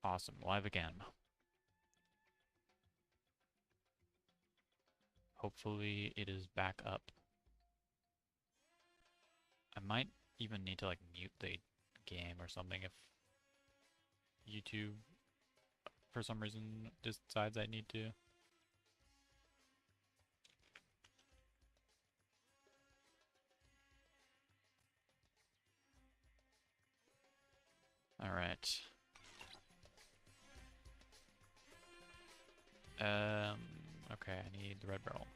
Awesome, live again. Hopefully it is back up. I might even need to like mute the game or something if YouTube for some reason decides I need to. Alright. Okay, I need the red barrel.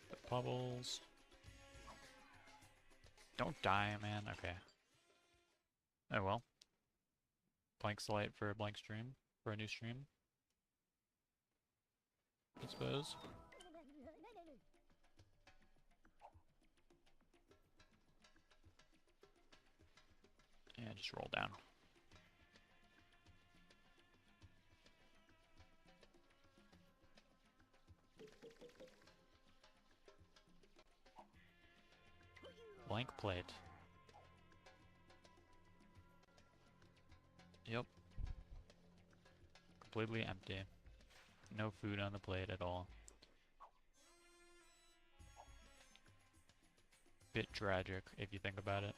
The bubbles. Don't die, man. Okay. Oh well. Blank slate for a blank stream. For a new stream. I suppose. Yeah, just roll down. Blank plate. Yep. Completely empty. No food on the plate at all. Bit tragic, if you think about it.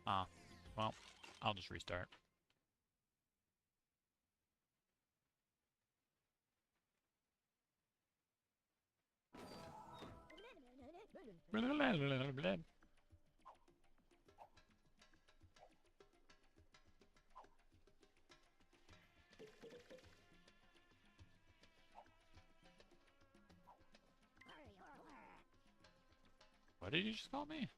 Ah, well, I'll just restart. What did you just call me?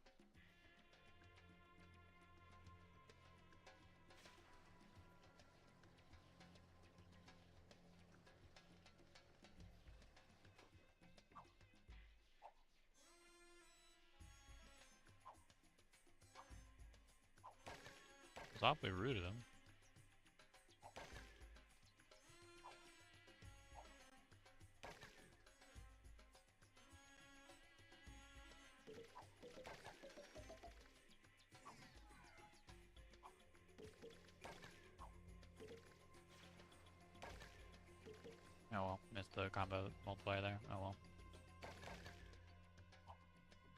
It was awfully rude of him. Oh well, missed the combo multiplier there. Oh well.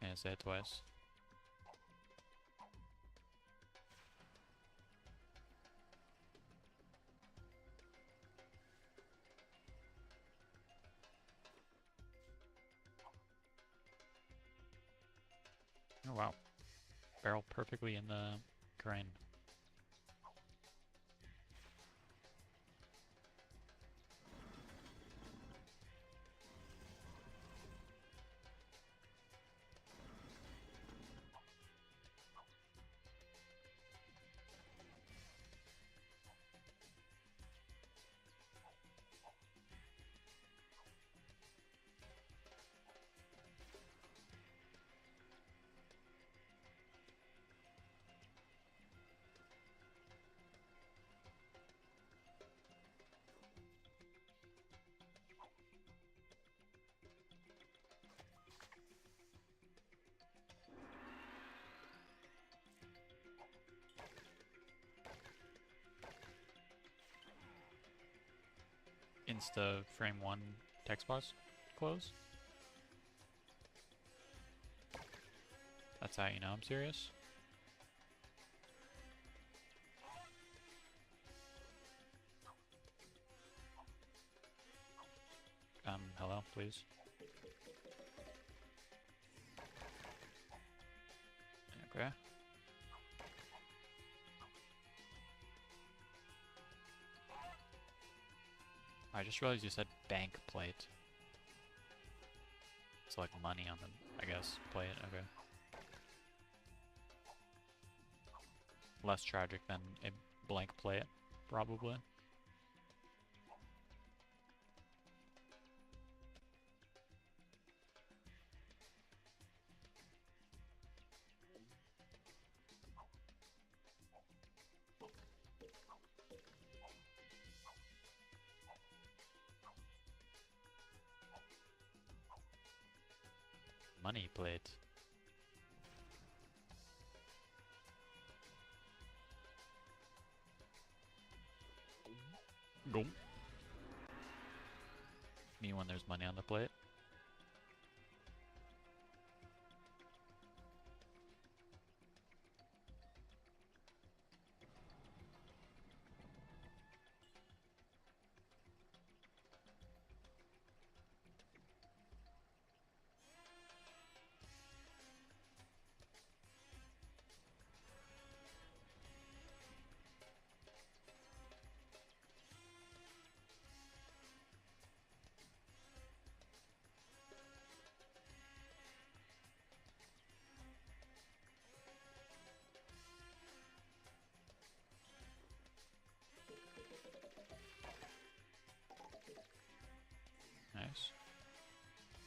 Can't say it twice. Oh wow. Barrel perfectly in the crane. Insta frame 1 text box close. That's how you know I'm serious. Hello, please. Okay. I just realized you said bank plate. It's like money on the, I guess, plate. Okay. Less tragic than a blank plate, probably. Money plate. Go. Me when there's money on the plate. Nice.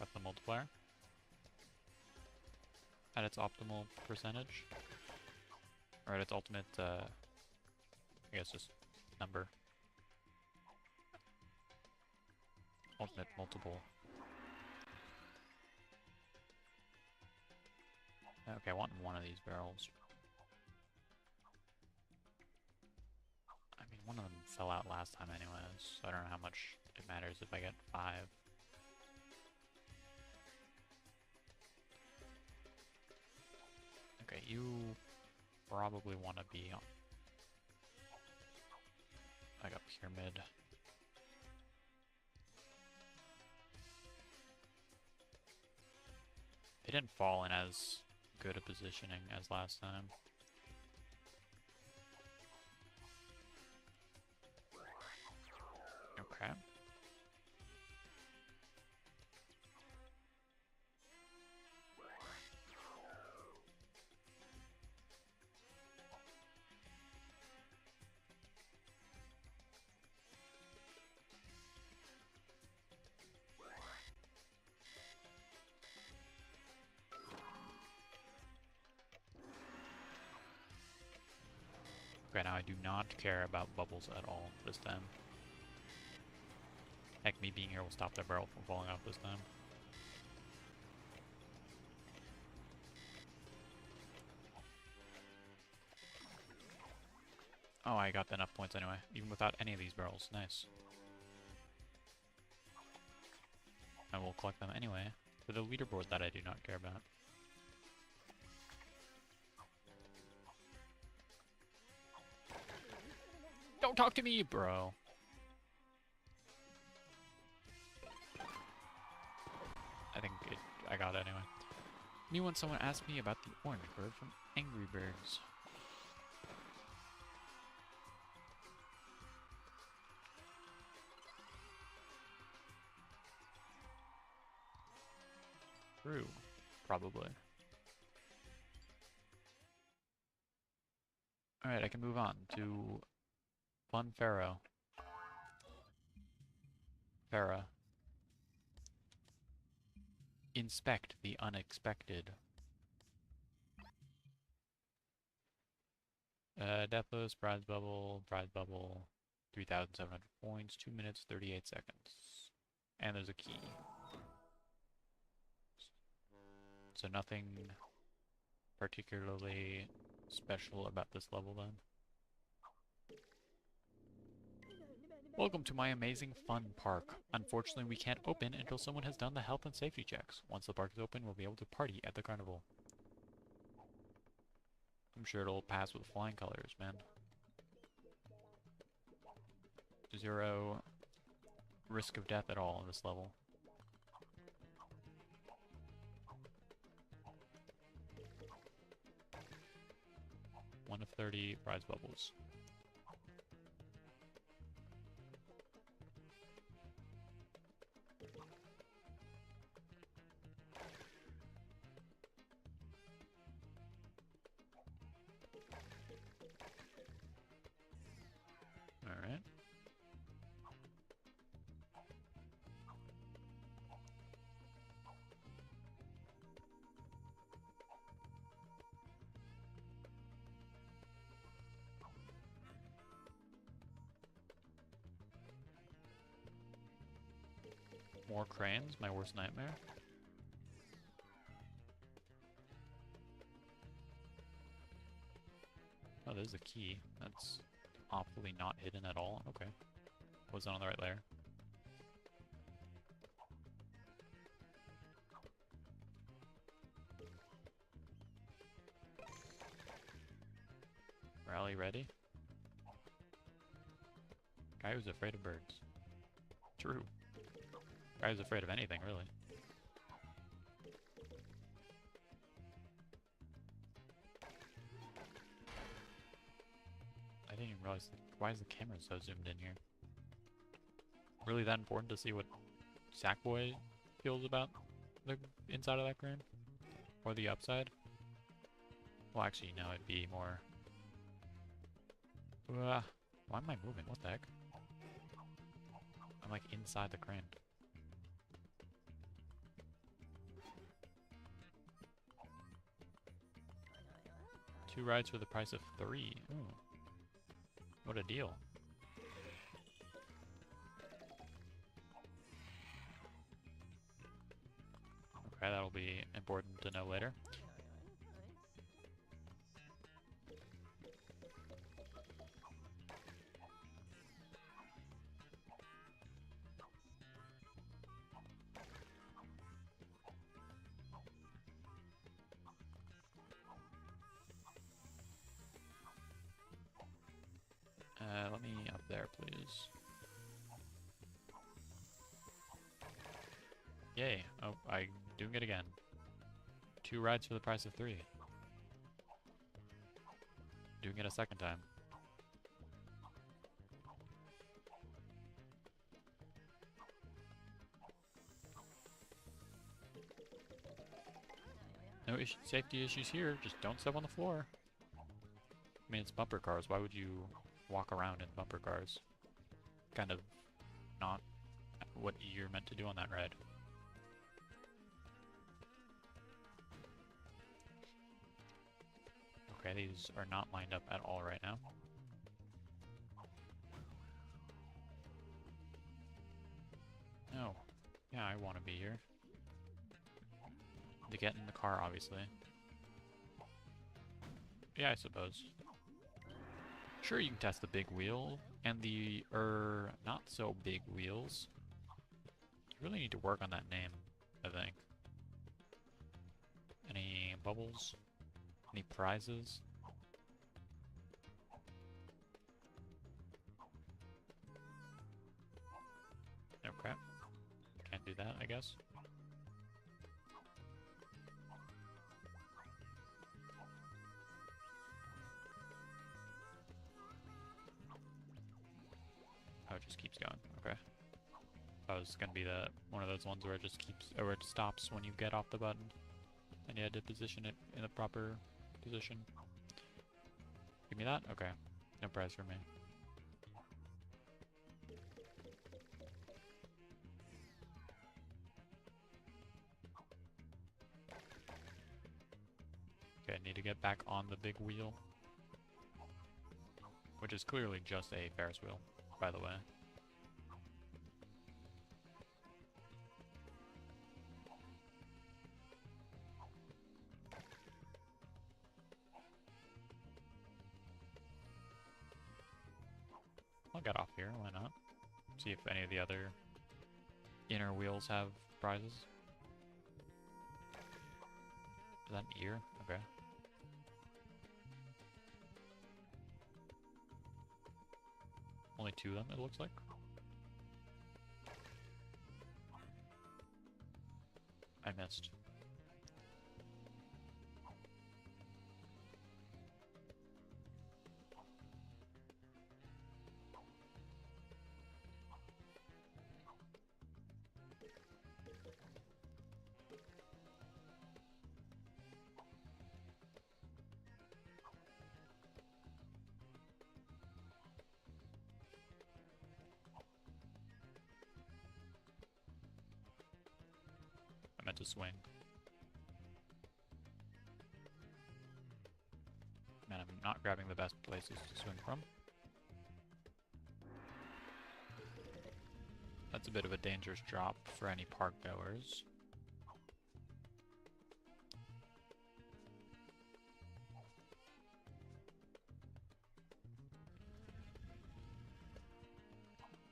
Got the multiplier. At its optimal percentage. Or at its ultimate, I guess just number. Ultimate multiple. Okay, I want one of these barrels. I mean, one of them fell out last time anyways, so I don't know how much it matters if I get 5. Okay, you probably want to be on like a pyramid. They didn't fall in as good a positioning as last time. Okay. Okay, now I do not care about bubbles at all this time. Heck, me being here will stop the barrel from falling off this time. Oh, I got enough points anyway, even without any of these barrels. Nice. I will collect them anyway for the leaderboard that I do not care about. Don't talk to me, bro. I got it anyway. Me when someone asked me about the orange bird from Angry Birds. True. Probably. Alright, I can move on to Fun Pharaoh. Farah. Inspect the unexpected. Deathless, prize bubble, 3,700 points, 2 minutes, 38 seconds. And there's a key. So nothing particularly special about this level then. Welcome to my amazing fun park. Unfortunately, we can't open until someone has done the health and safety checks. Once the park is open, we'll be able to party at the carnival. I'm sure it'll pass with flying colors, man. 0 risk of death at all in this level. One of 30 prize bubbles. Alright. More cranes, my worst nightmare. Oh, there's a key. That's awfully not hidden at all. Okay. Wasn't on the right layer. Rally ready? Guy who's afraid of birds. True. Guy who's afraid of anything, really. I didn't even realize, why is the camera so zoomed in here? Really that important to see what Sackboy feels about the inside of that crane? Or the upside? Well, actually, no, it'd be more... why am I moving? What the heck? I'm like inside the crane. Two rides for the price of 3. Ooh. What a deal. Okay, that'll be important to know later. Let me up there, please. Yay. Oh, I'm doing it again. 2 rides for the price of 3. Doing it a second time. No safety issues here, just don't step on the floor. I mean, it's bumper cars, why would you walk around in bumper cars? Kind of not what you're meant to do on that ride. Okay, these are not lined up at all right now. No. Yeah, I want to be here. To get in the car, obviously. Yeah, I suppose. Sure, you can test the big wheel and the, not so big wheels. You really need to work on that name, I think. Any bubbles? Any prizes? Okay. Can't do that, I guess. Oh, it just keeps going. Okay. That was gonna be one of those ones where it just keeps, or it stops when you get off the button, and you had to position it in the proper position. Give me that? Okay. No prize for me. Okay, I need to get back on the big wheel. Which is clearly just a Ferris wheel, by the way. I'll get off here, why not? See if any of the other inner wheels have prizes. Is that an ear? Okay. Only 2 of them, it looks like. I missed. meant to swing. Man, I'm not grabbing the best places to swing from. That's a bit of a dangerous drop for any park goers.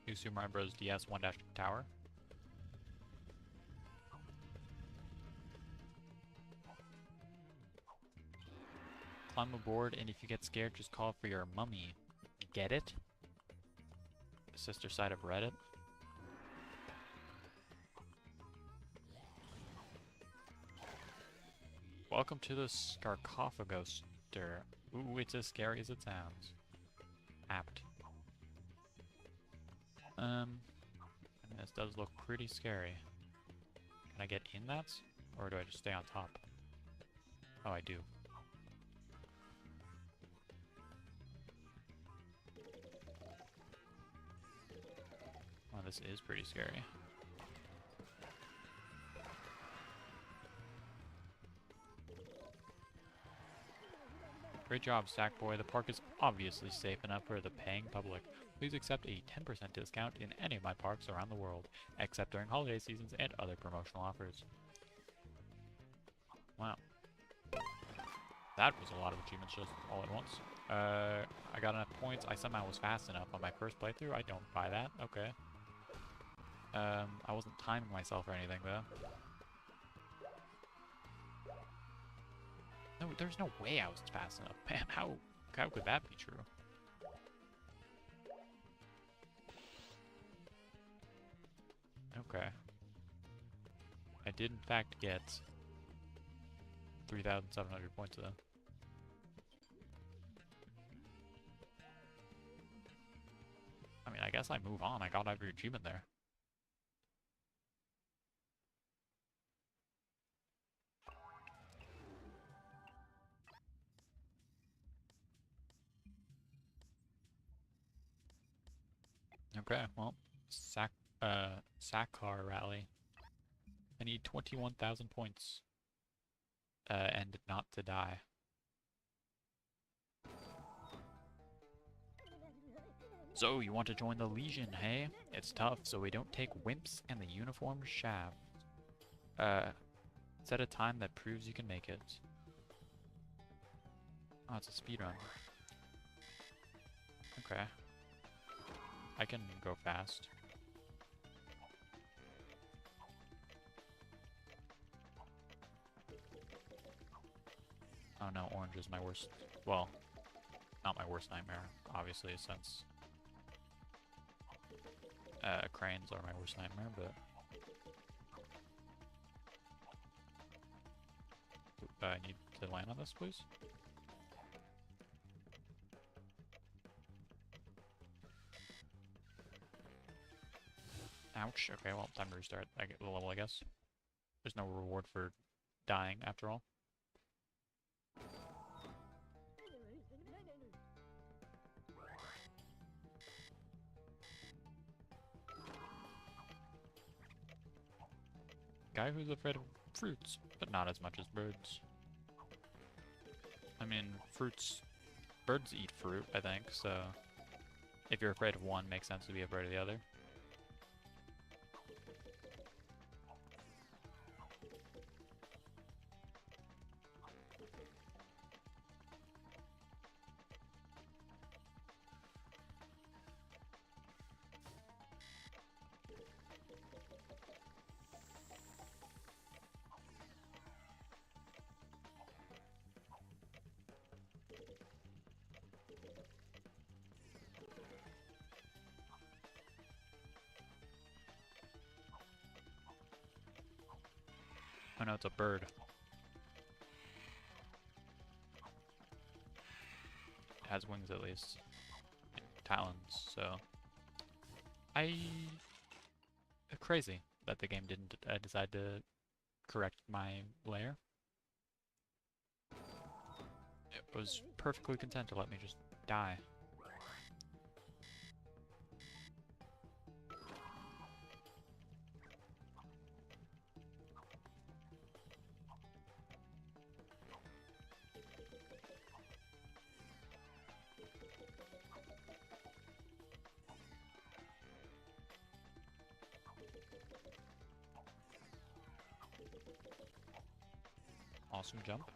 New Super Mario Bros. DS 1- Tower. Climb aboard, and if you get scared, just call for your mummy. Get it? Sister side of Reddit. Welcome to the Sarcophagus. Ooh, it's as scary as it sounds. Apt. This does look pretty scary. Can I get in that? Or do I just stay on top? Oh, I do. Oh, this is pretty scary. Great job, Sackboy. The park is obviously safe enough for the paying public. Please accept a 10% discount in any of my parks around the world, except during holiday seasons and other promotional offers. Wow. That was a lot of achievements just all at once. I got enough points. I somehow was fast enough on my first playthrough. I don't buy that. Okay. I wasn't timing myself or anything, though. No, there's no way I was fast enough. Man, how could that be true? Okay. I did, in fact, get 3,700 points, though. I mean, I guess I move on. I got every achievement there. Okay, well, Sackcar Rally. I need 21,000 points. And not to die. So, you want to join the Legion, hey? It's tough, so we don't take wimps and the uniformed shaft. Set a time that proves you can make it. Oh, it's a speedrun. Okay. I can go fast. Oh no, orange is my worst. Well, not my worst nightmare, obviously, since cranes are my worst nightmare, but I need to land on this, please. Ouch. Okay, well, time to restart. I get the level, I guess. There's no reward for dying, after all. Guy who's afraid of fruits, but not as much as birds. I mean, birds eat fruit, I think, so if you're afraid of one, it makes sense to be afraid of the other. Oh no, it's a bird. It has wings at least. Talons, so... Crazy that the game didn't decide to correct my layer. It was perfectly content to let me just die. Awesome jump.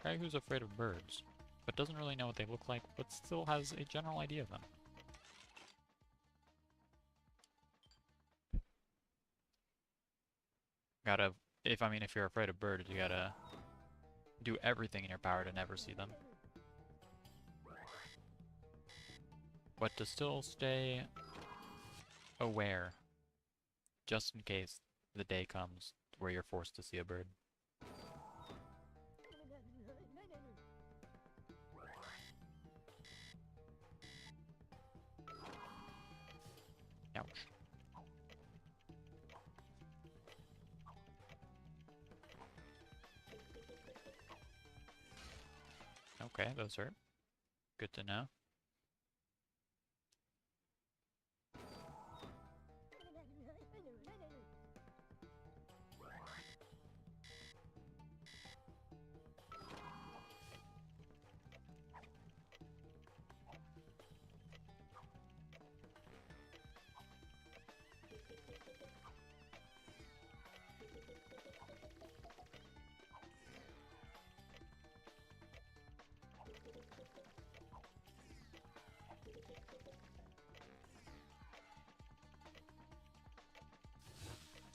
Guy who's afraid of birds, but doesn't really know what they look like, but still has a general idea of them. Gotta, if you're afraid of birds, you gotta do everything in your power to never see them. But to still stay aware, just in case the day comes where you're forced to see a bird. Ouch. Okay, those hurt. Good to know.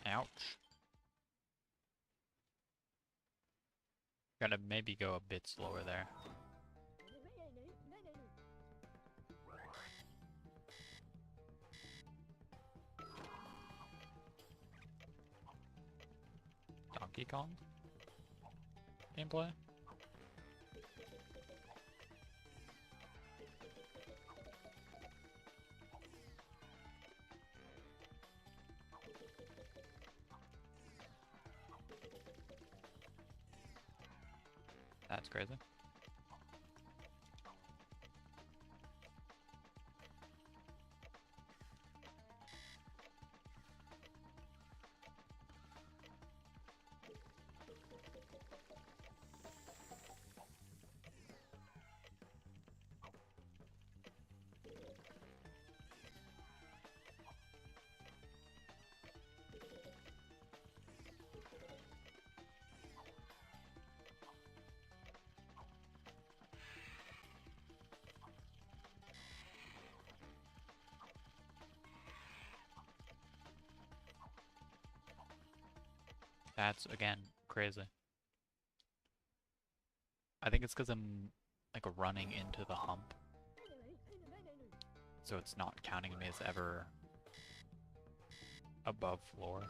Ouch. Gotta maybe go a bit slower there. Donkey Kong gameplay? That's crazy. That's, again, crazy. I think it's because I'm, like, running into the hump. So it's not counting me as ever above floor.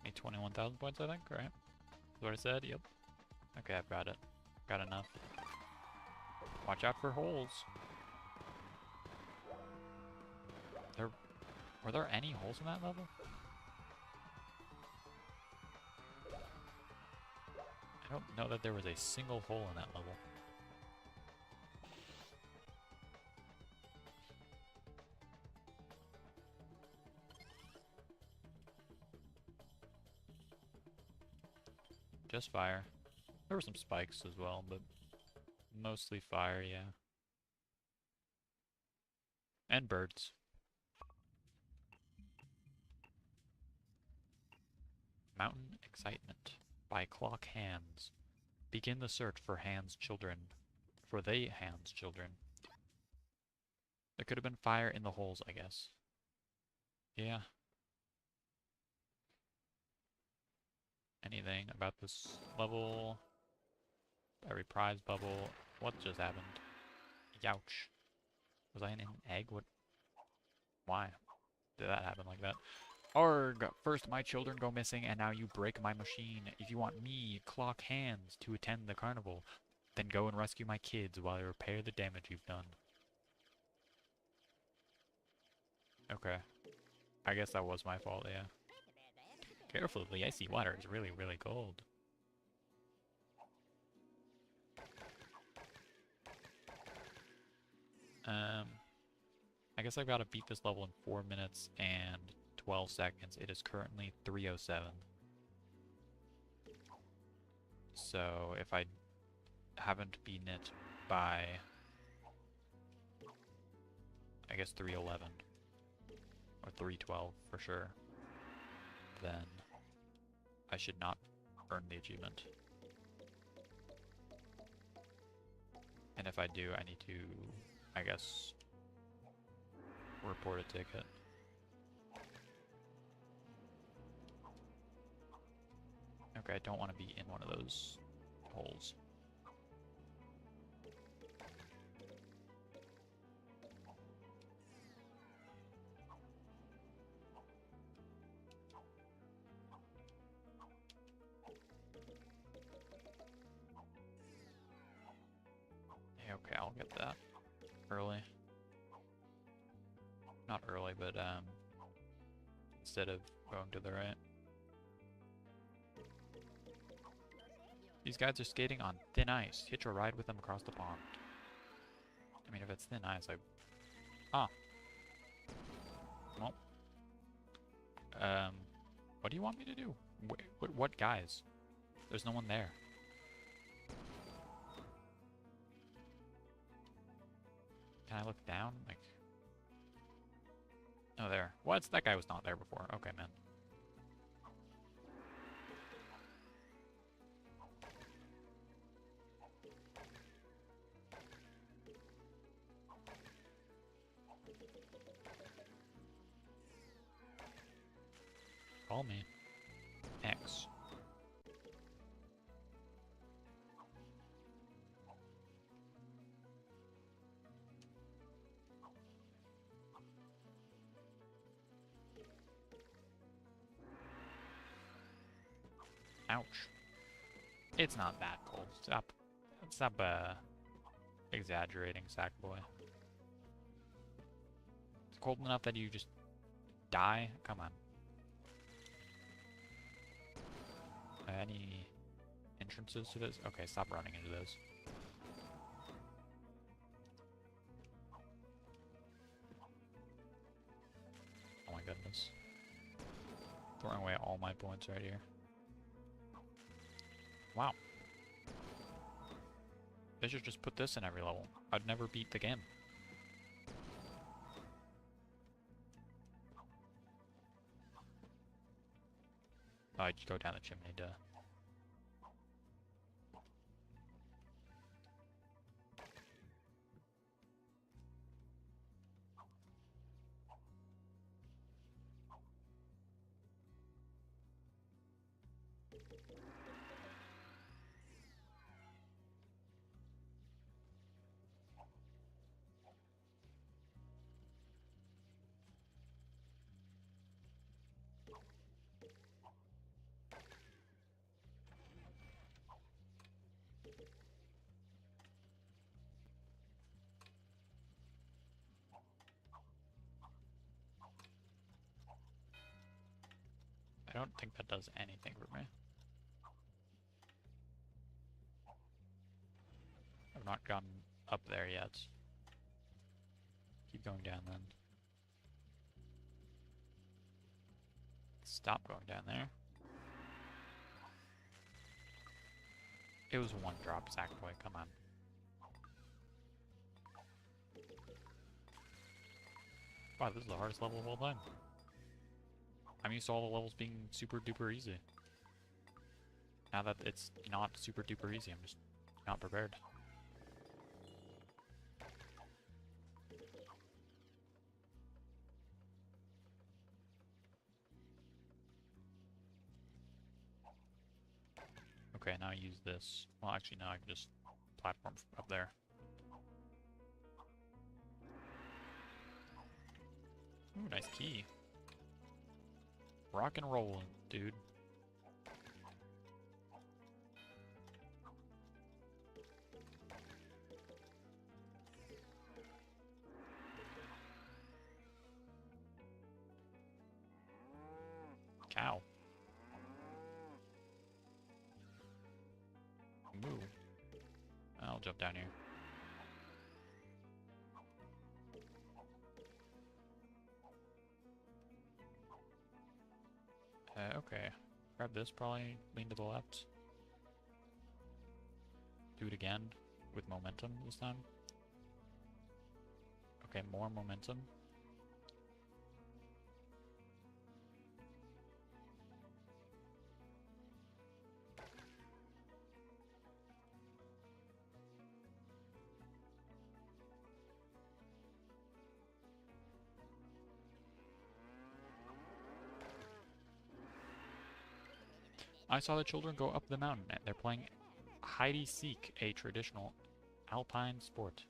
Need 21,000 points, I think, right? That's what I said, yep. Okay, I've got it. Got enough. Watch out for holes. Were there any holes in that level? I don't know that there was a single hole in that level. Just fire. There were some spikes as well, but mostly fire, yeah. And birds. Mountain Excitement by Clock Hands. Begin the search for Hands' children. For they Hands' children. There could have been fire in the holes, I guess. Yeah. Anything about this level? A reprise bubble. What just happened? Youch. Was I in an egg? What? Why did that happen like that? Arg! First my children go missing and now you break my machine. If you want me, Clock Hands, to attend the carnival, then go and rescue my kids while I repair the damage you've done. Okay. I guess that was my fault, yeah. Careful, the icy water is really, really cold. I guess I've got to beat this level in 4 minutes and 12 seconds. It is currently 3:07. So if I haven't beaten it by, I guess 3:11 or 3:12 for sure, then I should not earn the achievement. And if I do, I need to, I guess, report a ticket. Okay, I don't want to be in one of those holes. Yeah, okay, I'll get that early. Not early, but instead of going to the right. These guys are skating on thin ice. Hitch a ride with them across the pond. I mean, if it's thin ice, Ah. Well. What do you want me to do? What guys? There's no one there. Can I look down? Like... Oh, there. What? That guy was not there before. Okay, man. Call me. X. Ouch. It's not that cold. Stop, exaggerating, Sackboy. It's cold enough that you just die? Come on. Any entrances to this? Okay, stop running into those. Oh my goodness. Throwing away all my points right here. Wow. They should just put this in every level. I'd never beat the game. Oh, I'd go down the chimney, duh. I don't think that does anything for me. I've not gotten up there yet. Keep going down then. Stop going down there. It was one drop, Sackboy, come on. Wow, this is the hardest level of all time. I'm used to all the levels being super duper easy. Now that it's not super duper easy, I'm just not prepared. Okay, now I use this. Well, actually, now I can just platform up there. Ooh, nice key. Rock and roll, dude. Cow. Moo. I'll jump down here. Okay. Grab this, probably lean to the left. Do it again with momentum this time. Okay, more momentum. I saw the children go up the mountain. They're playing hide and seek, a traditional alpine sport.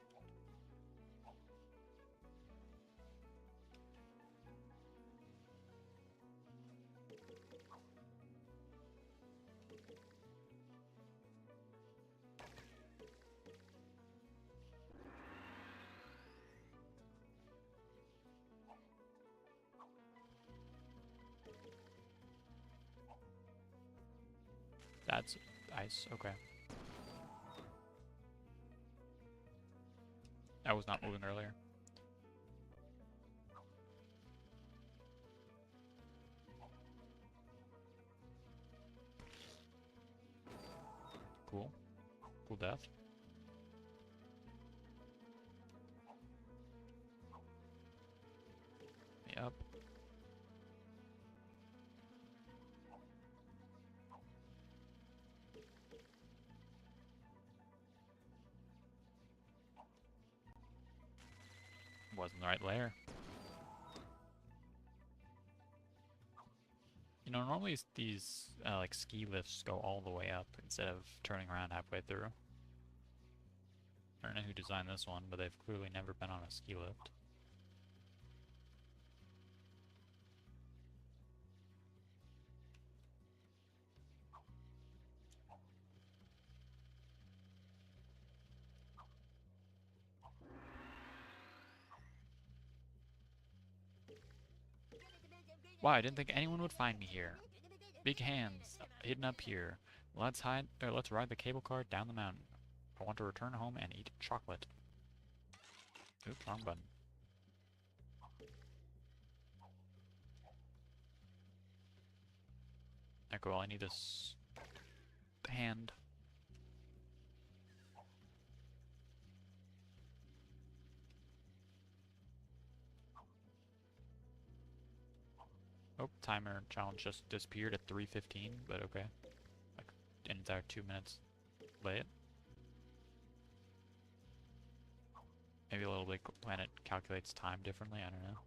That's ice, okay. I was not moving earlier. Cool. Cool death. Yep. Wasn't the right layer. You know, normally these like ski lifts go all the way up instead of turning around halfway through. I don't know who designed this one, but they've clearly never been on a ski lift. Wow, I didn't think anyone would find me here. Big hands hidden up here. Let's ride the cable car down the mountain. I want to return home and eat chocolate. Oops, wrong button. Okay, well, I need this hand. Oh, timer challenge just disappeared at 3:15, but okay. Like an entire 2 minutes late. Maybe LittleBigPlanet calculates time differently, I don't know.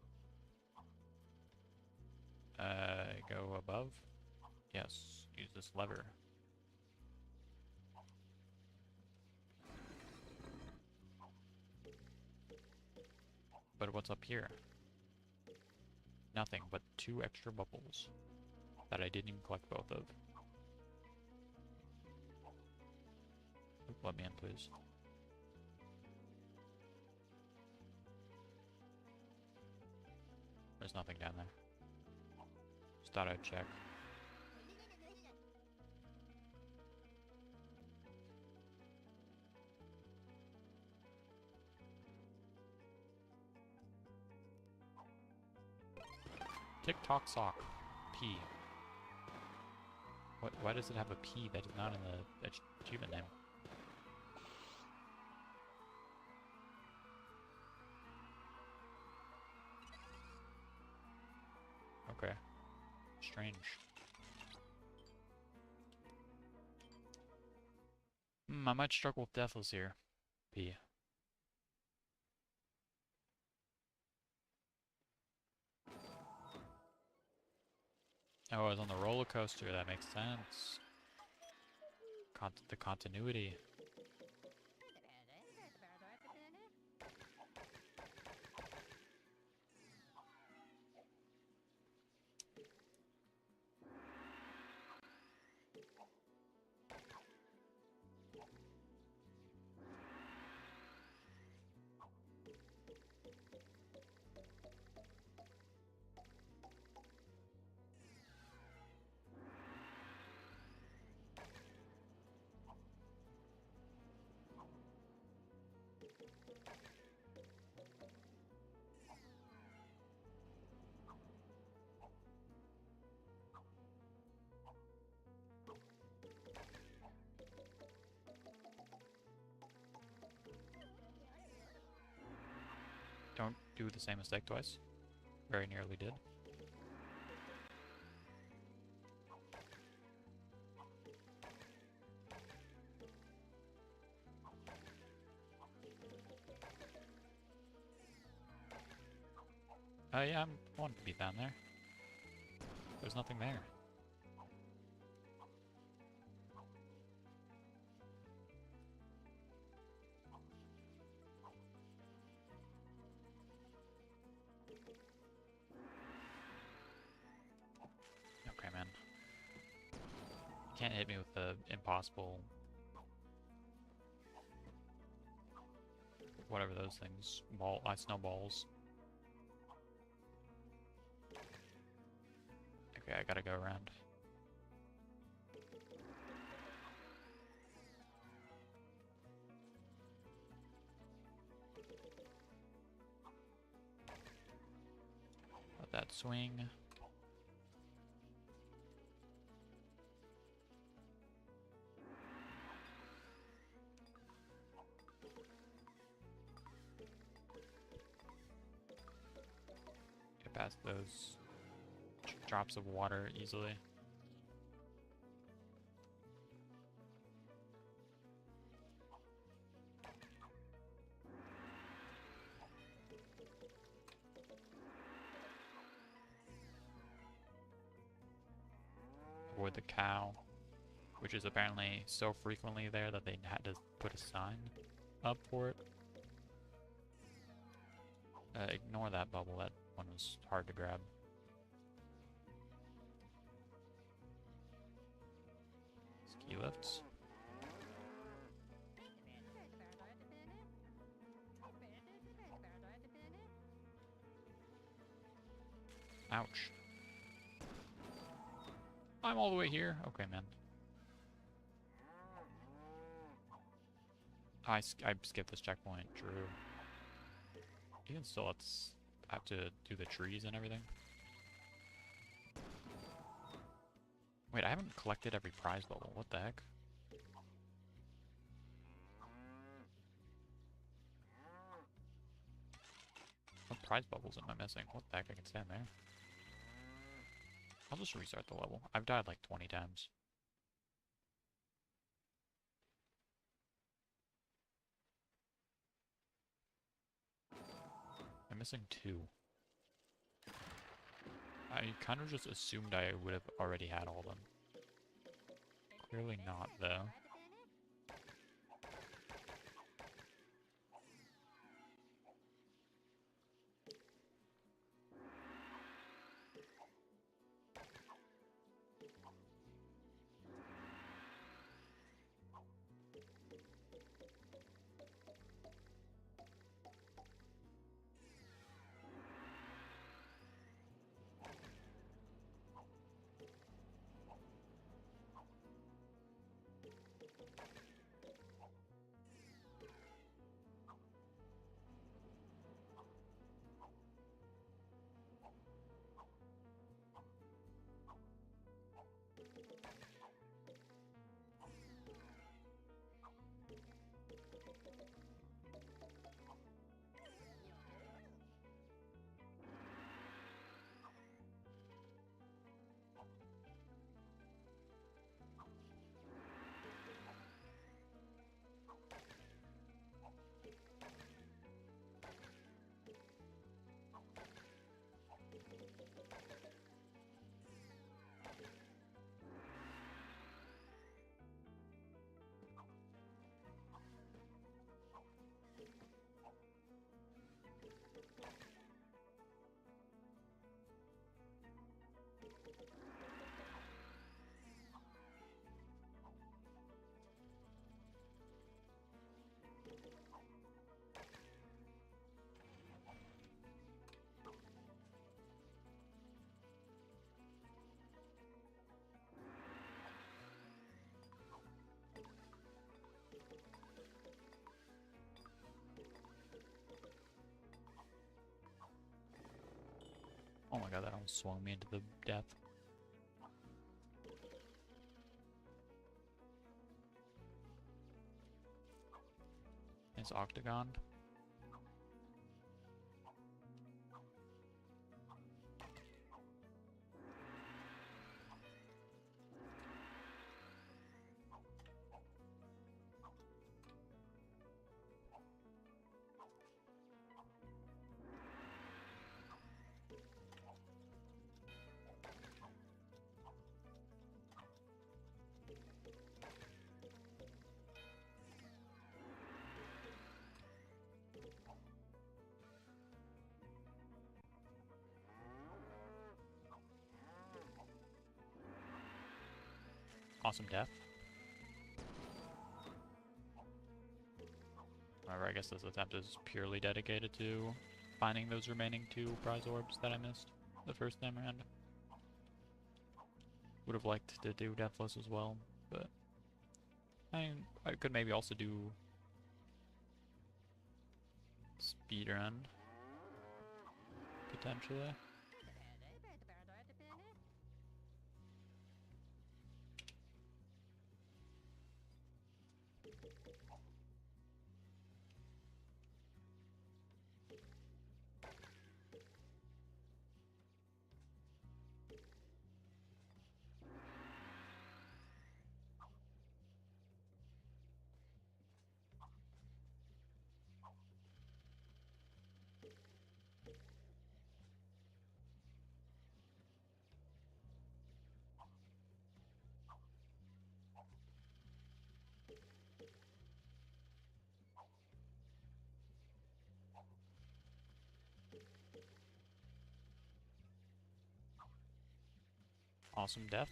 Go above. Yes, use this lever. But what's up here? Nothing but 2 extra bubbles that I didn't even collect both of. Oop, let me in, please. There's nothing down there. Just thought I'd check. Tick-tock sock. P. What? Why does it have a P that is not in the achievement name? Okay. Strange. I might struggle with Deathless here. P. Oh, I was on the roller coaster. That makes sense. The continuity. Don't do the same mistake twice. Very nearly did. Oh yeah, I wanted to be down there. There's nothing there. Okay, man. You can't hit me with the impossible... whatever those things. Ice snowballs. Okay, I gotta go around. Let that swing. Get past those drops of water easily. Avoid the cow, which is apparently so frequently there that they had to put a sign up for it. Ignore that bubble, that one was hard to grab. Ski lifts. Ouch. I'm all the way here? Okay, man. I skipped this checkpoint, true. Even still, I have to do the trees and everything. Wait, I haven't collected every prize bubble. What the heck? What prize bubbles am I missing? What the heck? I can stand there. I'll just restart the level. I've died like 20 times. I'm missing 2. I kind of just assumed I would have already had all of them. Clearly not, though. almost swung me into the death. It's octagon. Awesome death. However, I guess this attempt is purely dedicated to finding those remaining 2 prize orbs that I missed the first time around. Would have liked to do Deathless as well, but I could maybe also do speedrun, potentially. Awesome death.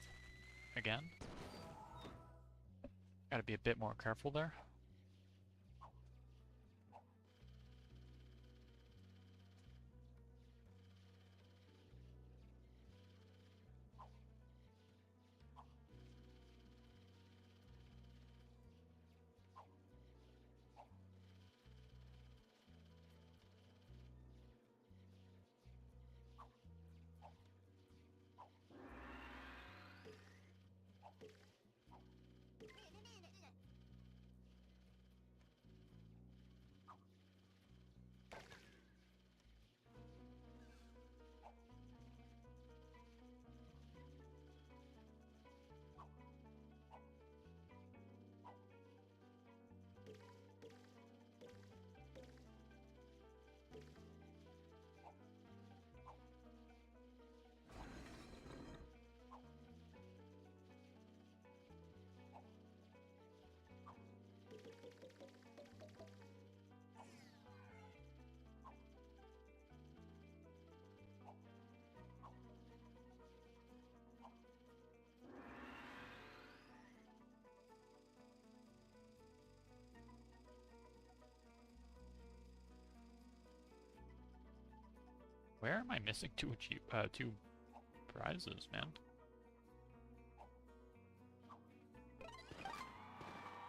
Again. Gotta be a bit more careful there. Where am I missing 2 prizes, man?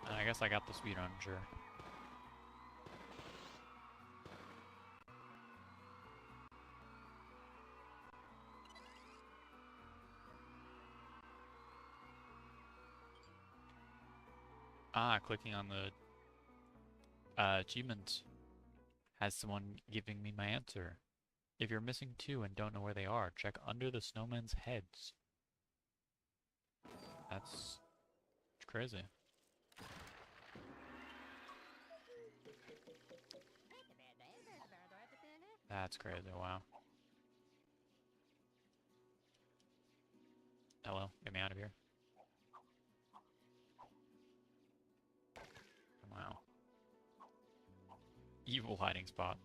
I guess I got the speedrun, sure. Ah, clicking on the achievement has someone giving me my answer. If you're missing 2 and don't know where they are, check under the snowmen's heads. That's crazy. That's crazy, wow. Hello, get me out of here. Wow. Evil hiding spot.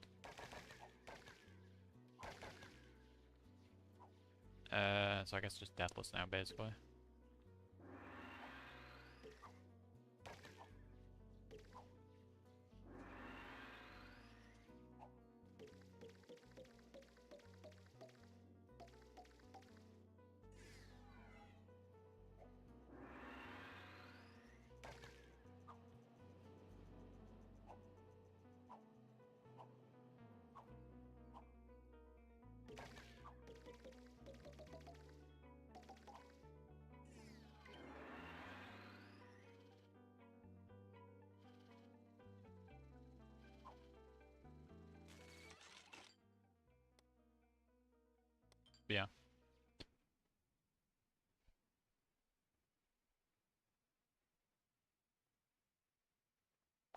So I guess just deathless now, basically.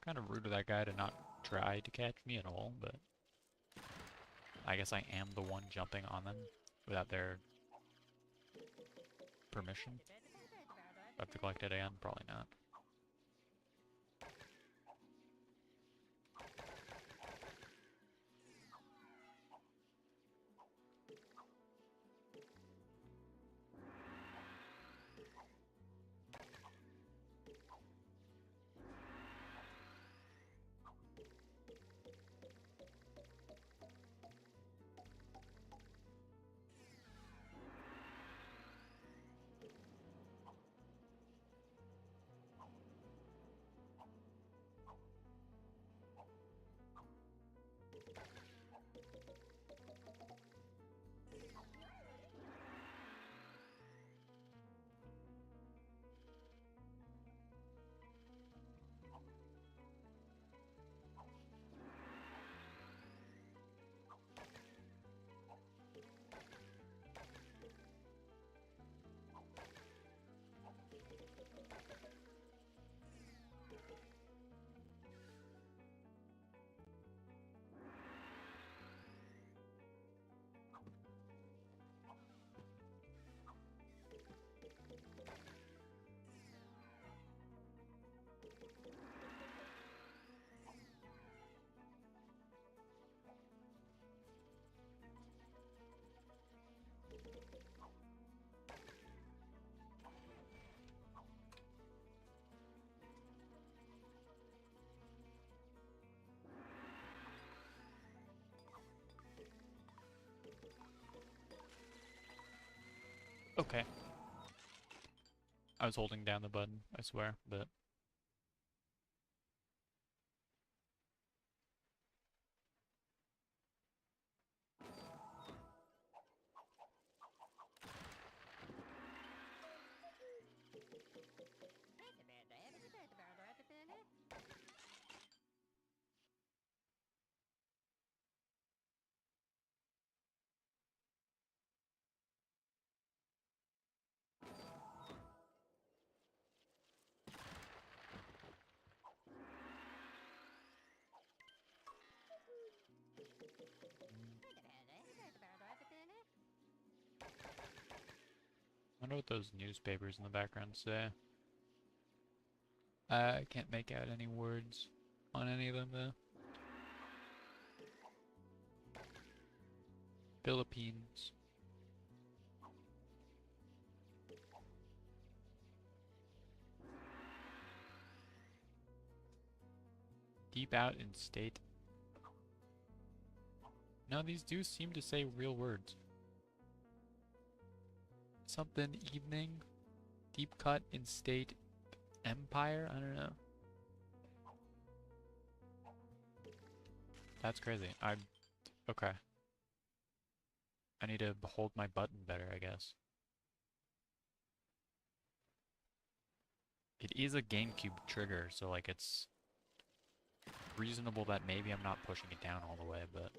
Kind of rude of that guy to not try to catch me at all, but I guess I am the one jumping on them without their permission. Do I have to collect it again? Probably not. Okay. I was holding down the button, I swear, but... I wonder what those newspapers in the background say. I can't make out any words on any of them, though. Philippines. Deep out in state. No, these do seem to say real words. Something evening. Deep cut in state. Empire? I don't know. That's crazy. Okay. I need to hold my button better, I guess. It is a GameCube trigger, so like it's reasonable that maybe I'm not pushing it down all the way, but...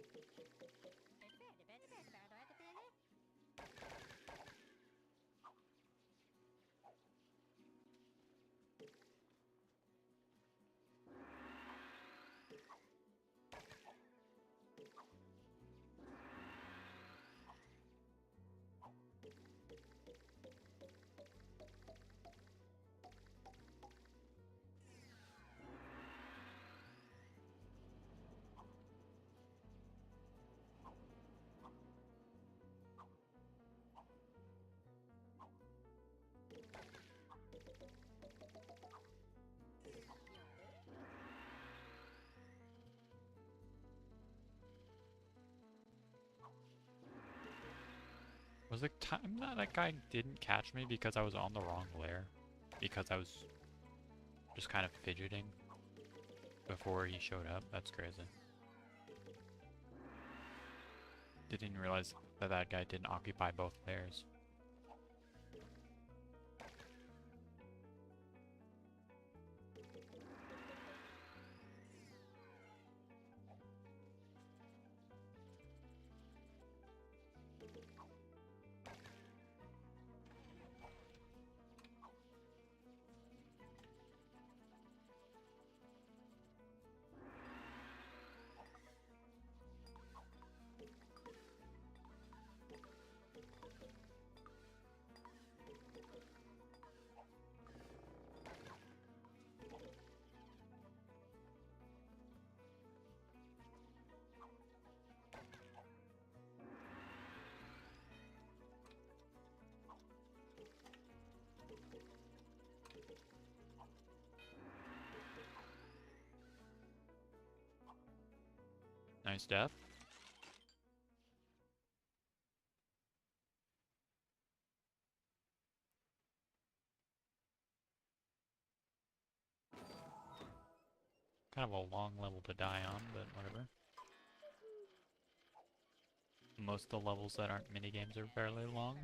Was the time that guy didn't catch me because I was on the wrong layer? Because I was just kind of fidgeting before he showed up? That's crazy. Didn't realize that that guy didn't occupy both layers. Nice death. Kind of a long level to die on, but whatever. Most of the levels that aren't minigames are fairly long.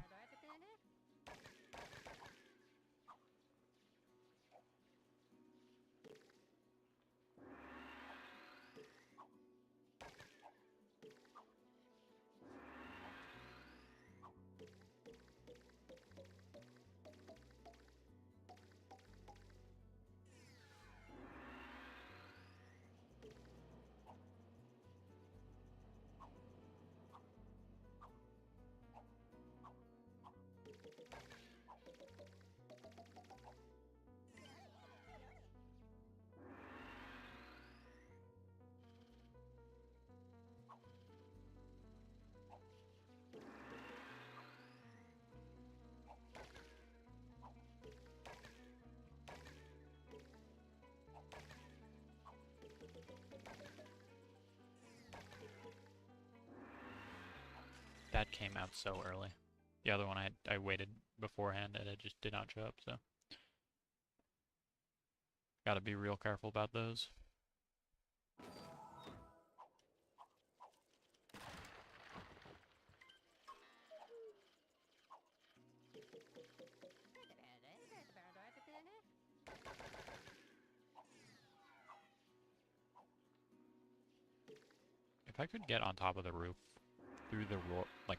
That came out so early. The other one I waited beforehand and it just did not show up, so. Gotta be real careful about those. If I could get on top of the roof through the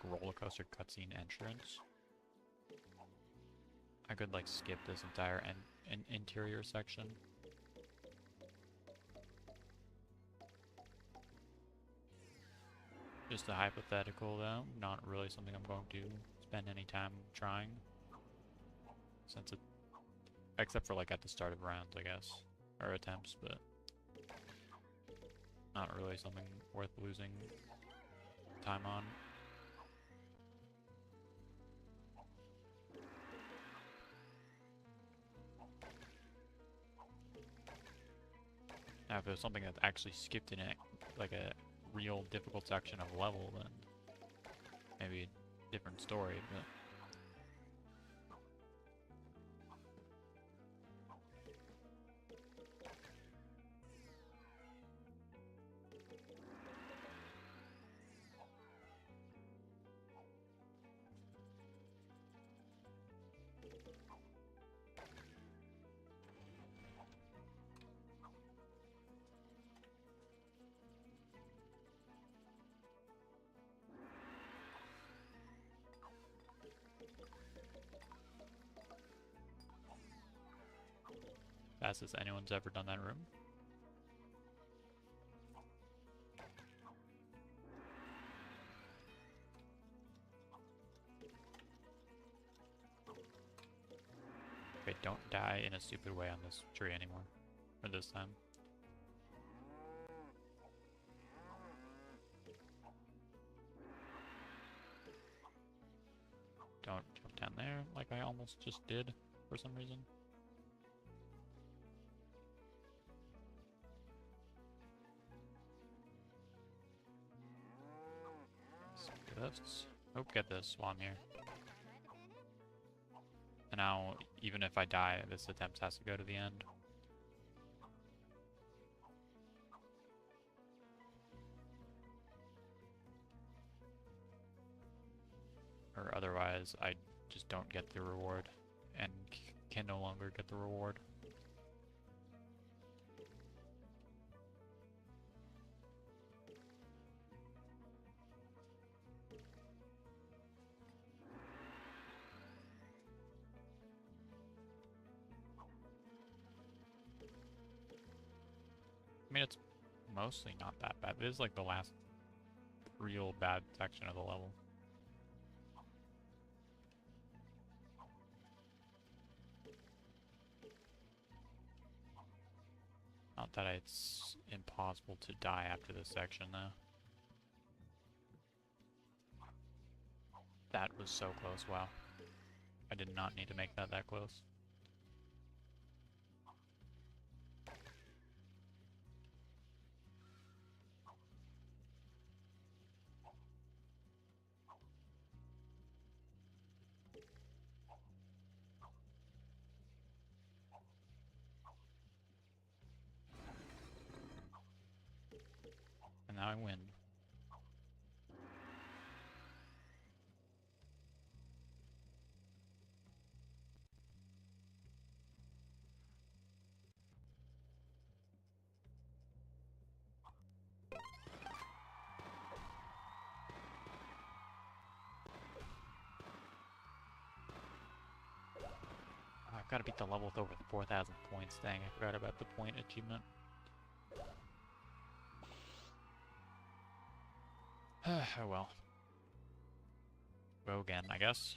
roller coaster cutscene entrance, I could like skip this entire interior section. Just a hypothetical though, not really something I'm going to spend any time trying. Since it, except for like at the start of rounds, I guess, or attempts, but not really something worth losing time on. Now, if it was something that actually skipped in it, like a real difficult section of level, then maybe a different story, but... Fastest anyone's ever done that room. Okay, don't die in a stupid way on this tree anymore. Or this time. Don't jump down there like I almost just did for some reason. Oh, get this while I'm here. And now, even if I die, this attempt has to go to the end. Or otherwise, I just don't get the reward, and can no longer get the reward. I mean, it's mostly not that bad. This is like the last real bad section of the level. Not that it's impossible to die after this section, though. That was so close, wow. I did not need to make that close. now I win. I've got to beat the level with over 4,000 points. Dang, I forgot about the point achievement. Oh well. Go again, I guess.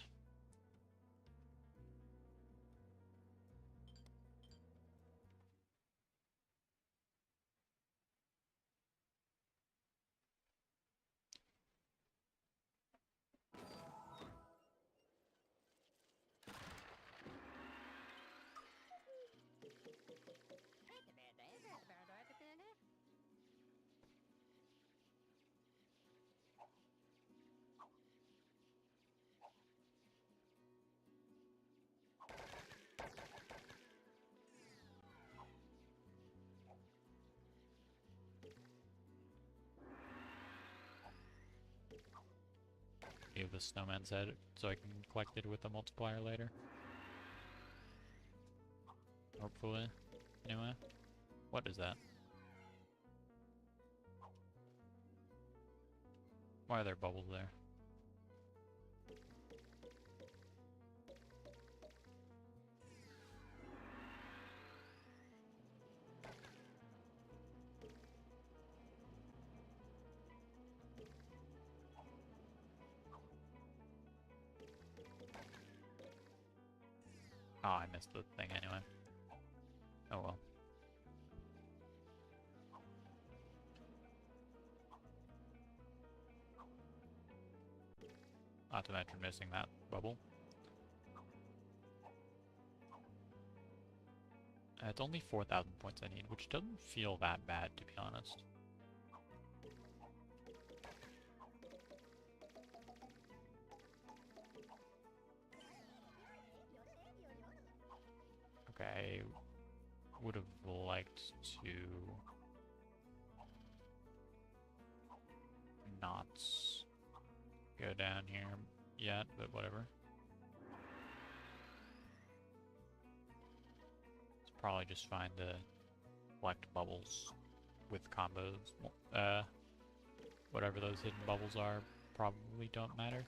Give the snowman's head so I can collect it with a multiplier later. Hopefully. Anyway. What is that? Why are there bubbles there? Oh, I missed the thing anyway. Oh well. Not to mention missing that bubble. It's only 4,000 points I need, which doesn't feel that bad, to be honest. Okay, I would have liked to not go down here yet, but whatever. It's probably just fine to collect bubbles with combos. Whatever those hidden bubbles are probably don't matter.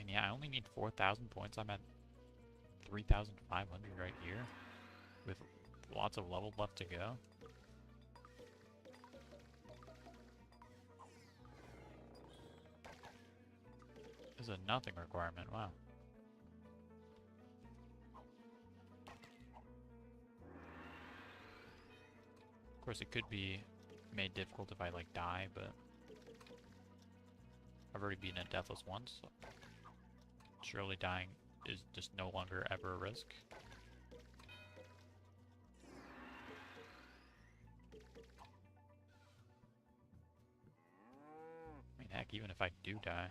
Yeah, I only need 4,000 points. I'm at 3,500 right here, with lots of levels left to go. This is a nothing requirement, wow. Of course, it could be made difficult if I, like, die, but I've already beaten it deathless once, so surely dying is just no longer ever a risk. I mean, heck, even if I do die.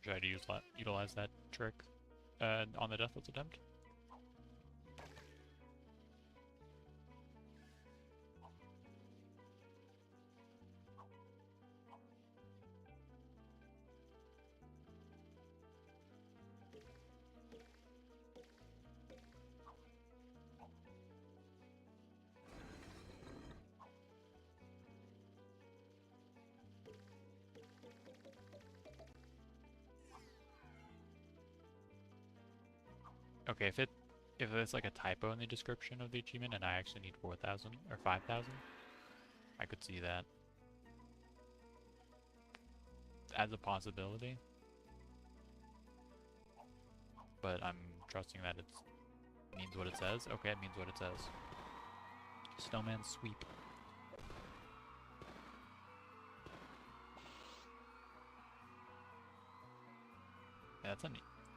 try to utilize that trick on the deathless attempt. Okay, if there's like a typo in the description of the achievement and I actually need 4,000 or 5,000, I could see that as a possibility. But I'm trusting that it means what it says. Okay, it means what it says. Snowman sweep. Yeah, that's a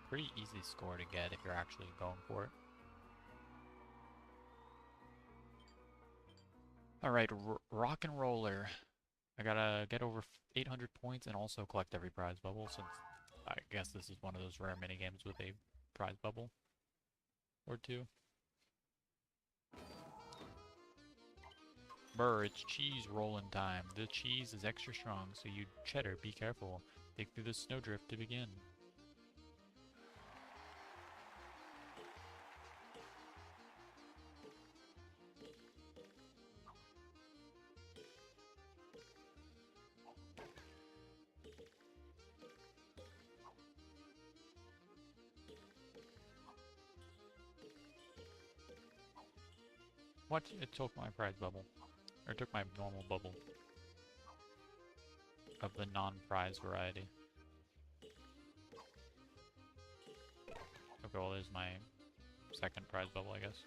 pretty easy score to get if you're actually going for it. Alright, rock and roller. I gotta get over 800 points and also collect every prize bubble, since I guess this is one of those rare minigames with a prize bubble or two. Brr, it's cheese rolling time. The cheese is extra strong, so you cheddar, be careful. Dig through the snowdrift to begin. What? It took my prize bubble. Or it took my normal bubble. Of the non-prize variety. Okay, well there's my second prize bubble, I guess.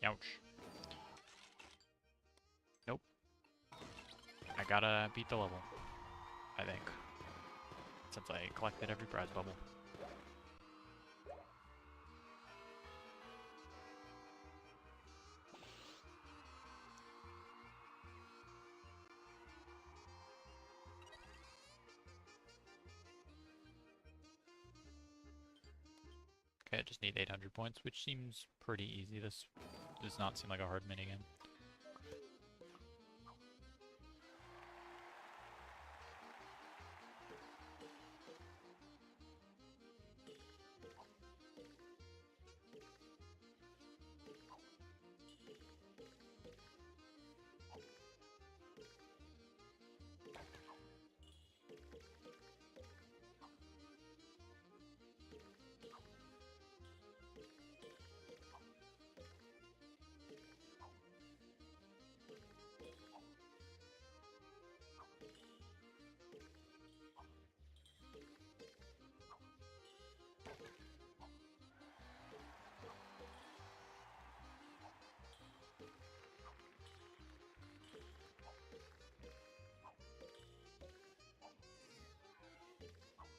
Ouch. Nope. I gotta beat the level, I think. Since I collected every prize bubble. Okay, I just need 800 points, which seems pretty easy. This does not seem like a hard minigame.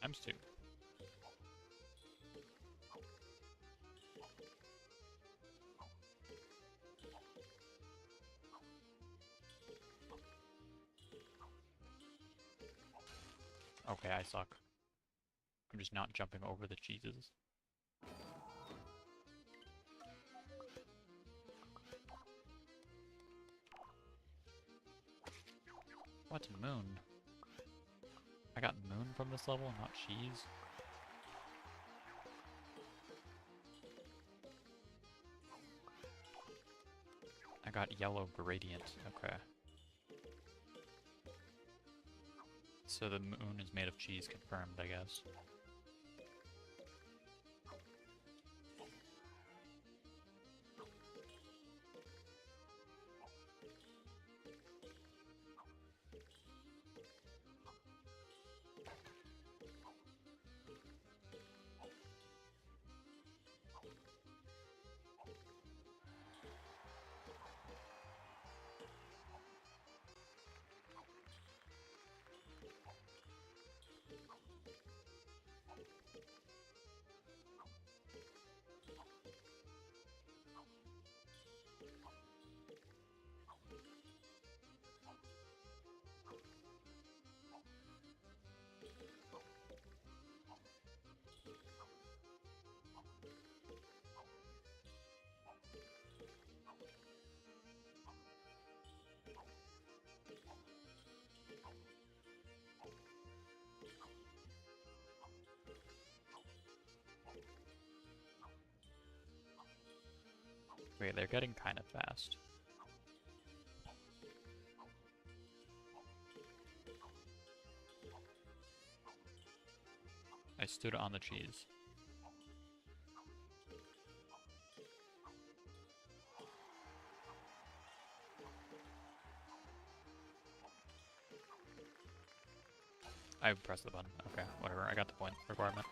I'm Stu. Okay, I suck. I'm just not jumping over the cheeses. What's moon? I got moon from this level, not cheese. I got yellow gradient, okay. So the moon is made of cheese, confirmed, I guess. Okay, they're getting kind of fast. I stood on the cheese. I pressed the button. Okay, whatever. I got the point requirement.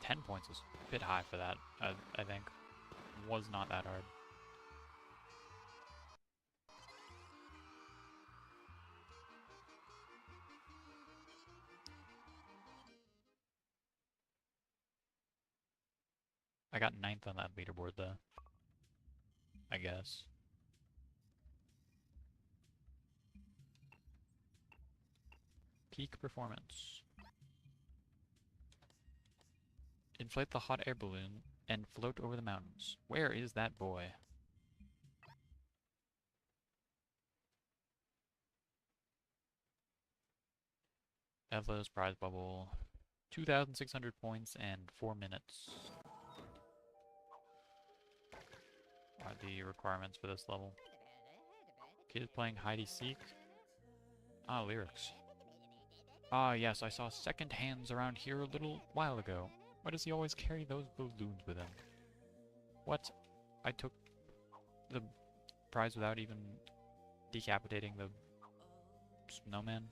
10 points is a bit high for that, I think. Was not that hard. I got 9th on that leaderboard, though. I guess. Peak performance. Inflate the hot air balloon and float over the mountains. Where is that boy? Evla's prize bubble. 2,600 points and 4 minutes are the requirements for this level. Kid playing hide and seek. Ah, lyrics. Ah, yes, I saw second hands around here a little while ago. Why does he always carry those balloons with him? What? I took the prize without even decapitating the snowman?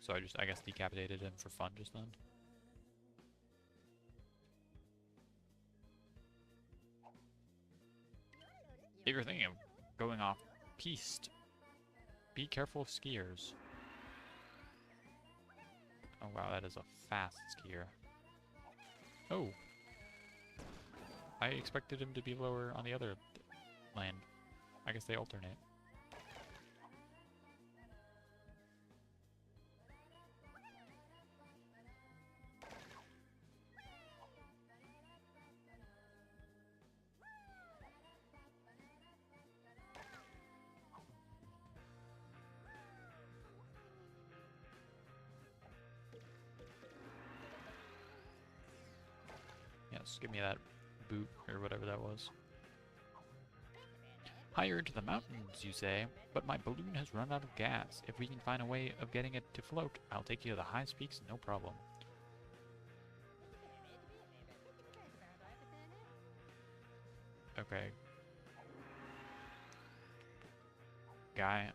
So I guess decapitated him for fun just then? If you're thinking of going off piste, be careful of skiers. Oh wow, that is a fast skier. Oh! I expected him to be lower on the other lane. I guess they alternate. Yes, give me that boot, or whatever that was. Higher into the mountains, you say, but my balloon has run out of gas. If we can find a way of getting it to float, I'll take you to the highest peaks, no problem. Okay. Guy,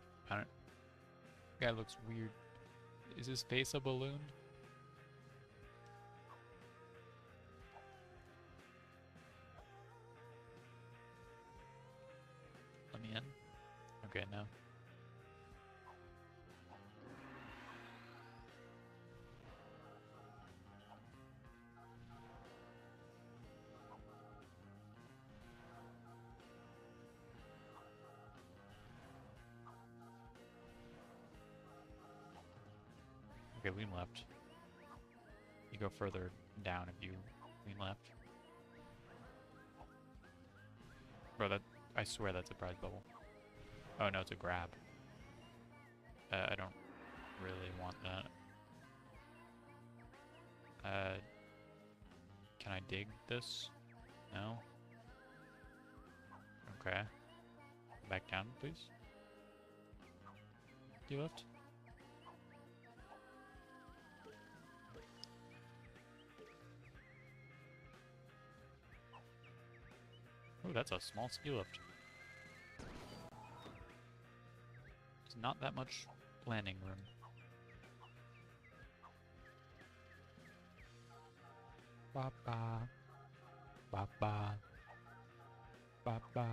guy looks weird. Is his face a balloon? Let me in. Okay, no. Okay, lean left. You go further down if you lean left. Bro, that I swear that's a prize bubble. Oh no, it's a grab. I don't really want that. Can I dig this? No? Okay. Back down, please. You left? Oh, that's a small ski lift. There's not that much landing room. Ba ba. Ba ba. Ba ba.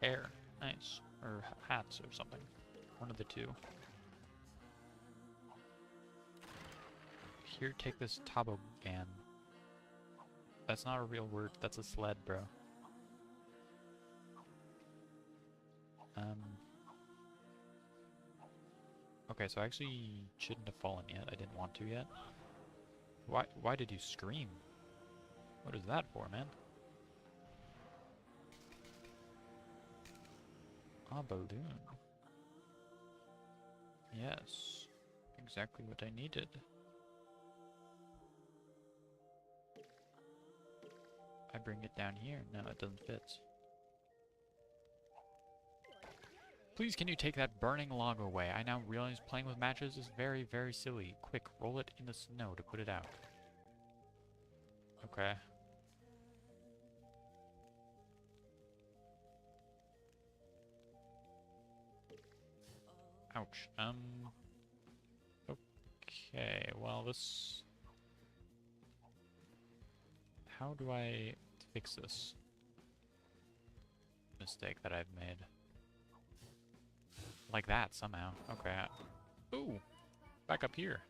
Hair. Nice. Or hats or something. One of the two. Here, take this toboggan. That's not a real word. That's a sled, bro. Okay, so I actually shouldn't have fallen yet. I didn't want to yet. Why did you scream? What is that for, man? A balloon. Yes. Exactly what I needed. I bring it down here. No, it doesn't fit. Please, can you take that burning log away? I now realize playing with matches is very, very silly. Quick, roll it in the snow to put it out. Okay. Ouch. Okay, well, this... How do I fix this mistake that I've made? Like that, somehow. Okay. Ooh! Back up here.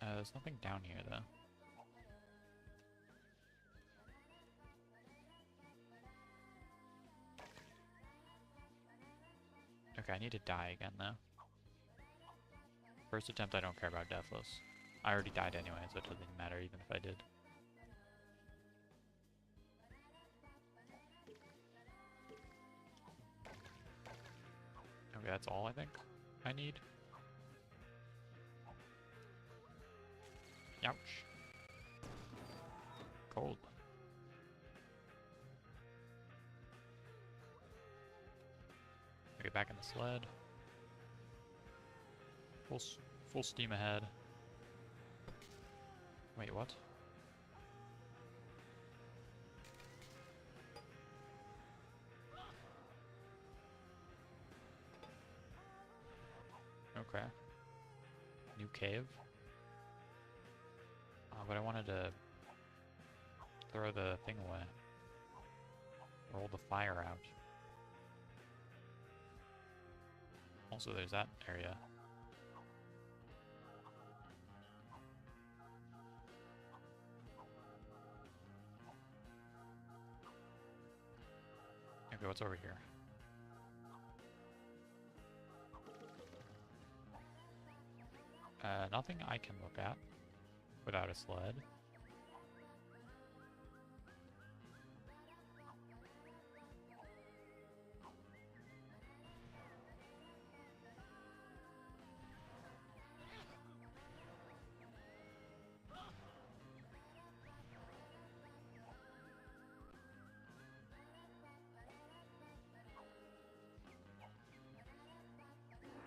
There's nothing down here, though. Okay, I need to die again, though. First attempt, I don't care about Deathless. I already died anyway, so it doesn't matter even if I did. Okay, that's all I think I need. Ouch. Cold. Get back in the sled. Full steam ahead. Wait, what? Okay. New cave. But I wanted to throw the thing away. Roll the fire out. Also, there's that area. Okay, what's over here? Nothing I can look at without a sled.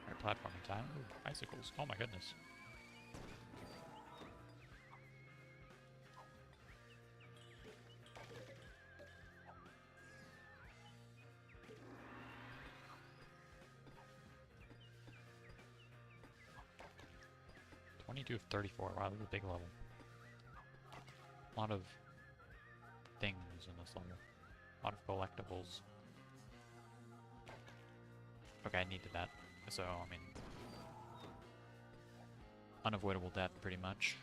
Alright, platforming time. Ooh, icicles. Oh my goodness. of 34. Wow, this is a big level. A lot of things in this level. A lot of collectibles. Okay, I needed that. So, I mean... unavoidable death, pretty much.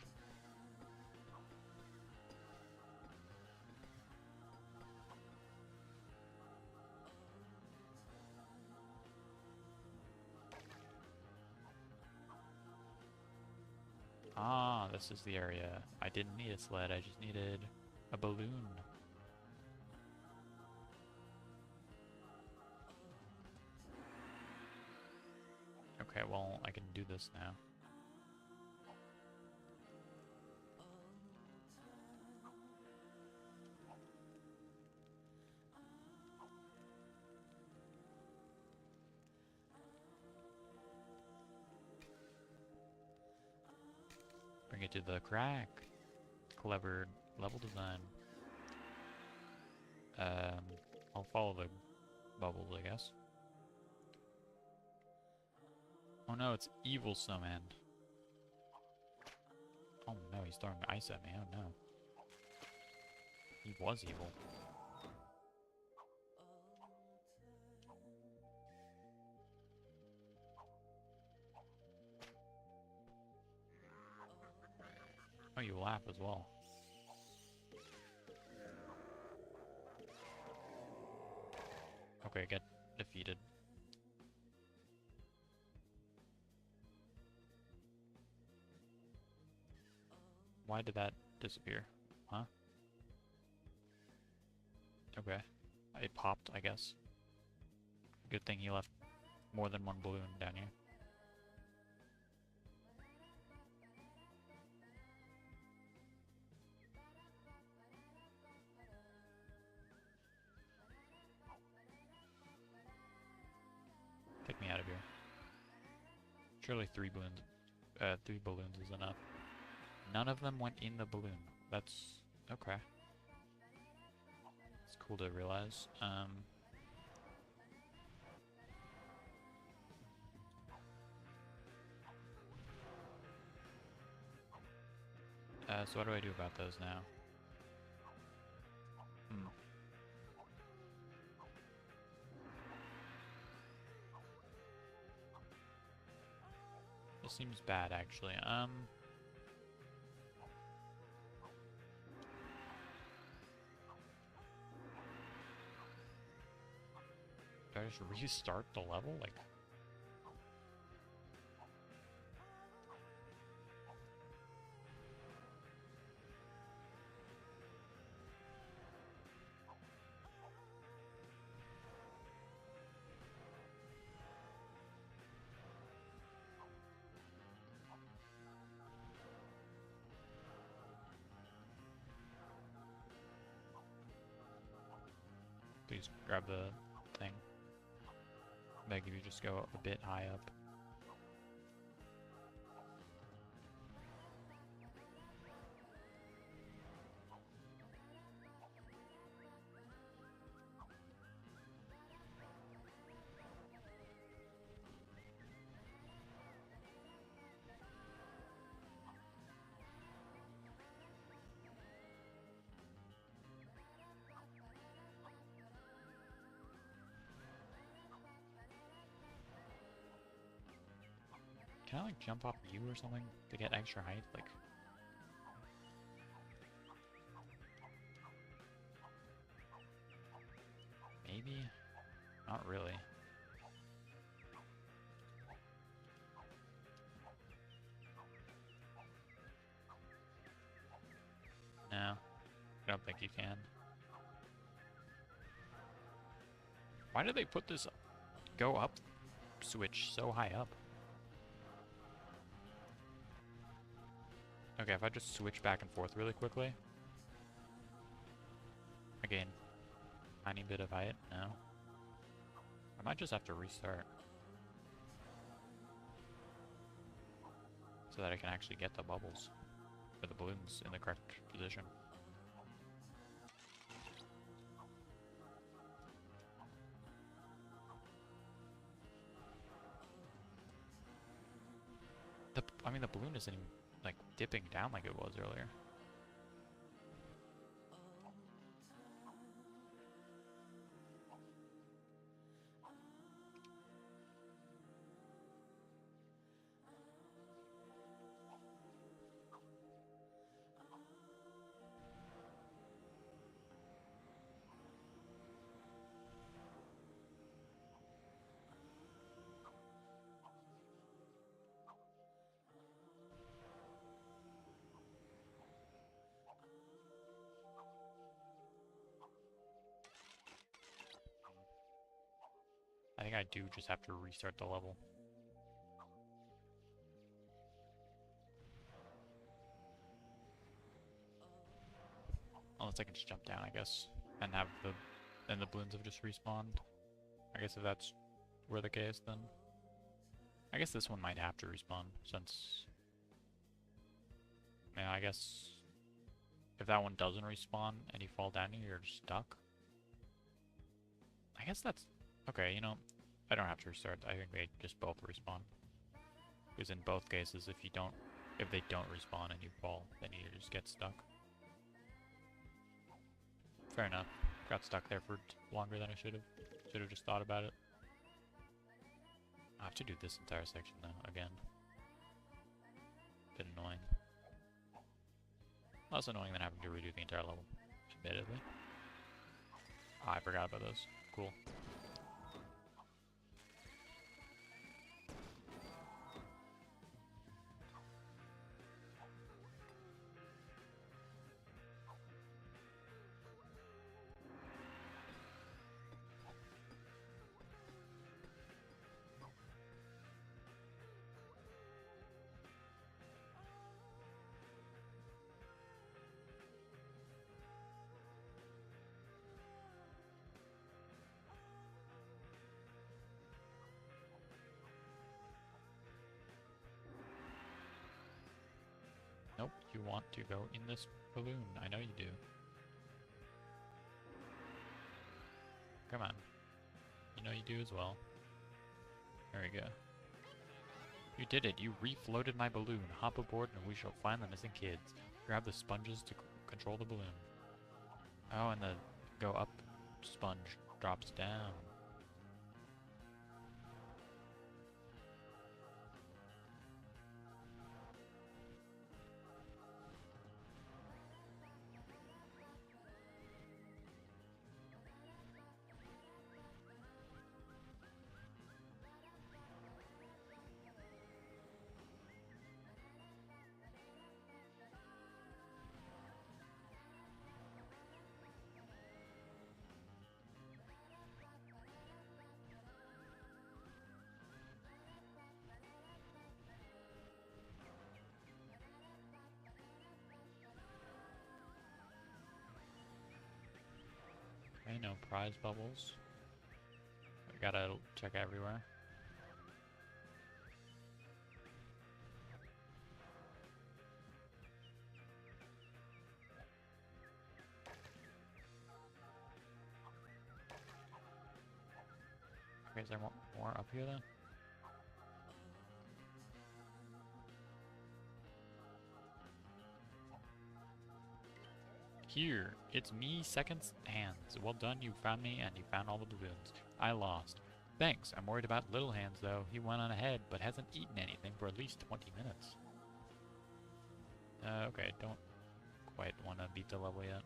Ah, this is the area. I didn't need a sled, I just needed a balloon. Okay, well, I can do this now. Bring it to the crack. Clever level design. I'll follow the bubbles, I guess. Oh no, it's evil snowman. Oh no, he's throwing ice at me. Oh no. He was evil. . Oh, you laugh as well. Okay, get defeated. Why did that disappear? Huh? Okay. It popped, I guess. Good thing he left more than one balloon down here. Take me out of here. Surely three balloons is enough. None of them went in the balloon. That's okay. It's cool to realize. So what do I do about those now? This seems bad, actually. Do I just restart the level? Like, please grab the thing. Beg if you just go a bit high up. Can I like jump off you or something to get extra height? Like, maybe? Not really. No, I don't think you can. Why did they put this go up switch so high up? Okay, if I just switch back and forth really quickly. Again, tiny bit of height, no. I might just have to restart. So that I can actually get the bubbles. Or the balloons in the correct position. I mean, the balloon isn't even, like, dipping down like it was earlier. I think I do just have to restart the level. Unless I can just jump down, I guess, and have the balloons have just respawned. I guess if that's were the case, then I guess this one might have to respawn since. Yeah, I guess if that one doesn't respawn and you fall down, you're stuck. I guess that's okay. You know, I don't have to restart. I think they just both respawn. Because in both cases, if they don't respawn and you fall, then you just get stuck. Fair enough. Got stuck there for longer than I should have. Should have just thought about it. I have to do this entire section though, again. Bit annoying. Less annoying than having to redo the entire level, admittedly. Ah, I forgot about those. Cool. Nope, you want to go in this balloon. I know you do. Come on. You know you do as well. There we go. You did it. You refloated my balloon. Hop aboard and we shall find the missing kids. Grab the sponges to control the balloon. Oh, and the go up sponge drops down. Okay, no prize bubbles. I gotta check everywhere. Okay, is there more up here then? Here, it's me, Second Hands. Well done, you found me and you found all the balloons. I lost. Thanks, I'm worried about Little Hands though. He went on ahead, but hasn't eaten anything for at least 20 minutes. Okay, don't quite want to beat the level yet.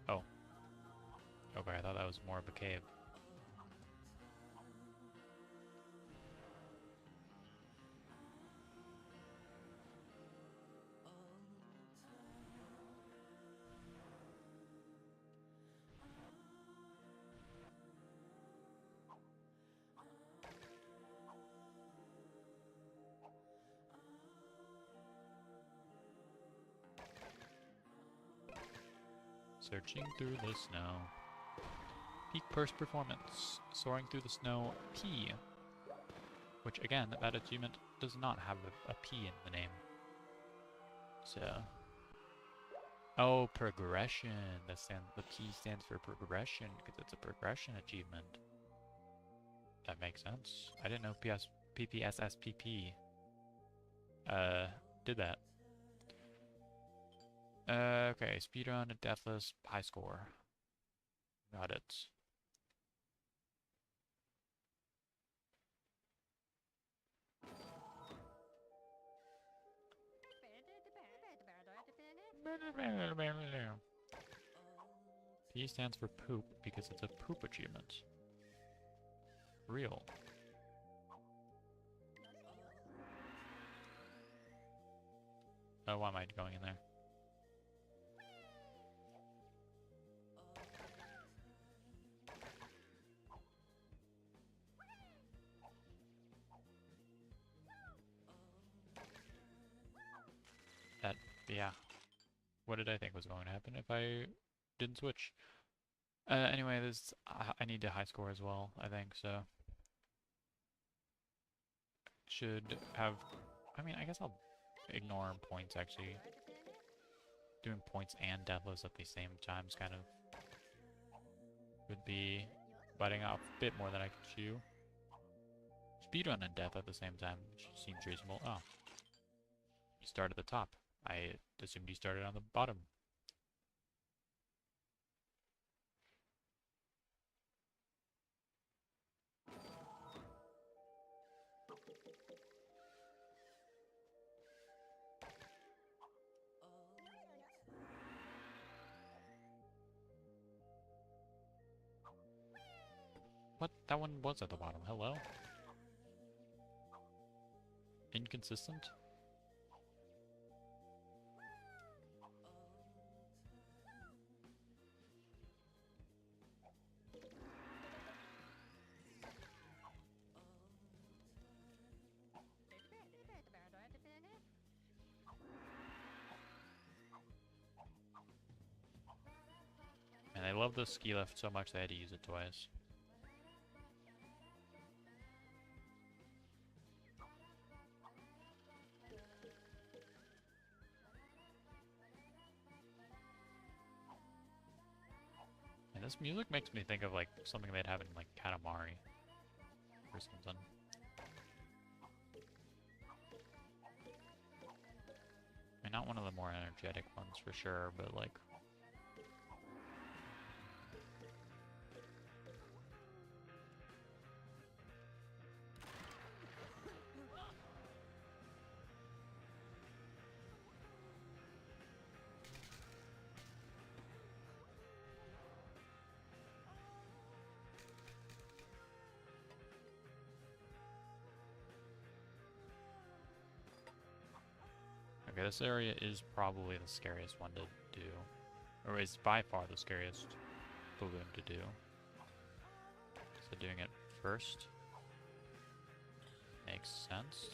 Oh. Okay, I thought that was more of a cave. Searching through the snow. Peak Purse Performance. Soaring through the snow P. Which again, that achievement does not have a P in the name. So... Oh, progression. The P stands for progression, because it's a progression achievement. That makes sense. I didn't know PPSSPP did that. Okay, speedrun, deathless, high score. Got it. P stands for poop because it's a poop achievement. Real. Oh, why am I going in there? Yeah. What did I think was going to happen if I didn't switch? Anyway, I need a high score as well, I think, so... Should have... I mean, I guess I'll ignore points, actually. Doing points and deathless at the same time is kind of... would be biting off a bit more than I could chew. Speedrun and death at the same time, which seems reasonable. Oh. You start at the top. I assumed you started on the bottom. What? That one was at the bottom. Hello? Inconsistent? And I love the ski lift so much they had to use it twice. And this music makes me think of like something they'd have in like Katamari or something. I mean, not one of the more energetic ones for sure, but like... Okay, this area is probably the scariest one to do. Or is by far the scariest balloon to do. So doing it first makes sense.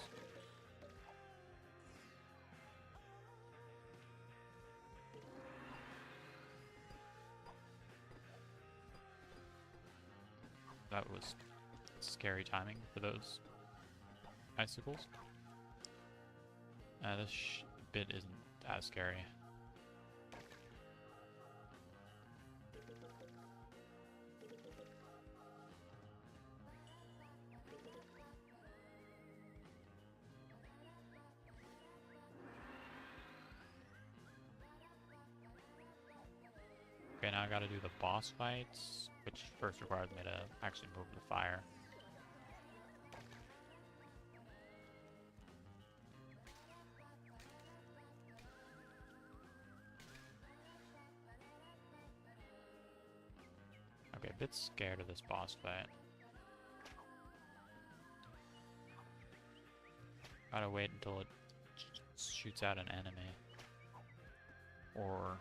That was scary timing for those icicles. This bit isn't as scary. Okay, now I gotta do the boss fights, which first requires me to actually move the fire. Okay, a bit scared of this boss fight. Gotta wait until it shoots out an enemy. Or...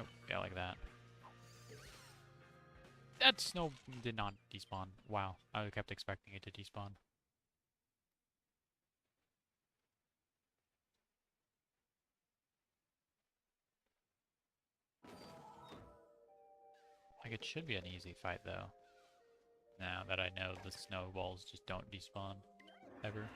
oh, yeah, like that. That snow did not despawn. Wow, I kept expecting it to despawn. Like, it should be an easy fight, though. Now that I know the snowballs just don't despawn. Ever.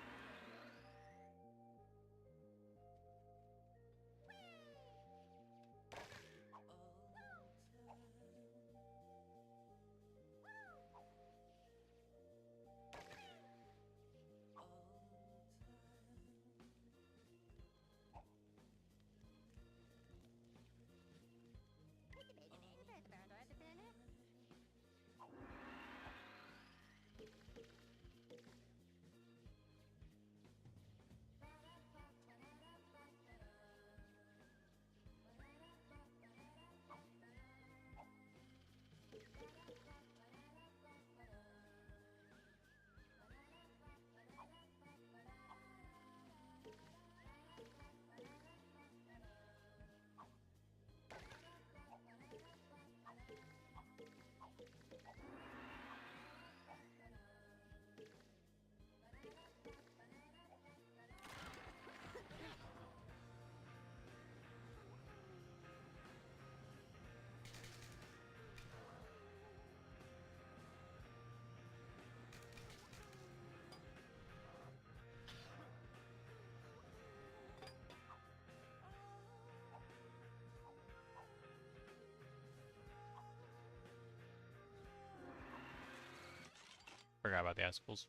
Forgot about the icicles.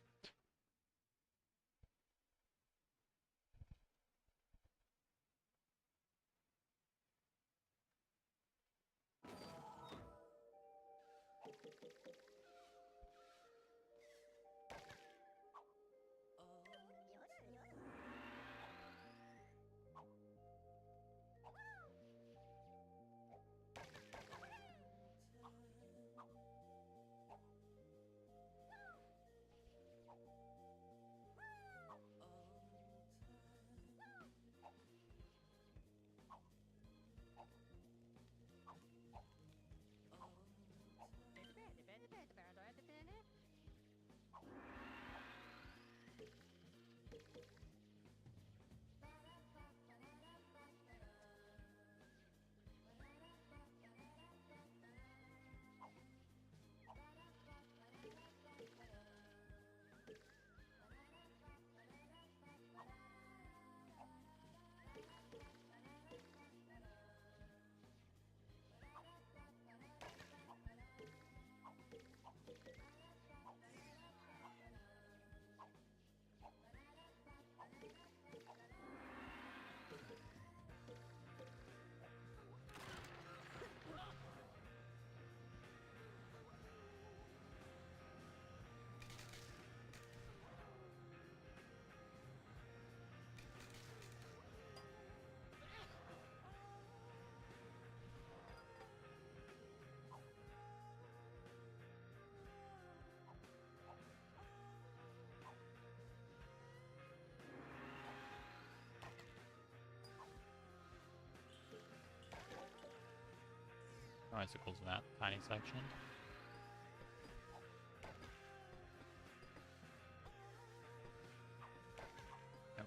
No icicles in that tiny section.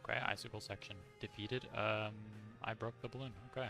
Okay, icicle section defeated. I broke the balloon. Okay.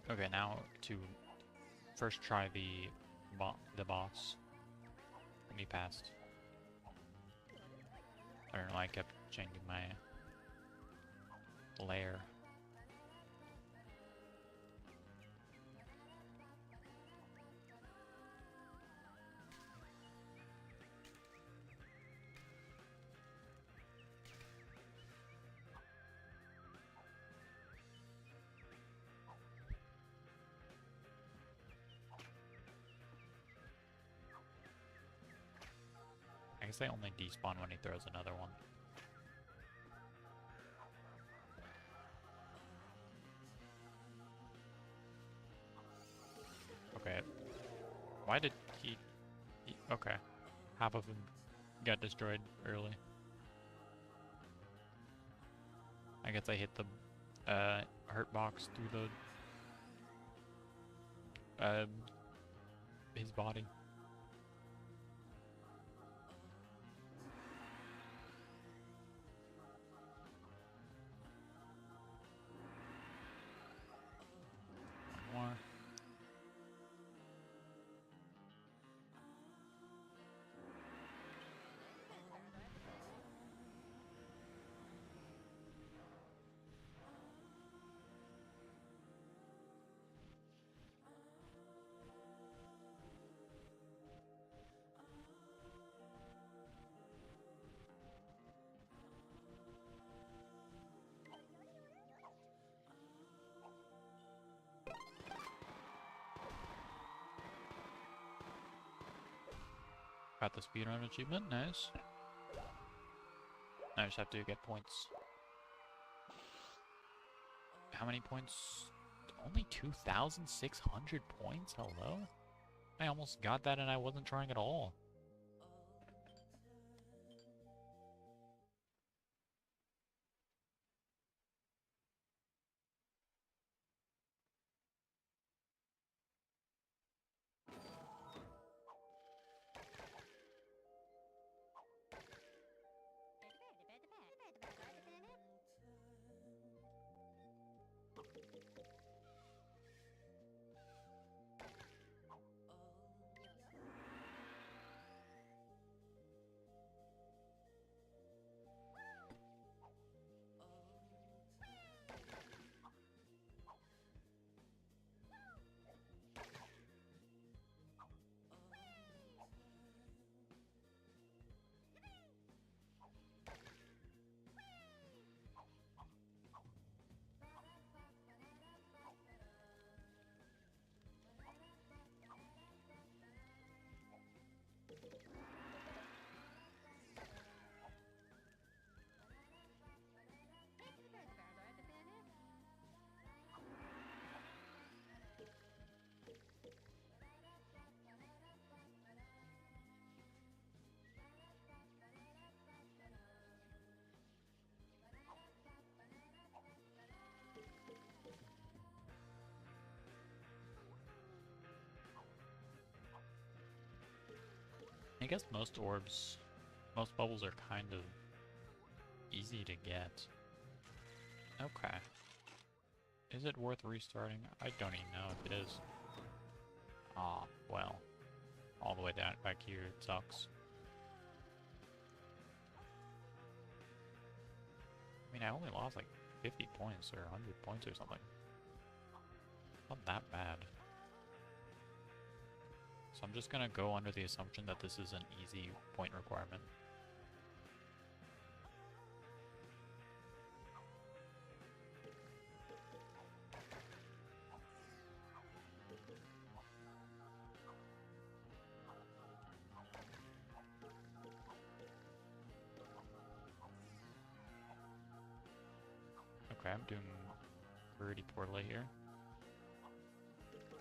Okay, now to first try the boss. And he passed. I don't know, I kept changing my layer. I guess they only despawn when he throws another one. Okay. Why did he okay. Half of them got destroyed early. I guess I hit the hurt box through the his body. One more. Got the speedrun achievement, nice. I just have to get points. How many points? Only 2,600 points? Hello? I almost got that and I wasn't trying at all. I guess most orbs, most bubbles are kind of easy to get. Okay. Is it worth restarting? I don't even know if it is. Ah, well. All the way down back here, it sucks. I mean, I only lost like 50 points or 100 points or something. Not that bad. So I'm just gonna go under the assumption that this is an easy point requirement. Okay, I'm doing pretty poorly here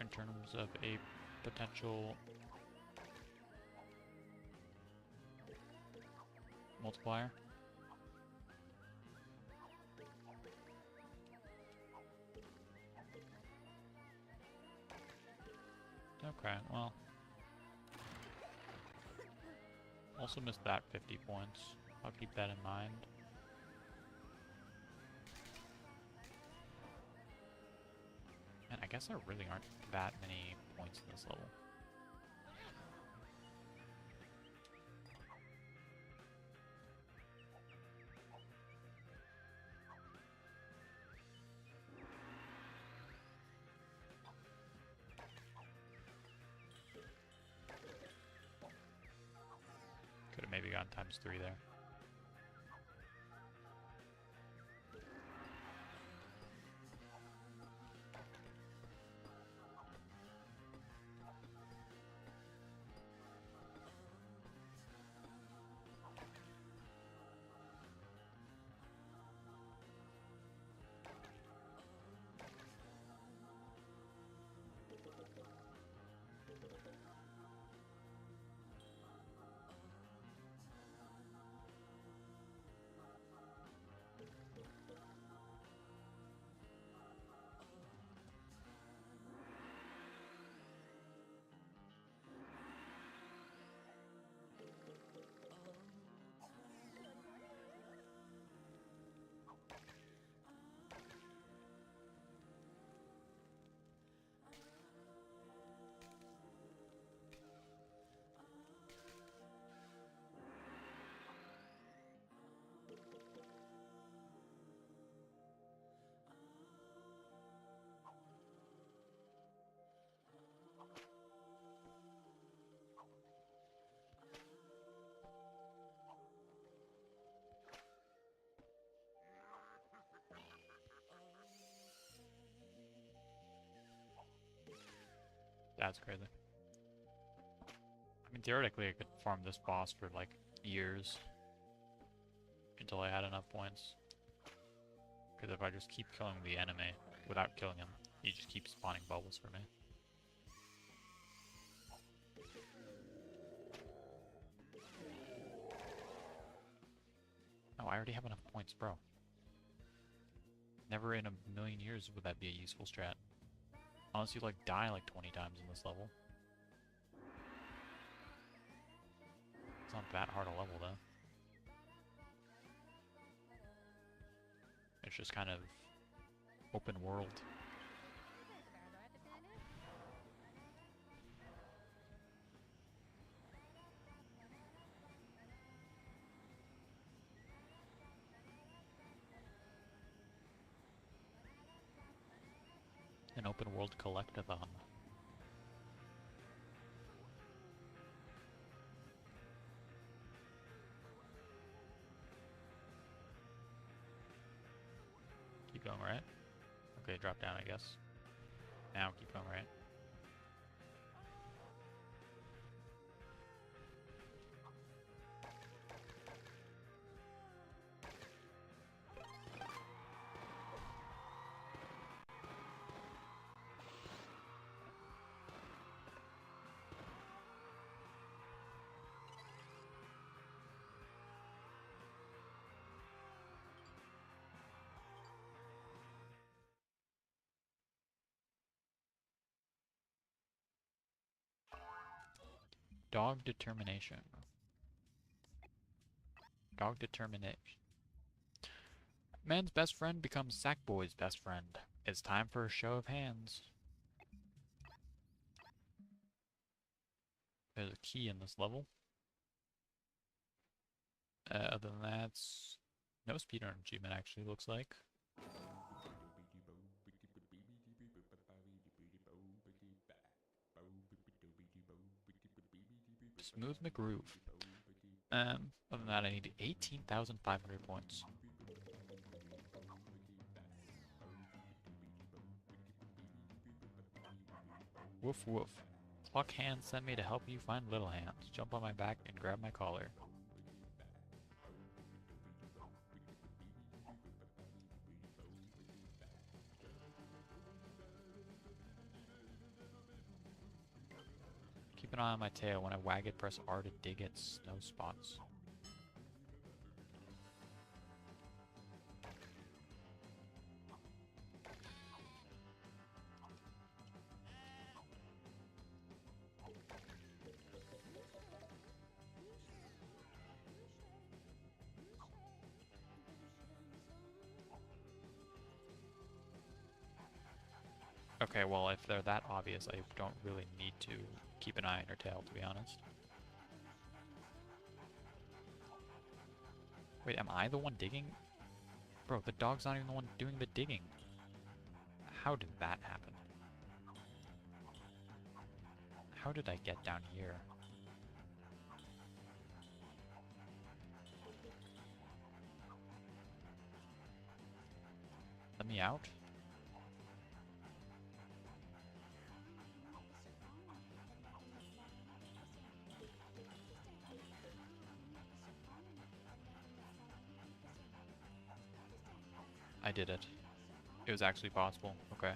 in terms of a potential multiplier. Okay, well, also missed that 50 points. I'll keep that in mind. And I guess there really aren't that many points in this level. Could have maybe gotten ×3 there. That's crazy. I mean, theoretically, I could farm this boss for like years until I had enough points. Because if I just keep killing the enemy without killing him, he just keeps spawning bubbles for me. Oh, I already have enough points, bro. Never in a million years would that be a useful strat. Unless you like die like 20 times in this level. It's not that hard a level though. It's just kind of open world. An open world collectathon. Keep going right. Okay, drop down I guess. Now keep going right. Dog determination. Dog determination. Man's best friend becomes Sackboy's best friend. It's time for a show of hands. There's a key in this level. Other than that, no speedrun achievement actually looks like. Smooth McGroove. Other than that, I need 18,500 points. Woof woof. Pluck Hand sent me to help you find Little Hands. Jump on my back and grab my collar. an eye on my tail. When I wag it, press R to dig at snow spots. Okay, well, if they're that obvious, I don't really need to keep an eye on your tail, to be honest. Wait, am I the one digging? Bro, the dog's not even the one doing the digging. How did that happen? How did I get down here? Let me out? I did it. It was actually possible. Okay.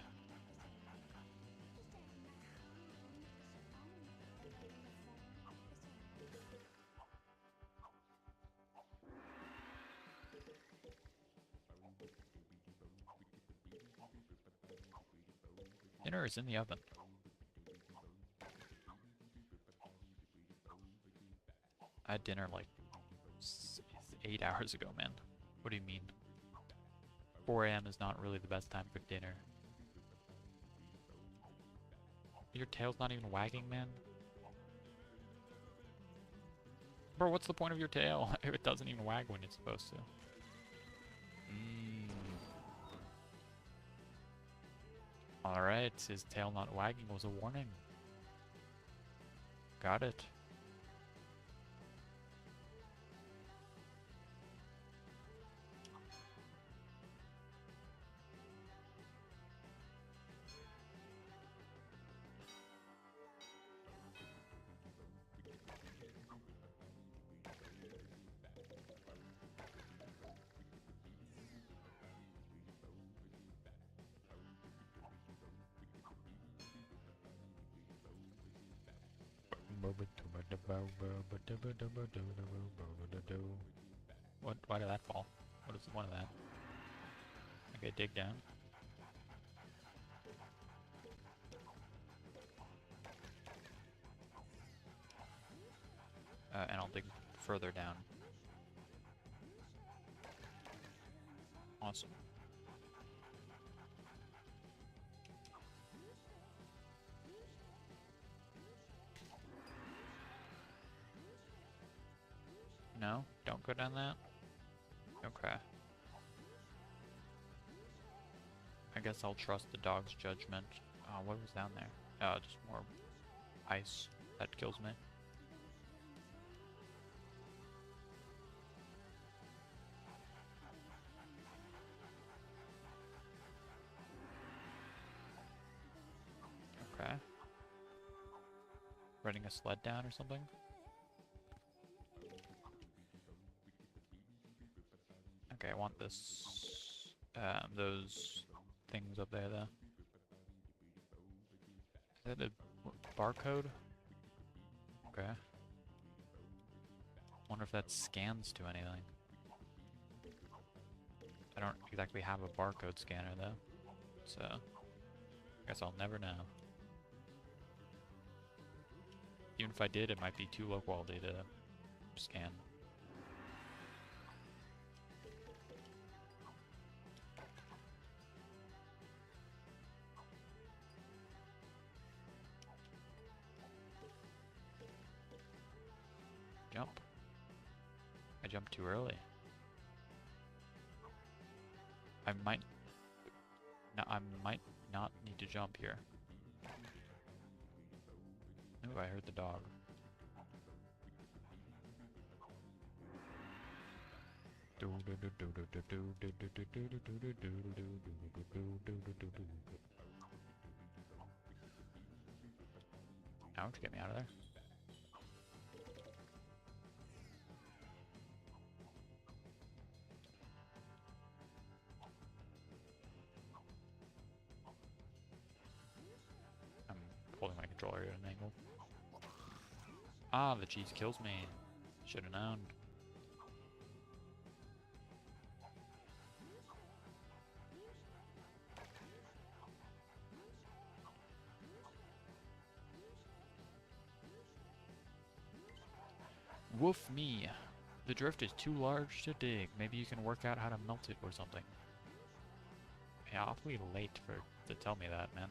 Dinner is in the oven. I had dinner like 8 hours ago, man. What do you mean? 4 a.m. is not really the best time for dinner. Your tail's not even wagging, man? Bro, what's the point of your tail if it doesn't even wag when it's supposed to? Alright, his tail not wagging was a warning. Got it. What? Why did that fall? What is one of that? Okay, dig down. And I'll dig further down. Awesome. No? Don't go down that? Okay. I guess I'll trust the dog's judgment. What was down there? Just more ice. That kills me. Okay. Running a sled down or something? Okay, I want this, those things up there, though. Is that a barcode? Okay. Wonder if that scans to anything. I don't exactly have a barcode scanner, though. So, I guess I'll never know. Even if I did, it might be too low quality to scan. Jump. I jumped too early. I might not need to jump here. Ooh, I heard the dog. Ouch, get me out of there. I'm holding my controller at an angle. Ah, the cheese kills me. Should have known. Woof me. The drift is too large to dig. Maybe you can work out how to melt it or something. Yeah, awfully late to tell me that, man.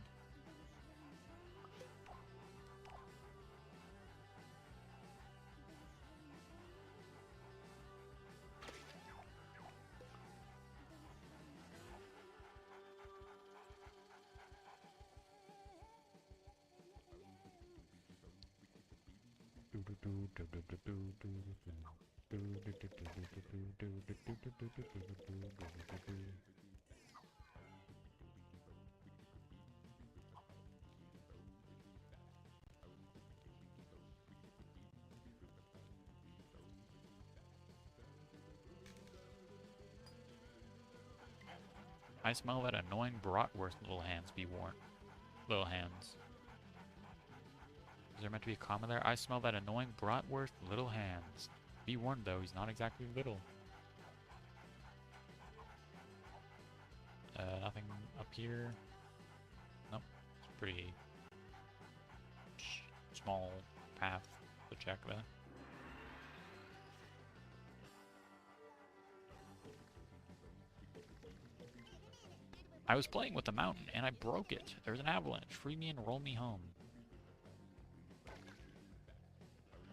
I smell that annoying bratwurst, little hands be warned. Little hands. Is there meant to be a comma there? I smell that annoying bratwurst, little hands. Be warned though, he's not exactly little. Nothing up here. Nope. It's a pretty small path to check there. I was playing with the mountain and I broke it. There's an avalanche. Free me and roll me home.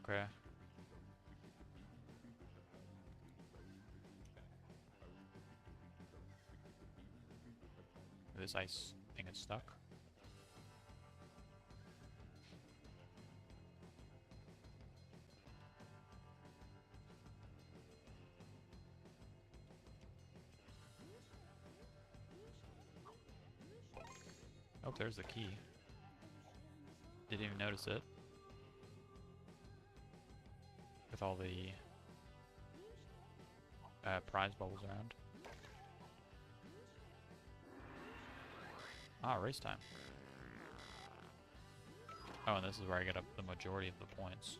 Okay. This ice thing is stuck. Oh, there's the key. Didn't even notice it. With all the prize bubbles around. Ah, race time. Oh, and this is where I get up the majority of the points.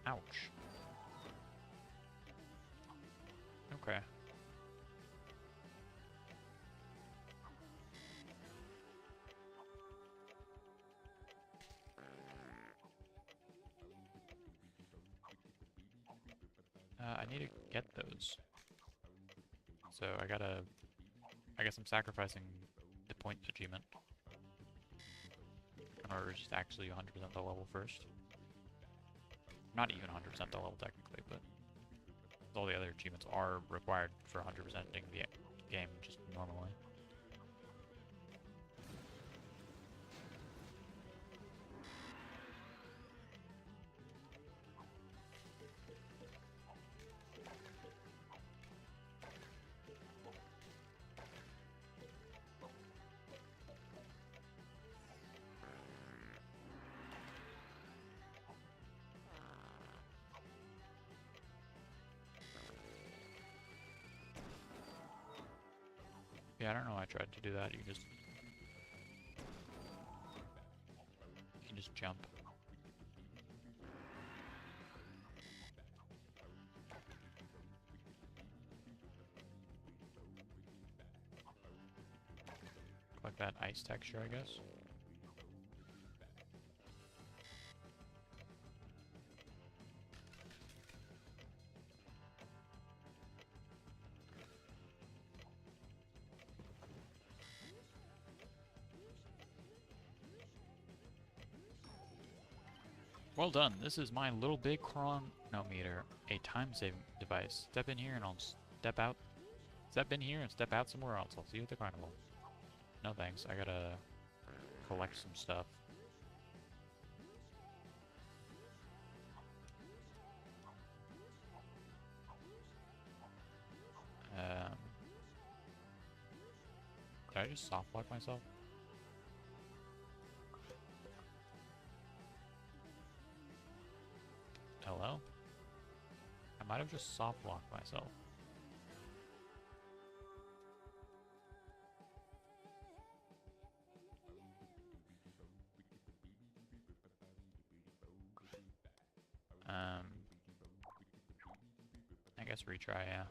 Ouch. Okay. I need to get those. So I guess I'm sacrificing the point achievement in order to just actually 100% the level first. Not even 100% the level technically, but all the other achievements are required for 100%ing the game just normally. Yeah, I don't know why I tried to do that. You can just jump. Like that ice texture, I guess. Well done. This is my little big chronometer, a time-saving device. Step in here and I'll step out. Step in here and step out somewhere else. I'll see you at the carnival. No thanks. I gotta collect some stuff. Did I just soft lock myself? Hello? I might have just soft locked myself. guess retry, yeah.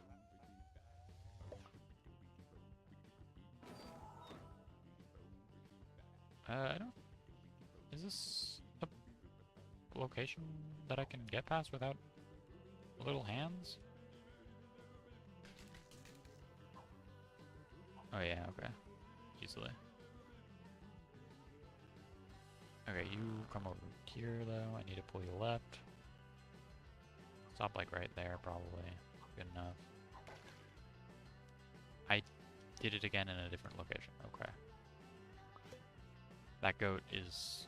I don't... Is this a location that I can get past without little hands? Oh yeah, okay. Easily. Okay, you come over here though. I need to pull you left. Stop like right there, probably. Good enough. I did it again in a different location. Okay. That goat is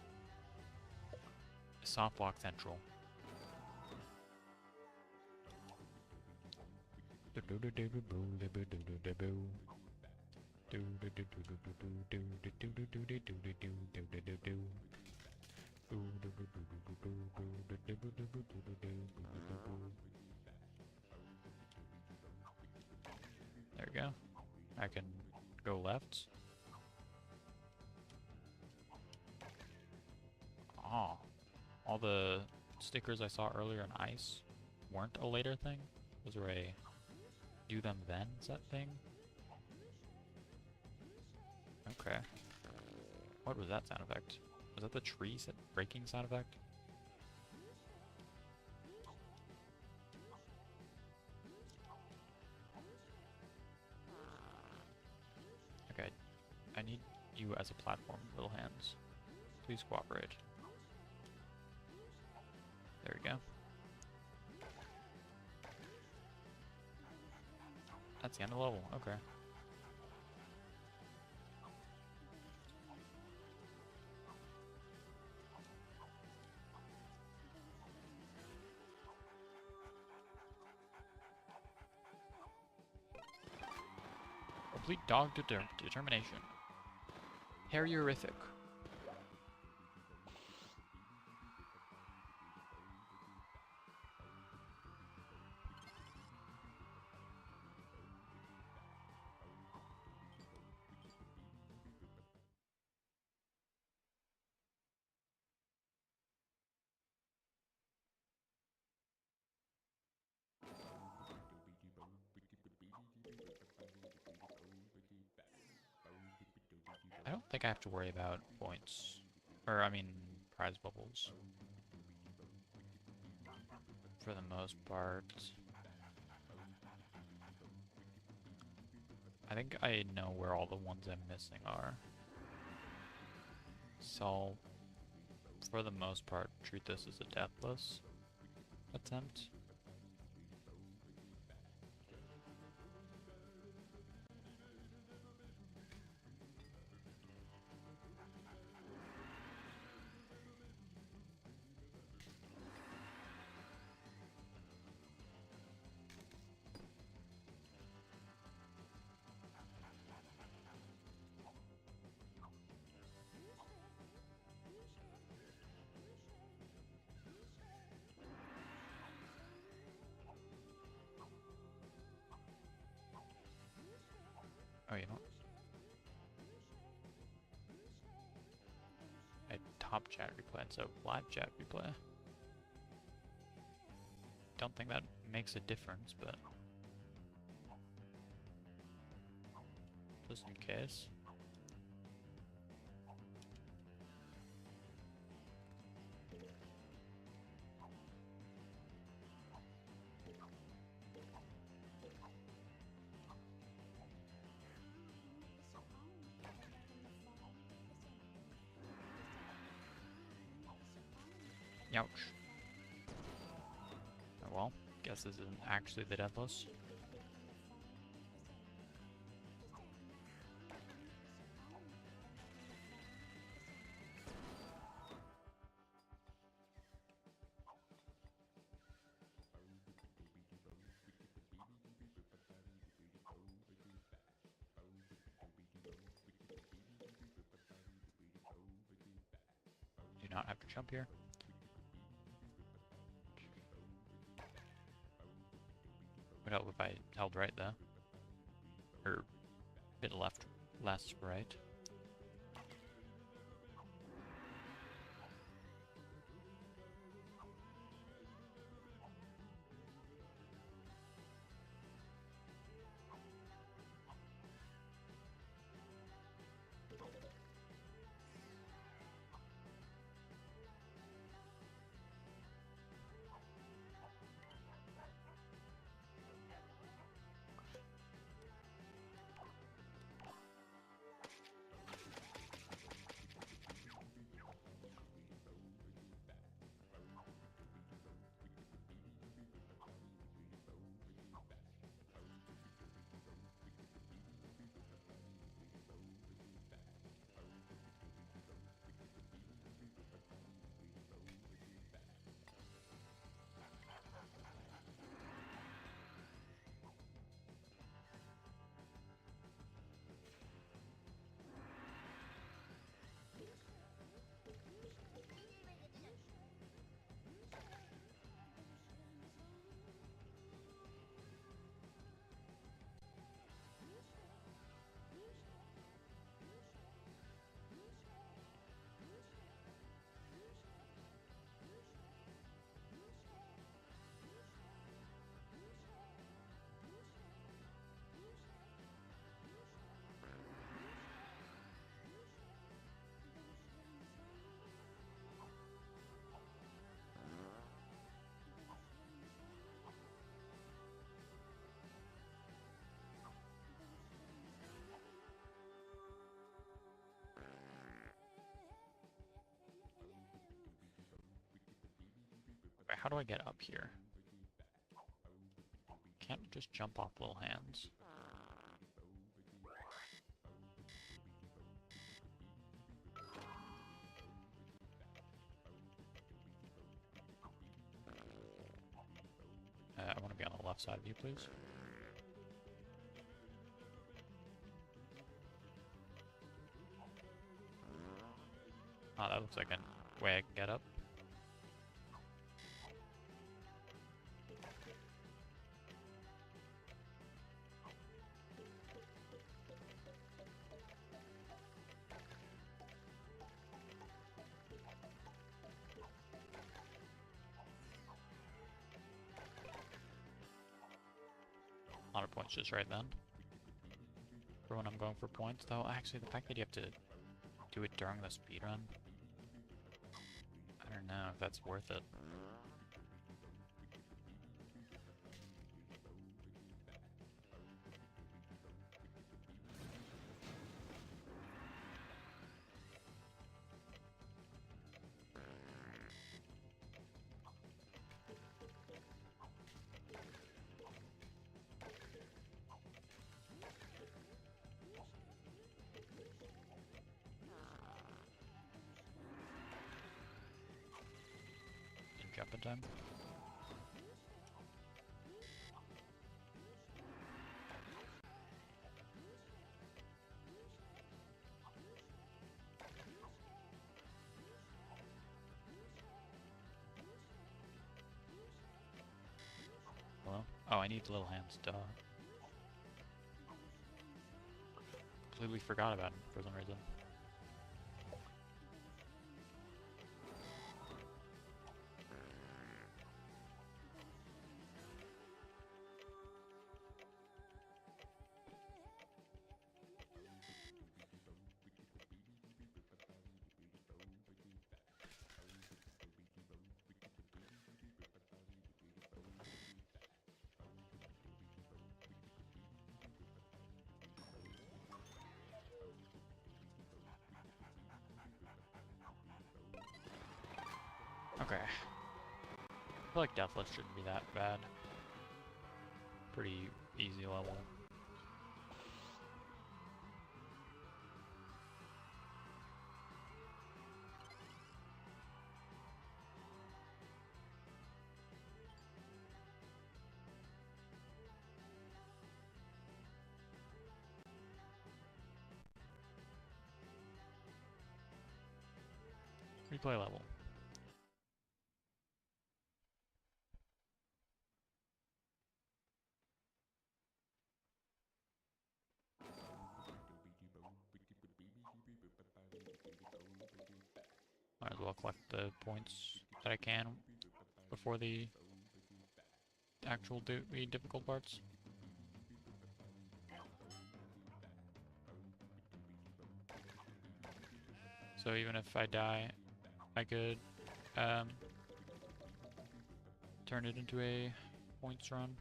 soft block central. There we go. I can go left. Oh, all the stickers I saw earlier in ice weren't a later thing? Those were a do them then set thing? Okay. What was that sound effect? Was that the tree breaking sound effect? Okay, I need you as a platform, little hands. Please cooperate. There we go. That's the end of the level, okay. Complete dog determination. Harrierific. I don't think I have to worry about points. Or, I mean, prize bubbles. For the most part. I think I know where all the ones I'm missing are. So I'll, for the most part, treat this as a deathless attempt. Oh, you know what? I top chat replay instead of live chat replay. Don't think that makes a difference, but just in case. Ouch. Oh well, guess this isn't actually the deathless. Do not have to jump here. Would help if I held right though. Or bit left, less right. how do I get up here? Can't just jump off little hands. I want to be on the left side of you, please. Oh, that looks like a way I can get up. A lot of points just right then. For when I'm going for points, though, actually, the fact that you have to do it during the speedrun, I don't know if that's worth it. Jumping time. Hello? Oh, I need little hands, duh. Completely forgot about him for some reason. Okay. I feel like Deathless shouldn't be that bad. Pretty easy level. Replay level. Might as well collect the points that I can before the actual difficult parts. So even if I die, I could turn it into a points run.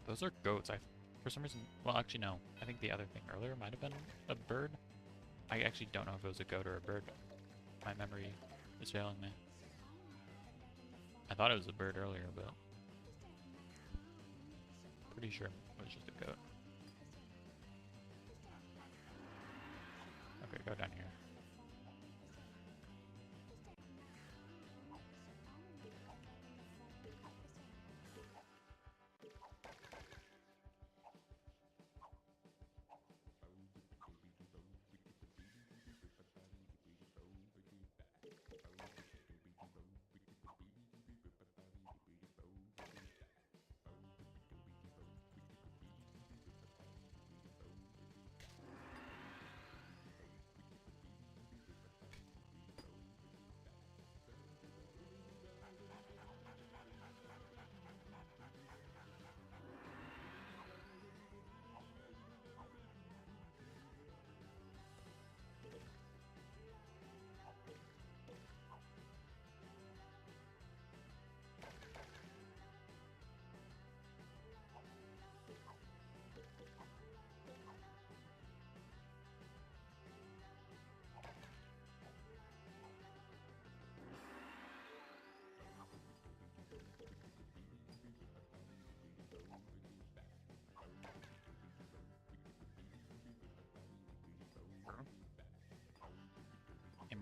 Those are goats. For some reason, well, actually no. I think the other thing earlier might have been a bird. I actually don't know if it was a goat or a bird. My memory is failing me. I thought it was a bird earlier, but pretty sure it was just a goat. Okay, go down here.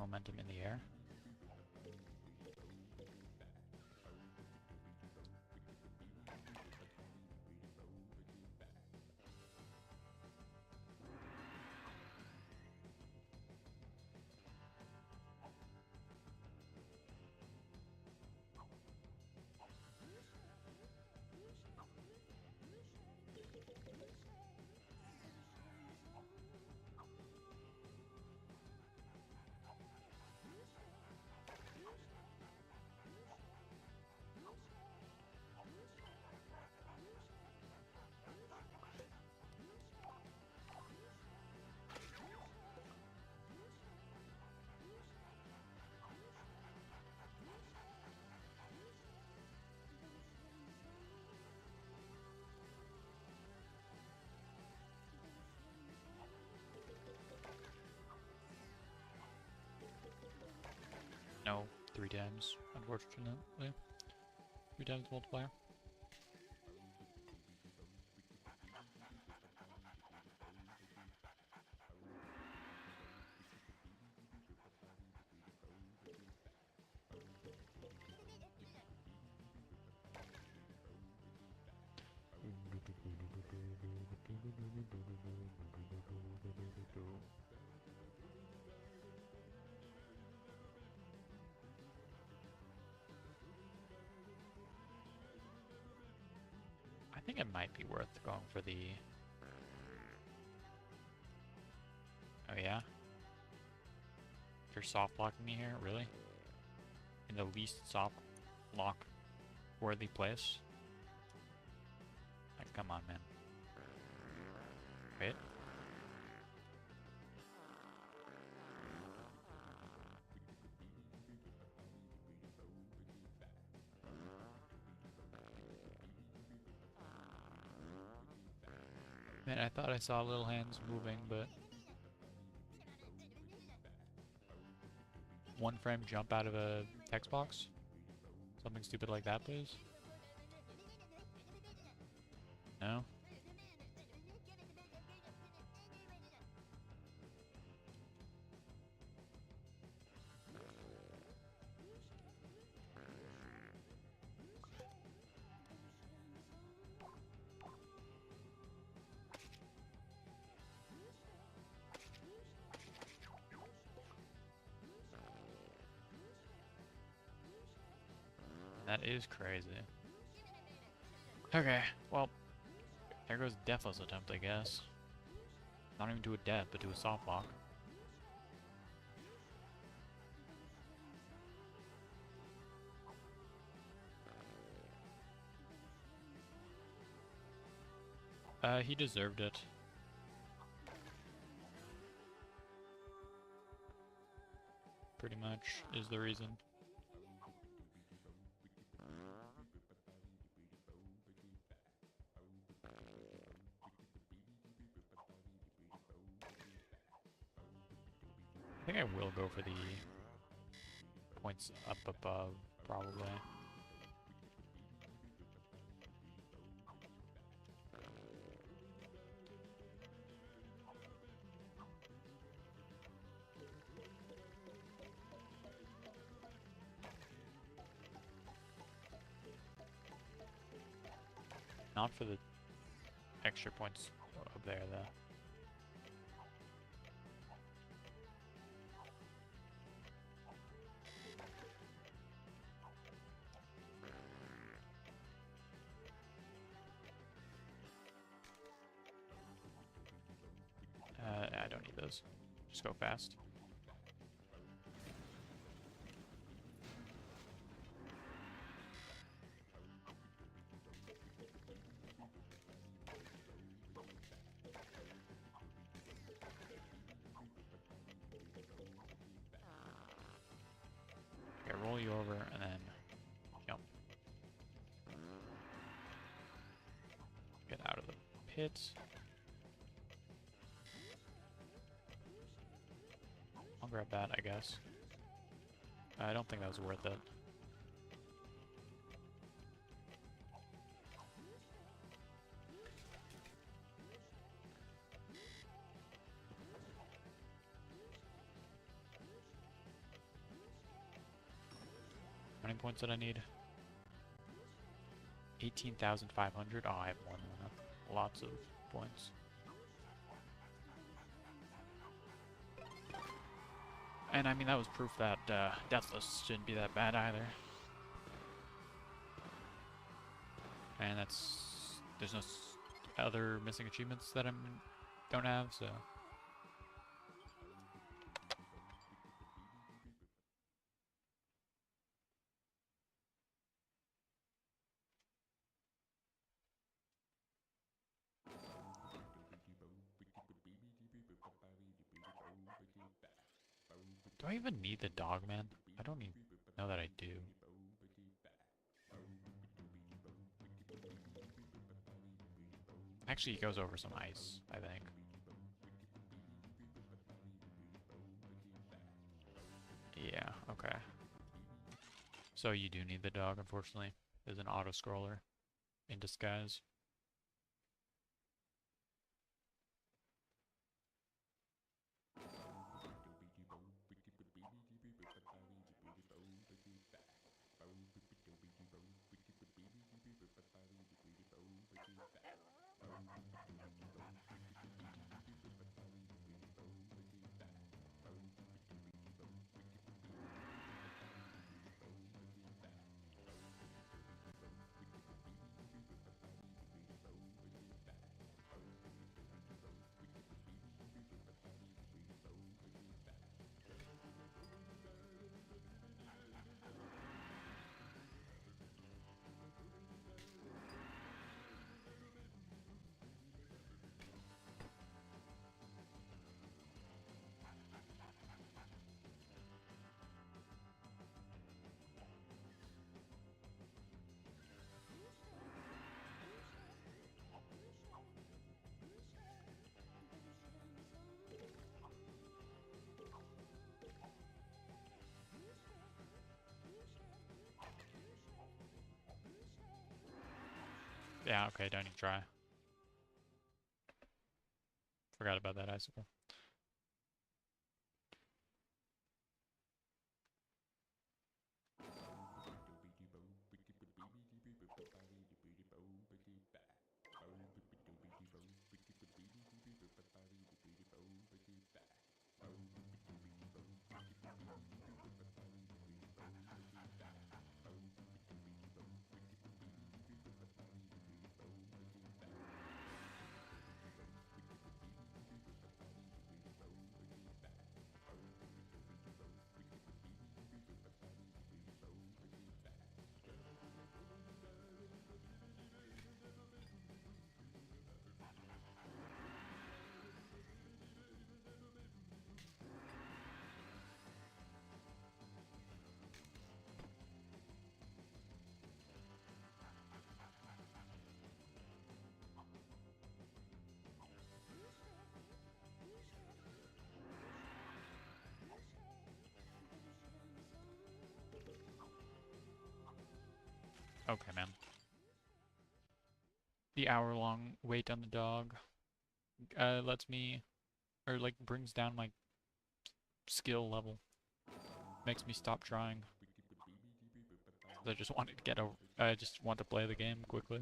momentum in the air. No, 3 times, unfortunately. 3 times multiplier. I think it might be worth going for the... Oh yeah? You're soft blocking me here? Really? In the least soft lock worthy place? Like, come on, man. Wait. Man, I thought I saw little hands moving, but... One frame jump out of a text box? Something stupid like that, please? No? That is crazy. Okay, well, there goes Defla's attempt, I guess. Not even to a death, but to a soft lock. He deserved it. Pretty much is the reason. I think I will go for the points up above, probably. Not for the extra points up there, though. I don't need those. Just go fast. Okay, roll you over and then jump. Get out of the pits. I'll grab that, I guess. I don't think that was worth it. How many points did I need? 18,500. Oh, I have more than enough. Lots of points. And I mean, that was proof that Deathless shouldn't be that bad either. And there's no other missing achievements that I don't have, so. Do I even need the dog, man? I don't even know that I do. Actually, he goes over some ice, I think. Yeah, okay. So you do need the dog, unfortunately. There's an auto-scroller in disguise. Yeah, okay, don't even try. Forgot about that icicle. Okay, man. The hour-long wait on the dog lets me, or like brings down my skill level. Makes me stop trying. I just want to get over. I just want to play the game quickly.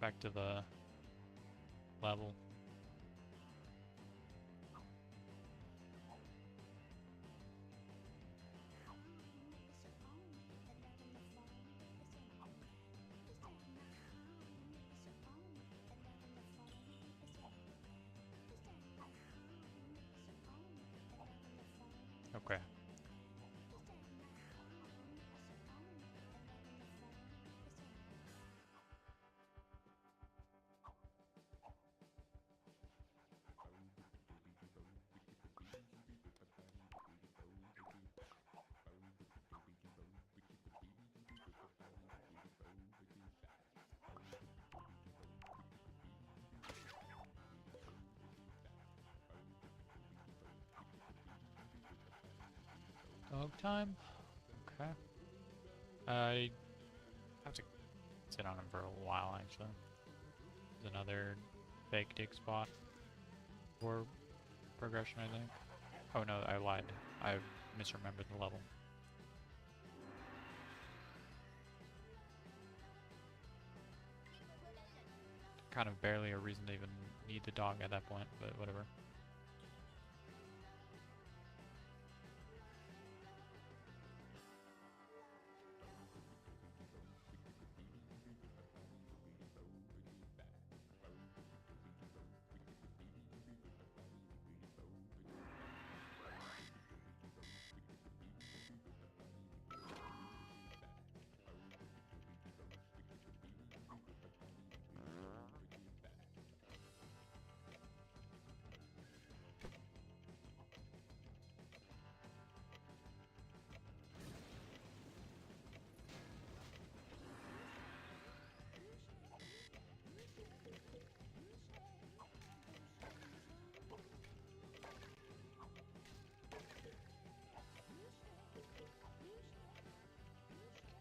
back to the level. Okay. Dog time. Okay. I have to sit on him for a while, actually. There's another fake dig spot for progression, I think. Oh no, I lied. I misremembered the level. Kind of barely a reason to even need the dog at that point, but whatever.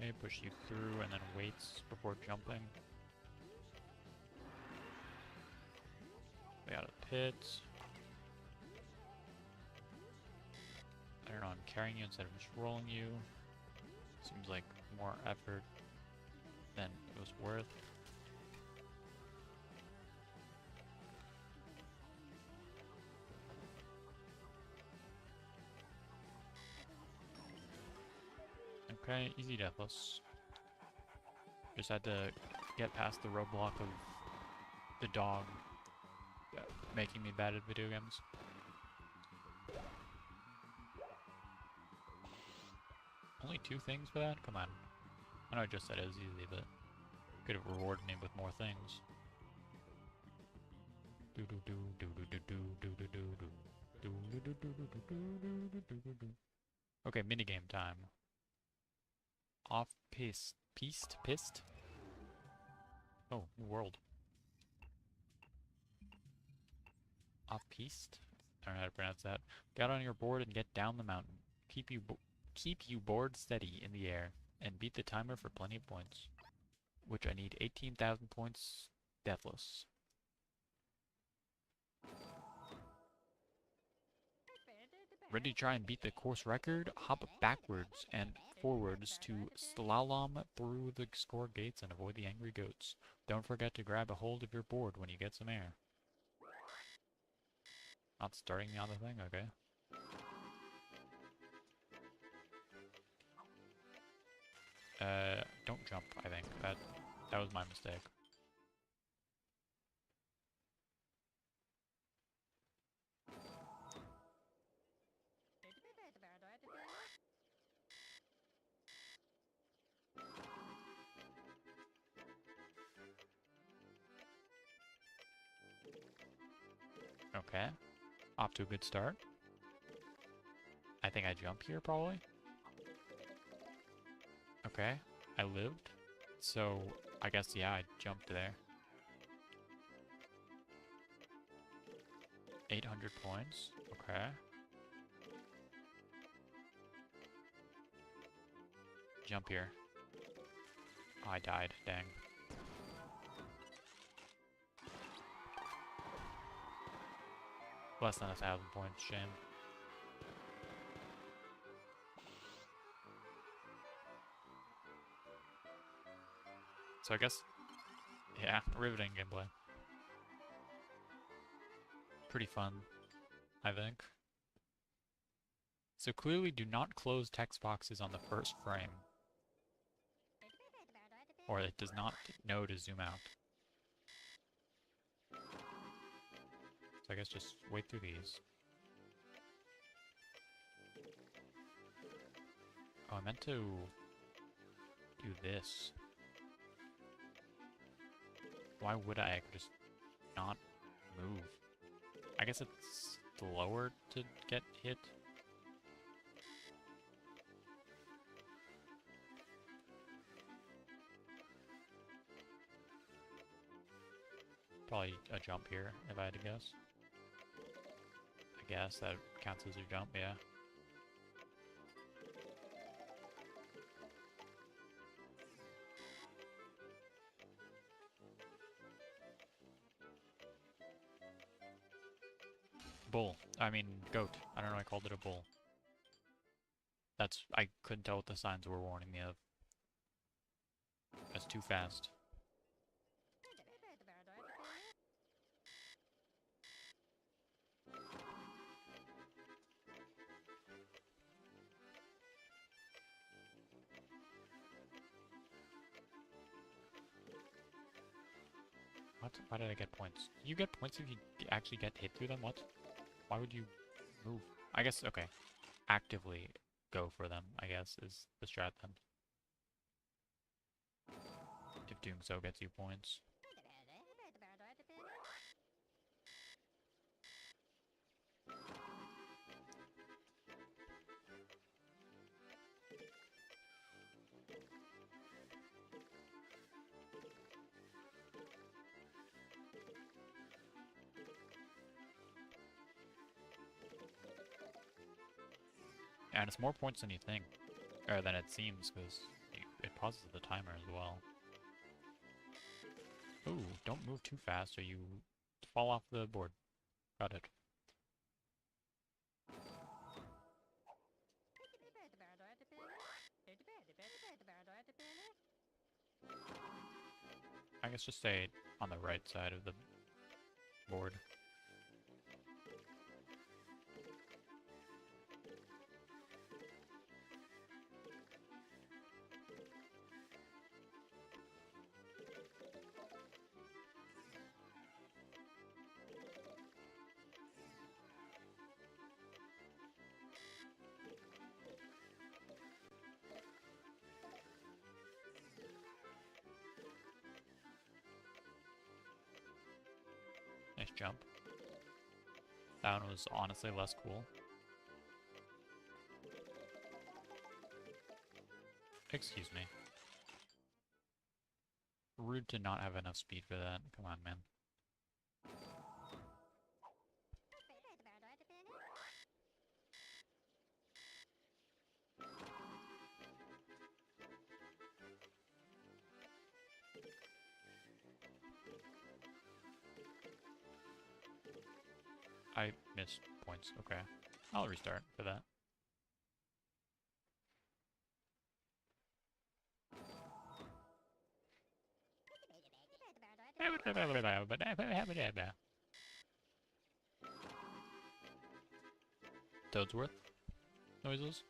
Okay, push you through and then waits before jumping. Way out of the pit. I don't know, I'm carrying you instead of just rolling you. Seems like more effort than it was worth. Okay, easy deathless. Just had to get past the roadblock of the dog making me bad at video games. Only 2 things for that? Come on. I know I just said it was easy, but could have rewarded me with more things. Okay, minigame time. Off-piste. Piste? Oh, new world. Off-piste? I don't know how to pronounce that. Get on your board and get down the mountain. Keep you board steady in the air, and beat the timer for plenty of points. Which I need 18,000 points deathless. Ready to try and beat the course record? Hop backwards and forwards to slalom through the score gates and avoid the angry goats. Don't forget to grab a hold of your board when you get some air. Not starting the other thing? Okay. Don't jump, I think. That was my mistake. Okay. Off to a good start. I think I jump here, probably. Okay. I lived. So, I guess, yeah, I jumped there. 800 points. Okay. Jump here. Oh, I died. Dang. Less than 1,000 points. Shame. So I guess Yeah, riveting gameplay. Pretty fun, I think. So clearly do not close text boxes on the first frame, or it does not know to zoom out. So I guess just wait through these. Oh, I meant to do this. Why would I? I could just not move. I guess it's slower to get hit. Probably a jump here, if I had to guess. I guess that counts as a jump, yeah. Bull. I mean, goat. I don't know, I called it a bull. I couldn't tell what the signs were warning me of. That's too fast. What? Why did I get points? You get points if you actually get hit through them? What? Why would you move? I guess, okay. Actively go for them, I guess, is the strat then. If doing so gets you points. And it's more points than you think, or than it seems, because it pauses the timer as well. Ooh, don't move too fast or you fall off the board. Got it. I guess just stay on the right side of the board. Nice jump. That one was honestly less cool. Excuse me. Rude to not have enough speed for that. Come on, man. I missed points. Okay. I'll restart for that. Toadsworth noises.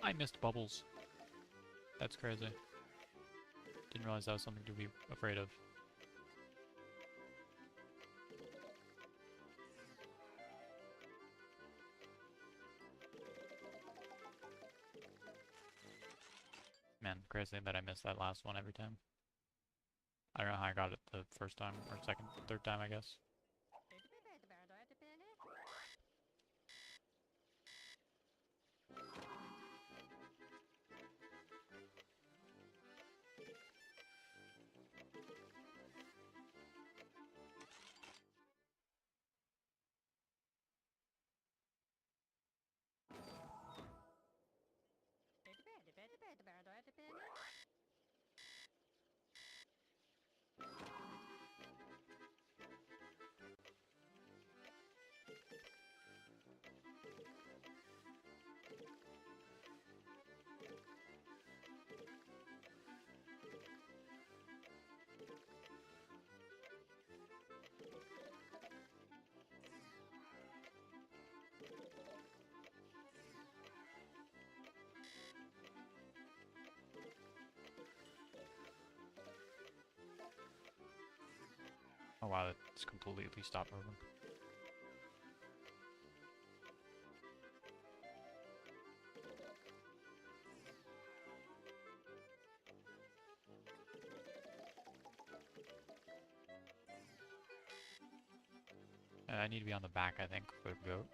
I missed bubbles. That's crazy. Didn't realize that was something to be afraid of. Man, crazy that I missed that last one every time. I don't know how I got it the first time, or second, third time, I guess. why it's completely stopped moving. I need to be on the back, I think, for the goat.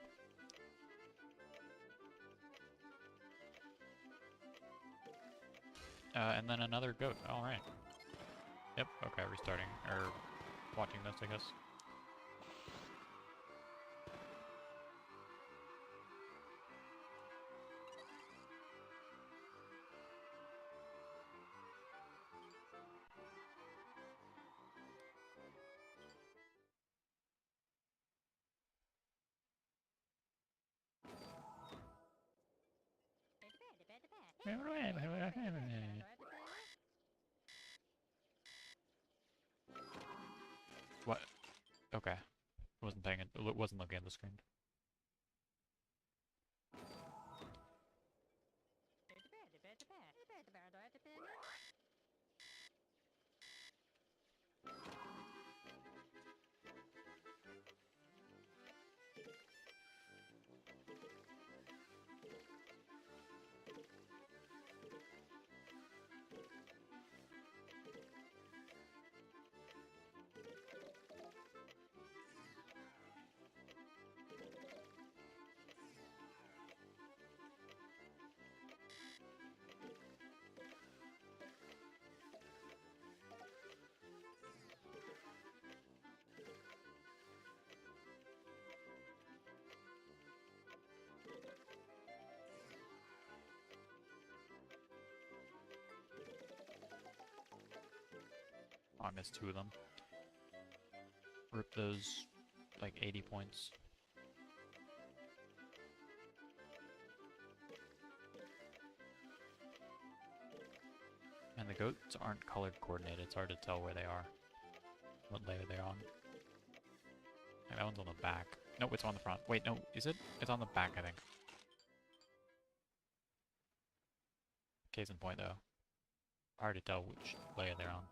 And then another goat. Alright. Yep, okay, restarting. Or watching this, I guess. What? Okay. Wasn't looking at the screen. Oh, I missed 2 of them. Rip those, like, 80 points. And the goats aren't color coordinated. It's hard to tell where they are. What layer they're on. Like, that one's on the back. Nope, it's on the front. Wait, no, is it? It's on the back, I think. Case in point, though. Hard to tell which layer they're on.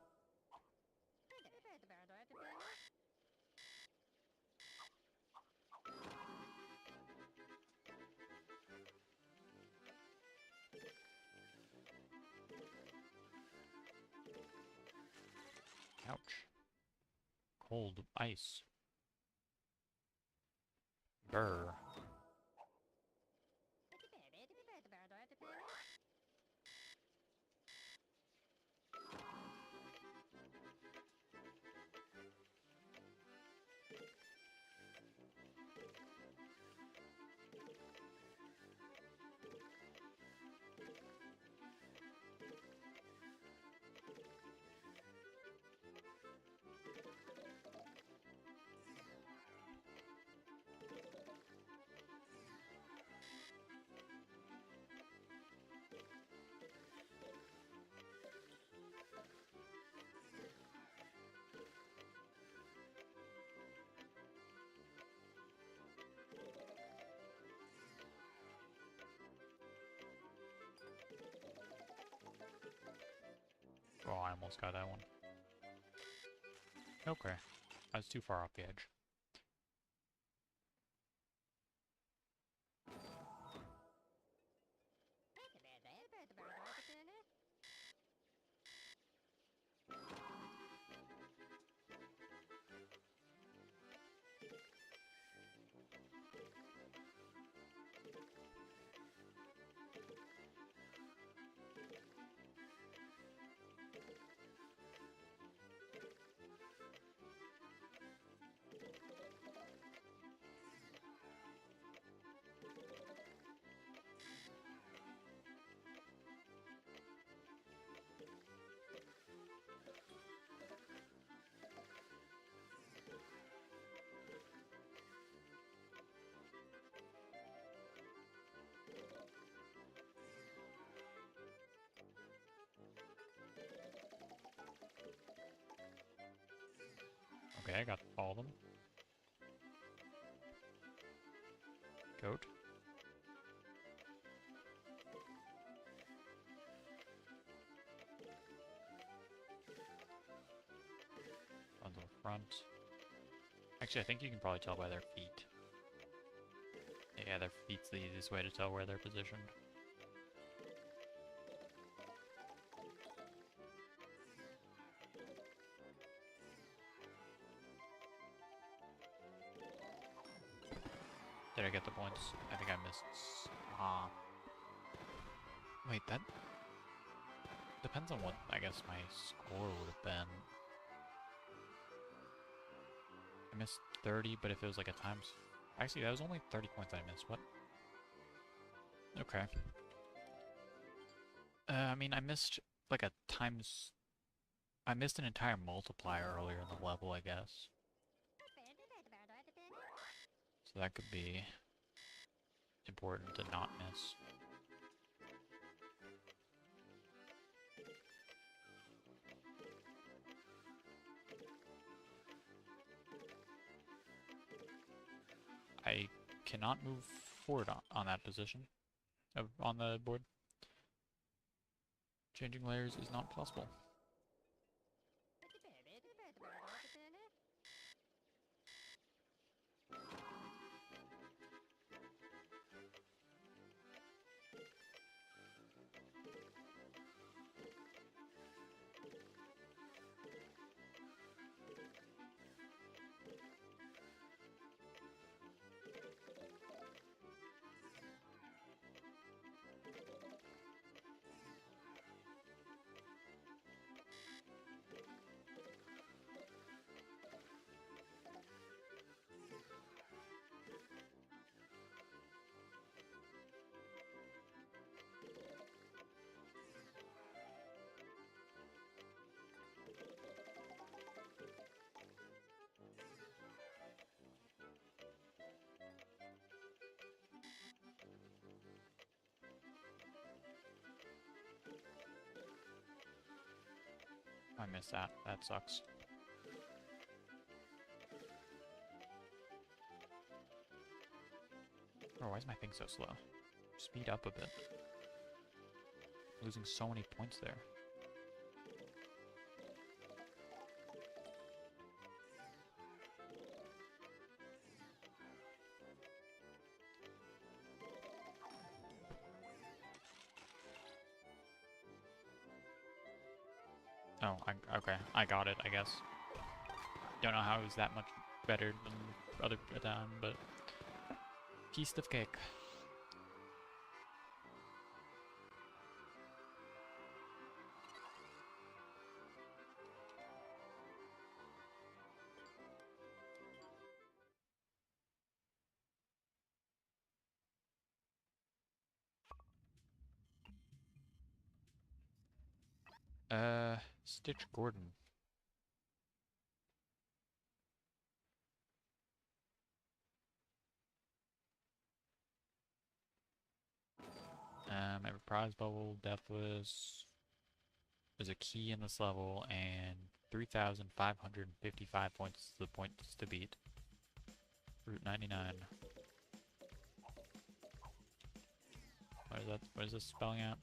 Ouch. Cold ice. Grr. Oh, I almost got that one. Okay. I was too far off the edge. Okay, I got all of them. Goat. On the front. Actually, I think you can probably tell by their feet. Yeah, their feet's the easiest way to tell where they're positioned. Did I get the points? I think I missed. Ah. Wait, that depends on what I guess my score would have been. I missed 30, but if it was like a times... Actually, that was only 30 points I missed. What? Okay. I mean, I missed like a times... I missed an entire multiplier earlier in the level, I guess. So that could be important to not miss. I cannot move forward on that position on the board. Changing layers is not possible. I missed that. That sucks. Oh, why is my thing so slow? Speed up a bit. Losing so many points there. Oh, okay. I got it, I guess. Don't know how it was that much better than the other time, but... Piece of cake. Stitch Gordon. Every prize bubble, Deathless. There's a key in this level, and 3,555 points is the points to beat. Route 99. What is that? What is this spelling out?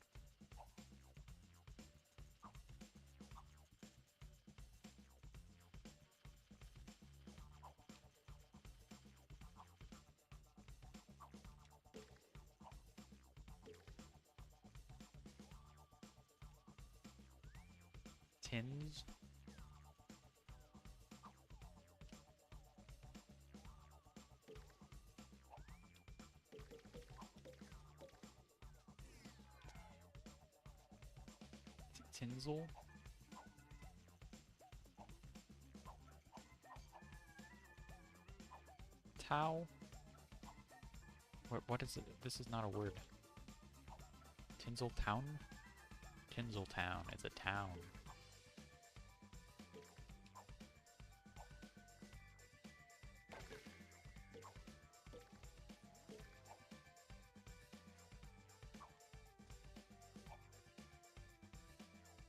Tins? Tinsel? Tau? What is it? This is not a word. Tinsel Town? Tinsel Town. It's a town.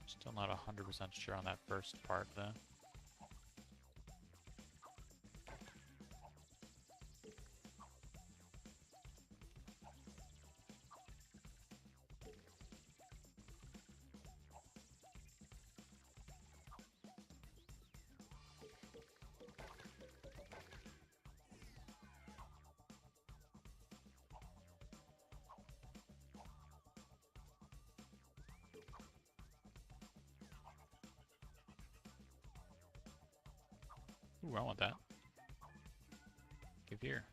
Still not 100% sure on that first part, though. Ooh, I want that. Give here.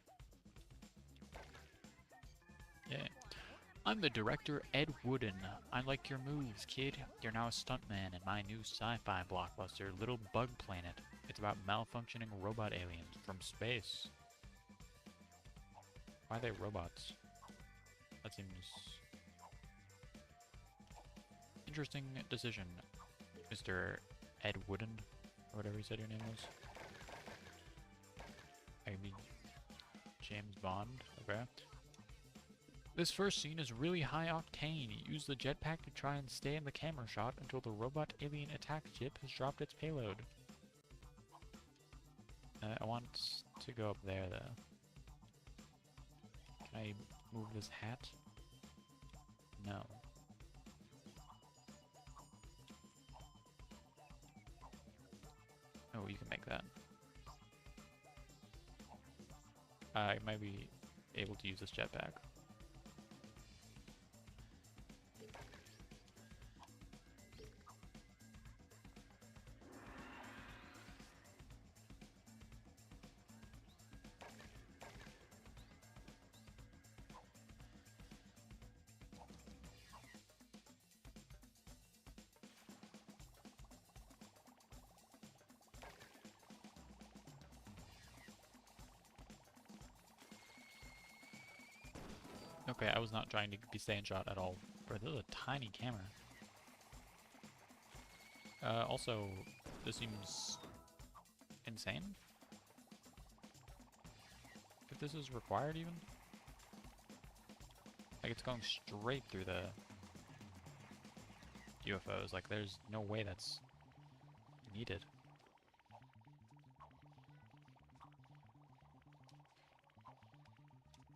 Yeah. I'm the director, Ed Wooden. I like your moves, kid. You're now a stuntman in my new sci-fi blockbuster, LittleBigPlanet. It's about malfunctioning robot aliens from space. Why are they robots? That seems... interesting decision, Mr. Ed Wooden, or whatever you said your name was. Maybe James Bond, okay. This first scene is really high octane. Use the jetpack to try and stay in the camera shot until the robot alien attack ship has dropped its payload. I want to go up there though. Can I move this hat? No. Oh, you can make that. I might be able to use this jetpack. Okay, I was not trying to be stay in shot at all. Bro, this is a tiny camera. Also, this seems insane. If this is required even? Like, it's going straight through the UFOs. Like, there's no way that's needed.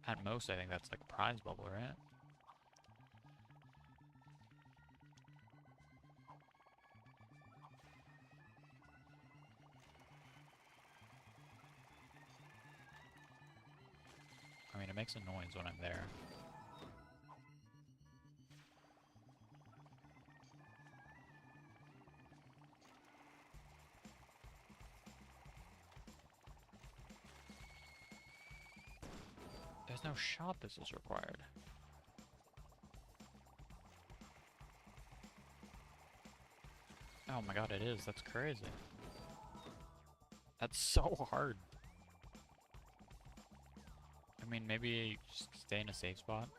At most, I think that's like a prize bubble, right? I mean, it makes a noise when I'm there. There's no shot this is required. Oh my god, it is. That's crazy. That's so hard. I mean, maybe just stay in a safe spot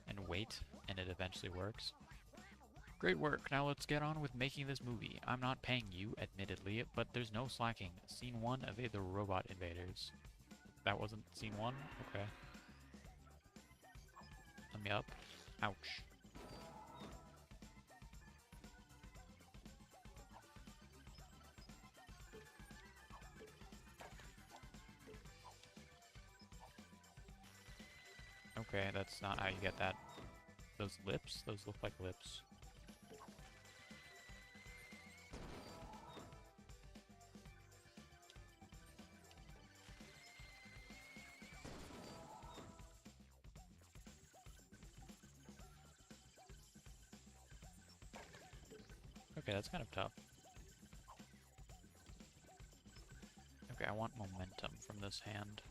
and wait, and it eventually works. Great work. Now let's get on with making this movie. I'm not paying you, admittedly, but there's no slacking. Scene 1, evade the robot invaders. That wasn't scene 1? Okay. Let me up. Ouch. Okay, that's not how you get that. Those lips? Those look like lips. Okay, that's kind of tough. Okay, I want momentum from this hand.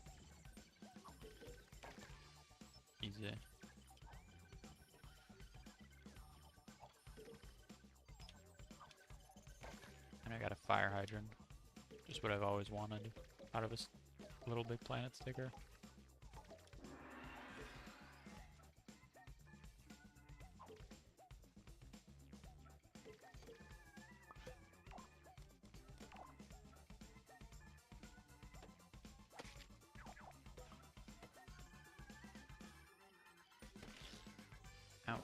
Easy. And I got a fire hydrant. Just what I've always wanted out of this LittleBigPlanet sticker. Ouch.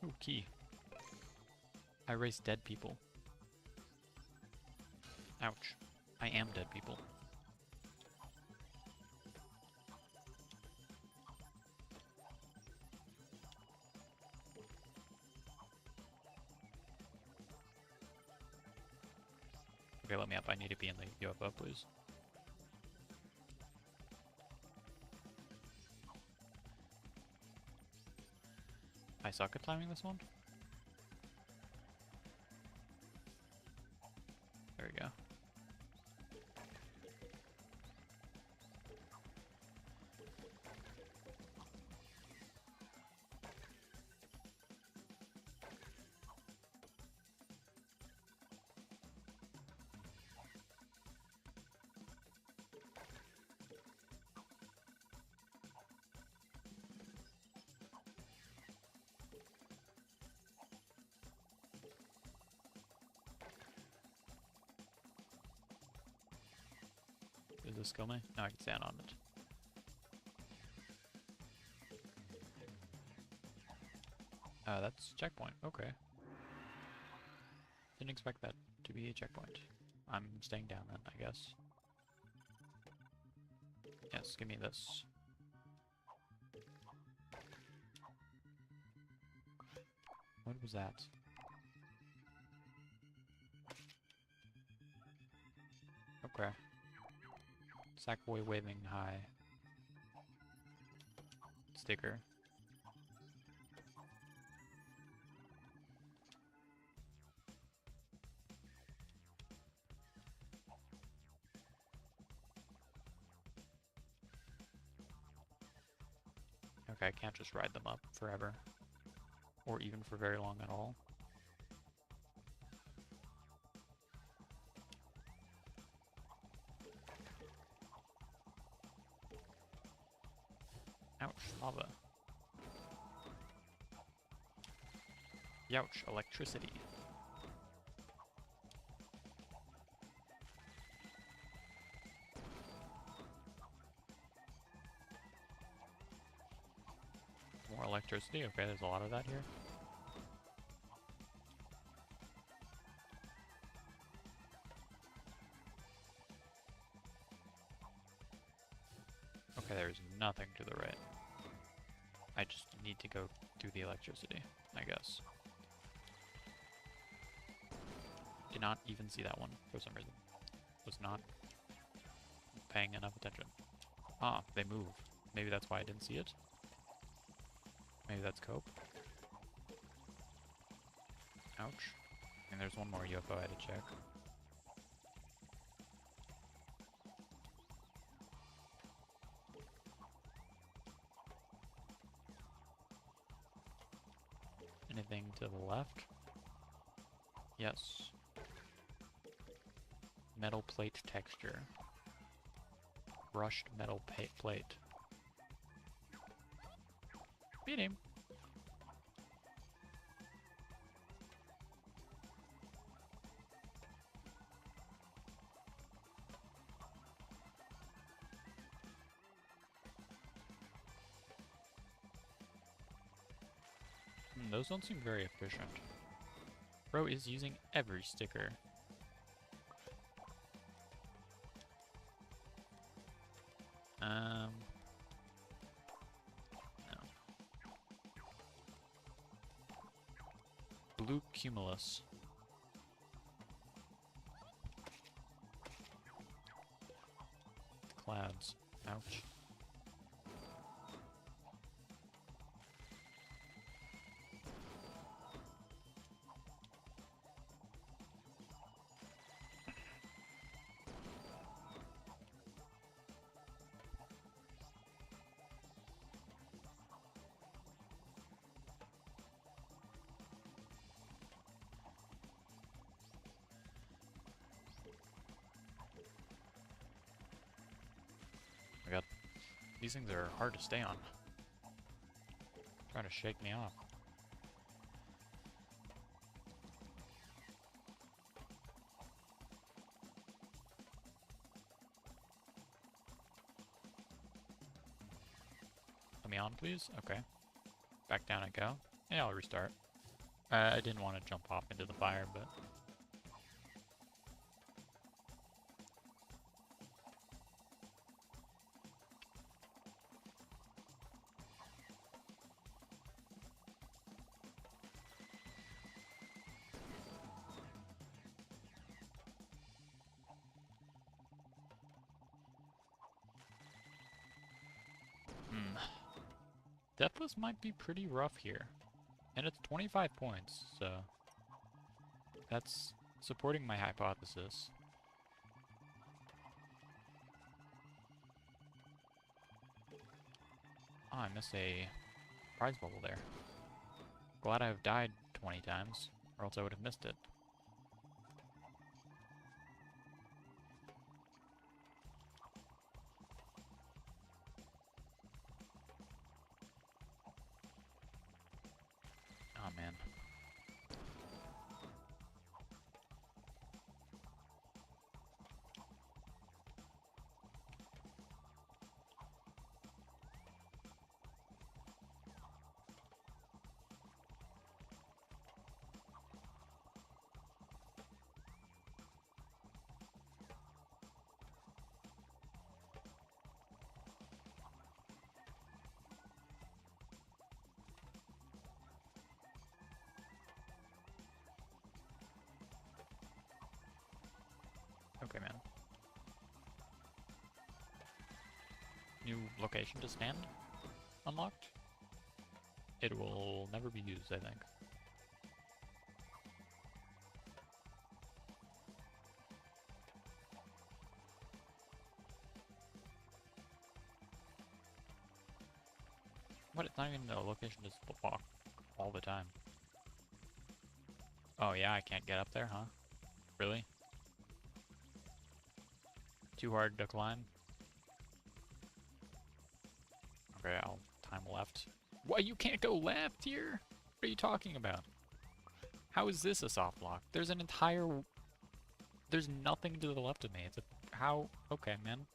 Ooh, key. I race dead people. Ouch. I am dead people. Okay, let me up. I need to be in the UFO, please. I suck at timing this one. There we go. Does this kill me? No, I can stand on it. That's a checkpoint. Okay. Didn't expect that to be a checkpoint. I'm staying down then, I guess. Yes, give me this. What was that? Okay. Sackboy waving high. Sticker. Okay, I can't just ride them up forever. Or even for very long at all. Ouch, lava. Youch, electricity. More electricity? Okay, there's a lot of that here. Okay, there's nothing to the right. I just need to go through the electricity, I guess. Did not even see that one for some reason. Was not paying enough attention. Ah, they move. Maybe that's why I didn't see it. Maybe that's cope. Ouch. And there's one more UFO I had to check. Anything to the left? Yes. Metal plate texture. Brushed metal plate. Beat him. Those don't seem very efficient. Bro is using every sticker. No. Blue cumulus. Clouds. Ouch. My god. These things are hard to stay on. Trying to shake me off. Let me on, please? Okay. Back down I go. Yeah, I'll restart. I didn't want to jump off into the fire, but... Hmm. Deathless might be pretty rough here. And it's 25 points, so that's supporting my hypothesis. Oh, I missed a prize bubble there. Glad I've died 20 times, or else I would have missed it. Oh man. Okay, man. New location to stand unlocked. It will never be used, I think. What? It's not even a location to walk all the time. Oh yeah, I can't get up there, huh? Really? Too hard to climb? Okay, I'll time left. What? You can't go left here? What are you talking about? How is this a soft lock? There's an entire... There's nothing to the left of me. It's a... How? Okay, man.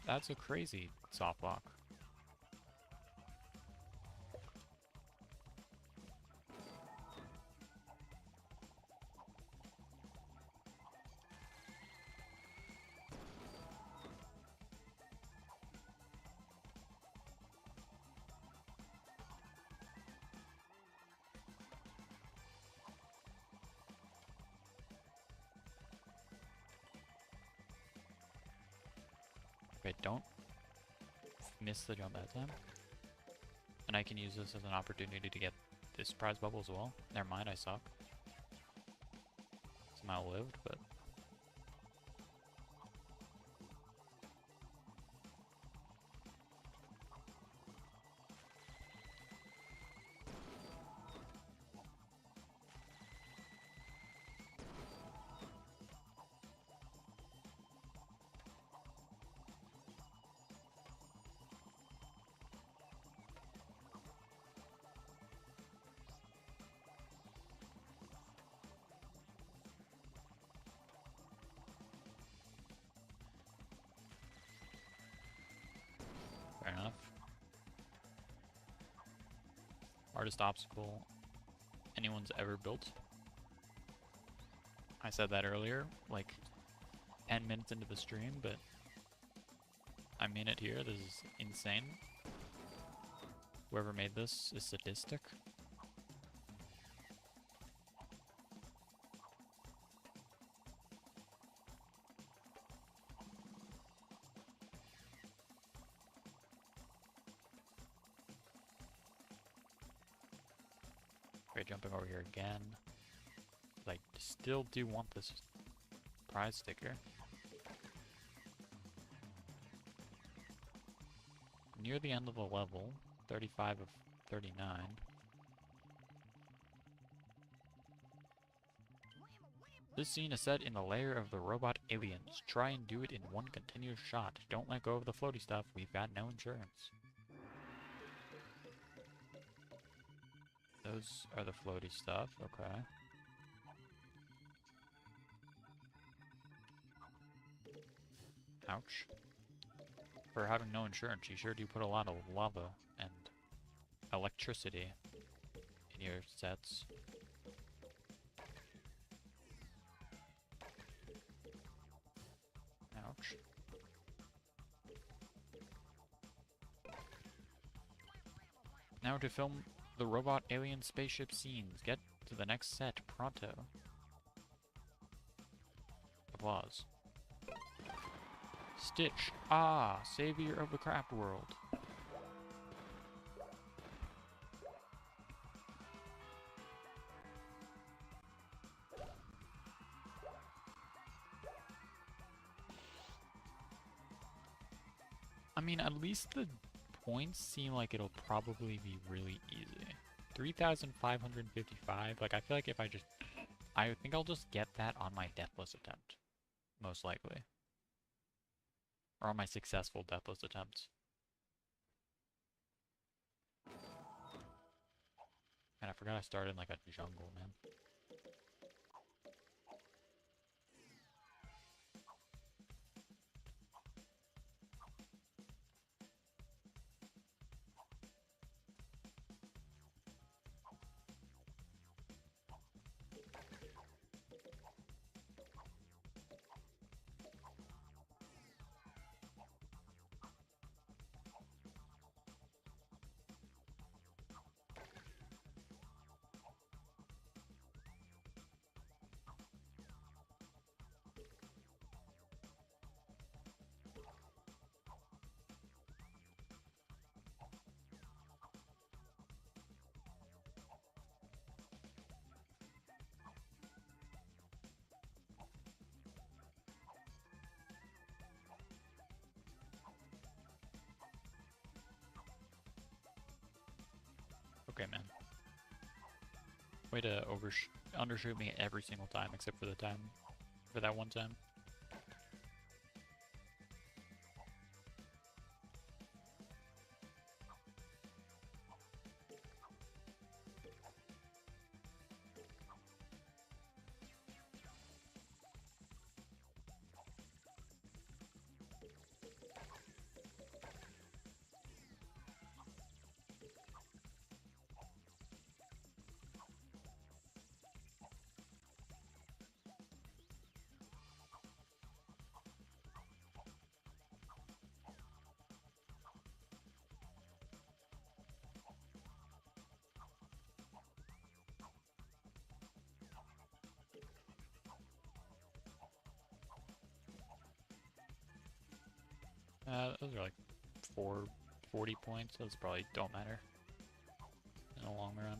That's a crazy soft lock. Okay, don't miss the jump that time. And I can use this as an opportunity to get this prize bubble as well. Never mind, I suck. Somehow lived, but... Fair enough. Hardest obstacle anyone's ever built. I said that earlier, like 10 minutes into the stream, but I mean it here. This is insane. Whoever made this is sadistic. Okay, jumping over here again. Like, still do want this prize sticker. Near the end of the level, 35 of 39. This scene is set in the lair of the robot aliens. Try and do it in one continuous shot. Don't let go of the floaty stuff. We've got no insurance. Those are the floaty stuff. Okay. Ouch. For having no insurance, you sure do put a lot of lava and electricity in your sets. Ouch. Now to film the robot alien spaceship scenes. Get to the next set pronto. Applause. Stitch. Ah, savior of the craft world. I mean, at least the points seem like it'll probably be really easy. 3,555. Like, I feel like if I think I'll just get that on my deathless attempt. Most likely. Or on my successful deathless attempts. And I forgot I started in like a jungle, man. Okay, man. Way to undershoot me every single time except for for that one time. Those are like 40 points. Those probably don't matter in the long run.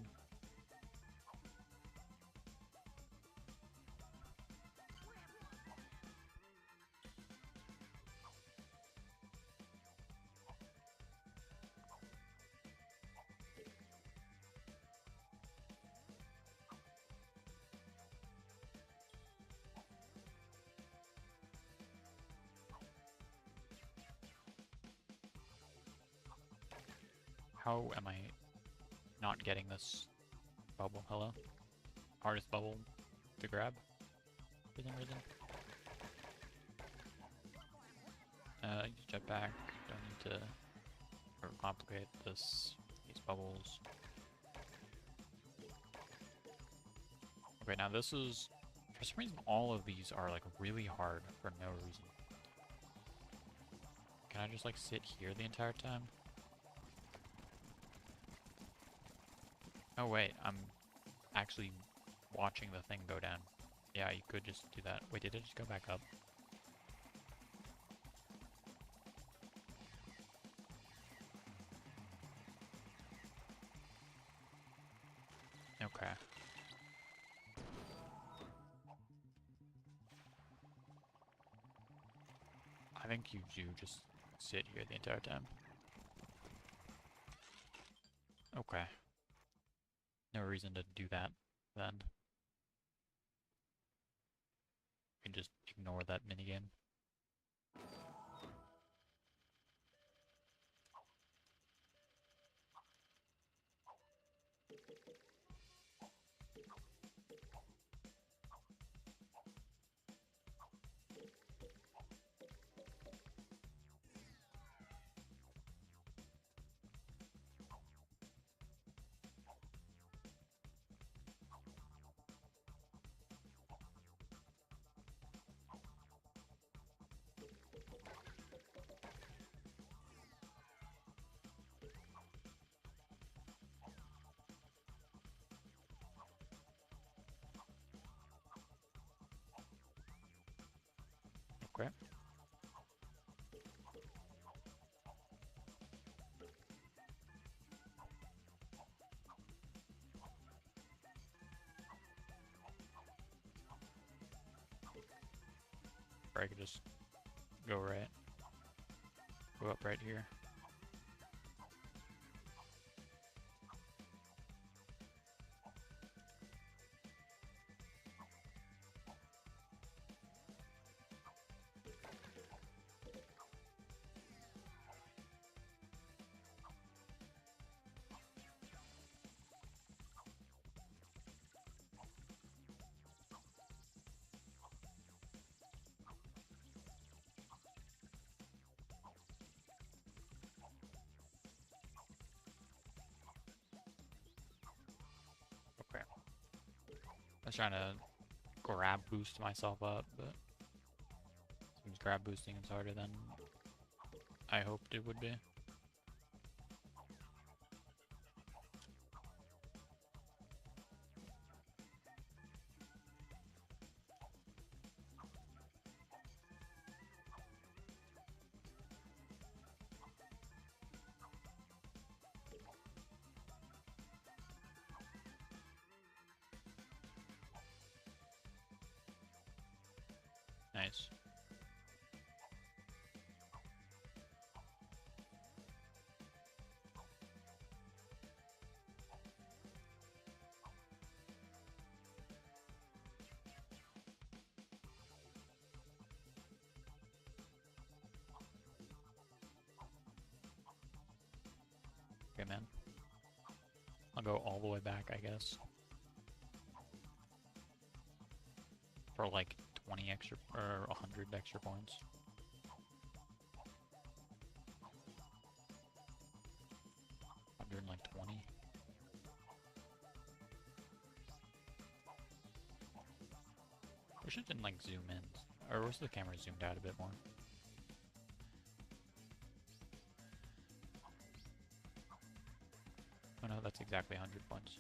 How am I not getting this bubble? Hello? Hardest bubble to grab for some reason. Use jetpack. Don't need to overcomplicate these bubbles. Okay, now this is, for some reason, all of these are like really hard for no reason. Can I just like sit here the entire time? Oh wait, I'm actually watching the thing go down. Yeah, you could just do that. Wait, did it just go back up? Okay. I think you do just sit here the entire time. Okay. No reason to do that, then. You can just ignore that minigame. Okay. Or I could just go right. Go up right here. Okay. I was trying to grab boost myself up, but seems grab boosting is harder than I hoped it would be. Nice. Okay, man. I'll go all the way back, I guess. For like 20 extra, or 100 extra points. Like 20. Wish it didn't like zoom in, or wish the camera zoomed out a bit more. Oh no, that's exactly 100 points.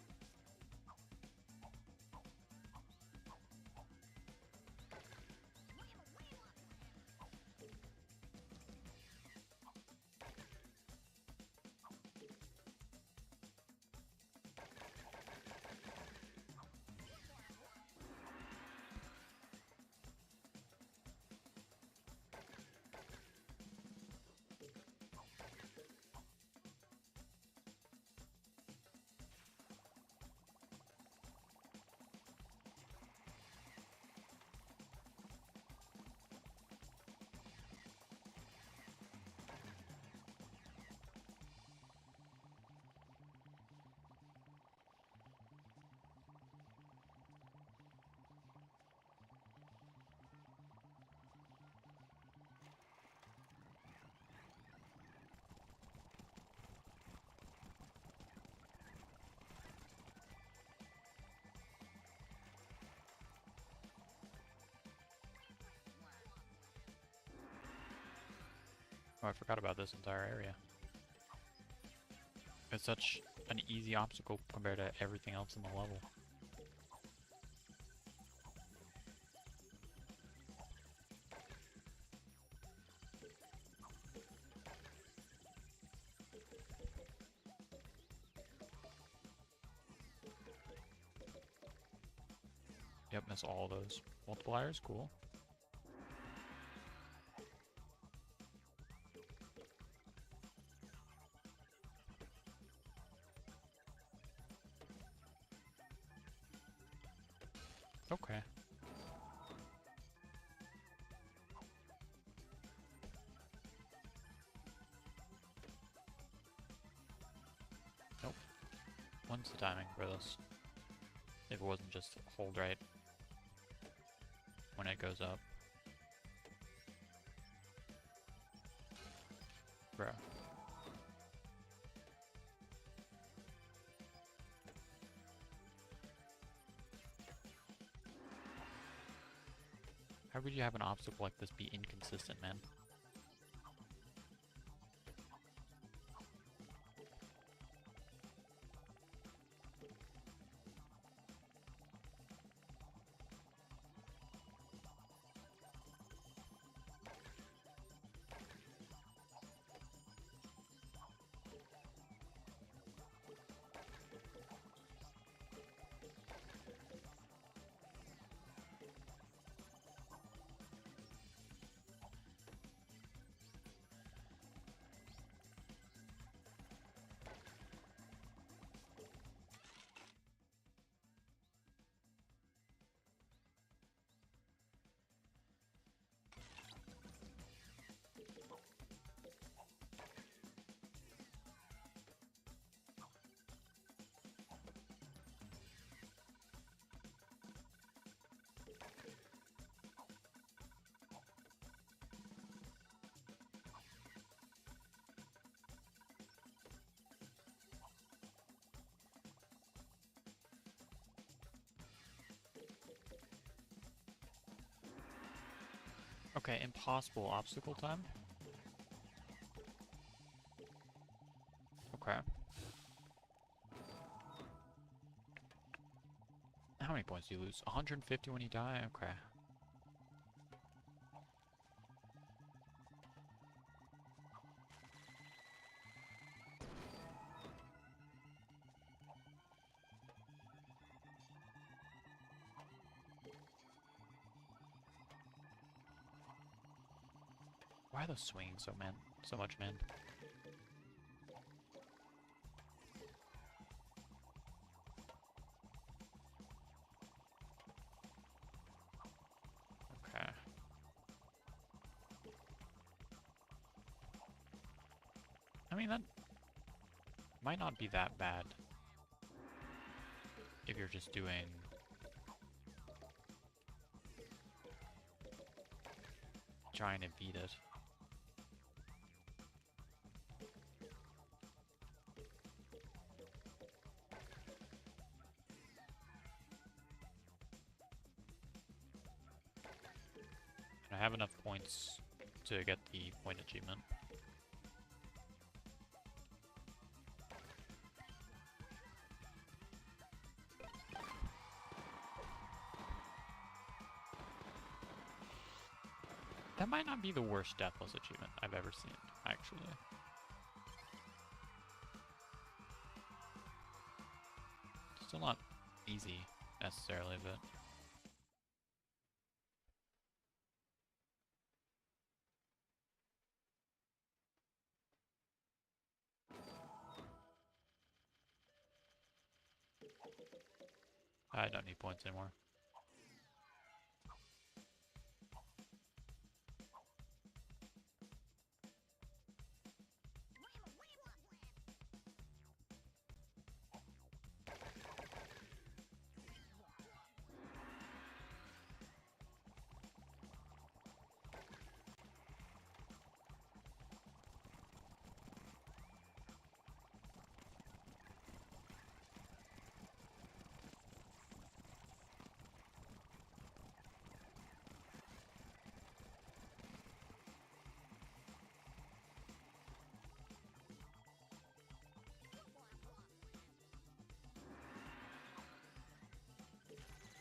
Oh, I forgot about this entire area. It's such an easy obstacle compared to everything else in the level. Yep, miss all those. Multipliers, cool. Okay. Nope. When's the timing for this? If it wasn't just hold right when it goes up. Bro. How would you have an obstacle like this be inconsistent, man? Okay, impossible obstacle time? Okay. How many points do you lose? 150 when you die? Okay. Why are those swinging so much, man? Okay. I mean, that might not be that bad if you're just doing trying to beat it. And I have enough points to get the point achievement. That might not be the worst deathless achievement I've ever seen, actually. Still not easy, necessarily, but... I don't need points anymore.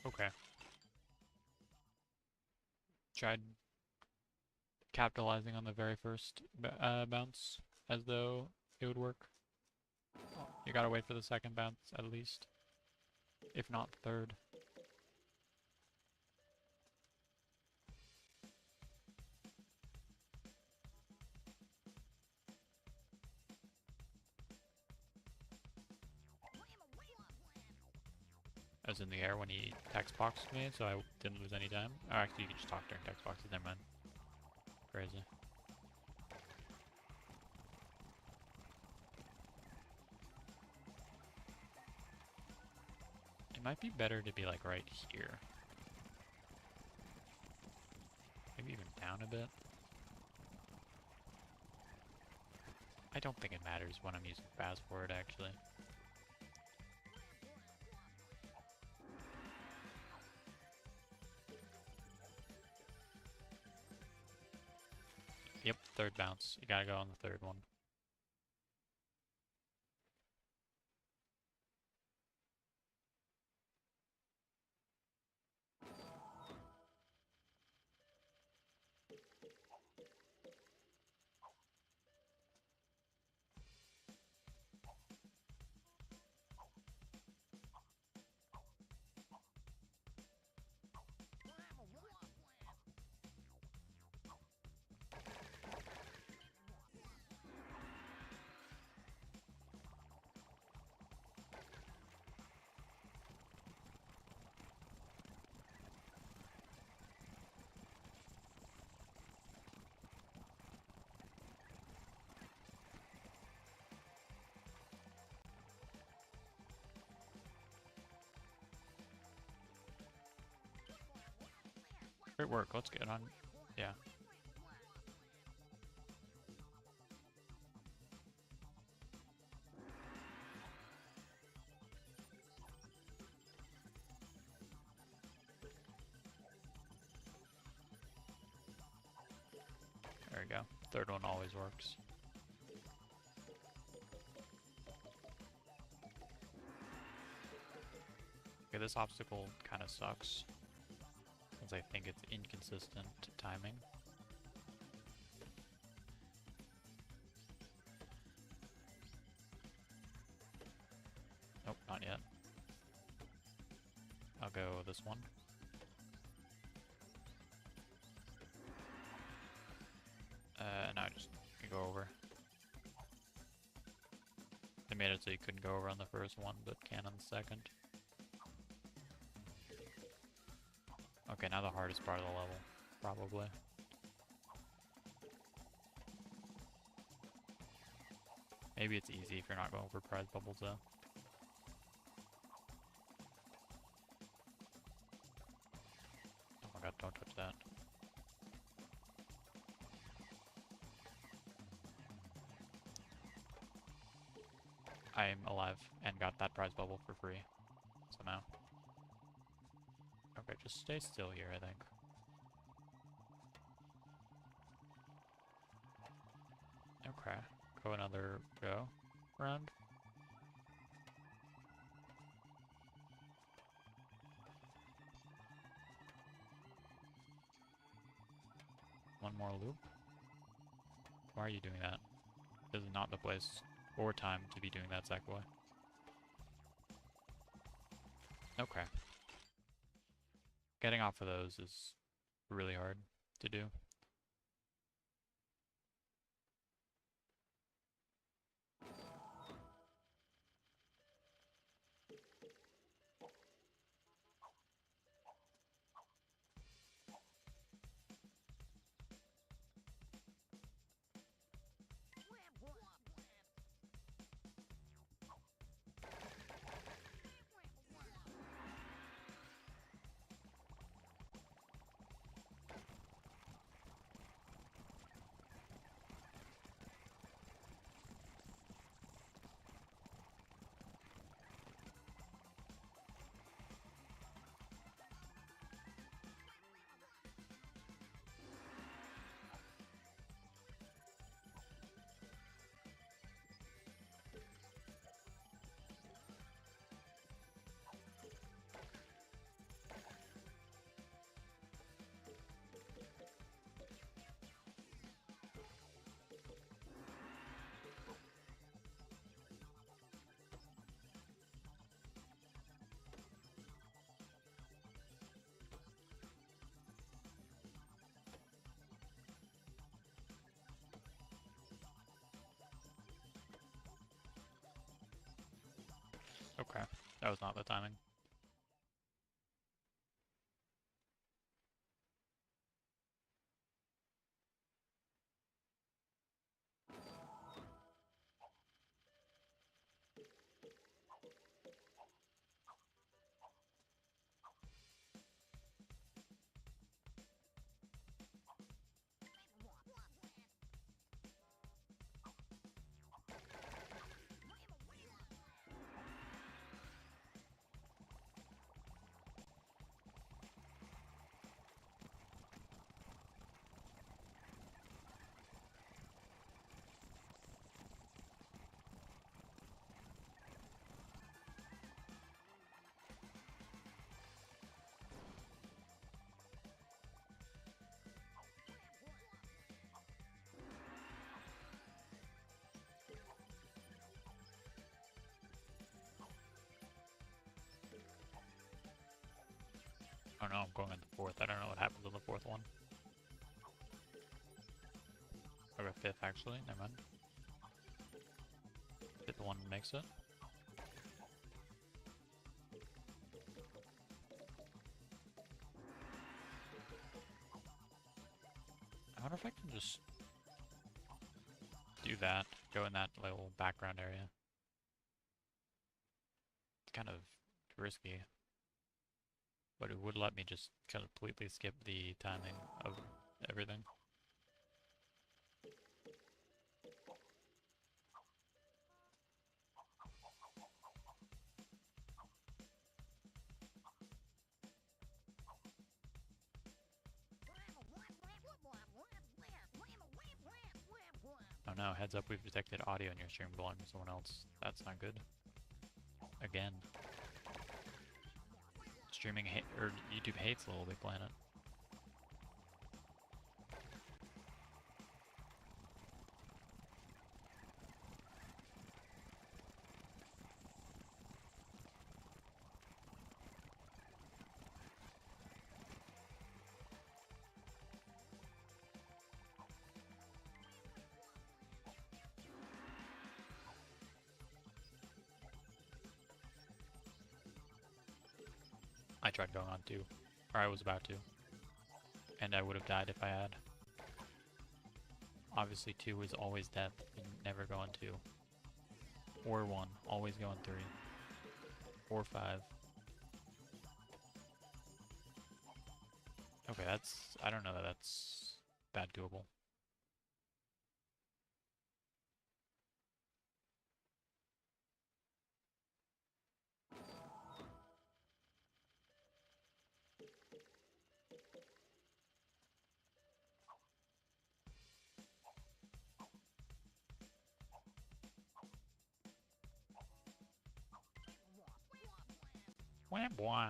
Okay. Tried capitalizing on the very first bounce as though it would work. You gotta wait for the second bounce at least, if not third. I was in the air when he text boxed me, so I didn't lose any time. Oh, actually, you can just talk during text boxes. Never mind. Crazy. It might be better to be like right here. Maybe even down a bit. I don't think it matters when I'm using fast forward, actually. Yep, third bounce. You gotta go on the third one. Great work. Let's get on. Yeah. go. Third one always works. Okay, this obstacle kind of sucks, since I think it's inconsistent timing. Nope, not yet. I'll go this one. Now I just can go over. They made it so you couldn't go over on the first one, but can on the second. Okay, now the hardest part of the level, probably. Maybe it's easy if you're not going for prize bubbles, though. Oh my god, don't touch that. I'm alive and got that prize bubble for free. So now. Okay, just stay still here, I think. Okay, go another go round. One more loop. Why are you doing that? This is not the place or time to be doing that, Sackboy. Okay. Getting off of those is really hard to do. Okay, that was not the timing. Oh no, I'm going in the fourth. I don't know what happens on the fourth one. Okay, fifth actually, never mind. Fifth one makes it. I wonder if I can just do that, go in that little background area. It's kind of risky, but it would let me just completely skip the timing of everything. no, heads up, we've detected audio in your stream belonging to someone else. That's not good. Again. Streaming or YouTube hates LittleBigPlanet. I tried going on 2. Or I was about to. And I would have died if I had. Obviously 2 is always death. You never go on 2. Or 1. Always go on 3. Or 5. Okay, that's... I don't know that that's that doable. Wah, wah.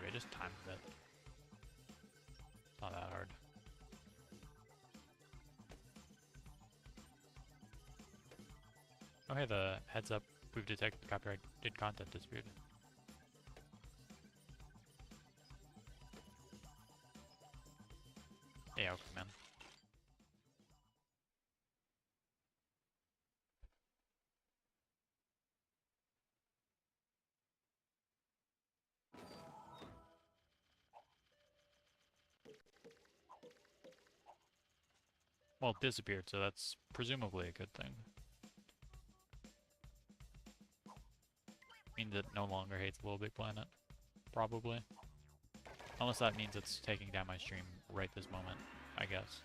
Okay, just time a bit. Not that hard. Okay, the heads up, we've detected copyrighted content dispute. Yeah, okay, man. Well, it disappeared, so that's presumably a good thing. Means it no longer hates LittleBigPlanet. Probably. Unless that means it's taking down my stream right this moment, I guess.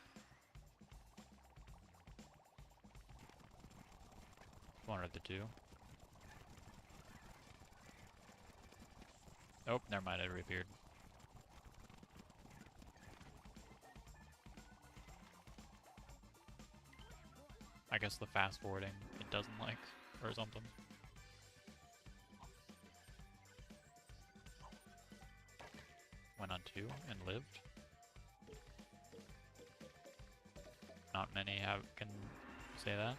One of the two. Oh, never mind, it reappeared. I guess the fast forwarding it doesn't like, or something. Went on 2 and lived. Not many can say that.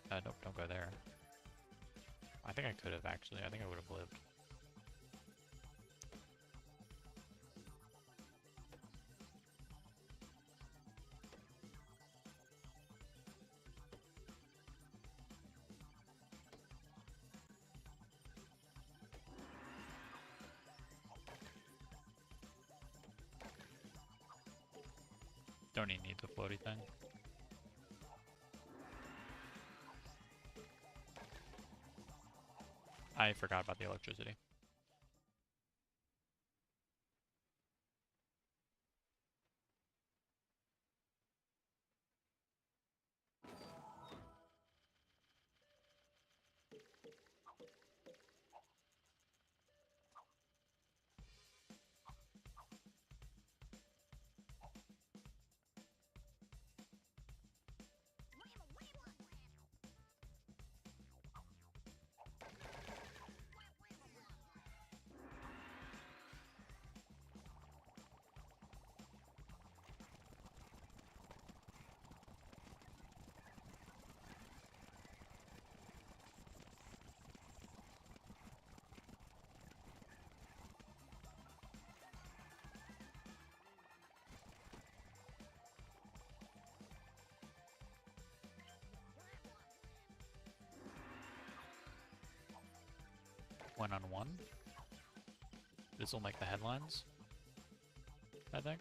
Nope, don't go there. I think I could have actually. I think I would have lived. Don't even need the floaty thing. I forgot about the electricity. 1-on-1. This will make the headlines, I think.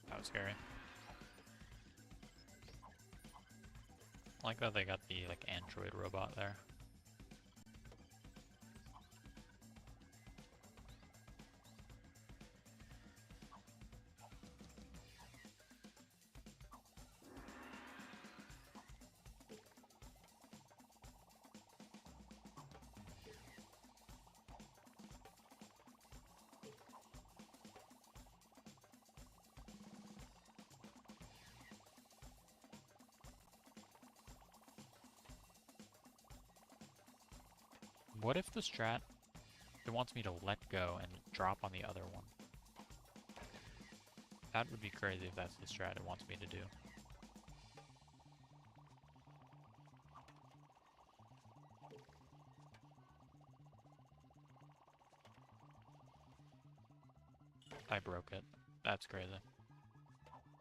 That was scary. I like that they got the like android robot there. What if the strat, it wants me to let go and drop on the other one? That would be crazy if that's the strat it wants me to do. I broke it. That's crazy.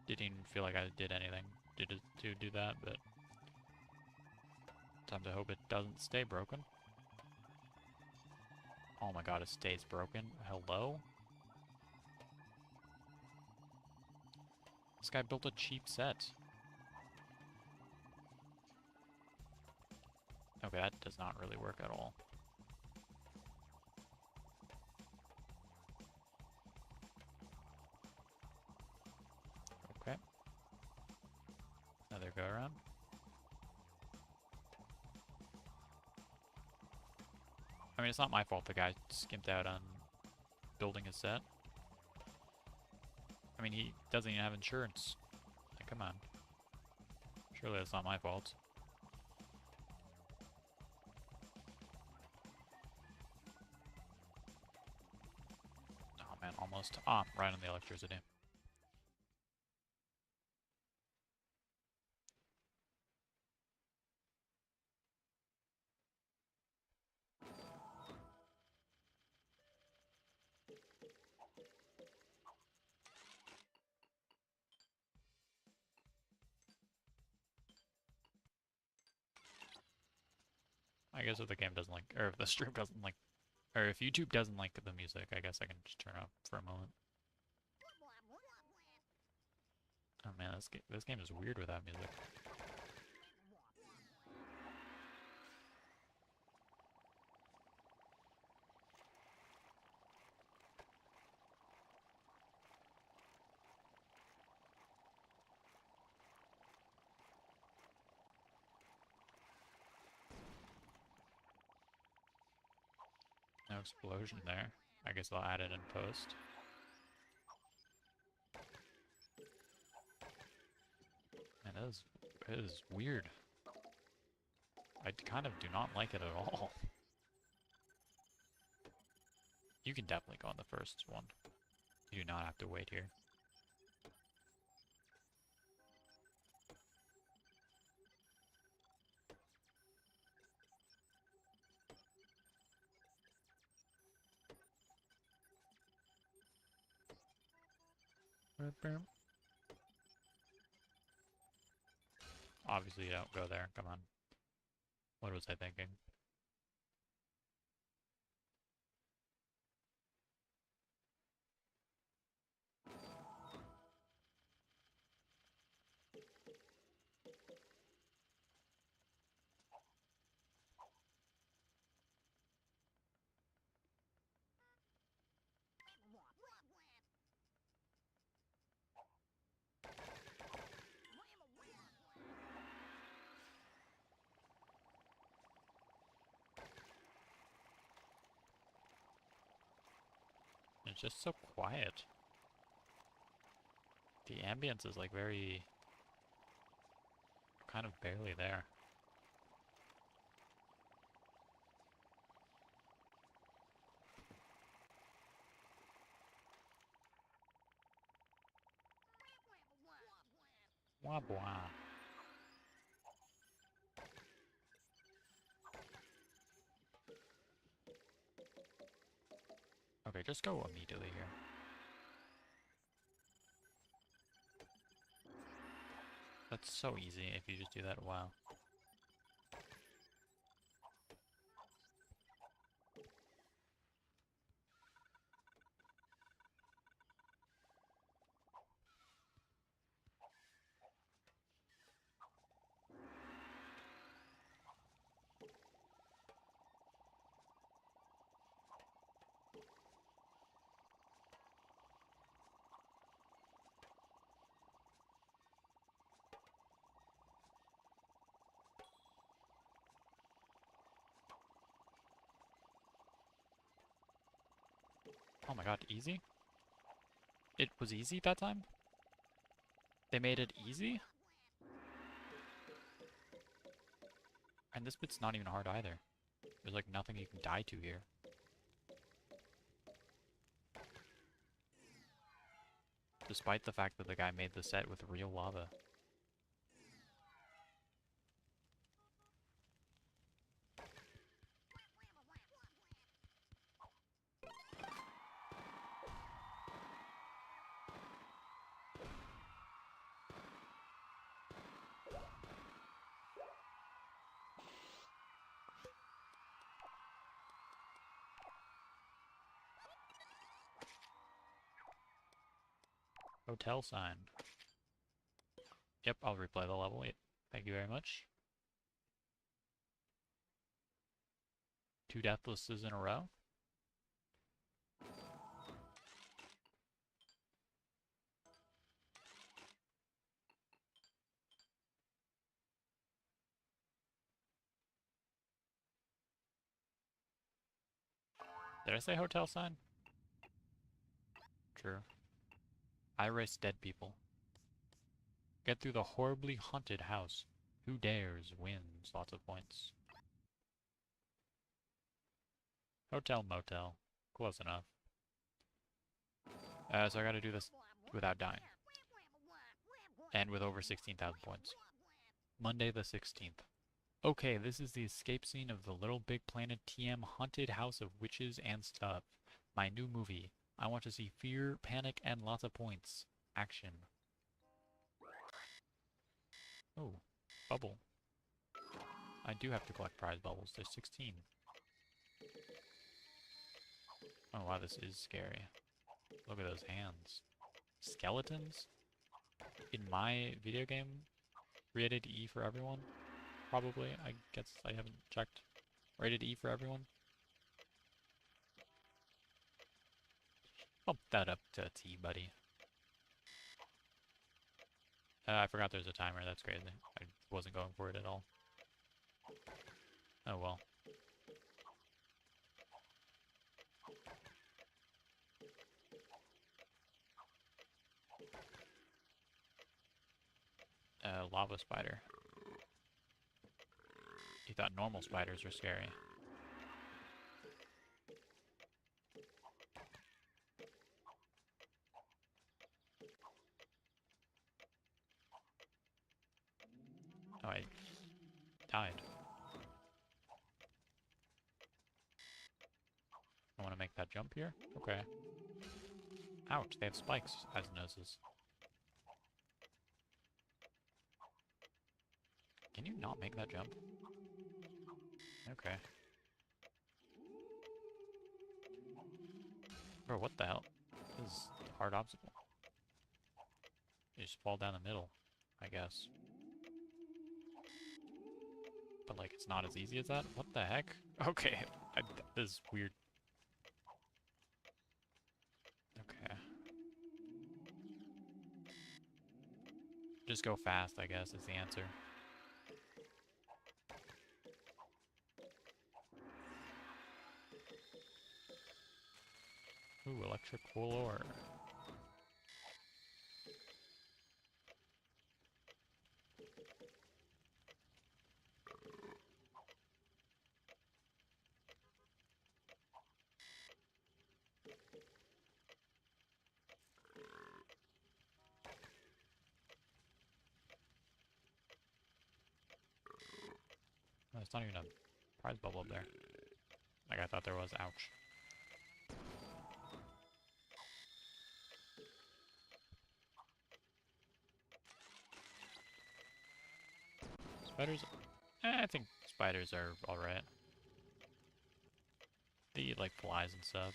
Didn't even feel like I did anything to do that, but time to hope it doesn't stay broken. Oh my god, it stays broken. Hello? This guy built a cheap set. Okay, that does not really work at all. Okay. Another go around. I mean, it's not my fault the guy skimped out on building his set. I mean, he doesn't even have insurance. Like, come on. Surely that's not my fault. Oh man, almost. Ah, right on the electricity. I guess if the game doesn't like, or if the stream doesn't like, or if YouTube doesn't like the music, I guess I can just turn off for a moment. Oh man, this game is weird without music. No explosion there. I guess I'll add it in post. Man, it is weird. I kind of do not like it at all. You can definitely go on the first one. You do not have to wait here. Obviously you don't go there, come on. What was I thinking? It's just so quiet. The ambience is like very... kind of barely there. Blah, blah. Okay, just go immediately here. That's so easy if you just do that. Wow. Oh my god, easy? It was easy that time? They made it easy? And this bit's not even hard either. There's like nothing you can die to here. Despite the fact that the guy made the set with real lava. Hotel sign. Yep, I'll replay the level. Yep. Thank you very much. 2 deathlesses in a row. Did I say hotel sign? True. I race dead people. Get through the horribly haunted house. Who dares wins lots of points. Hotel motel. Close enough. So I gotta do this without dying. And with over 16,000 points. Monday the 16th. Okay, this is the escape scene of the LittleBigPlanet TM Haunted House of Witches and Stuff. My new movie. I want to see fear, panic, and lots of points. Action. Oh, bubble. I do have to collect prize bubbles. There's 16. Oh wow, this is scary. Look at those hands. Skeletons? In my video game? Rated E for everyone? Probably. I guess I haven't checked. Rated E for everyone? Bump that up to a T, buddy. I forgot there's a timer. That's crazy. I wasn't going for it at all. Oh well. Lava spider. You thought normal spiders were scary. Oh, I died. I want to make that jump here? Okay. Ouch, they have spikes as noses. Can you not make that jump? Okay. Bro, what the hell? This is a hard obstacle. You just fall down the middle, I guess. But like, it's not as easy as that? What the heck? Okay, this is weird. Okay. Just go fast, I guess, is the answer. Ooh, electric ore. There's not even a prize bubble up there. Like I thought there was. Ouch. Spiders? I think spiders are alright. They eat like flies and stuff.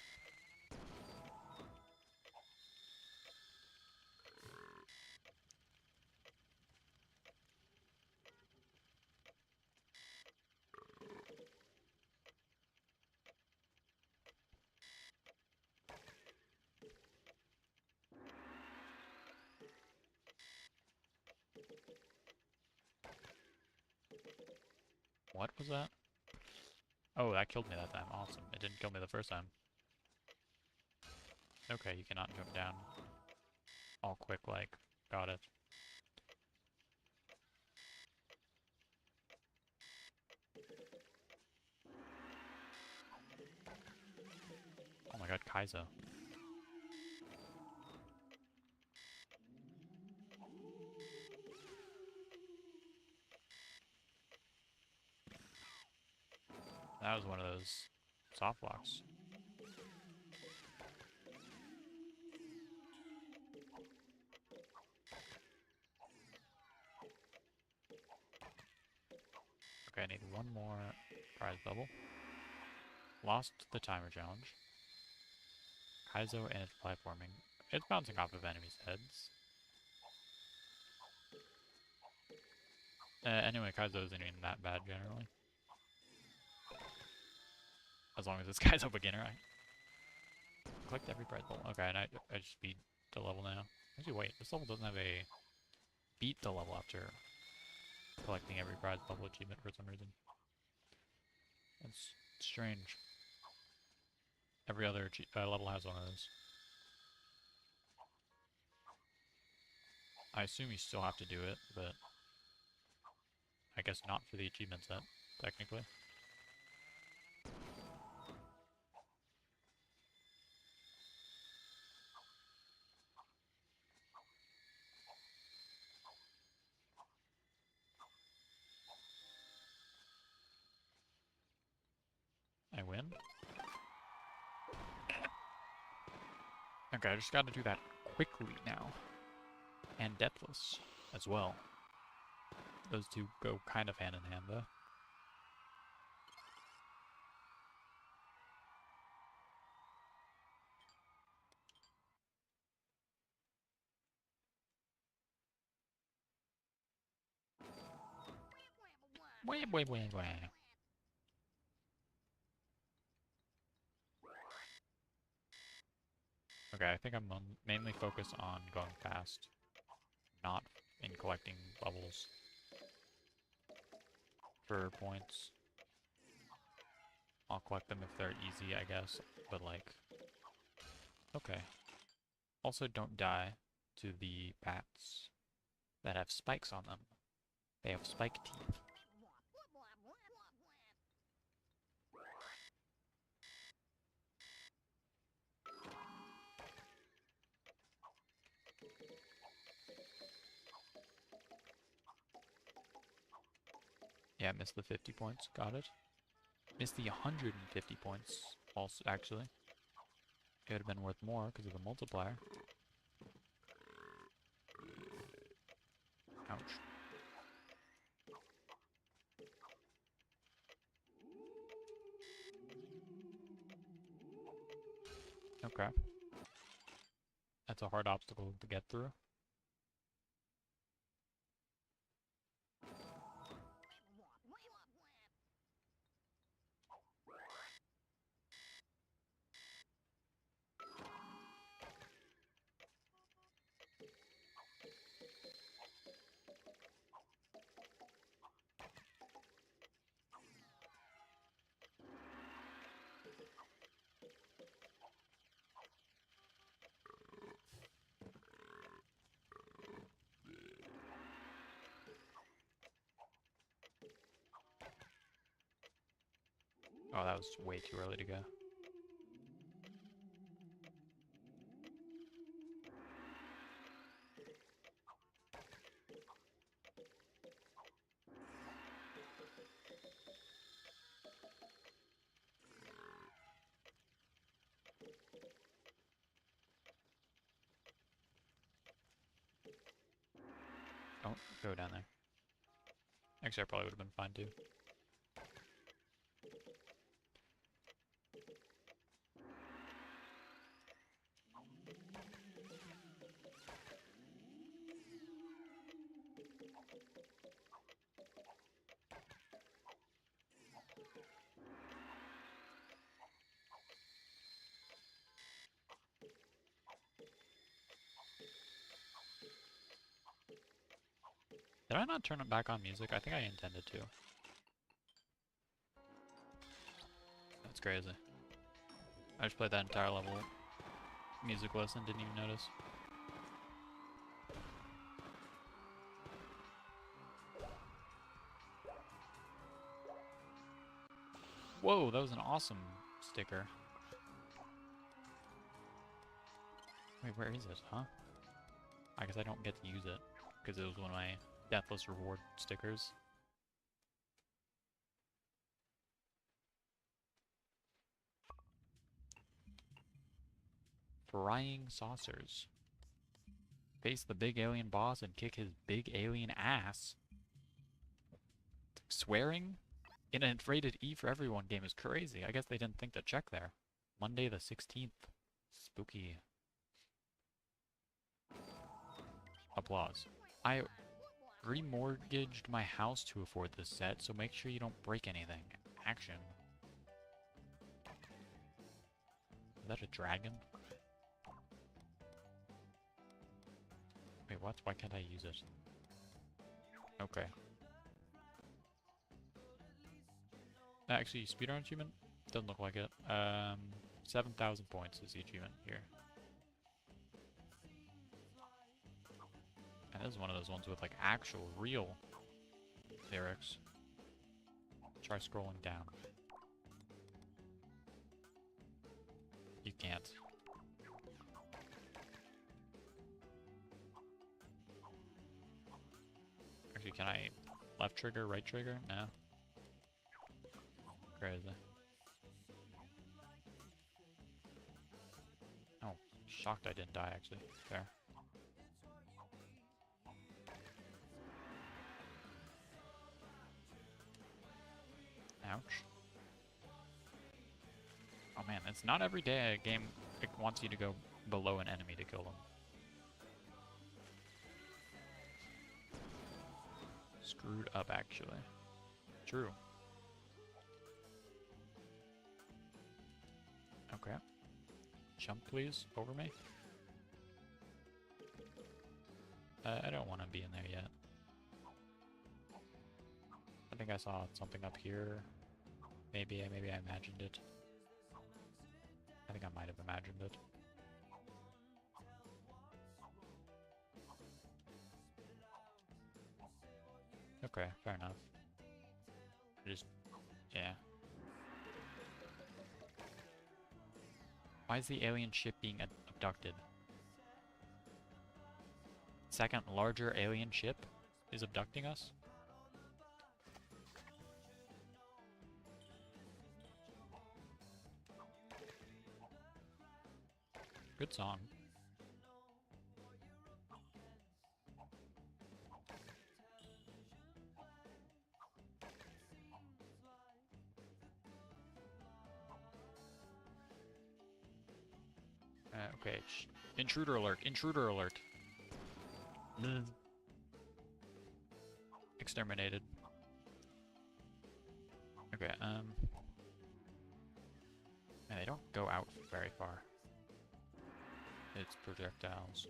What was that? Oh, that killed me that time. Awesome. It didn't kill me the first time. Okay, you cannot jump down all quick like. Got it. Oh my god, Kaizo. That was one of those soft blocks. Okay, I need one more prize bubble. Lost the timer challenge. Kaizo and its platforming. It's bouncing off of enemies' heads. Anyway, Kaizo isn't even that bad generally. As long as this guy's a beginner, I collect every prize bubble. Okay, and I just beat the level now. Actually, wait, this level doesn't have a beat the level after collecting every prize bubble achievement for some reason. That's strange. Every other level has one of those. I assume you still have to do it, but I guess not for the achievement set, technically. I win? Okay, I just gotta do that quickly now. And Deathless as well. Those two go kind of hand in hand, though. Wah, wah, wah, wah. Okay, I think I'm mainly focused on going fast, not in collecting levels for points. I'll collect them if they're easy, I guess, but like, okay. Also, don't die to the bats that have spikes on them. They have spike teeth. Yeah, missed the 50 points. Got it. Missed the 150 points, also, actually. It would have been worth more because of the multiplier. Ouch. Okay. That's a hard obstacle to get through. Oh, that was way too early to go. Go down there. Actually, I probably would have been fine too. Did I not turn it back on music? I think I intended to. That's crazy. I just played that entire level musicless and didn't even notice. Whoa, that was an awesome sticker. Wait, where is it, huh? I guess I don't get to use it, because it was one of my Deathless Reward stickers. Frying saucers. Face the big alien boss and kick his big alien ass. Swearing in a rated E for everyone game is crazy. I guess they didn't think to check there. Monday the 16th. Spooky. Applause. I remortgaged my house to afford this set, so make sure you don't break anything. Action. Is that a dragon? Wait, what? Why can't I use it? Okay. Actually, speedrun achievement? Doesn't look like it. 7,000 points is the achievement here. And this is one of those ones with like actual, real lyrics. Try scrolling down. You can't. Actually, can I left trigger, right trigger? No. Crazy. Oh, shocked I didn't die actually. Fair. Ouch. Oh man, it's not every day a game wants you to go below an enemy to kill them. Screwed up, actually. True. Okay. Jump, please, over me. I don't want to be in there yet. I think I saw something up here. Maybe I imagined it. I think I might have imagined it. Okay, fair enough. Yeah. Why is the alien ship being abducted? Second larger alien ship is abducting us? Good song. Okay. Intruder alert. Intruder alert. Exterminated. Okay, and they don't go out very far. It's projectiles.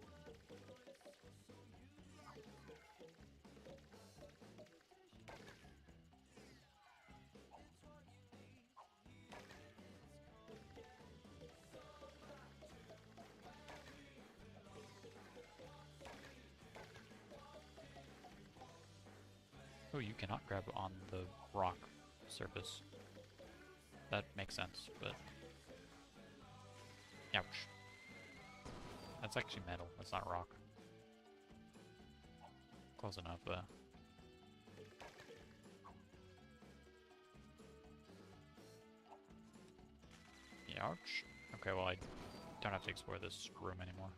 Oh, you cannot grab on the rock surface. That makes sense, but... Ouch. That's actually metal, that's not rock. Close enough, though. Ouch. Okay, well I don't have to explore this room anymore.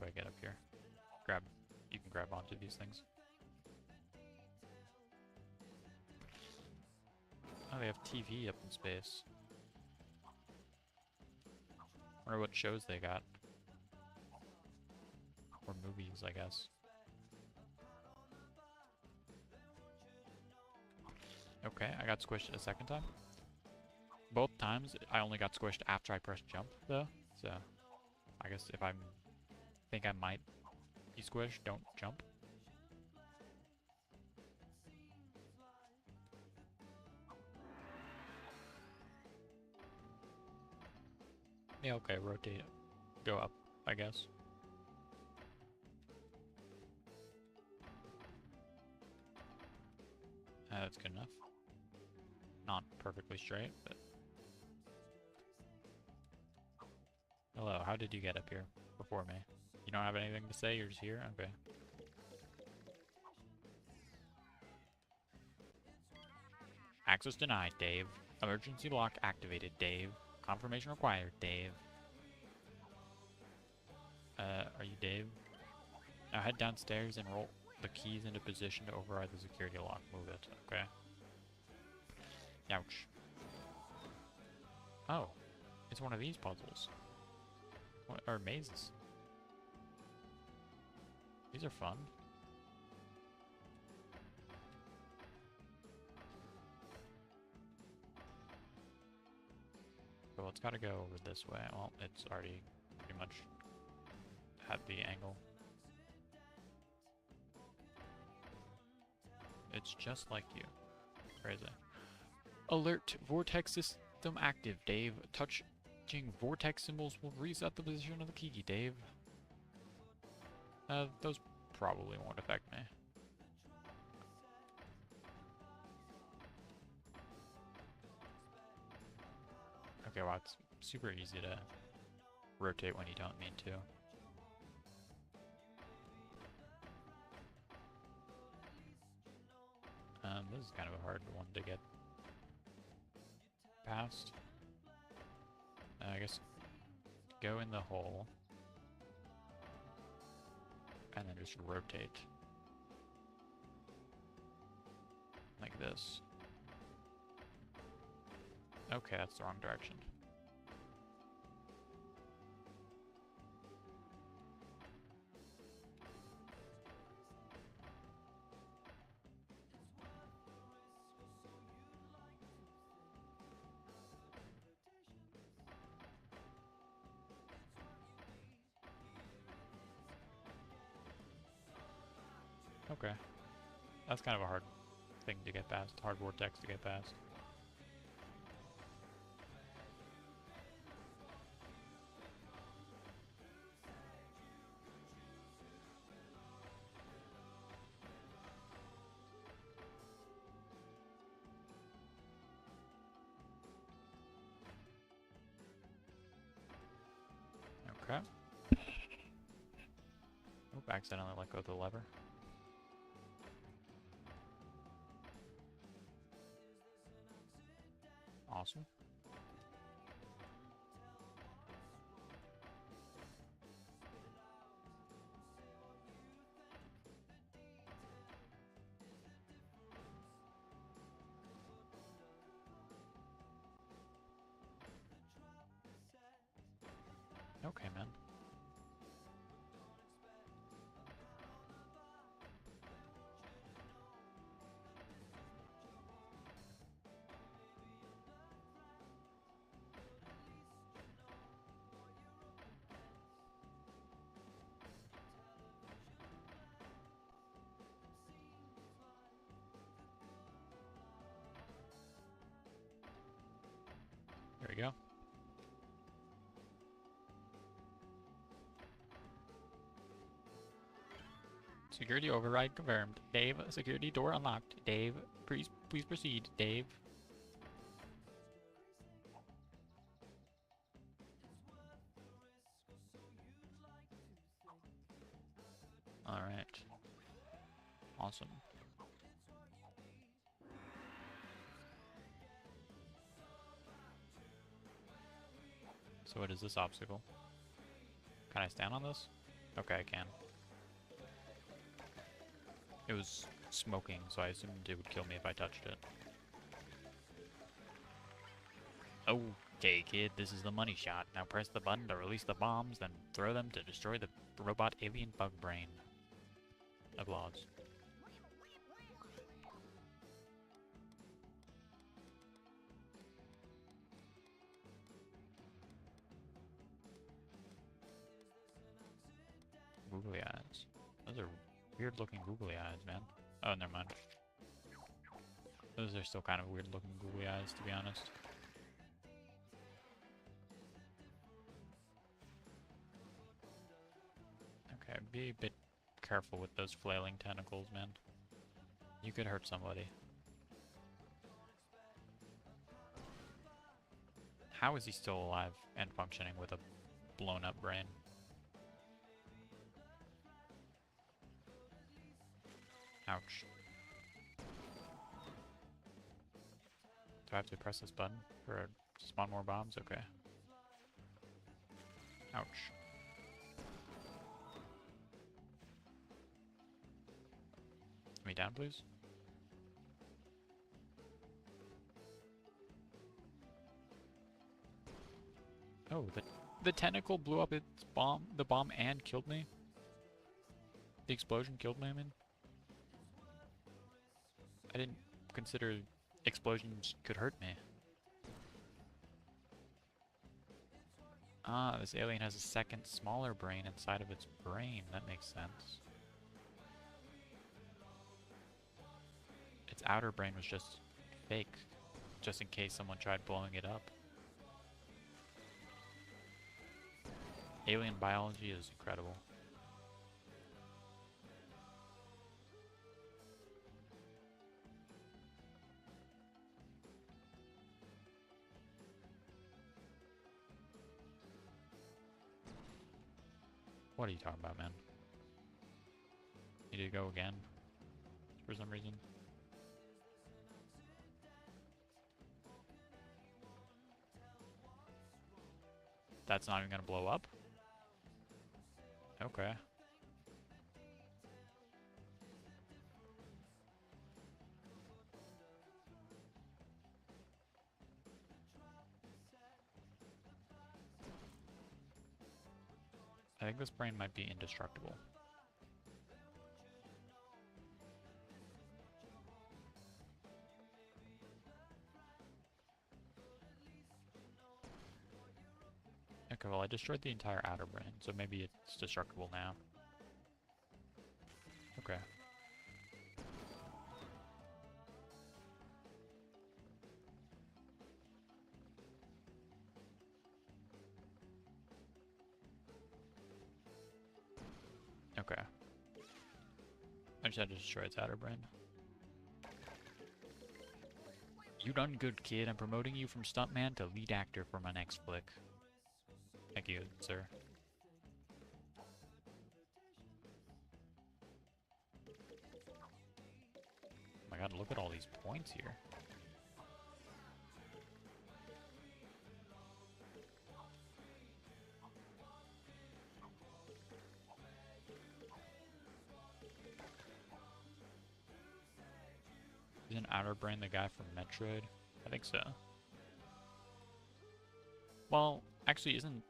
I get up here? Grab. You can grab onto these things. Oh, they have TV up in space. Wonder what shows they got. Or movies, I guess. Okay, I got squished a second time. Both times, I only got squished after I pressed jump, though. So, I guess if I think I might be squished, don't jump. Yeah, okay, rotate it. Go up, I guess. That's good enough. Not perfectly straight, but... Hello, how did you get up here before me? You don't have anything to say, you're just here? Okay. Access denied, Dave. Emergency lock activated, Dave. Confirmation required, Dave. Are you Dave? Now head downstairs and roll the keys into position to override the security lock. Move it, okay. Ouch. Oh, it's one of these puzzles. What, or mazes. These are fun. So it's gotta go over this way. Well, it's already pretty much had the angle. It's just like you. Crazy. Alert! Vortex system active, Dave. Touching vortex symbols will reset the position of the key, Dave. Those probably won't affect me. Okay, wow, it's super easy to rotate when you don't mean to. This is kind of a hard one to get past. I guess go in the hole and then just rotate like this. Okay, that's the wrong direction. Okay. That's kind of a hard thing to get past, hard vortex to get past. Okay. Oop, accidentally let go of the lever. Awesome. Okay, man. There we go. Security override confirmed. Dave, security door unlocked. Dave, please proceed. Dave. Alright. Awesome. So what is this obstacle? Can I stand on this? Okay, I can. It was smoking, so I assumed it would kill me if I touched it. Okay, kid, this is the money shot. Now press the button to release the bombs, then throw them to destroy the robot alien bug brain. Applause. Googly eyes. Those are weird looking googly eyes, man. Oh, never mind. Those are still kind of weird looking googly eyes, to be honest. Okay, be a bit careful with those flailing tentacles, man. You could hurt somebody. How is he still alive and functioning with a blown up brain? Ouch. Do I have to press this button for spawn more bombs? Okay. Ouch. Let me down, please. Oh, the tentacle blew up its bomb, the bomb, and killed me? The explosion killed me, I mean? I didn't consider explosions could hurt me. Ah, this alien has a second smaller brain inside of its brain. That makes sense. Its outer brain was just fake, just in case someone tried blowing it up. Alien biology is incredible. What are you talking about, man? Need to go again? For some reason. That's not even gonna blow up? Okay. I think this brain might be indestructible. Okay, well I destroyed the entire outer brain, so maybe it's destructible now. Okay. Okay. I just had to destroy its outer brain. You done good, kid. I'm promoting you from stuntman to lead actor for my next flick. Thank you, sir. Oh my god, look at all these points here. Isn't Outer Brain the guy from Metroid? I think so. Well, actually isn't...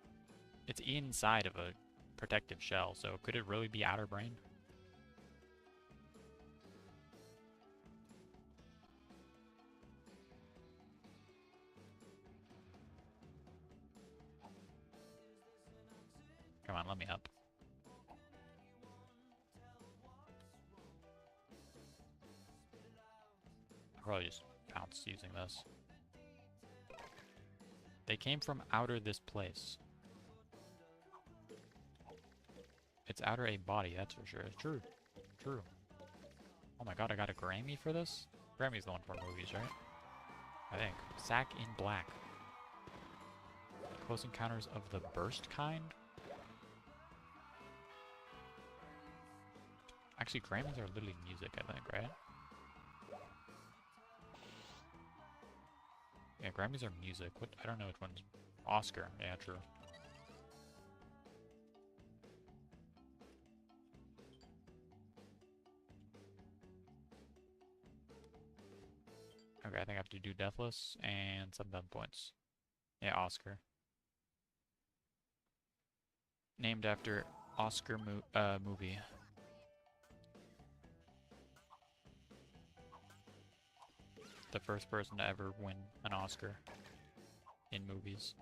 It's inside of a protective shell, so could it really be Outer Brain? Come on, let me up. I'll probably just bounce using this. They came from outer this place. It's outer a body, that's for sure. True. True. Oh my god, I got a Grammy for this? Grammy's the one for movies, right? I think. Sack in Black. Close Encounters of the Burst kind? Actually, Grammys are literally music, I think, right? Yeah, Grammys are music. What? I don't know which one's Oscar. Yeah, true. Okay, I think I have to do Deathless and some done points. Yeah, Oscar. Named after Oscar movie. The first person to ever win an Oscar in movies.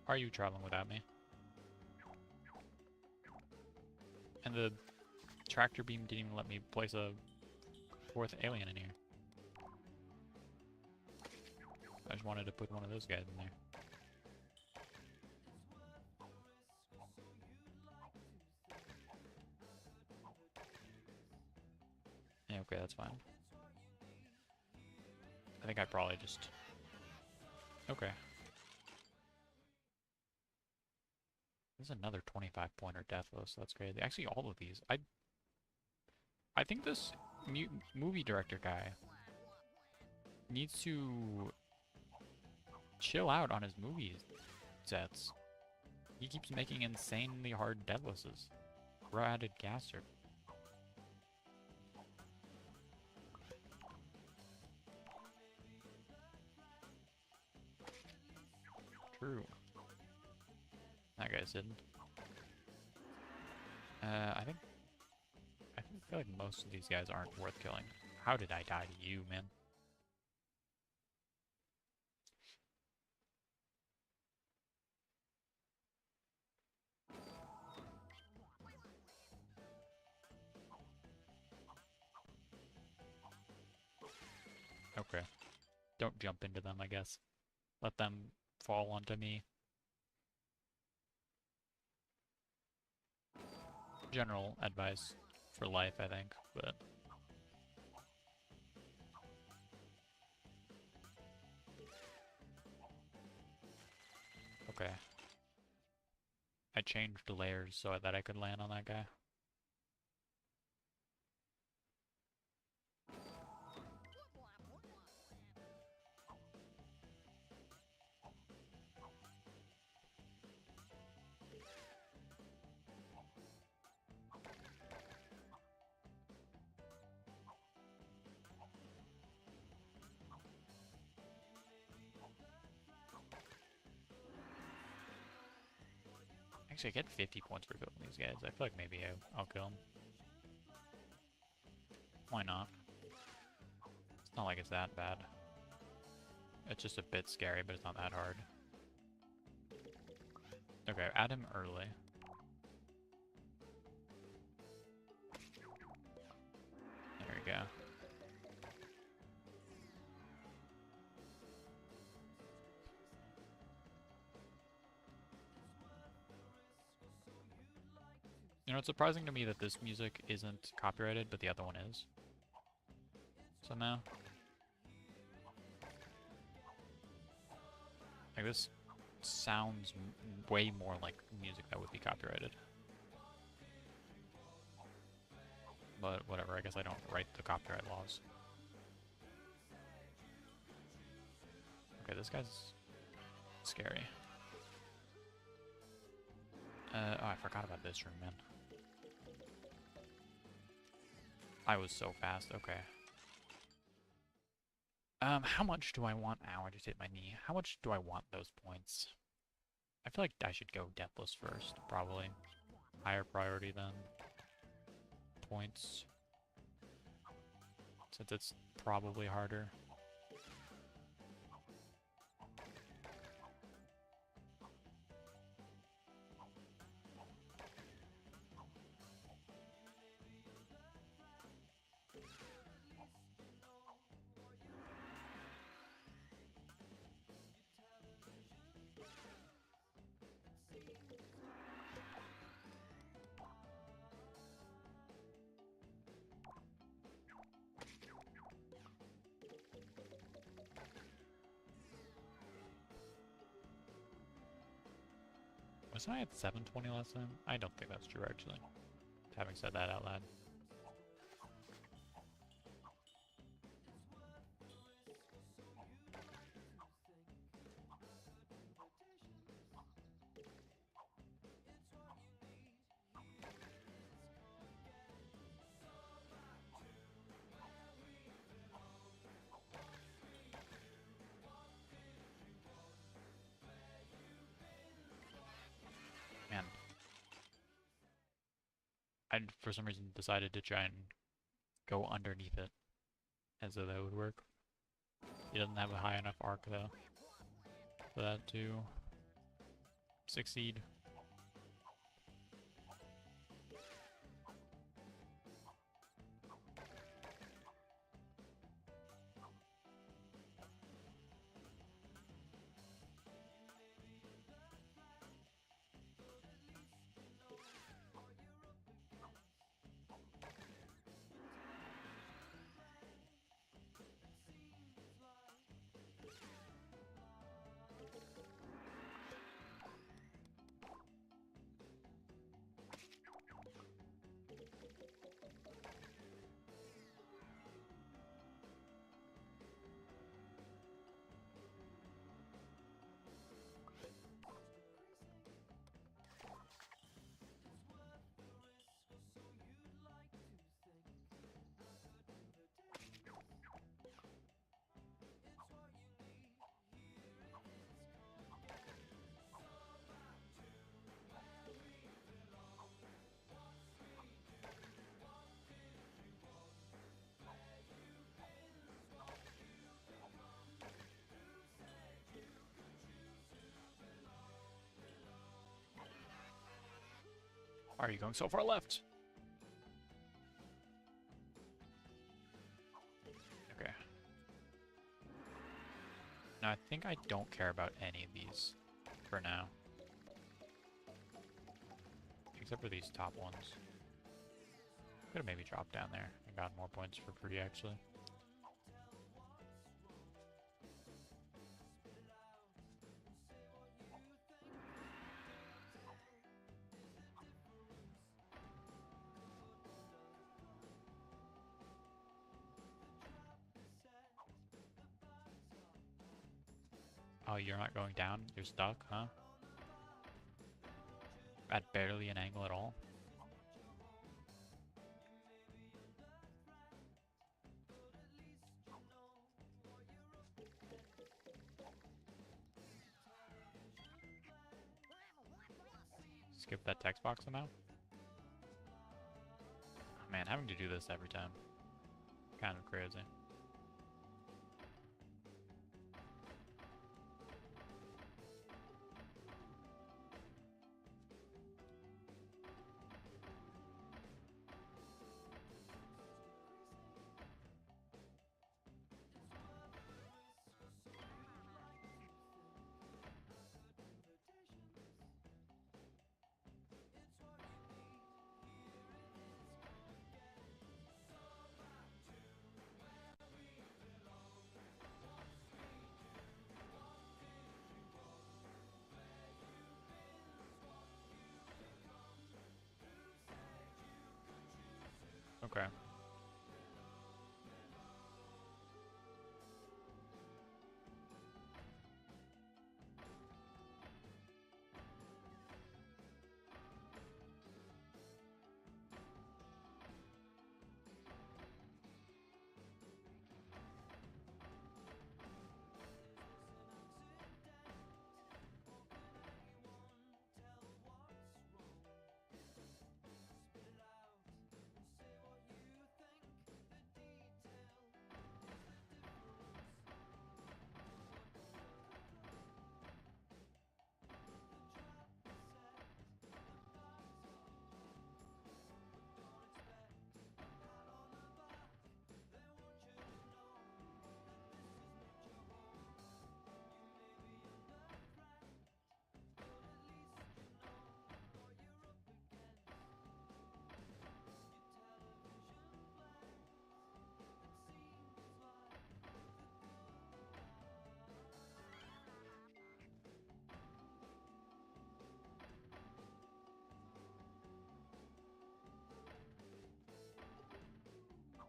Are you traveling without me? And the tractor beam didn't even let me place a fourth alien in here. I just wanted to put one of those guys in there. Yeah, okay, that's fine. I think I probably just... Okay. There's another 25-pointer Deathless. That's crazy. Actually, all of these. I think this movie director guy needs to chill out on his movie sets. He keeps making insanely hard Deathlesses. Added Gaster. True. That guy's hidden. I feel like most of these guys aren't worth killing. How did I die to you, man? Okay. Don't jump into them, I guess. Let them fall onto me. General advice for life, I think, but... Okay. I changed the layers so that I could land on that guy. Actually, I get 50 points for killing these guys. I feel like maybe I'll kill them. Why not? It's not like it's that bad. It's just a bit scary, but it's not that hard. Okay, add him early. There we go. You know, it's surprising to me that this music isn't copyrighted, but the other one is. Somehow. Like, this sounds way more like music that would be copyrighted. But whatever, I guess I don't write the copyright laws. Okay, this guy's scary. Oh, I forgot about this room, man. I was so fast, okay. How much do I want? Ow, I just hit my knee. How much do I want those points? I feel like I should go Deathless first, probably. Higher priority than points. Since it's probably harder. Wasn't I at 720 last time? I don't think that's true, actually. Having said that out loud. Man. I, for some reason, decided to try and go underneath it, as though that would work. He doesn't have a high enough arc, though, for that to succeed. Why are you going so far left? Okay. Now I think I don't care about any of these for now. Except for these top ones. Could have maybe dropped down there and gotten more points for free, actually. Oh, you're not going down? You're stuck, huh? At barely an angle at all? Skip that text box somehow? Man, having to do this every time. Kind of crazy.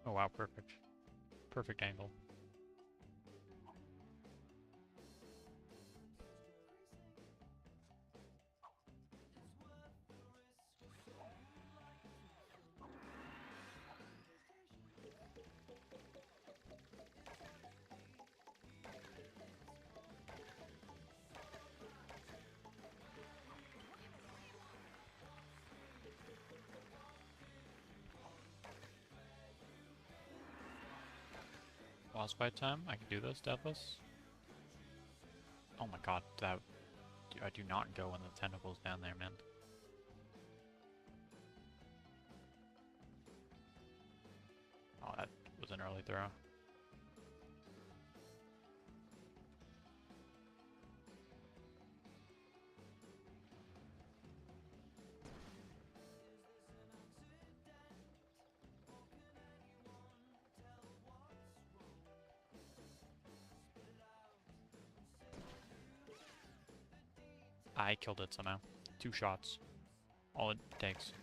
Oh wow, perfect. Perfect angle. Boss fight time. I can do this, deathless. Oh my god, that I do not go in the tentacles down there, man. Oh, that was an early throw. I killed it somehow. 2 shots. All it takes.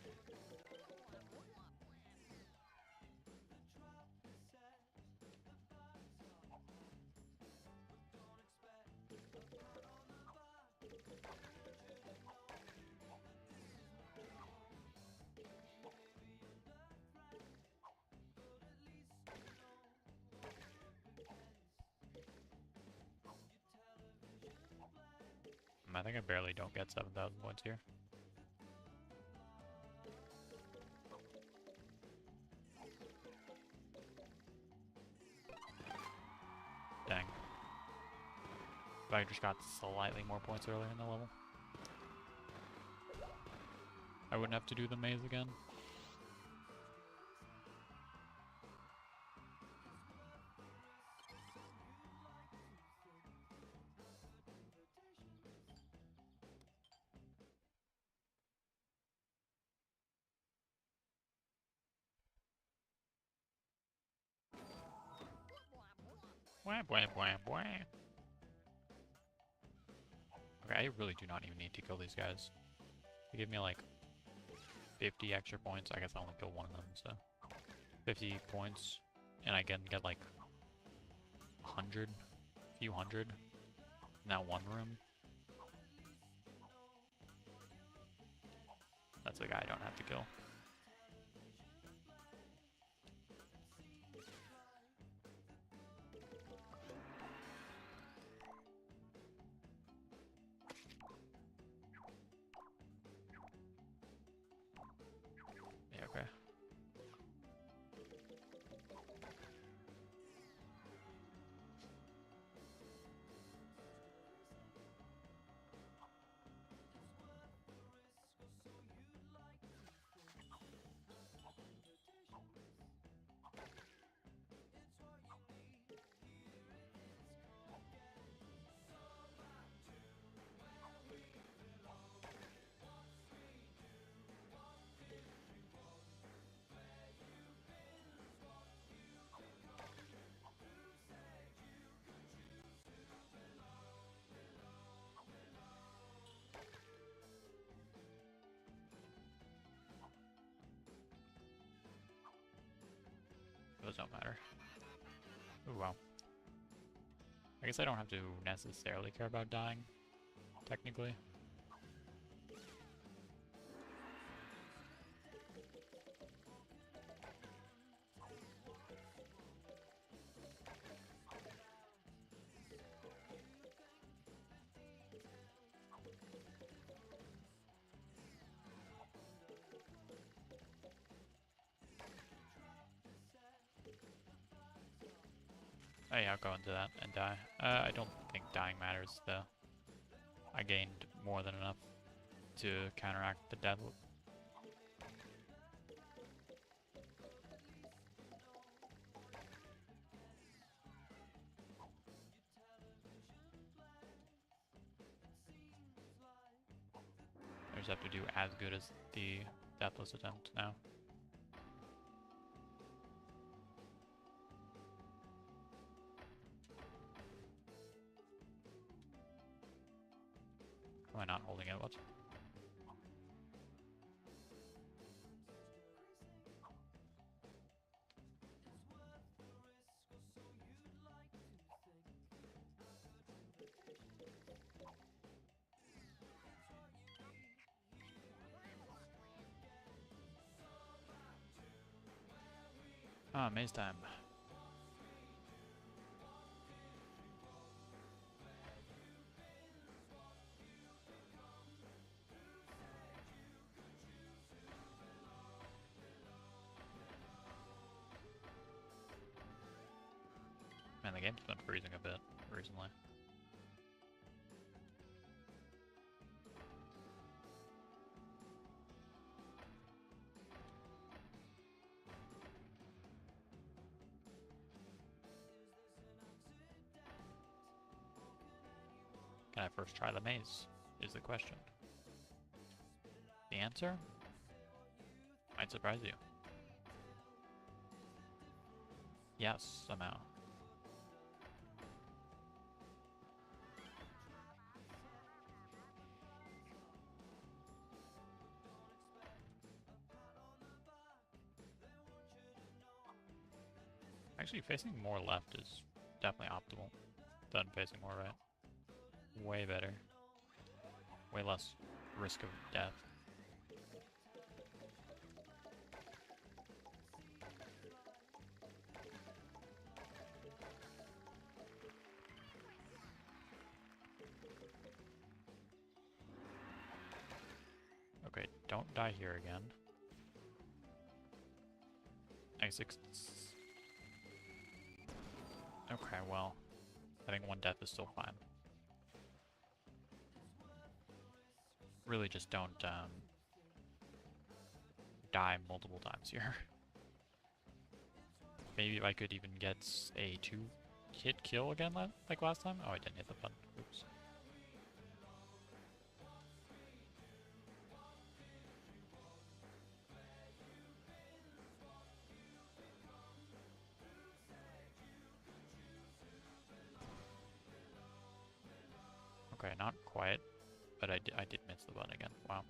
I think I barely don't get 7,000 points here. Dang. If I just got slightly more points earlier in the level, I wouldn't have to do the maze again. Wah, wah, wah, wah. Okay, I really do not even need to kill these guys. They give me like 50 extra points. I guess I only kill one of them, so 50 points, and I can get like 100, a few hundred in that one room. That's a guy I don't have to kill. Yeah, okay. Those don't matter. Oh wow. I guess I don't have to necessarily care about dying, technically. Oh yeah, I'll go into that and die. I don't think dying matters, though. I gained more than enough to counteract the death loop. I just have to do as good as the deathless attempt now. Am I not holding it? What? Ah, maze time. Man, the game's been freezing a bit recently. Can I first try the maze? Is the question. The answer might surprise you. Yes, somehow. Actually, facing more left is definitely optimal than facing more right. Way better. Way less risk of death. Okay, don't die here again. Okay, well, I think one death is still fine. Really just don't die multiple times here. Maybe if I could even get a 2-hit kill again like last time. Oh, I didn't hit the button. Oops. Okay, not quite, but I did miss the button again. Wow.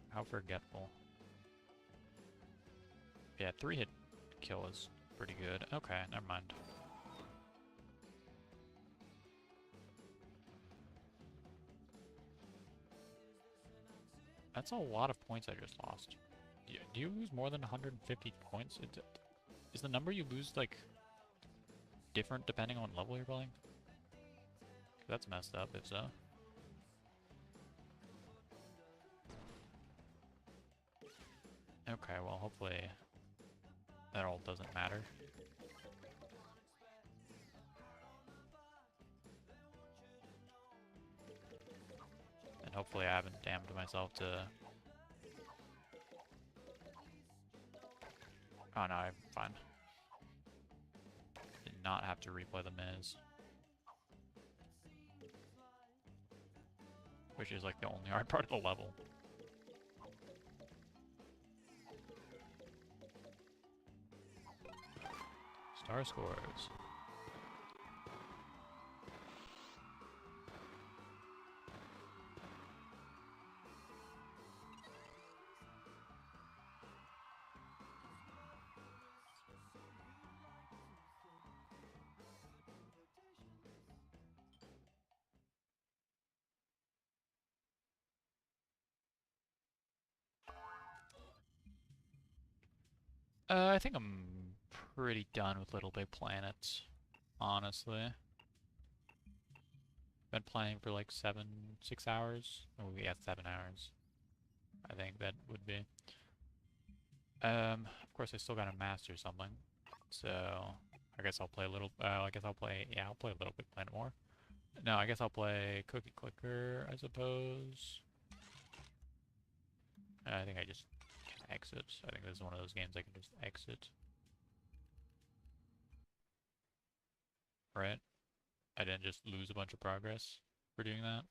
How forgetful. Yeah, 3-hit kill is pretty good. Okay, never mind. That's a lot of points I just lost. Do you lose more than 150 points? Is the number you lose, like, different depending on level you're playing? That's messed up, if so. Okay, well, hopefully that all doesn't matter. And hopefully I haven't damned myself to... Oh no, I'm fine. Did not have to replay the maze. Which is like the only hard part of the level. Star scores. I think I'm pretty done with LittleBigPlanet, honestly. Been playing for like 6 hours. Oh, yeah, 7 hours. I think that would be. Of course, I still gotta master something, so I guess I'll play a little. I guess I'll play. Yeah, I'll play LittleBigPlanet more. No, I guess I'll play Cookie Clicker, I suppose. I think I just can exit. I think this is one of those games I can just exit. Right? I didn't just lose a bunch of progress for doing that.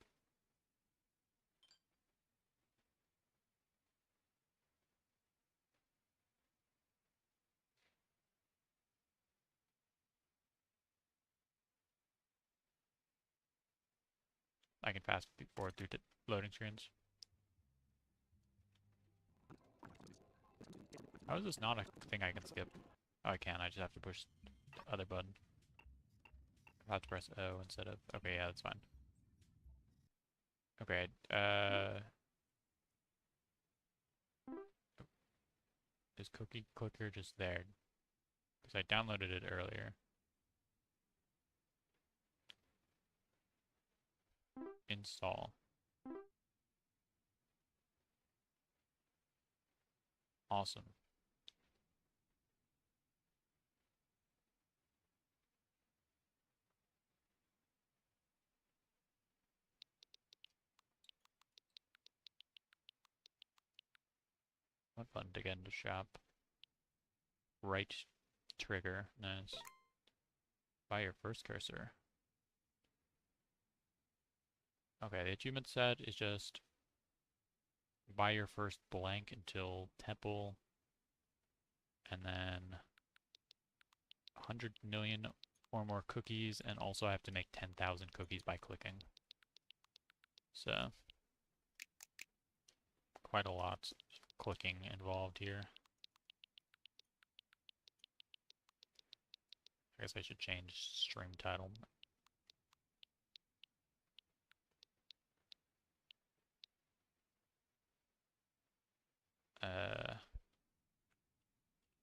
I can fast forward through loading screens. How is this not a thing I can skip? Oh, I can. I just have to push the other button. I have to press O instead of... Okay, yeah, that's fine. Okay, is Cookie Clicker just there? Because I downloaded it earlier. Install. Awesome. What button to get into shop? Right trigger. Nice. Buy your first cursor. Okay, the achievement set is just buy your first blank until temple, and then 100 million or more cookies, and also I have to make 10,000 cookies by clicking. So, quite a lot of clicking involved here. I guess I should change stream title.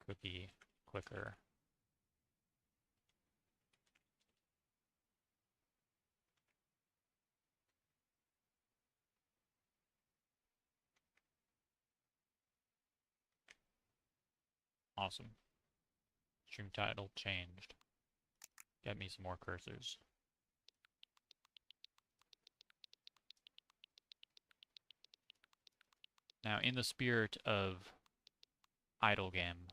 Cookie clicker. Awesome. Stream title changed. Get me some more cursors. Now, in the spirit of idle game,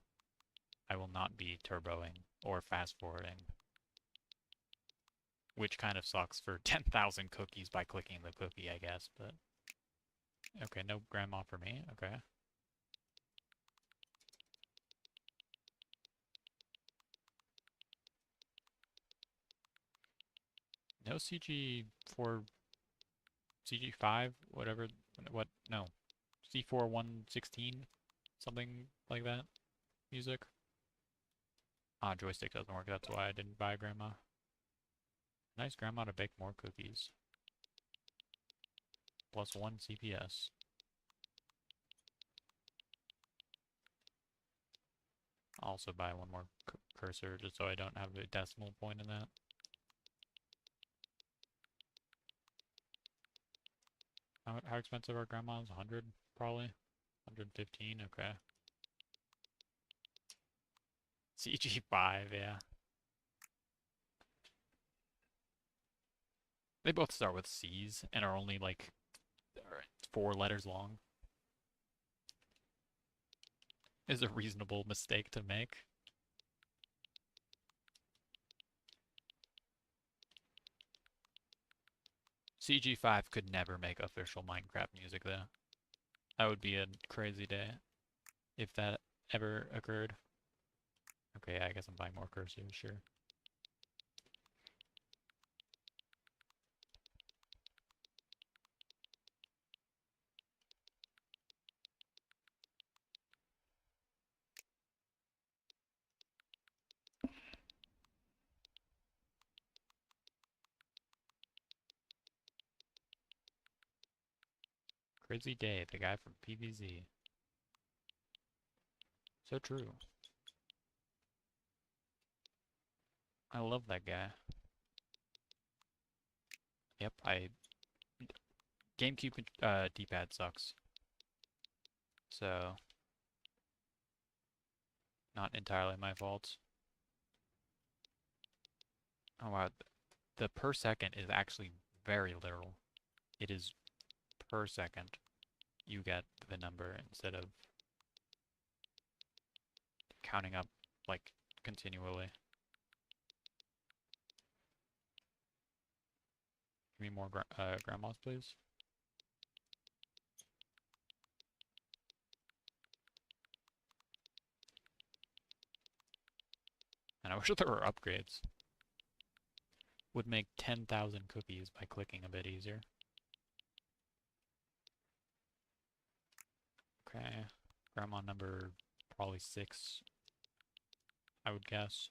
I will not be turboing or fast forwarding. Which kind of sucks for 10,000 cookies by clicking the cookie, I guess, but... Okay, no grandma for me, okay. No CG4... CG5? Whatever... What? No. C4116? Something like that? Music? Ah, joystick doesn't work, that's why I didn't buy grandma. Nice grandma to bake more cookies. Plus 1 CPS. I'll also buy one more cursor just so I don't have a decimal point in that. How expensive are grandmas? 100 probably? 115, okay. CG5, yeah. They both start with C's and are only like 4 letters long. Is a reasonable mistake to make. CG5 could never make official Minecraft music though. That would be a crazy day if that ever occurred. Okay, I guess I'm buying more cursors, sure. Crazy Day, the guy from PVZ. So true. I love that guy. Yep, GameCube D-pad sucks. So, not entirely my fault. Oh wow, the per second is actually very literal. It is per second you get the number instead of counting up like continually. Give me more grandmas, please. And I wish there were upgrades. Would make 10,000 cookies by clicking a bit easier. Okay, grandma number probably 6, I would guess.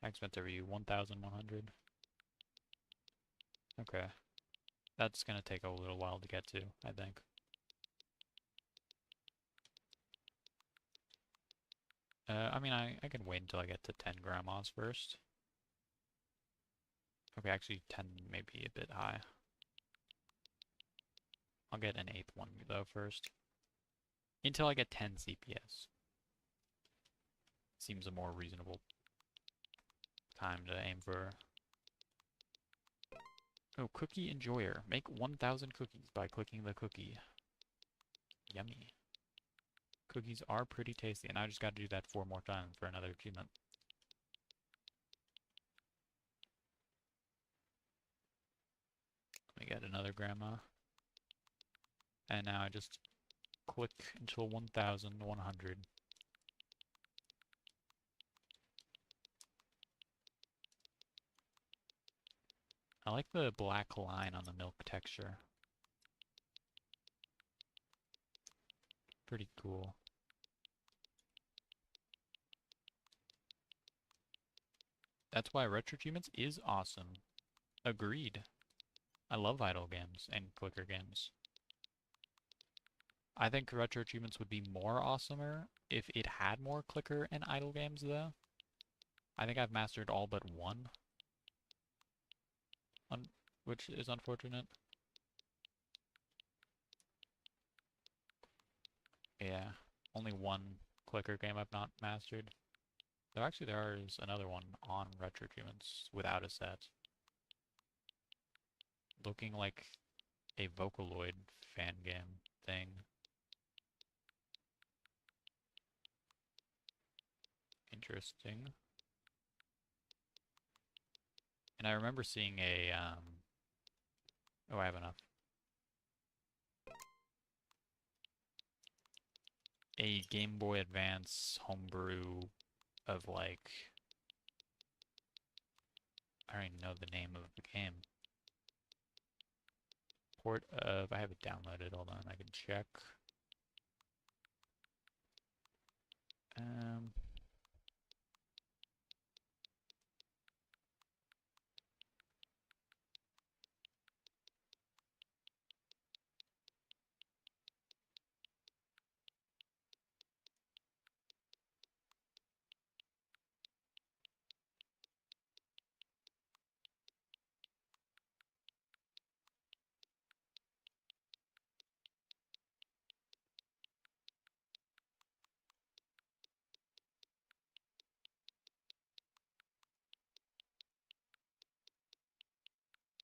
Expense review 1,100. Okay. That's gonna take a little while to get to, I think. I mean, I can wait until I get to 10 grandmas first. Okay, actually 10 may be a bit high. I'll get an 8th one though first. Until I get 10 CPS. Seems a more reasonable time to aim for. Oh, Cookie Enjoyer. Make 1,000 cookies by clicking the cookie. Yummy. Cookies are pretty tasty, and I just gotta do that 4 more times for another achievement. Let me get another grandma. And now I just click until 1,100. I like the black line on the milk texture. Pretty cool. That's why RetroAchievements is awesome. Agreed. I love idle games and clicker games. I think RetroAchievements would be more awesomer if it had more clicker and idle games though. I think I've mastered all but one. Which is unfortunate. Yeah, only one clicker game I've not mastered. Though actually there is another one on RetroAchievements without a set. Looking like a Vocaloid fan game thing. Interesting. And I remember seeing a, oh, I have enough. A Game Boy Advance homebrew of like, I don't even know the name of the game. Port of, I have it downloaded, hold on, I can check.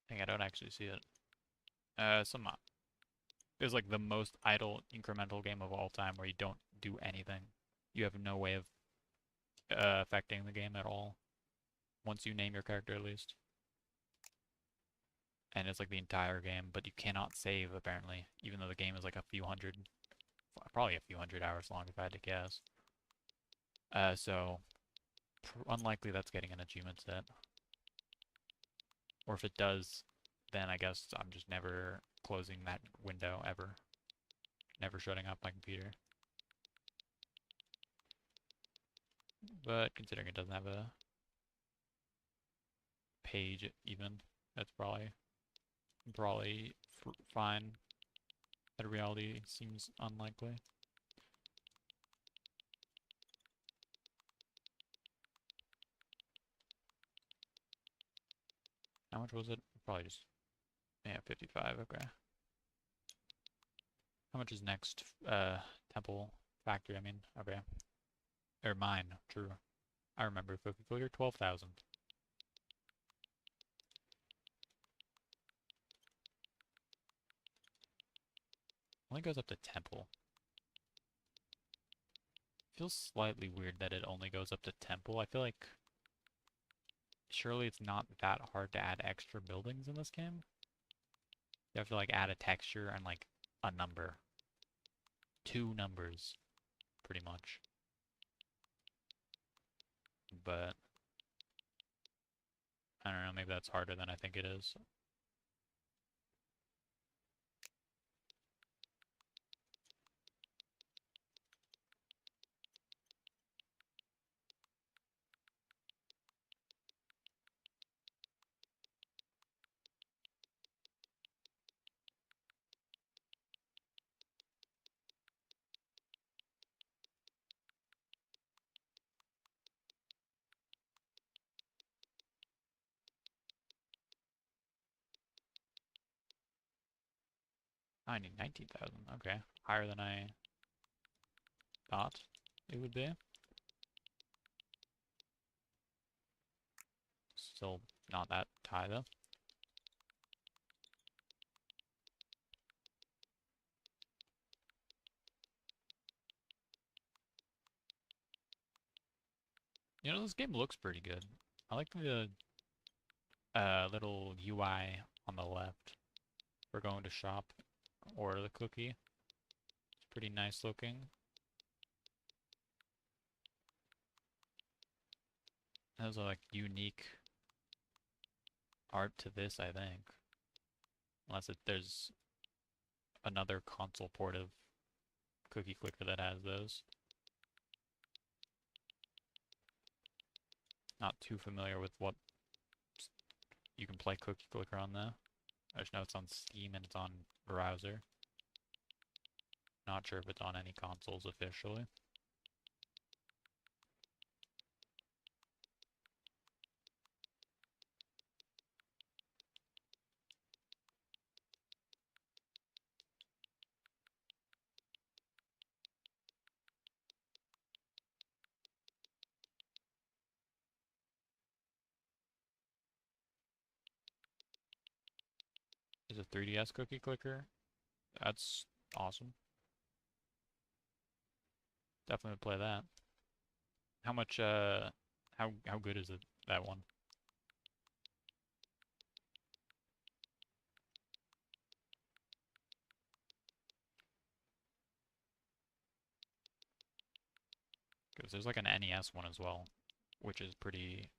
I think I don't actually see it. It's like the most idle incremental game of all time where you don't do anything. You have no way of affecting the game at all. Once you name your character at least. And it's like the entire game, but you cannot save apparently, even though the game is like probably a few hundred hours long if I had to guess. So unlikely that's getting an achievement set. Or if it does, then I guess I'm just never closing that window ever. Never shutting off my computer. But considering it doesn't have a page even, that's probably fine. That reality seems unlikely. How much was it? Probably just, yeah, 55, okay. How much is next? Temple factory, I mean, okay. Or mine, true. I remember Cookie Clicker, 12,000. Only goes up to Temple. Feels slightly weird that it only goes up to Temple. I feel like surely it's not that hard to add extra buildings in this game. You have to like add a texture and like a number. 2 numbers, pretty much. But I don't know, maybe that's harder than I think it is. I need 19,000. Okay. Higher than I thought it would be. Still not that high though. You know, this game looks pretty good. I like the little UI on the left for going to shop or the cookie. It's pretty nice looking. There's like unique art to this, I think. Unless there's another console port of Cookie Clicker that has those. Not too familiar with what you can play Cookie Clicker on though. I just know it's on Steam and it's on browser. Not sure if it's on any consoles officially. There's a 3DS Cookie Clicker. That's awesome. Definitely play that. How much, how good is it, that one? Because there's like an NES one as well, which is pretty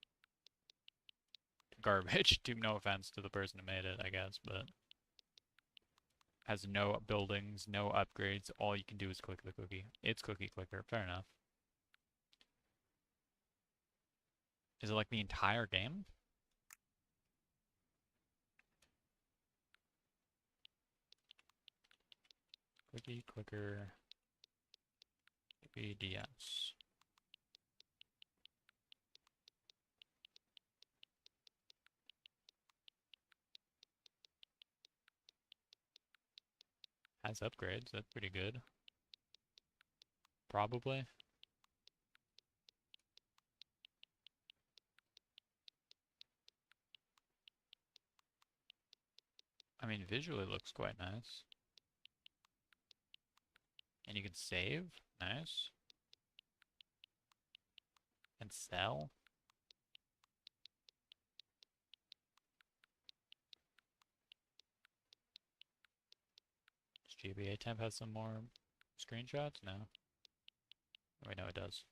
garbage. No offense to the person who made it, I guess, but has no buildings, no upgrades. All you can do is click the cookie. It's Cookie Clicker. Fair enough. Is it like the entire game? Cookie Clicker 3DS. Has upgrades. That's pretty good. Probably. I mean, visually it looks quite nice. And you can save. Nice. And sell. Does GBA temp has some more screenshots? No. Wait, no, it does.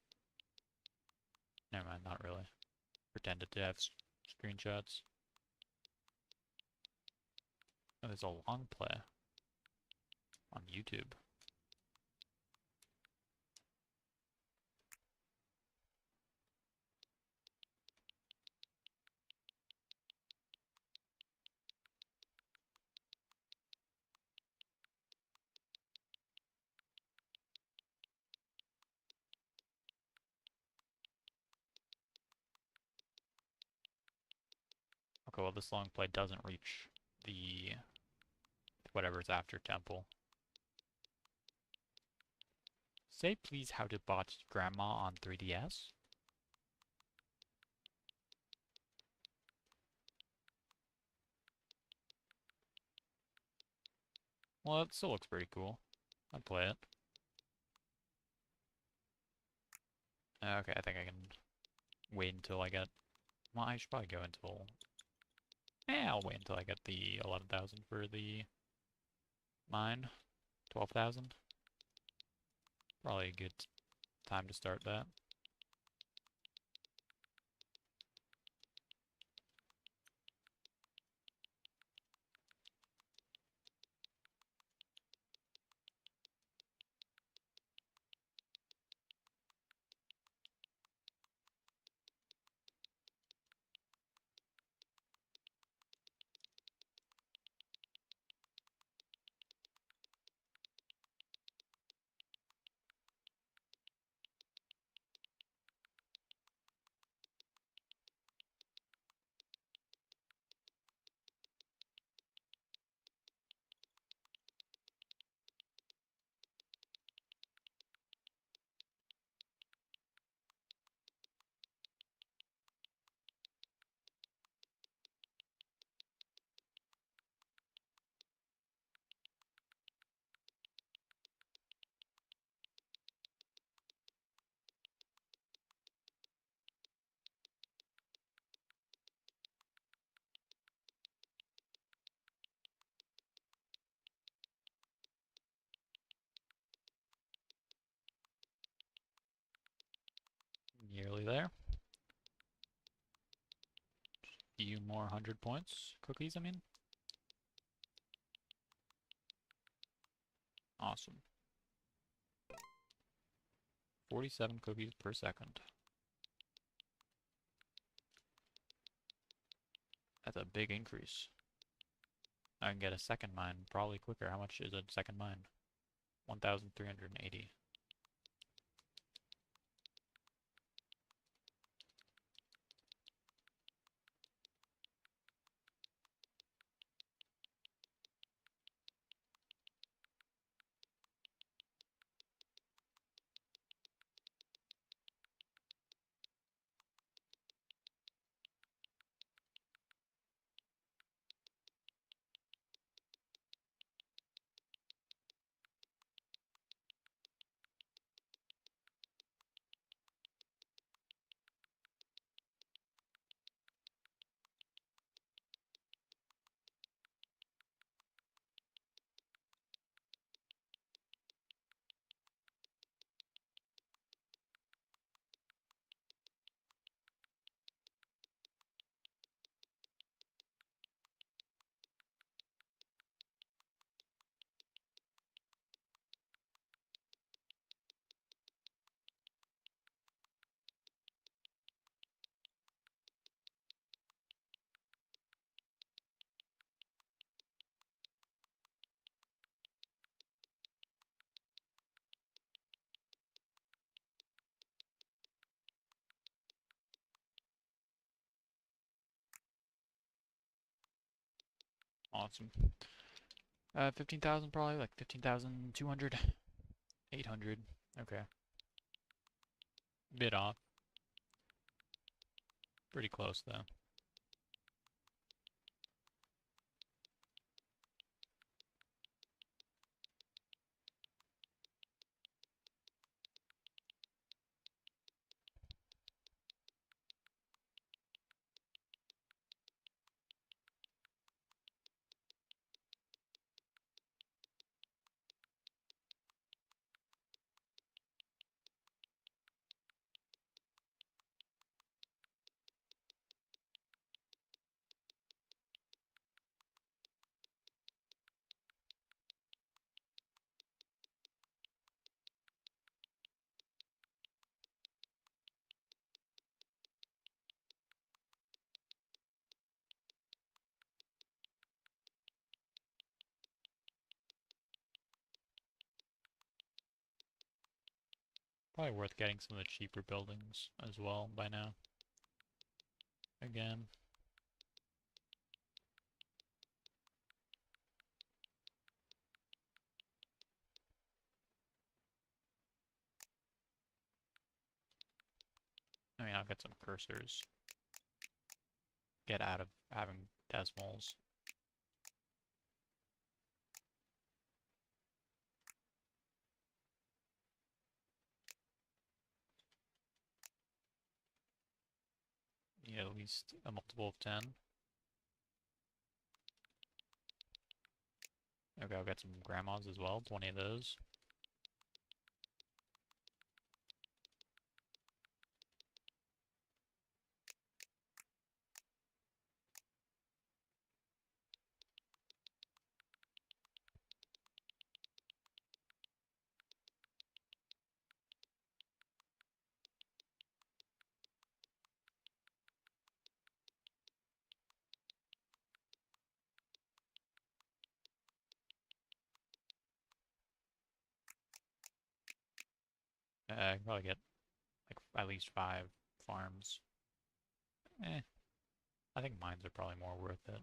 Never mind, not really. Pretended to have screenshots. Oh, there's a long play on YouTube. Okay, well this long play doesn't reach the whatever's after temple. Say please how to botch grandma on 3DS. Well, it still looks pretty cool. I'd play it. Okay, I think I can wait until I get... Well, I should probably go until... I'll wait until I get the 11,000 for the mine. 12,000. Probably a good time to start that. more 100 points. Cookies, I mean. Awesome. 47 cookies per second. That's a big increase. I can get a second mine probably quicker. How much is a second mine? 1,380. Awesome. 15,000 probably, like 15,200. 800. Okay. Bit off. Pretty close though. Probably worth getting some of the cheaper buildings as well by now. Again. I mean, I'll get some cursors. Get out of having decimals. Need at least a multiple of 10. Okay, I'll get some grandmas as well, 20 of those. I can probably get like at least 5 farms. I think mines are probably more worth it.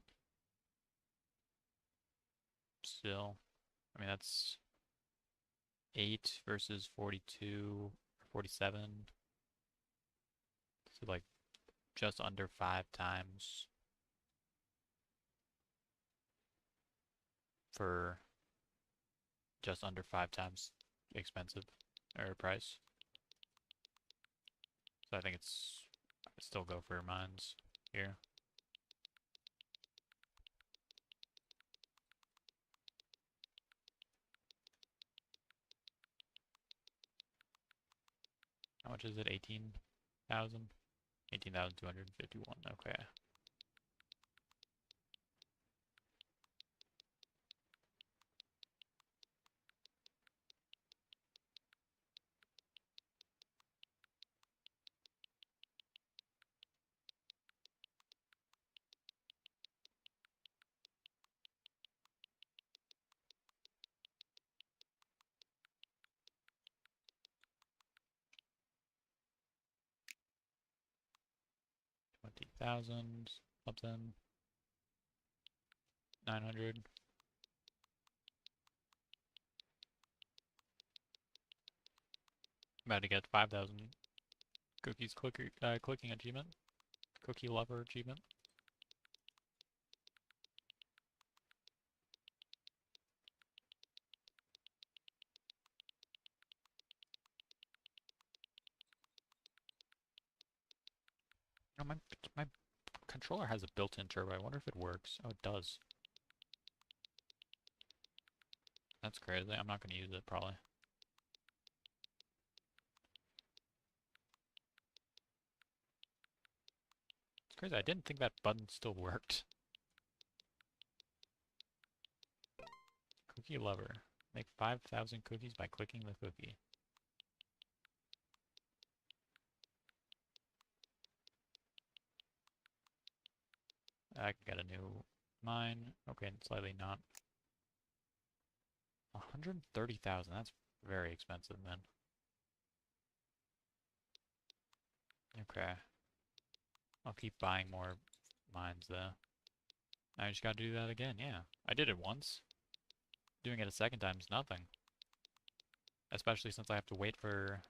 Still, I mean that's 8 versus 42 or 47. So like just under 5 times for just under 5 times expensive or price. So I think I'd still go for mines here. How much is it? 18,000? 18,251, okay. 1,000 something. 900. About to get 5,000 cookies clicking achievement. Cookie lover achievement. Oh, my controller has a built-in turbo. I wonder if it works. Oh, it does. That's crazy. I'm not going to use it, probably. It's crazy. I didn't think that button still worked. Cookie lover. Make 5,000 cookies by clicking the cookie. I can get a new mine. Okay, slightly not. 130,000. That's very expensive, man. Okay. I'll keep buying more mines, though. I just gotta do that again, yeah. I did it once. Doing it a second time is nothing. Especially since I have to wait for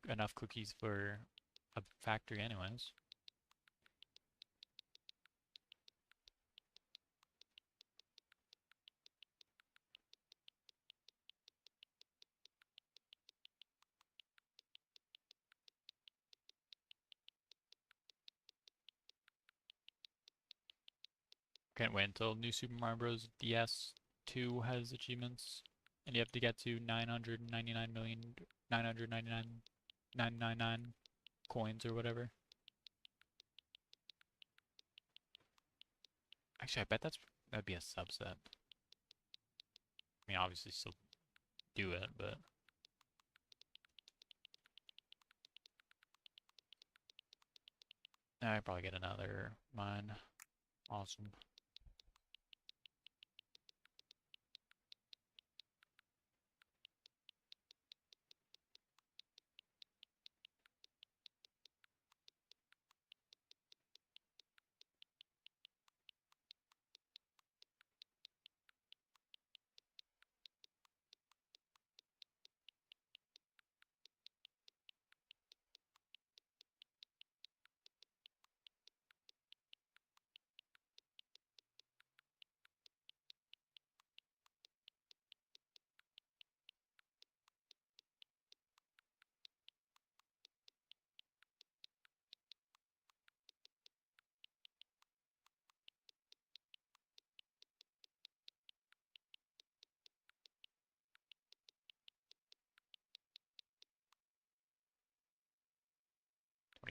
enough cookies for a factory anyways. Can't wait until New Super Mario Bros. DS 2 has achievements. And you have to get to 999,999,999 coins or whatever. Actually, I bet that'd be a subset. I mean, obviously still do it, but... I probably get another mine. Awesome.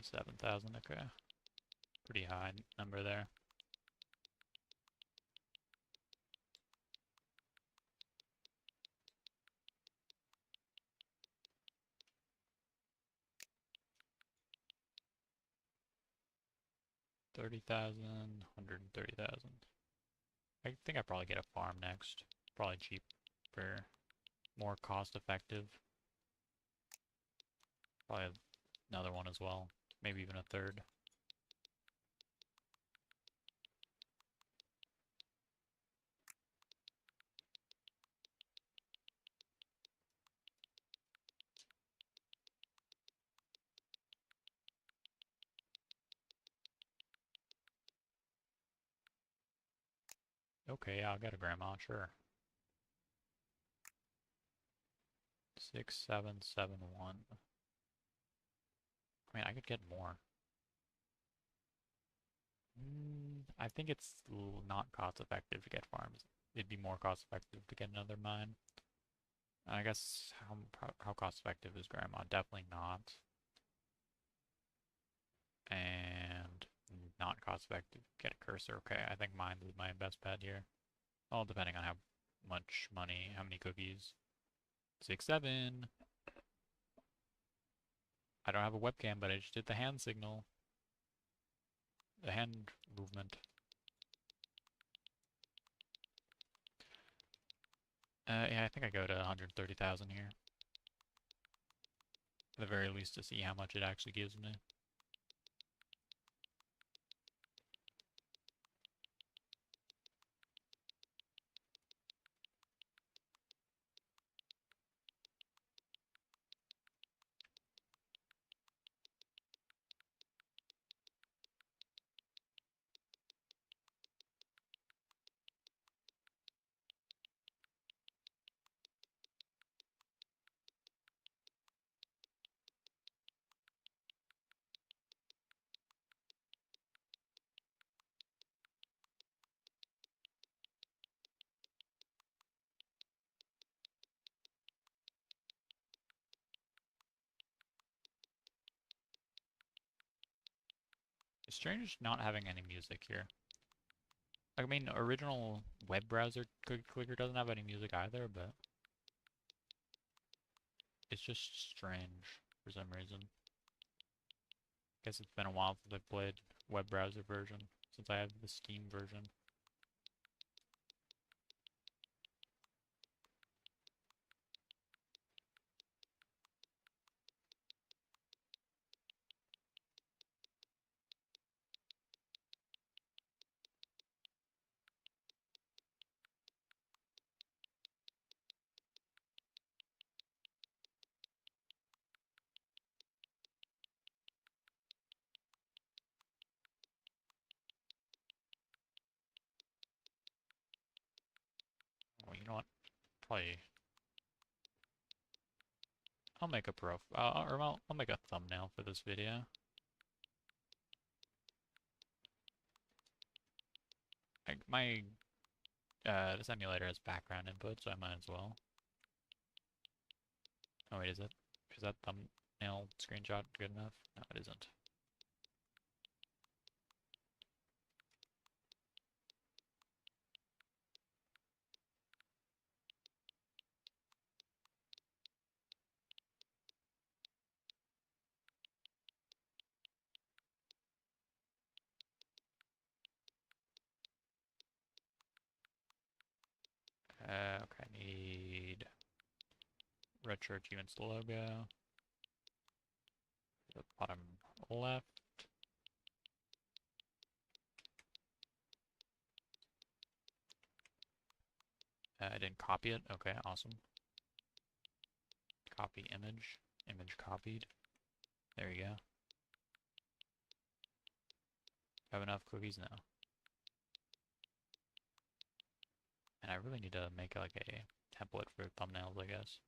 $27,000, okay. Pretty high number there. $30,000, $130,000. I think I probably get a farm next. Probably cheaper, more cost effective. Probably another one as well. Maybe even a third. Okay, yeah, I'll get a grandma, sure. 6771. I mean, I could get more. I think it's not cost effective to get farms. It'd be more cost effective to get another mine. I guess how cost effective is grandma? Definitely not. And not cost effective. Get a cursor. Okay, I think mine is my best bet here. All depending on how much money, how many cookies. 6, 7. I don't have a webcam, but I just did the hand signal. The hand movement. Yeah, I think I go to 130,000 here. At the very least to see how much it actually gives me. strange not having any music here. I mean, original web browser cookie clicker doesn't have any music either, but it's just strange for some reason. Guess it's been a while since I've played web browser version, since I have the Steam version. Well, you know what? Probably I'll make a I'll make a thumbnail for this video. This emulator has background input, so I might as well. Oh wait, is that thumbnail screenshot good enough? No, it isn't. Okay, I need RetroAchievements logo. The bottom left. I didn't copy it. Okay, awesome. Copy image. Image copied. There you go. Have enough cookies now. And I really need to make like a template for thumbnails, I guess.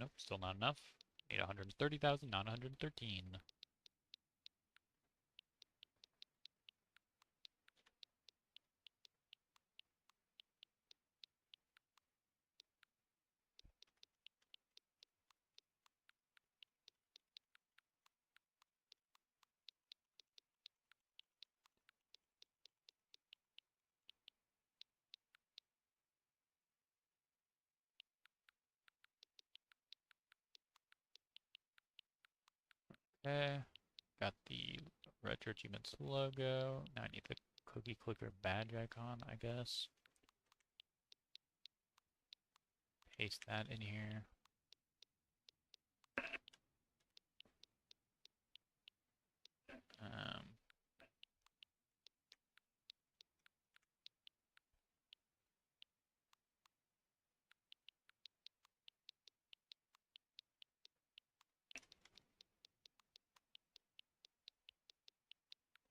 Nope, still not enough. Need 130,000, not 113. Okay, got the RetroAchievements logo. Now I need the cookie clicker badge icon, I guess. Paste that in here. Um,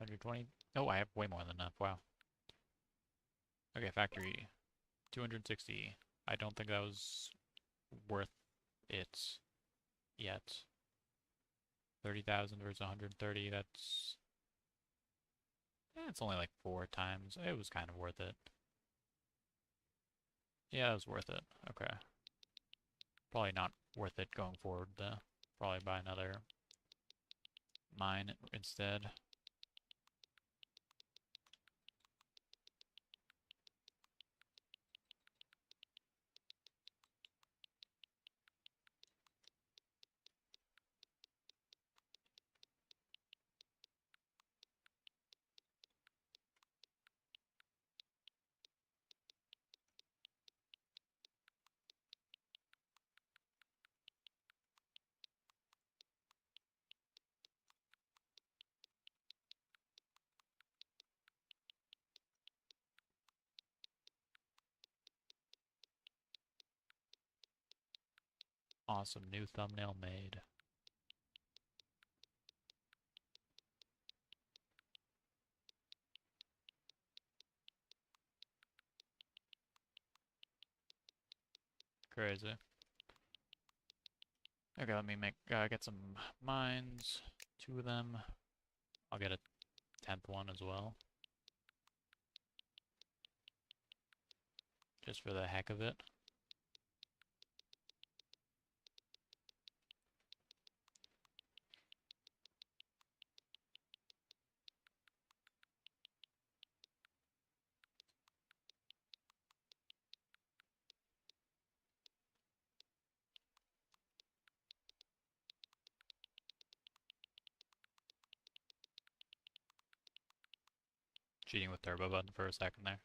$120. Oh, I have way more than enough. Wow. Okay, factory. 260. I don't think that was worth it yet. 30,000 versus 130. That's... it's only like 4 times. It was kind of worth it. Yeah, it was worth it. Okay. Probably not worth it going forward, though. Probably buy another mine instead. Awesome, new thumbnail made. Crazy. Okay, let me get some mines. 2 of them. I'll get a 10th one as well. Just for the heck of it. Cheating with turbo button for a second there.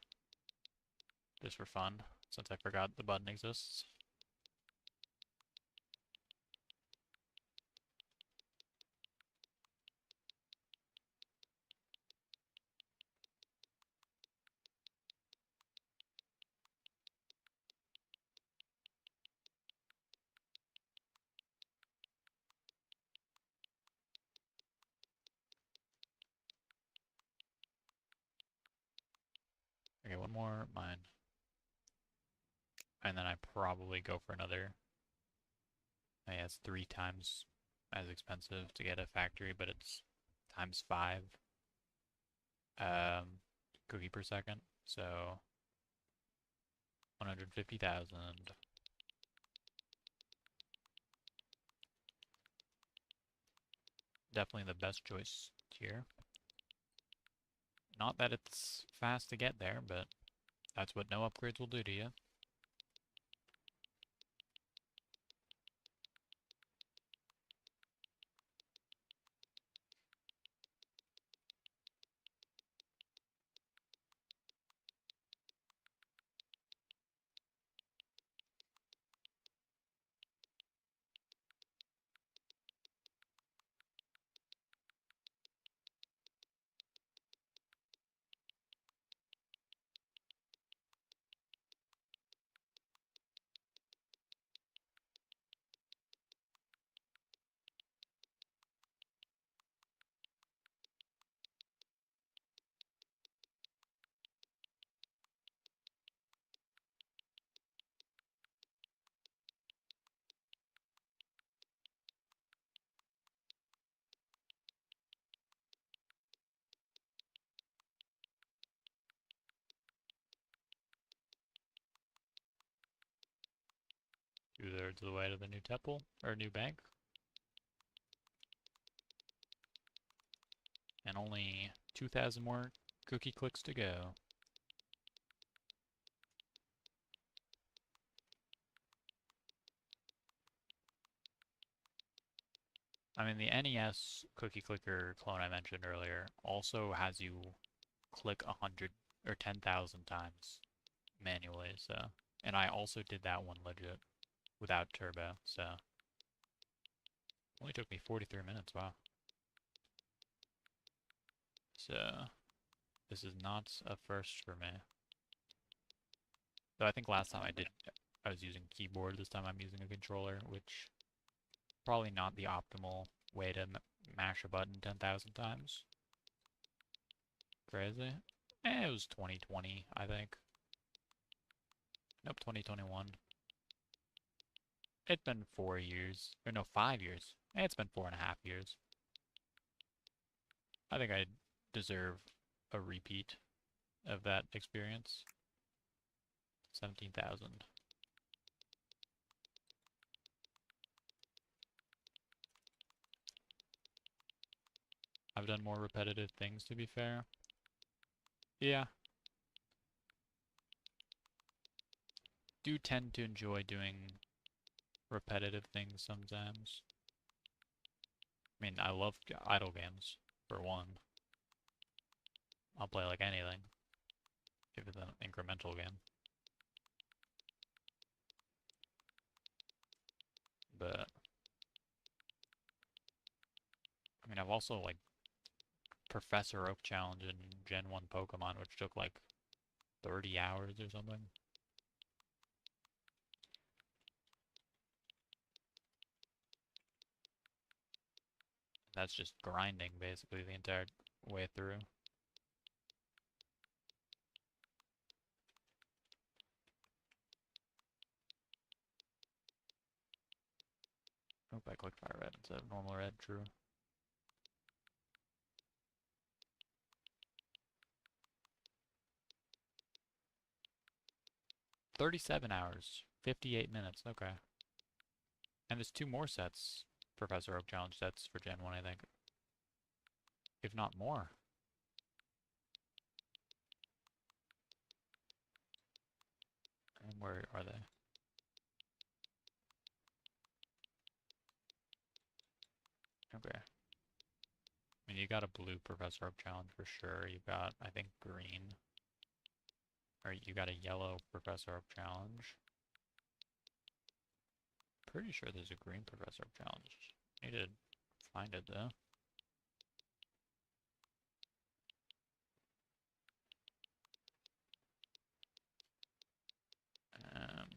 Just for fun, since I forgot the button exists. Okay, one more mine. And then I probably go for another. Yeah, it's 3 times as expensive to get a factory, but it's times 5 cookie per second. So 150,000. Definitely the best choice here. Not that it's fast to get there, but that's what no upgrades will do to you. Two-thirds of the way to the new temple, or new bank. And only 2,000 more cookie clicks to go. I mean, the NES cookie clicker clone I mentioned earlier also has you click 100 or 10,000 times manually, so. And I also did that one legit without turbo, so. Only took me 43 minutes, wow. So, this is not a first for me. Though I think last time I was using keyboard, this time I'm using a controller, which probably not the optimal way to mash a button 10,000 times. Crazy. It was 2020, I think. Nope, 2021. It's been 4 years. Or no, 5 years. It's been 4.5 years. I think I deserve a repeat of that experience. 17,000. I've done more repetitive things, to be fair. Yeah. Do tend to enjoy doing repetitive things sometimes. I mean, I love idle games, for one. I'll play like anything, if it's an incremental game. But, I mean, I've also, like, Professor Oak Challenge in Gen 1 Pokemon, which took, like, 30 hours or something. That's just grinding, basically, the entire way through. Nope, I clicked fire red instead of normal red, true. 37 hours. 58 minutes. Okay. And there's 2 more sets. Professor Oak Challenge sets for Gen 1, I think. If not more. And where are they? Okay. I mean, you got a blue Professor Oak Challenge for sure. You got, I think, green. Or you got a yellow Professor Oak Challenge. Pretty sure there's a green Professor Oak Challenge. Need to find it, though. Um,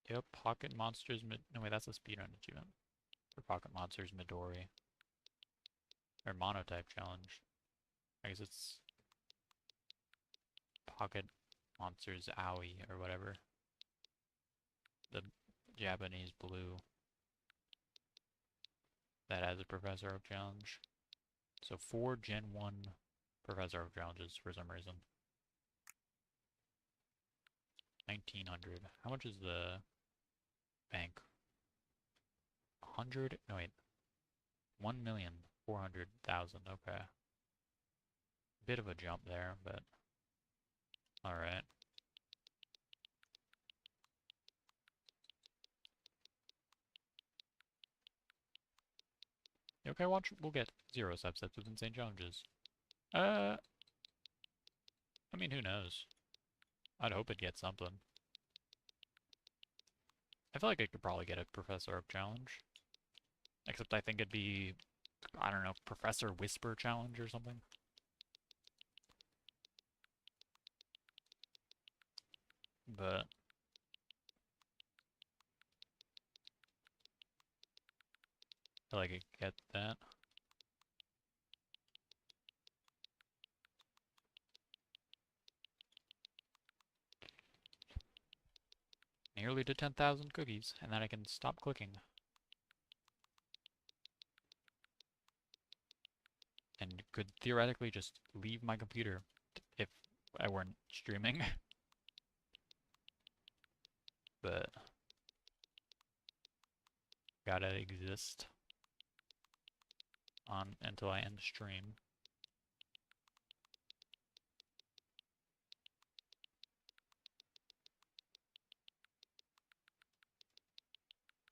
yep, Pocket Monsters no wait, that's a speedrun achievement. For Pocket Monsters Midori. Or Monotype Challenge. I guess it's Pocket Monsters Owie or whatever. The Japanese blue that has a Professor Oak Challenge. So 4 Gen 1 Professor Oak Challenges for some reason. 1900. How much is the bank? 100? No, wait. 1,400,000. Okay. Bit of a jump there, but alright. Okay, watch. We'll get 0 subsets with insane challenges. I mean, who knows? I'd hope it gets something. I feel like I could probably get a Professor Oak challenge. Except I think it'd be, I don't know, Professor Whisper challenge or something. But I feel like I could get that. Nearly to 10,000 cookies, and then I can stop clicking. And could theoretically just leave my computer if I weren't streaming. But gotta exist on until I end stream.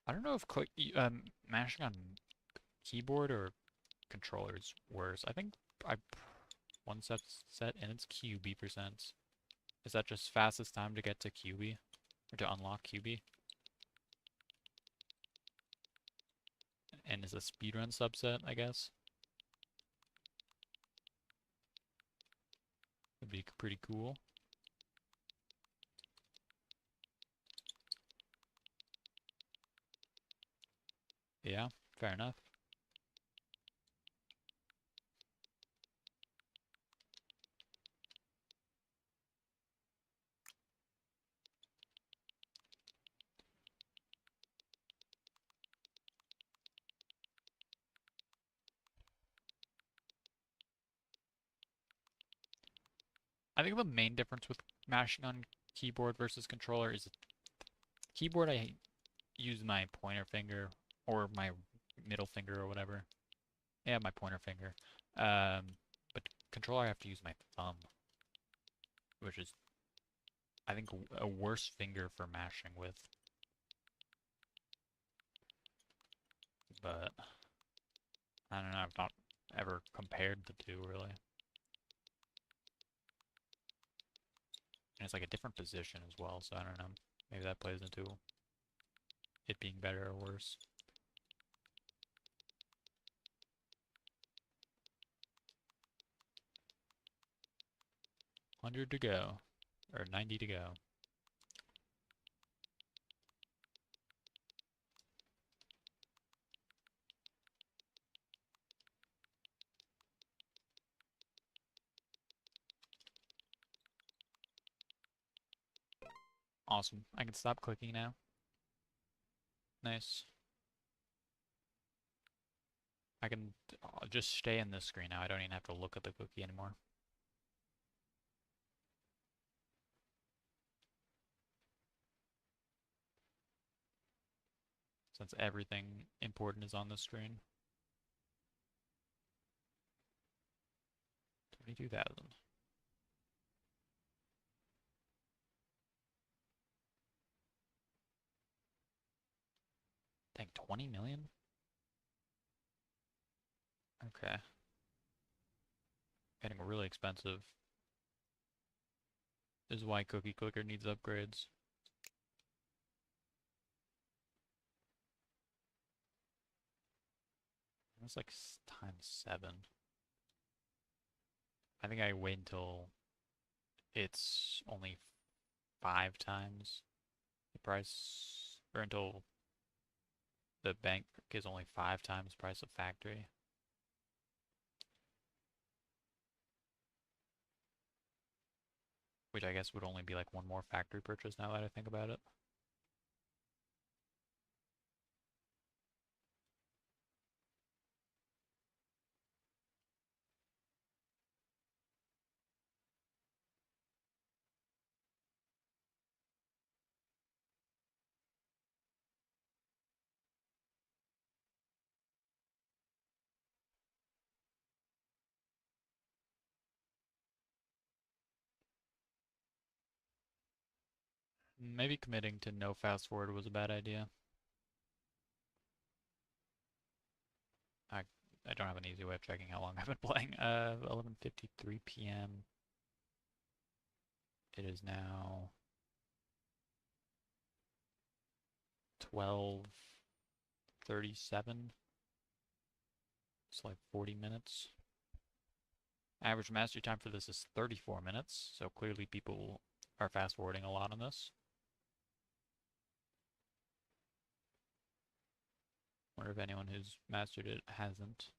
I don't know if mashing on keyboard or controller is worse. I think one set and it's QB%. Is that just fastest time to get to QB? Or to unlock QB? And is a speedrun subset, I guess? Would be pretty cool. Yeah, fair enough. I think the main difference with mashing on keyboard versus controller is keyboard I use my pointer finger or my middle finger or whatever. Yeah, my pointer finger. But controller I have to use my thumb, which is, I think, a worse finger for mashing with. But I don't know, I've not ever compared the two, really. And it's like a different position as well, so I don't know. Maybe that plays into it being better or worse. 100 to go. Or 90 to go. Awesome. I can stop clicking now. Nice. I can just stay in this screen now. I don't even have to look at the cookie anymore. Since everything important is on the screen. 22,000. Dang, 20 million? Okay. Getting really expensive. This is why Cookie Clicker needs upgrades. That's like ×7. I think I wait until it's only 5 times the price, or until the bank is only 5 times the price of factory. Which I guess would only be like one more factory purchase now that I think about it. Maybe committing to no fast forward was a bad idea. I don't have an easy way of checking how long I've been playing. 11:53 p.m. It is now 12:37. It's like 40 minutes. Average mastery time for this is 34 minutes, so clearly people are fast forwarding a lot on this. Wonder if anyone who's mastered it hasn't.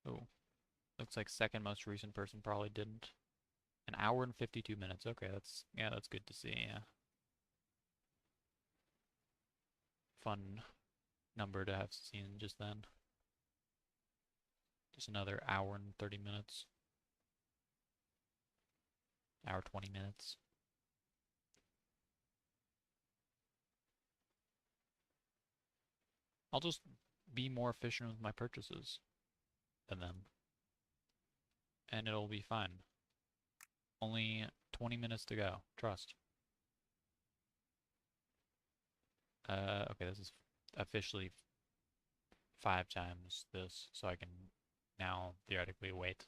Oh, looks like second most recent person probably didn't. An hour and 52 minutes. Okay, that's good to see. Yeah, fun number to have seen just then. Just another hour and 30 minutes. Hour 20 minutes. I'll just be more efficient with my purchases than them, and it'll be fine. Only 20 minutes to go. Trust. Okay, this is officially 5 times this, so I can now theoretically wait.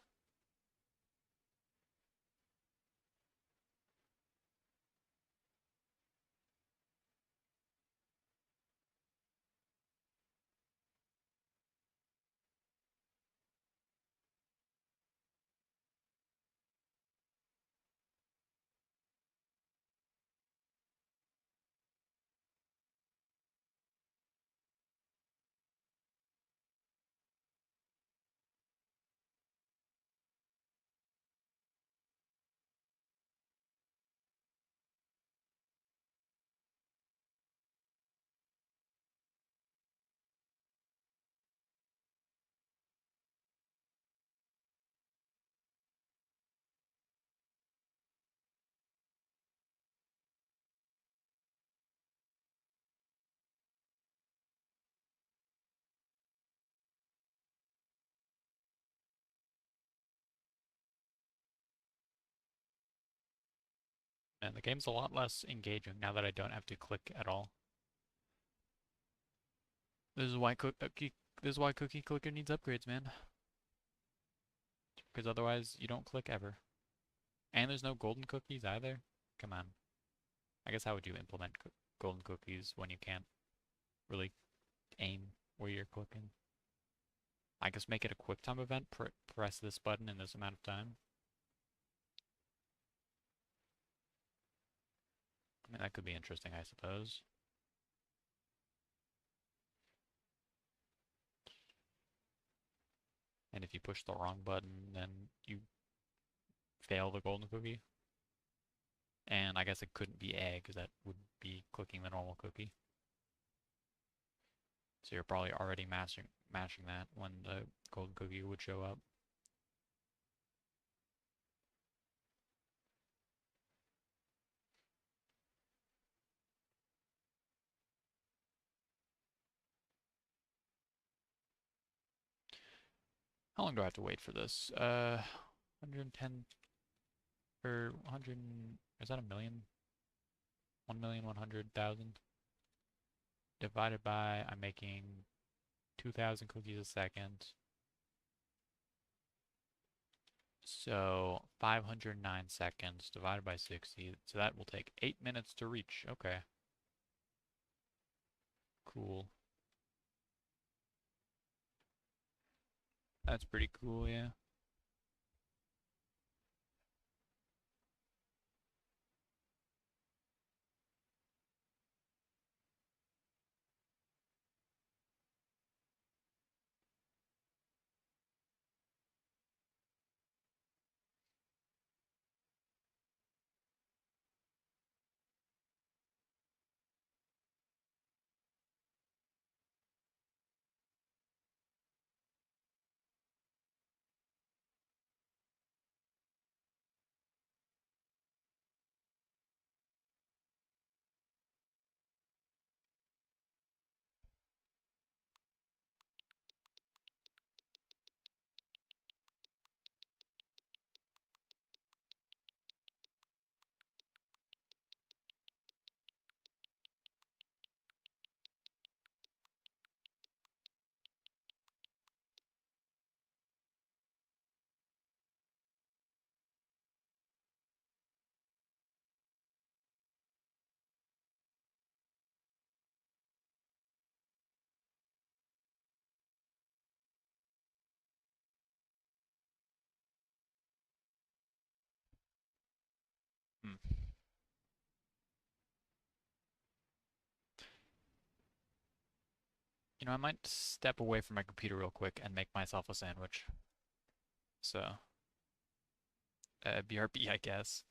And the game's a lot less engaging now that I don't have to click at all. This is why Cookie Clicker needs upgrades, man. Because otherwise you don't click ever. And there's no golden cookies either. Come on. I guess how would you implement golden cookies when you can't really aim where you're clicking? I guess make it a QuickTime event. Press this button in this amount of time. I mean, that could be interesting, I suppose. And if you push the wrong button, then you fail the golden cookie. And I guess it couldn't be egg, because that would be clicking the normal cookie. So you're probably already mashing that when the golden cookie would show up. How long do I have to wait for this? 110 or 100, is that a million? 1,100,000 divided by, I'm making 2,000 cookies a second. So 509 seconds divided by 60. So that will take 8 minutes to reach. Okay. Cool. That's pretty cool, yeah. Hmm. You know, I might step away from my computer real quick and make myself a sandwich. So, BRB, I guess.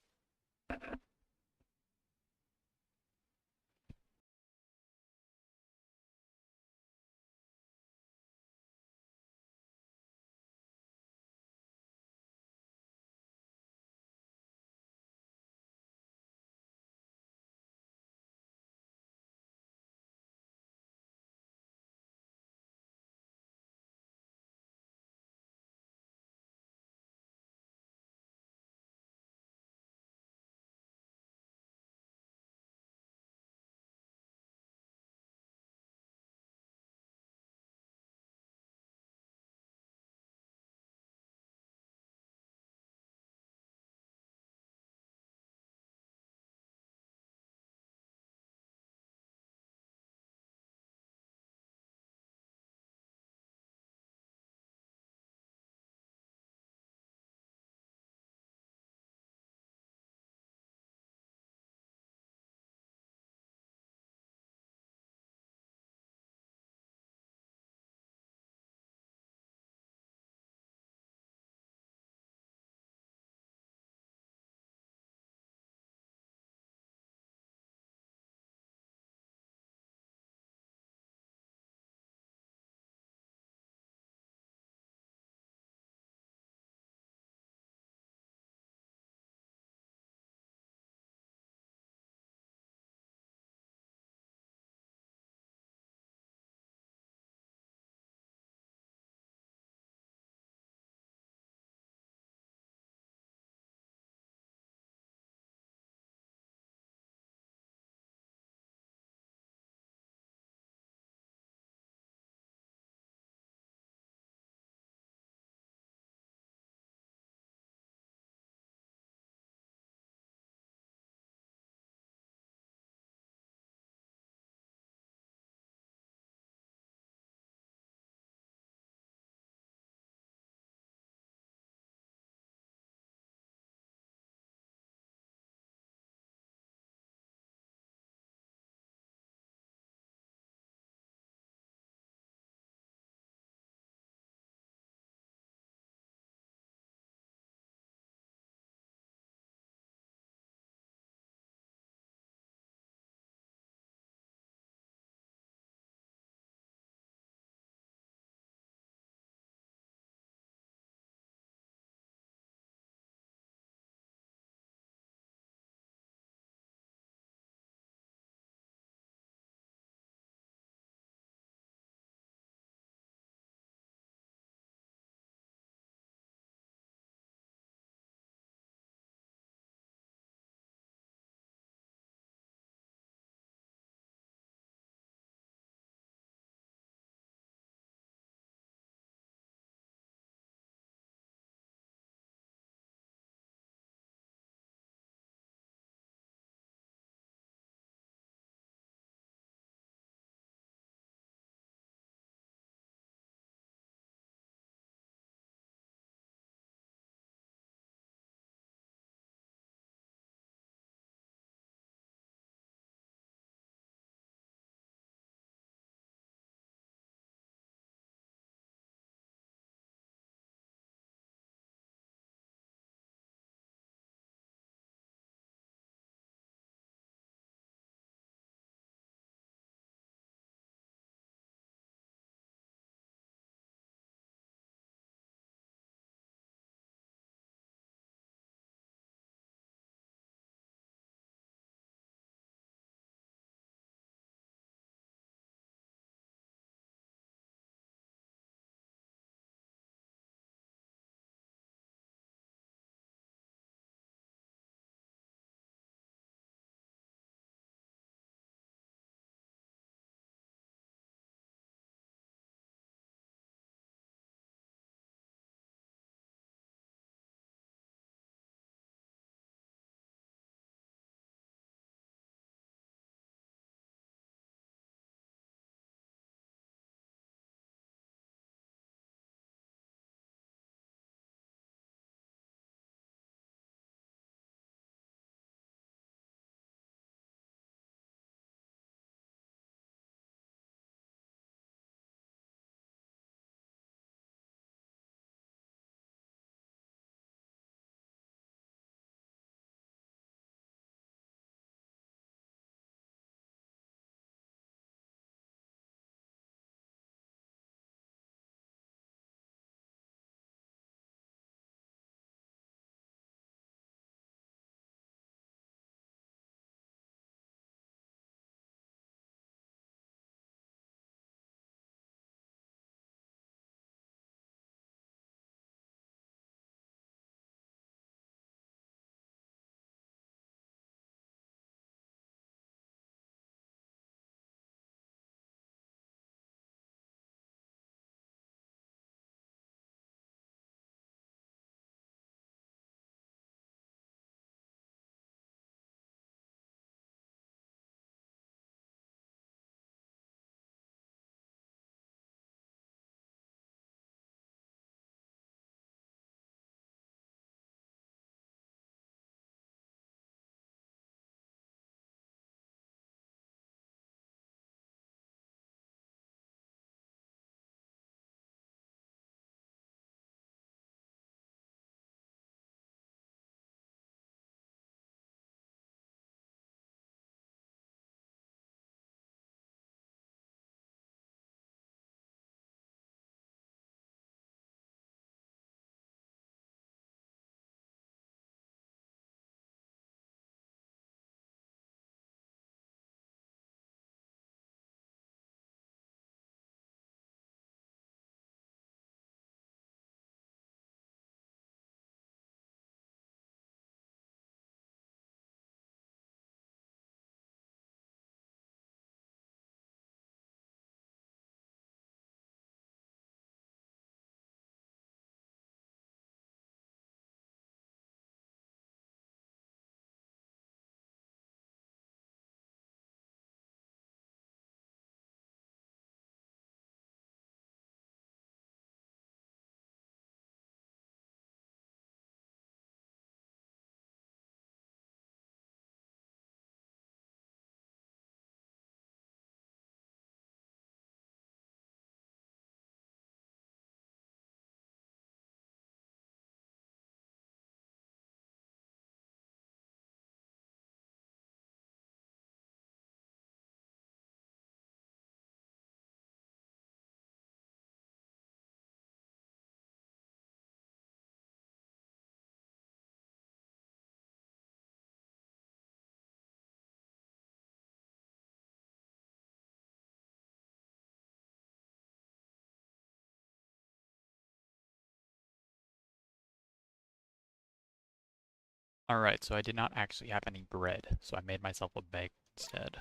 Alright, so I did not actually have any bread, so I made myself a bag instead.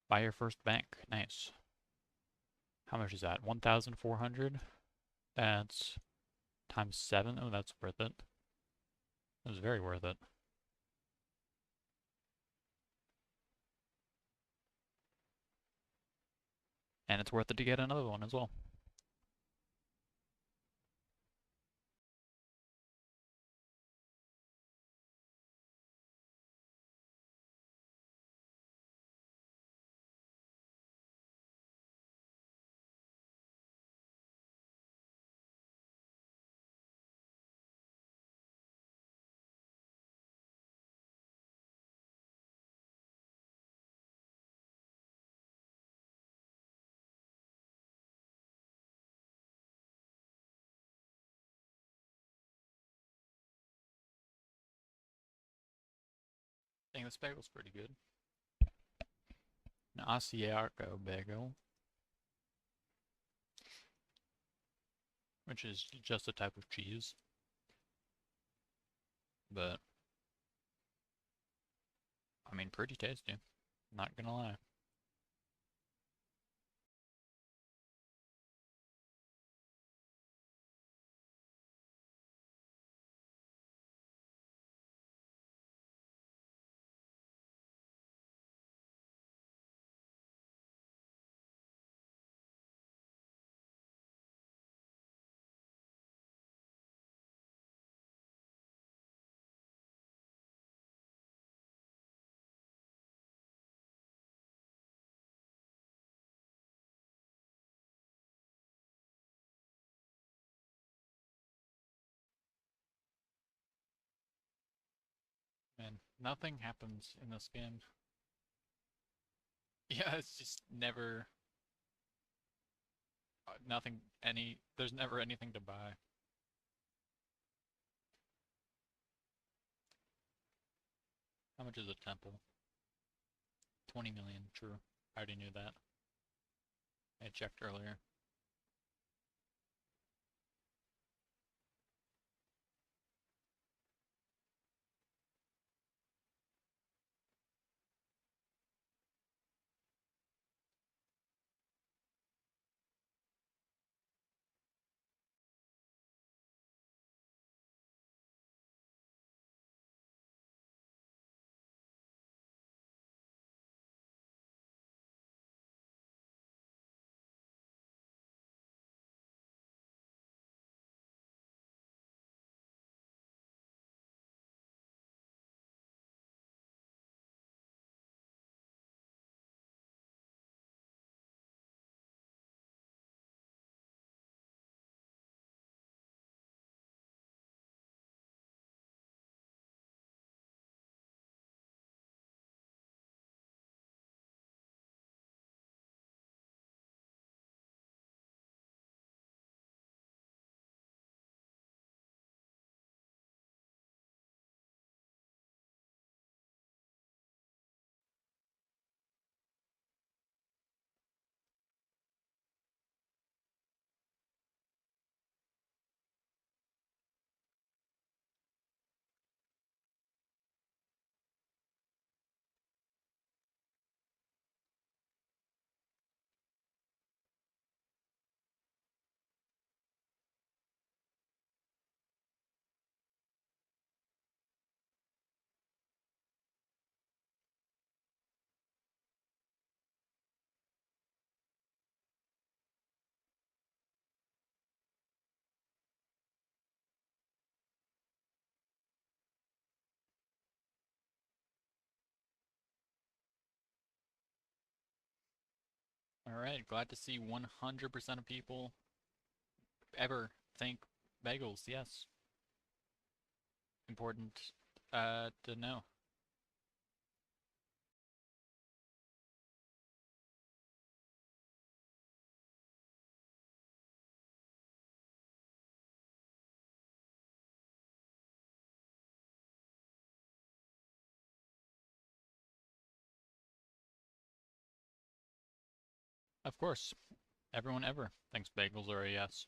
Buy your first bank. Nice. How much is that? 1,400? That's times 7. Oh, that's worth it. That was very worth it. And it's worth it to get another one as well. I think this bagel's pretty good. An Asiago bagel, which is just a type of cheese. But, I mean, pretty tasty. Not gonna lie. Man, nothing happens in this game. Yeah, it's just never... there's never anything to buy. How much is a temple? 20 million, true. I already knew that. I checked earlier. Alright, glad to see 100% of people ever think bagels, yes. Important to know. Of course, everyone ever thinks bagels are a yes.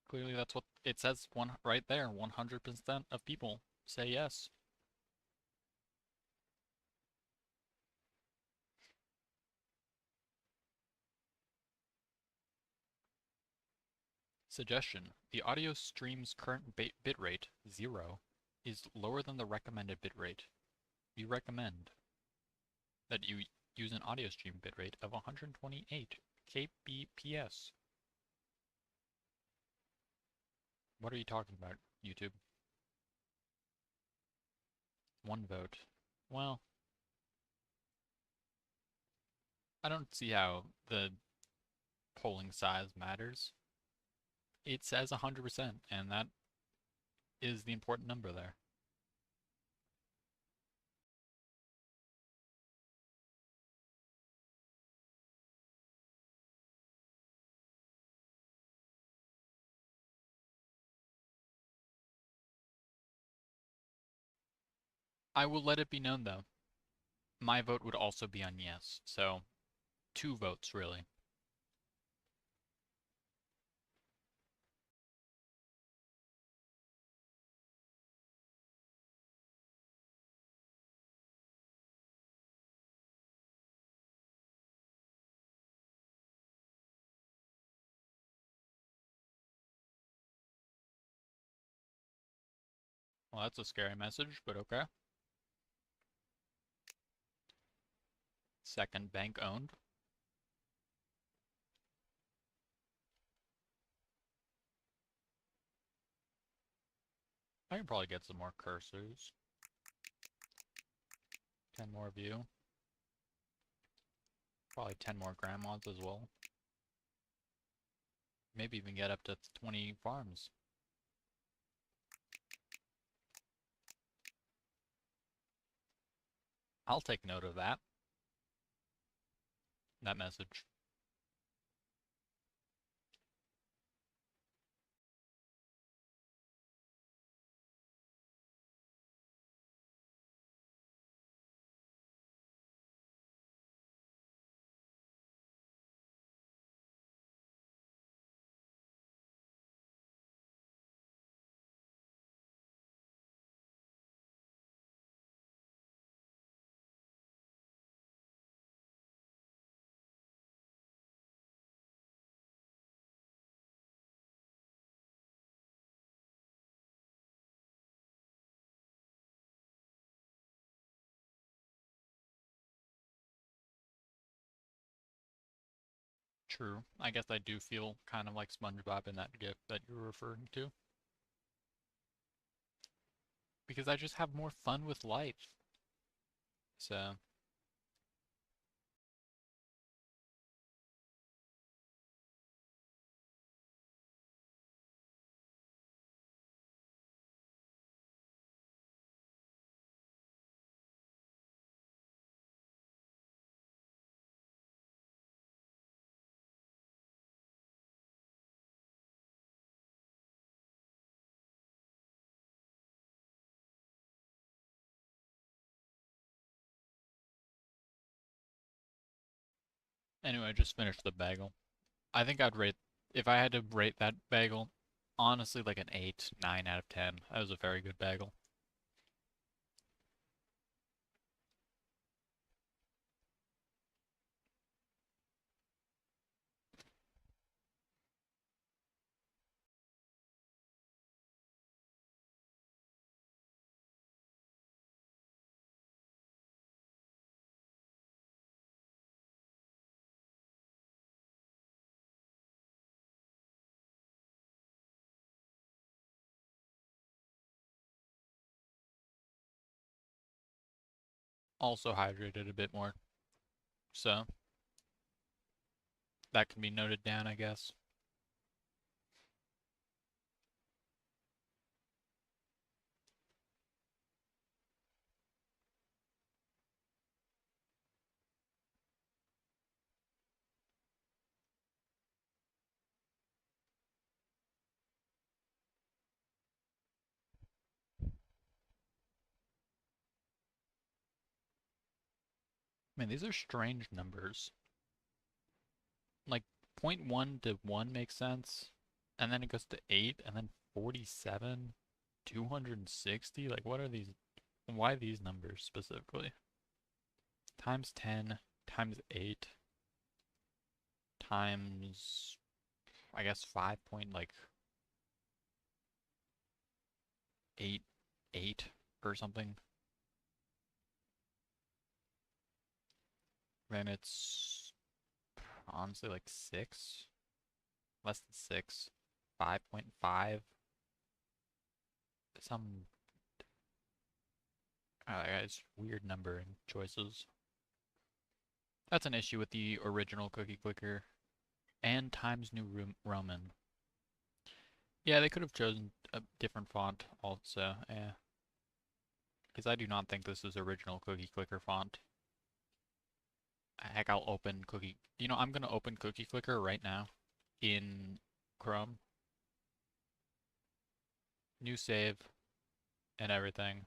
Clearly that's what it says right there, 100% of people Say yes. Suggestion. The audio stream's current bitrate, 0, is lower than the recommended bitrate. We recommend that you use an audio stream bitrate of 128 kbps. What are you talking about, YouTube? 1 vote. Well, I don't see how the polling size matters. It says 100%, and that is the important number there. I will let it be known, though. My vote would also be on yes, so 2 votes, really. Well, that's a scary message, but okay. Second, bank owned. I can probably get some more cursors. 10 more view. Probably 10 more grandmas as well. Maybe even get up to 20 farms. I'll take note of that. That message. True. I guess I do feel kind of like SpongeBob in that GIF that you're referring to. Because I just have more fun with life. So, anyway, I just finished the bagel. I think I'd rate, if I had to rate that bagel, honestly like an 8, 9 out of 10. That was a very good bagel. Also hydrated a bit more. So, that can be noted down, I guess. Man, these are strange numbers. Like, 0.1 to 1 makes sense, and then it goes to 8, and then 47. 260? Like, what are these? Why these numbers specifically? Times 10, times 8, times, I guess, 5 point, like, 8 or something. Then it's honestly like 6, less than 6, 5.5, some it's weird numbering choices. That's an issue with the original cookie clicker and Times New Roman. Yeah, they could have chosen a different font also, yeah. Because I do not think this is original cookie clicker font. Heck, I'll open cookie. You know, I'm gonna open cookie clicker right now in Chrome. New save and everything.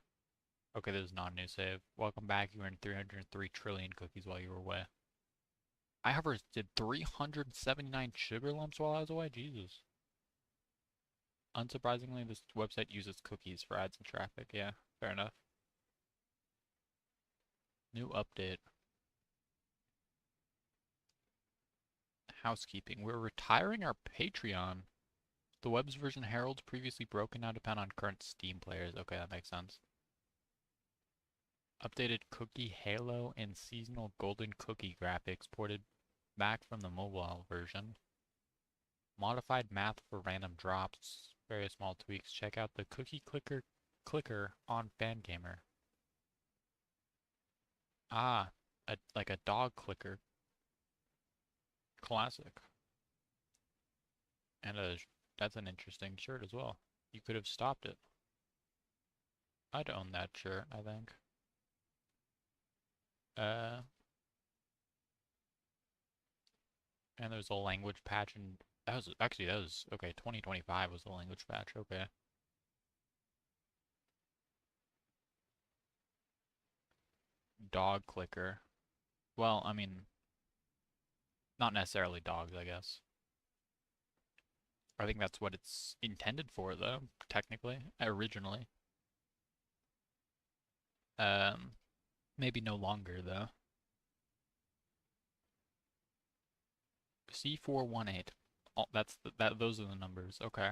Okay, this is not a new save. Welcome back. You earned 303 trillion cookies while you were away. I harvested 379 sugar lumps while I was away? Jesus. Unsurprisingly, this website uses cookies for ads and traffic. Yeah, fair enough. New update. Housekeeping. We're retiring our Patreon. The web's version heralds previously broken now depend on current Steam players. Okay, that makes sense. Updated cookie halo and seasonal golden cookie graphics ported back from the mobile version. Modified math for random drops. Very small tweaks. Check out the cookie clicker on Fangamer. Ah, like a dog clicker. Classic. And that's an interesting shirt as well. You could have stopped it. I'd own that shirt, I think. Uh, and there's a language patch, and that was okay. 2025 was the language patch. Okay. Dog clicker. Well, I mean, not necessarily dogs, I guess. I think that's what it's intended for, though, technically, originally. Um, maybe no longer, though. C418. Oh, those are the numbers. Okay.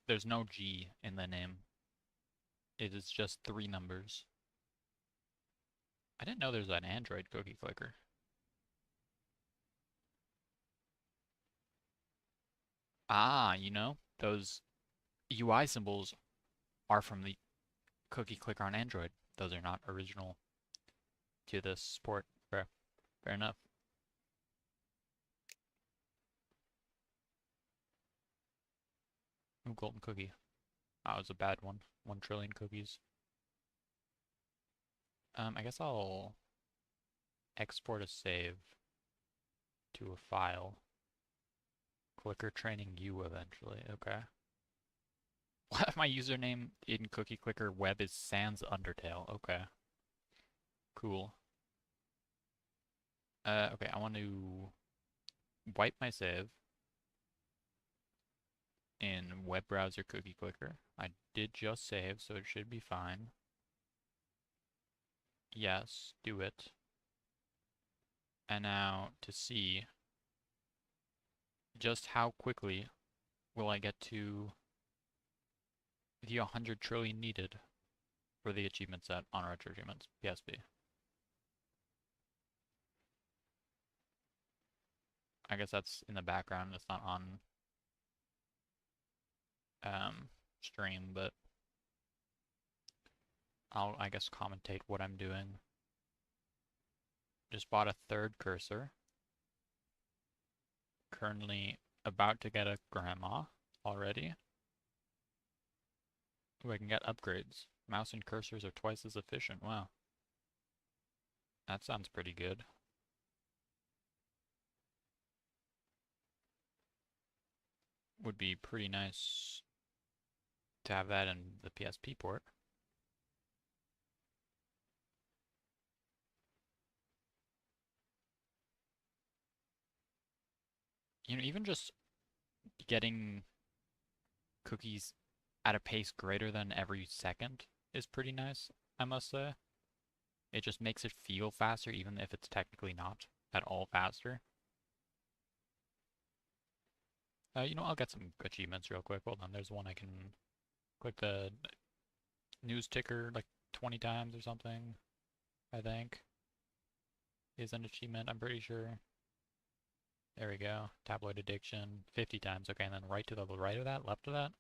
There's no G in the name. It is just 3 numbers. I didn't know there's an Android cookie clicker. Ah, you know, those UI symbols are from the cookie clicker on Android. Those are not original to this port. Fair enough. Ooh, golden cookie. That was a bad one. 1 trillion cookies. I guess I'll export a save to a file. Clicker training you eventually. Okay. My username in Cookie Clicker web is Sans Undertale. Okay. Cool. Okay, I want to wipe my save in web browser Cookie Clicker. I did just save, so it should be fine. Yes, do it. And now to see just how quickly will I get to the 100 trillion needed for the achievement set on RetroAchievements PSP. I guess that's in the background. It's not on stream, but I'll, I guess, commentate what I'm doing. Just bought a 3rd cursor. Currently about to get a grandma already. Ooh, I can get upgrades. Mouse and cursors are twice as efficient. Wow. That sounds pretty good. Would be pretty nice to have that in the PSP port. You know, even just getting cookies at a pace greater than every second is pretty nice, I must say. It just makes it feel faster, even if it's technically not at all faster. I'll get some achievements real quick. Hold on, there's one I can click the news ticker like 20 times or something, I think. Is an achievement, I'm pretty sure. There we go. Tabloid addiction, 50 times. Okay, and then right to the right of that, left of that.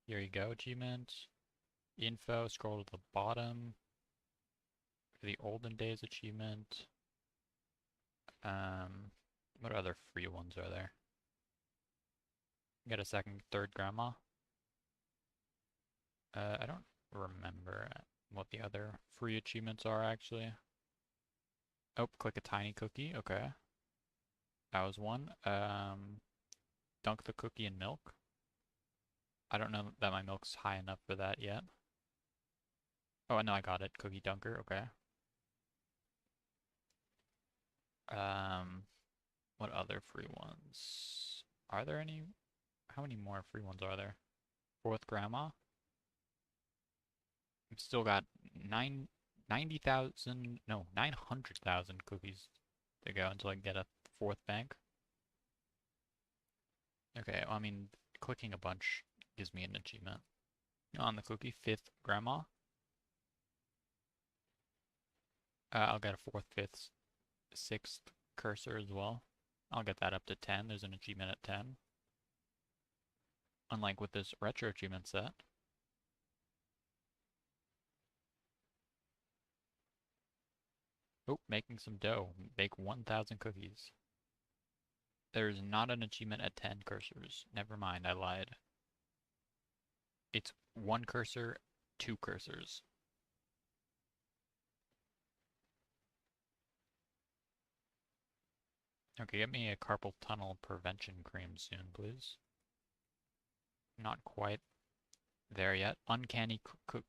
Here you go, achievement. Info, scroll to the bottom. For the olden days achievement. What other free ones are there? Get a second, third grandma. I don't remember what the other free achievements are actually. Oh, click a tiny cookie. Okay. That was one. Dunk the cookie in milk. I don't know that my milk's high enough for that yet. Oh, no, I got it. Cookie dunker. Okay. What other free ones? Are there any? How many more free ones are there? Fourth grandma. I've still got 90,000, no, 900,000 cookies to go until I get a fourth bank. Okay, well, I mean, clicking a bunch gives me an achievement. On the cookie, fifth grandma. I'll get a fourth, fifth, sixth cursor as well. I'll get that up to 10. There's an achievement at 10. Unlike with this retro achievement set. Oh, making some dough. Bake 1,000 cookies. There's not an achievement at 10 cursors. Never mind, I lied. It's 1 cursor, 2 cursors. Okay, get me a carpal tunnel prevention cream soon, please. Not quite there yet. Uncanny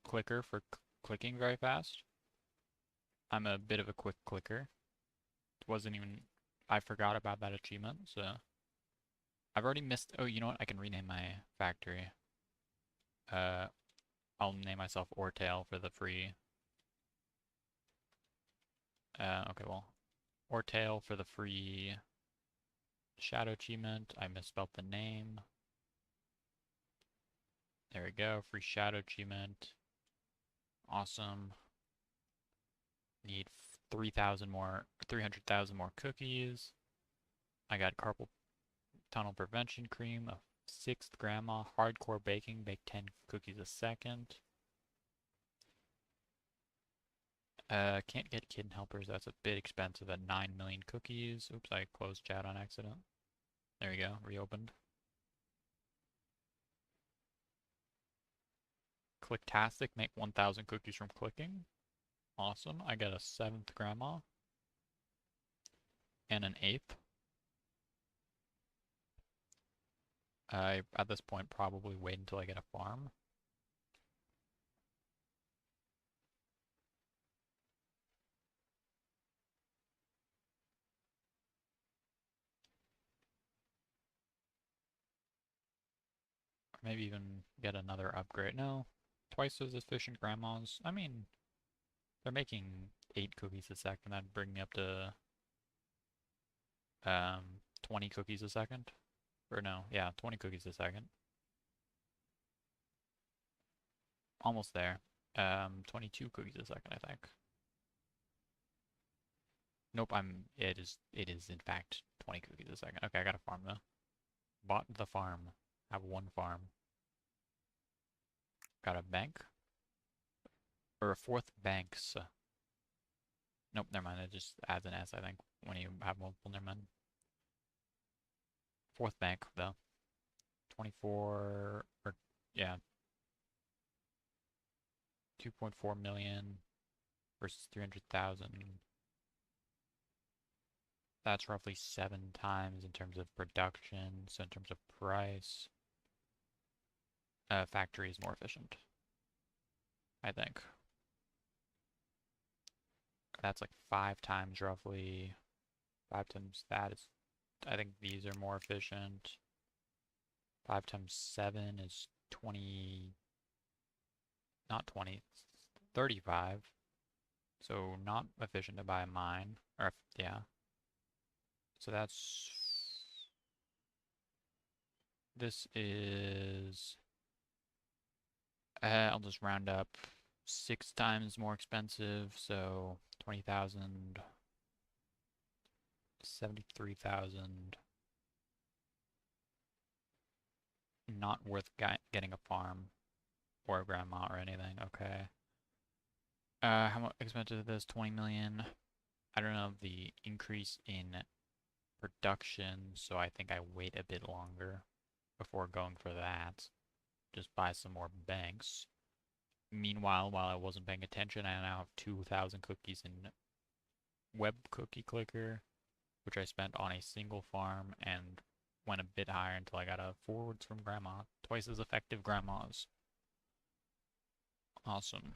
clicker for clicking very fast. I'm a bit of a quick clicker. It wasn't even... I forgot about that achievement, so... I've already missed... Oh, you know what? I can rename my factory. I'll name myself Ortail for the free... okay, well... Ortail for the free... Shadow achievement. I misspelled the name. There we go. Free shadow achievement. Awesome. Need 3,000 more, 300,000 more cookies. I got carpal tunnel prevention cream, a 6th grandma, hardcore baking, bake 10 cookies a second. Can't get kitten helpers, that's a bit expensive at 9 million cookies. Oops, I closed chat on accident. There you go, reopened. Clicktastic, make 1,000 cookies from clicking. Awesome, I got a 7th grandma. And an 8th. I, at this point, probably wait until I get a farm. Or maybe even get another upgrade. No, twice as efficient grandmas. I mean, they're making 8 cookies a second. That'd bring me up to 20 cookies a second. Or no, yeah, 20 cookies a second. Almost there. 22 cookies a second, I think. Nope, it is in fact 20 cookies a second. Okay, I got a farm though. Bought the farm. Have 1 farm. Got a bank. Or a 4th banks. Nope, never mind. It just adds an S, I think, when you have multiple. Never mind. 4th bank, though. 24, or, yeah. 2.4 million versus 300,000. That's roughly 7 times in terms of production. So in terms of price, factory is more efficient, I think. That's like 5 times roughly. 5 times that is, I think these are more efficient. 5 times 7 is 20, not 20, 35. So not efficient to buy mine. Or, yeah. So that's... This is... I'll just round up 6 times more expensive, so 20,000, 73,000. Not worth getting a farm or a grandma or anything. Okay. How much expensive is this? 20 million. I don't know the increase in production, so I think I wait a bit longer before going for that. Just buy some more banks. Meanwhile, while I wasn't paying attention, I now have 2,000 cookies in web cookie clicker, which I spent on a single farm and went a bit higher until I got a forwards from grandma. Twice as effective grandmas. Awesome.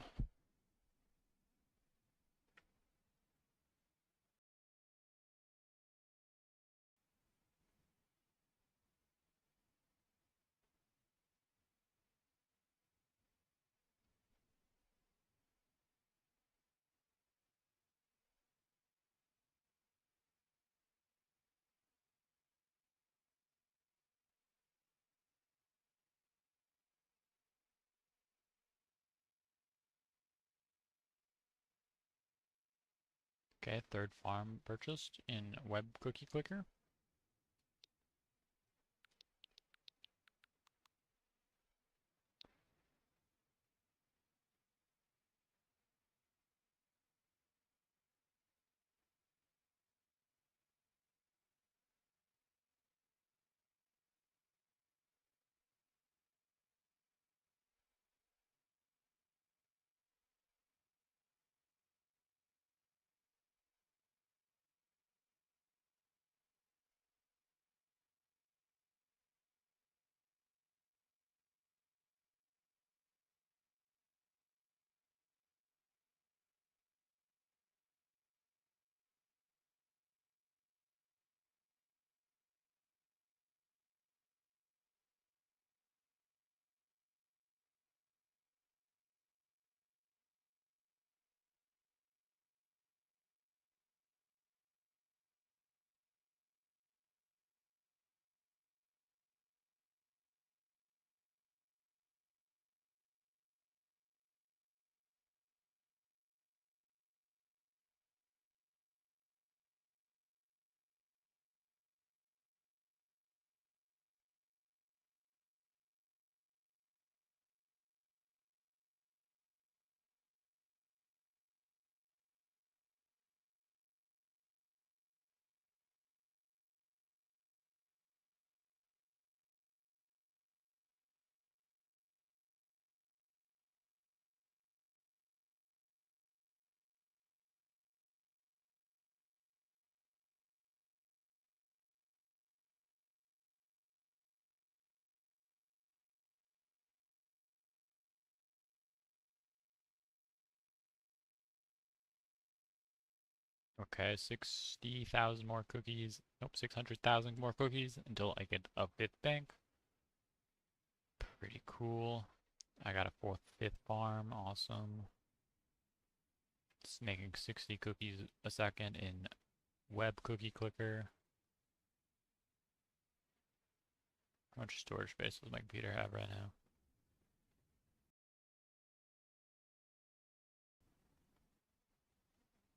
Okay, third farm purchased in web cookie clicker. Okay, 60,000 more cookies. Nope, 600,000 more cookies until I get a fifth bank. Pretty cool. I got a fourth, fifth farm. Awesome. It's making 60 cookies a second in web cookie clicker. How much storage space does my computer have right now?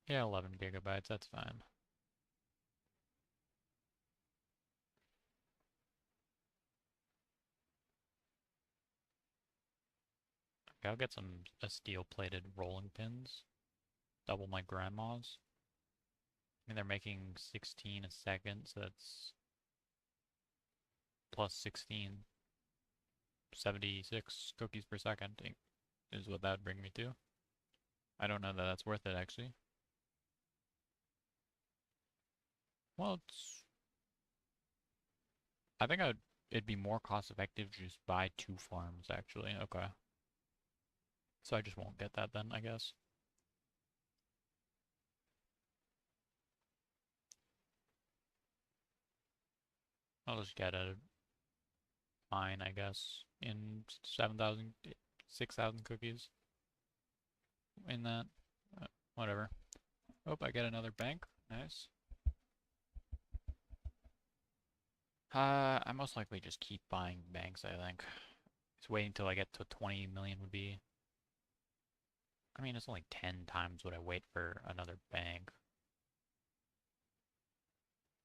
Yeah, 11 gigabytes, that's fine. Okay, I'll get some steel-plated rolling pins. Double my grandma's. I mean, they're making 16 a second, so that's plus 16. 76 cookies per second is what that would bring me to. I don't know that that's worth it, actually. Well, I think it'd be more cost effective to just buy 2 farms, actually. Okay. So I just won't get that then, I guess. I'll just get a mine, I guess, in 7,000, 6,000 cookies. in that. Whatever. Oh, I get another bank. Nice. I most likely just keep buying banks, I think. Just waiting until I get to 20 million would be... I mean, it's only 10 times what I wait for another bank.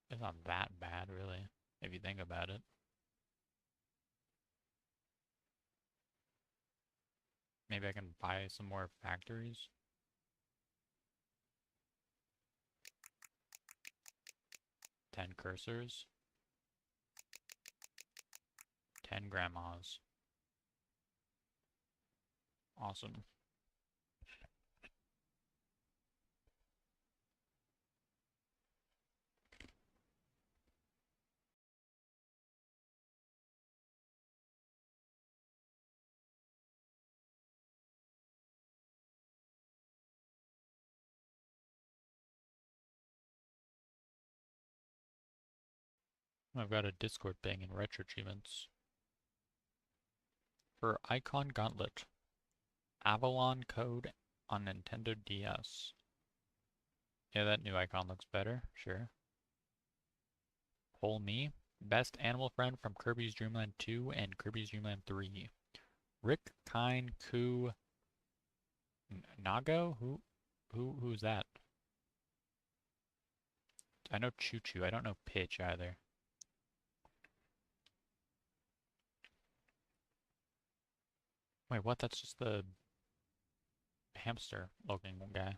It's not that bad, really, if you think about it. Maybe I can buy some more factories. 10 cursors. 10 grandmas. Awesome. I've got a Discord ping in RetroAchievements. For Icon Gauntlet. Avalon code on Nintendo DS. Yeah, that new icon looks better, sure. Poll me. Best animal friend from Kirby's Dream Land 2 and Kirby's Dream Land 3. Rick, Kine, Ku, Nago? Who's that? I know Choo Choo. I don't know Pitch either. Wait, what? That's just the hamster looking guy.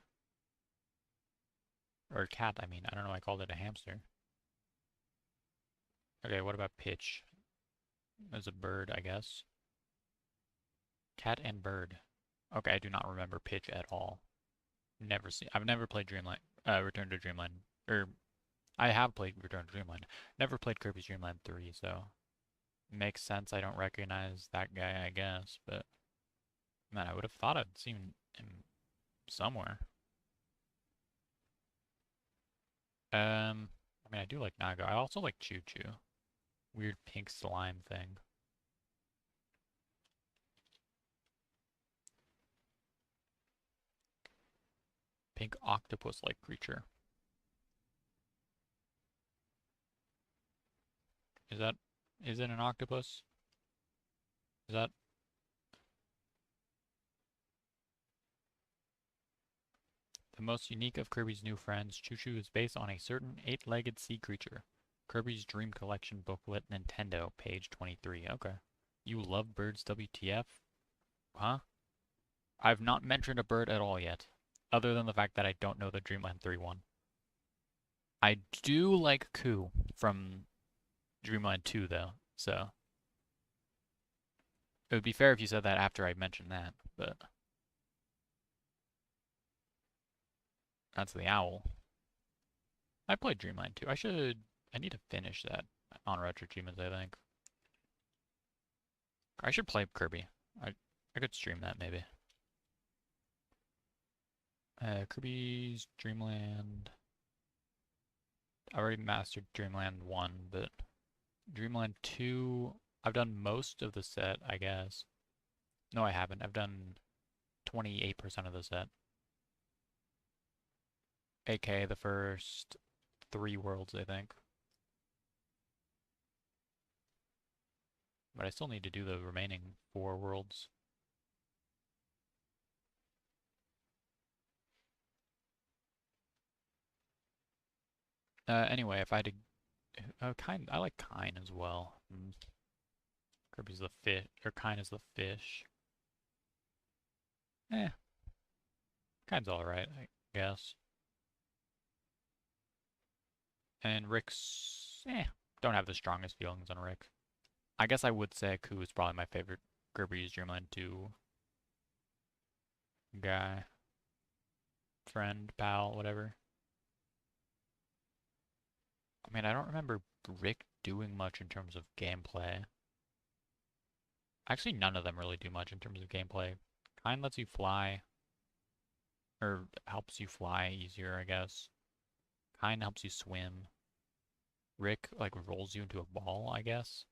Or cat, I mean. I don't know why I called it a hamster. Okay, what about Pitch? There's a bird, I guess. Cat and bird. Okay, I do not remember Pitch at all. Never seen. I've never played Dreamland. Return to Dreamland. Or I have played Return to Dreamland. Never played Kirby's Dream Land 3, so makes sense. I don't recognize that guy, I guess. But man, I would have thought I'd seen him somewhere. I mean, I do like Nago. I also like Choo Choo. Weird pink slime thing. Pink octopus-like creature. Is it an octopus? Is that? The most unique of Kirby's new friends, Choo Choo is based on a certain eight-legged sea creature. Kirby's Dream Collection booklet, Nintendo, page 23. Okay. You love birds, WTF? Huh? I've not mentioned a bird at all yet, other than the fact that I don't know the Dreamland 3 one. I do like Ku from Dreamland 2, though, so it would be fair if you said that after I mentioned that, but that's the owl. I played Dreamland 2. I need to finish that on RetroAchievements, I think. I should play Kirby. I could stream that, maybe. Kirby's Dreamland. I already mastered Dreamland 1, but Dreamland 2, I've done most of the set, I guess. No, I haven't. I've done 28% of the set. AKA the first 3 worlds, I think. But I still need to do the remaining 4 worlds. Anyway, if I had to... I like Kine as well. Kirby's the fish, or Kine is the fish. Eh, Kine's alright, I guess. And Rick's... don't have the strongest feelings on Rick. I guess I would say Ku is probably my favorite Kirby's Dream Land 2 guy. Friend, pal, whatever. I mean, I don't remember Rick doing much in terms of gameplay. Actually, none of them really do much in terms of gameplay. Kine lets you fly. Or helps you fly easier, I guess. Kine helps you swim. Rick, like, rolls you into a ball, I guess.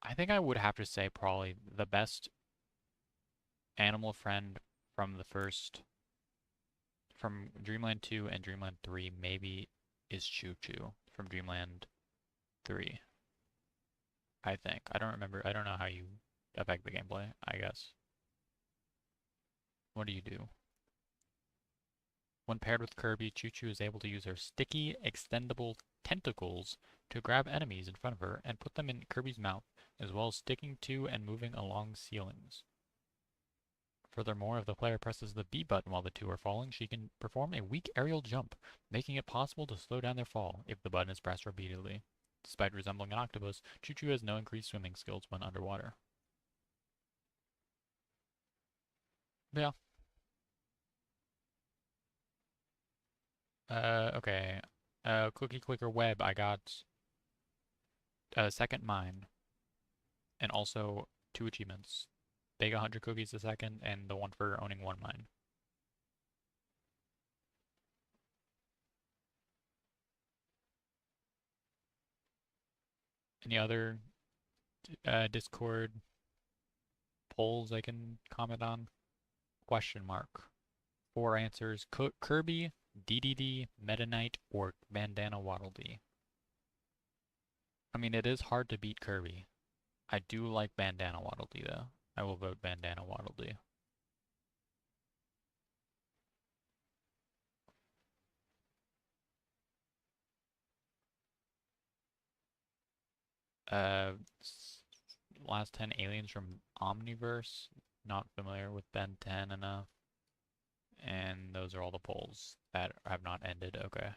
I think I would have to say probably the best animal friend from the first, from Dreamland 2 and Dreamland 3 maybe is Choo Choo from Dreamland 3. I think. I don't remember. I don't know how you affect the gameplay, I guess. What do you do? When paired with Kirby, Choo Choo is able to use her sticky, extendable tentacles to grab enemies in front of her and put them in Kirby's mouth, as well as sticking to and moving along ceilings. Furthermore, if the player presses the B button while the two are falling, she can perform a weak aerial jump, making it possible to slow down their fall if the button is pressed repeatedly. Despite resembling an octopus, Choo Choo has no increased swimming skills when underwater. Yeah. Okay. Cookie Clicker Web, I got a second mine, and also 2 achievements. Bake 100 cookies a second, and the one for owning 1 mine. Any other Discord polls I can comment on? Question mark. 4 answers. Kirby, DDD, Meta Knight, or Bandana Waddle Dee. I mean, it is hard to beat Kirby. I do like Bandana Waddle Dee, though. I will vote Bandana Waddle Dee. Last 10 aliens from Omniverse. Not familiar with Ben 10 enough. And those are all the polls that have not ended. Okay.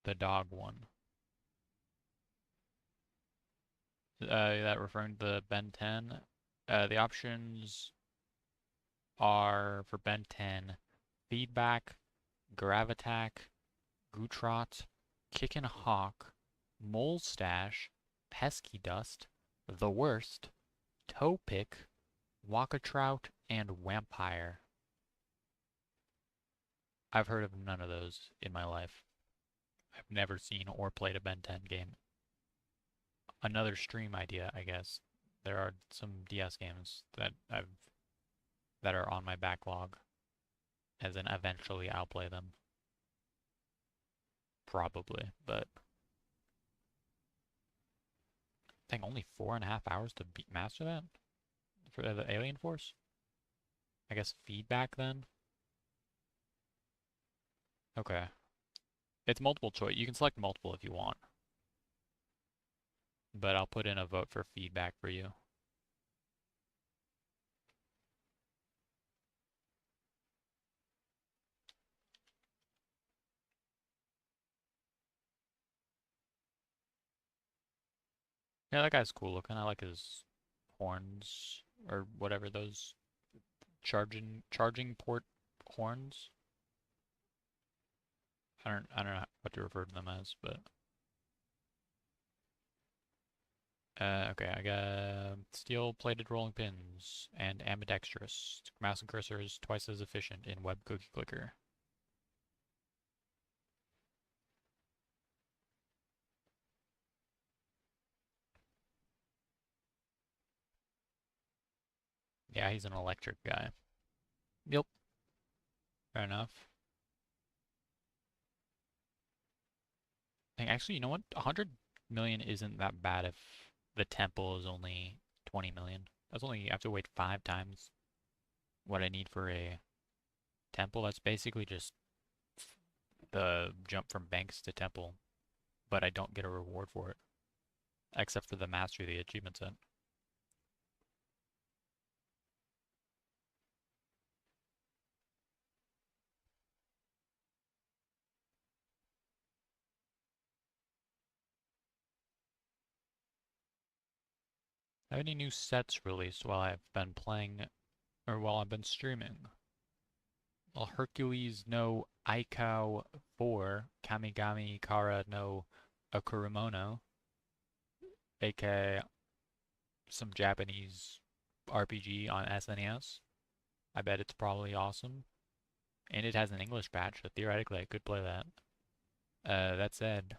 The dog one. That referring to the Ben 10. The options are for Ben 10, Feedback, Gravitack, Gootrot, Kickin' Hawk, Mole Stash, Pesky Dust, The Worst, Toe Pick, Wakatrout, and Vampire. I've heard of none of those in my life. I've never seen or played a Ben 10 game. Another stream idea, I guess. There are some DS games that are on my backlog. As in, eventually I'll play them. Probably, but I think only 4.5 hours to master that for the Alien Force. I guess Feedback then. Okay, it's multiple choice. You can select multiple if you want, but I'll put in a vote for Feedback for you. Yeah, that guy's cool looking. I like his horns or whatever those charging port horns. I don't know what to refer to them as, but okay, I got steel-plated rolling pins and ambidextrous. Mouse and cursor is twice as efficient in Web Cookie Clicker. Yeah, he's an electric guy. Yep. Fair enough. Actually, you know what? 100 million isn't that bad if the temple is only 20 million. That's only, you have to wait 5 times what I need for a temple. That's basically just the jump from banks to temple, but I don't get a reward for it, except for the mastery of the achievement set. Have any new sets released while I've been playing, or while I've been streaming? Well, Hercules no Aikau 4, Kamigami Kara no Akurumono, aka some Japanese RPG on SNES. I bet it's probably awesome. And it has an English patch, so theoretically I could play that. That said,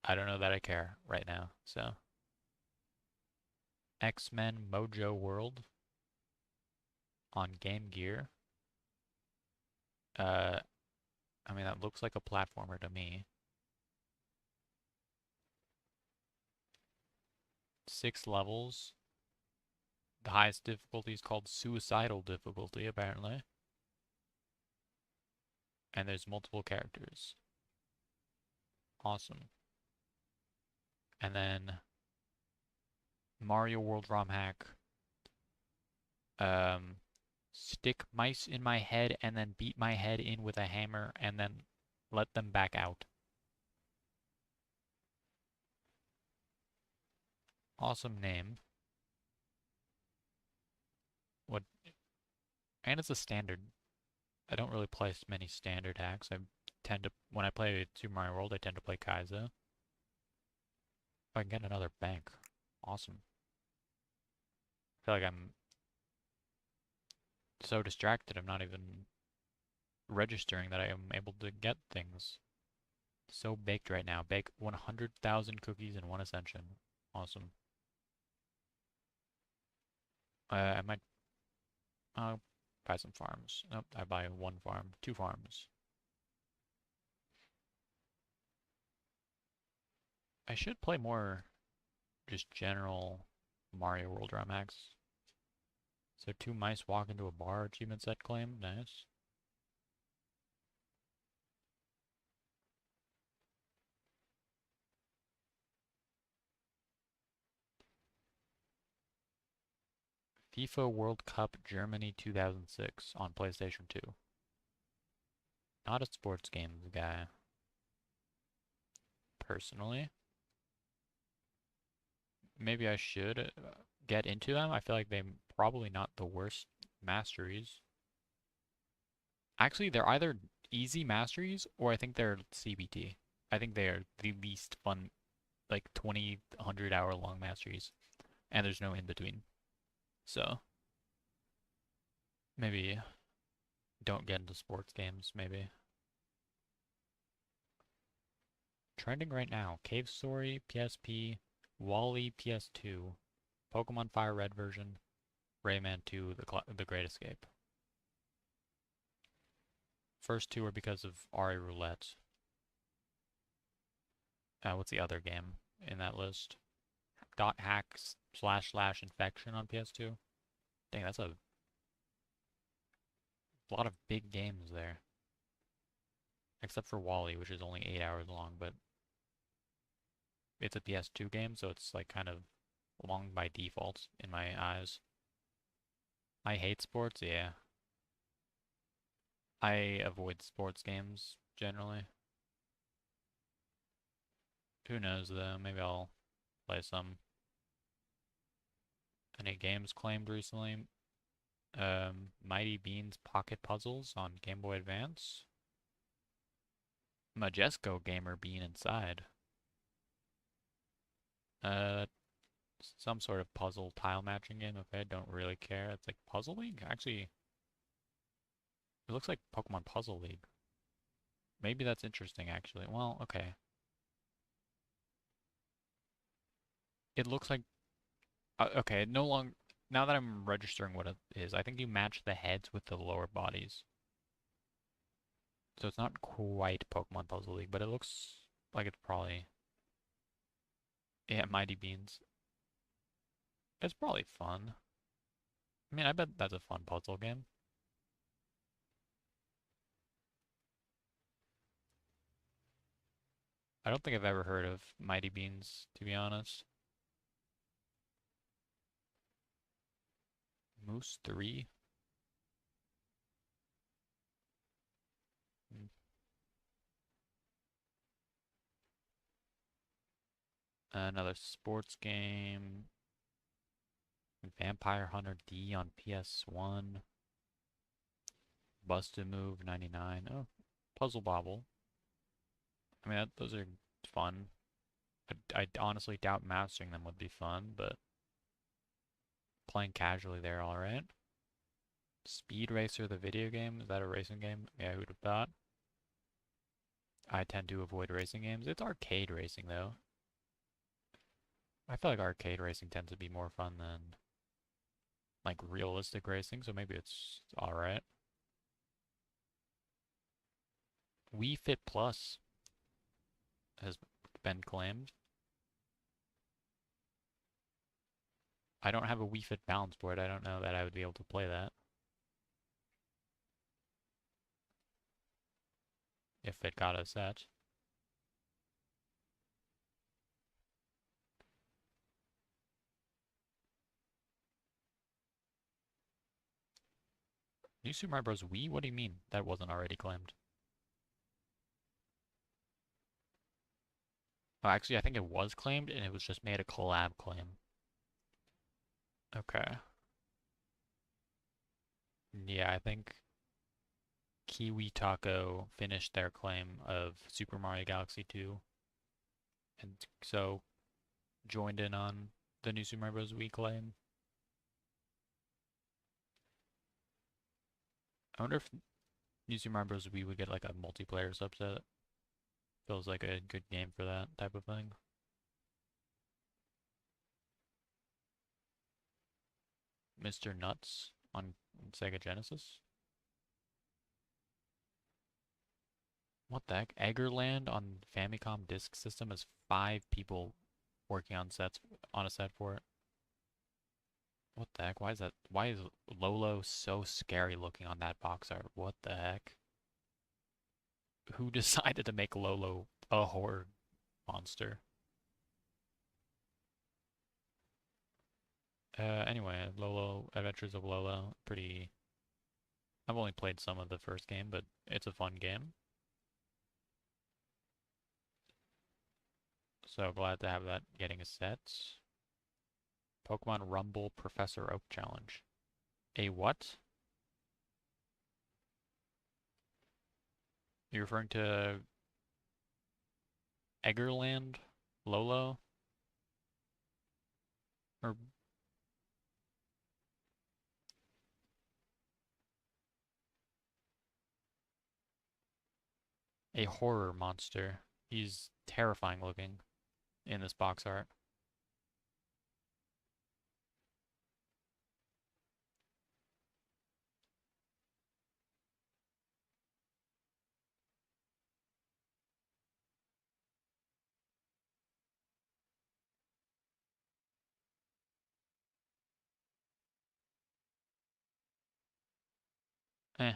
I don't know that I care right now, so. X-Men Mojo World on Game Gear. Uh, I mean, that looks like a platformer to me. 6 levels. The highest difficulty is called Suicidal Difficulty, apparently. And there's multiple characters. Awesome. And then Mario World ROM hack. Stick mice in my head and then beat my head in with a hammer and then let them back out. Awesome name. What? And it's a standard. I don't really play many standard hacks. I tend to, when I play Super Mario World, I tend to play Kaizo. If I can get another bank. Awesome. I feel like I'm so distracted, I'm not even registering that I am able to get things. So baked right now. Bake 100,000 cookies in one ascension. Awesome. I might buy some farms. Nope, I buy one farm, 2 farms. I should play more just general Mario World ROM hacks. So 2 mice walk into a bar, achievement set claim. Nice. FIFA World Cup Germany 2006 on PlayStation 2. Not a sports games guy, personally. Maybe I should get into them. I feel like they're probably not the worst masteries. Actually, they're either easy masteries or I think they're CBT. I think they are the least fun, like 20, 100 hour long masteries. And there's no in between. So, maybe don't get into sports games, maybe. Trending right now, Cave Story, PSP, Wall-E, PS2, Pokemon Fire Red version, Rayman 2, The Great Escape. First 2 are because of Ari Roulette. What's the other game in that list? Dot hacks / infection on PS2. Dang, that's a lot of big games there. Except for Wall-E, which is only 8 hours long, but it's a PS2 game, so it's like kind of long by default in my eyes. I hate sports, yeah. I avoid sports games generally. Who knows though, maybe I'll play some. Any games claimed recently? Mighty Bean's Pocket Puzzles on Game Boy Advance. Majesco Gamer Bean inside. Some sort of puzzle tile matching game. Okay, I don't really care. It's like Puzzle League? Actually, it looks like Pokemon Puzzle League. Maybe that's interesting, actually. Well, okay. It looks like... okay, no longer... Now that I'm registering what it is, I think you match the heads with the lower bodies. So it's not quite Pokemon Puzzle League, but it looks like it's probably... Yeah, Mighty Beans. It's probably fun. I mean, I bet that's a fun puzzle game. I don't think I've ever heard of Mighty Beans, to be honest. Moose 3? Hmm. Another sports game. Vampire Hunter D on PS1. Busted Move 99. Oh, Puzzle Bobble. I mean, those are fun. I honestly doubt mastering them would be fun, but playing casually they're alright. Speed Racer, the video game? Is that a racing game? Yeah, who'd have thought? I tend to avoid racing games. It's arcade racing, though. I feel like arcade racing tends to be more fun than, like, realistic racing, so maybe it's alright. Wii Fit Plus has been claimed. I don't have a Wii Fit balance board. I don't know that I would be able to play that. If it got a set. New Super Mario Bros. Wii? What do you mean? That wasn't already claimed. Oh, actually, I think it was claimed, and it was just made a collab claim. Okay. Yeah, I think Kiwi Taco finished their claim of Super Mario Galaxy 2, and so joined in on the new Super Mario Bros. Wii claim. I wonder if New Super Mario Bros. Wii would get like a multiplayer subset. Feels like a good game for that type of thing. Mr. Nuts on Sega Genesis. What the heck? Eggerland on Famicom Disk System has 5 people working on a set for it. What the heck? Why is that? Why is Lolo so scary looking on that box art? What the heck? Who decided to make Lolo a horror monster? Anyway, Lolo, Adventures of Lolo, pretty. I've only played some of the first game, but it's a fun game. So glad to have that getting a set. Pokemon Rumble Professor Oak Challenge. A what? You're referring to Eggerland? Lolo? Or a horror monster? He's terrifying looking in this box art. Eh,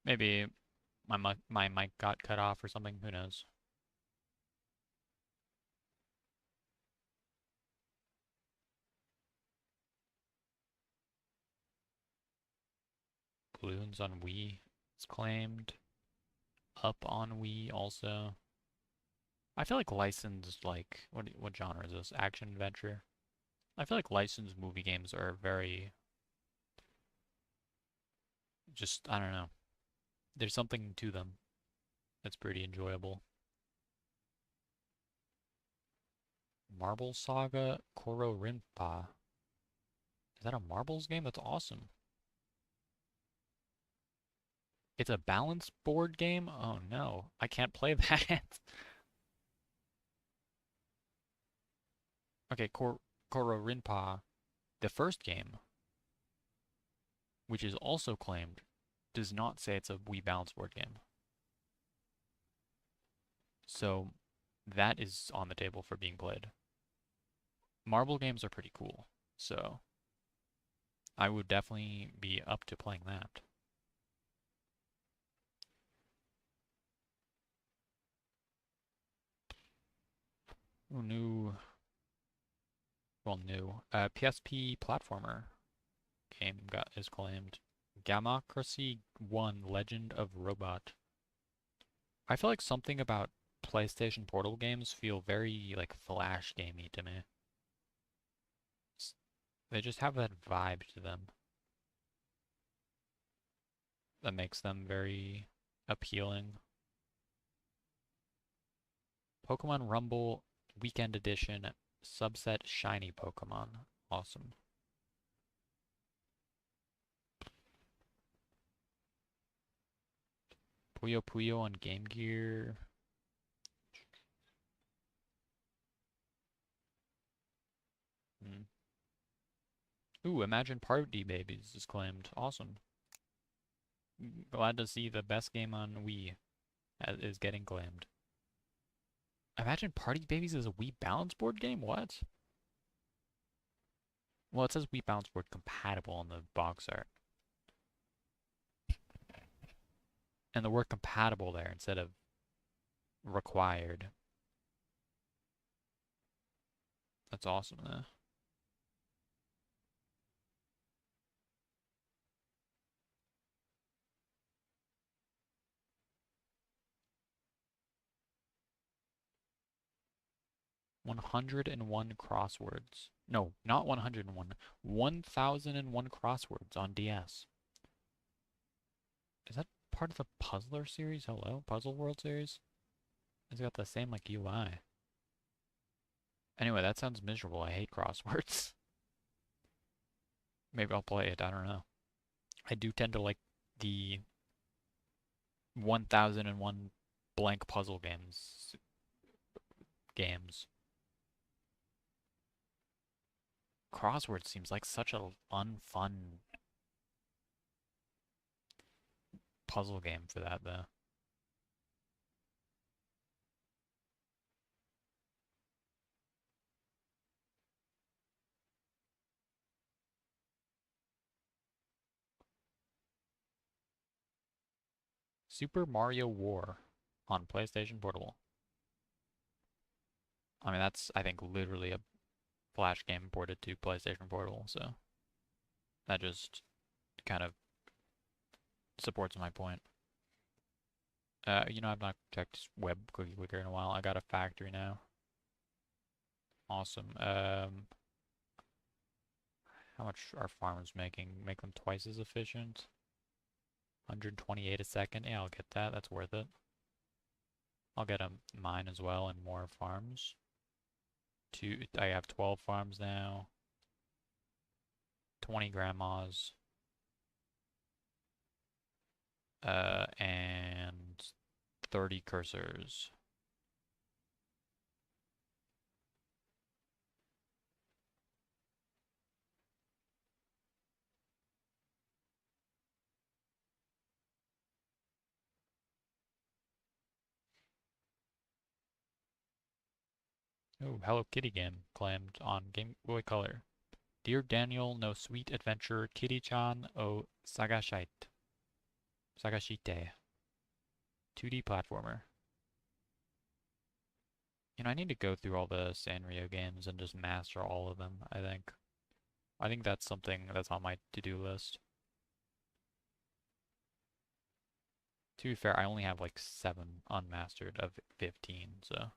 maybe my mic got cut off or something. Who knows? Balloons on Wii is claimed. Up on Wii also. I feel like licensed, like, what genre is this? Action adventure? I feel like licensed movie games are very, just, I don't know. There's something to them that's pretty enjoyable. Marble Saga Koro Rinpa. Is that a marbles game? That's awesome. It's a balance board game? Oh no, I can't play that. Okay, Koro Rinpa, the first game, which is also claimed, does not say it's a Wii balance board game. So that is on the table for being played. Marble games are pretty cool, so I would definitely be up to playing that. Ooh, new PSP platformer game is claimed. Gamocracy 1 Legend of Robot. I feel like something about PlayStation Portal games feel very like Flash gamey to me. They just have that vibe to them that makes them very appealing. Pokemon Rumble Weekend Edition subset shiny Pokemon. Awesome. Puyo Puyo on Game Gear. Hmm. Ooh, Imagine Party Babies is claimed. Awesome. Glad to see the best game on Wii is getting claimed. Imagine Party Babies is a Wii balance board game? What? Well, it says Wii balance board compatible on the box art. And the word compatible there instead of required. That's awesome, though. 101 crosswords. No, not 101. 1001 crosswords on DS. Is that part of the Puzzler series? Hello? Puzzle World series? It's got the same, like, UI. Anyway, that sounds miserable. I hate crosswords. Maybe I'll play it. I don't know. I do tend to like the 1001 blank puzzle games. Crossword seems like such a unfun puzzle game for that, though. Super Mario War on PlayStation Portable. I mean, that's, I think, literally a Flash game ported to PlayStation Portable, so that just kind of supports my point. I've not checked Web Cookie Clicker in a while. I got a factory now. Awesome. How much are farmers making? Make them twice as efficient? 128 a second. Yeah, I'll get that. That's worth it. I'll get a mine as well and more farms. I have 12 farms now. 20 grandmas. And 30 cursors. Oh, Hello Kitty game claimed on Game Boy Color. Dear Daniel, no sweet adventure, Kitty-chan o Sagashite. 2D platformer. I need to go through all the Sanrio games and just master all of them, I think. I think that's something that's on my to-do list. To be fair, I only have like 7 unmastered of 15, so.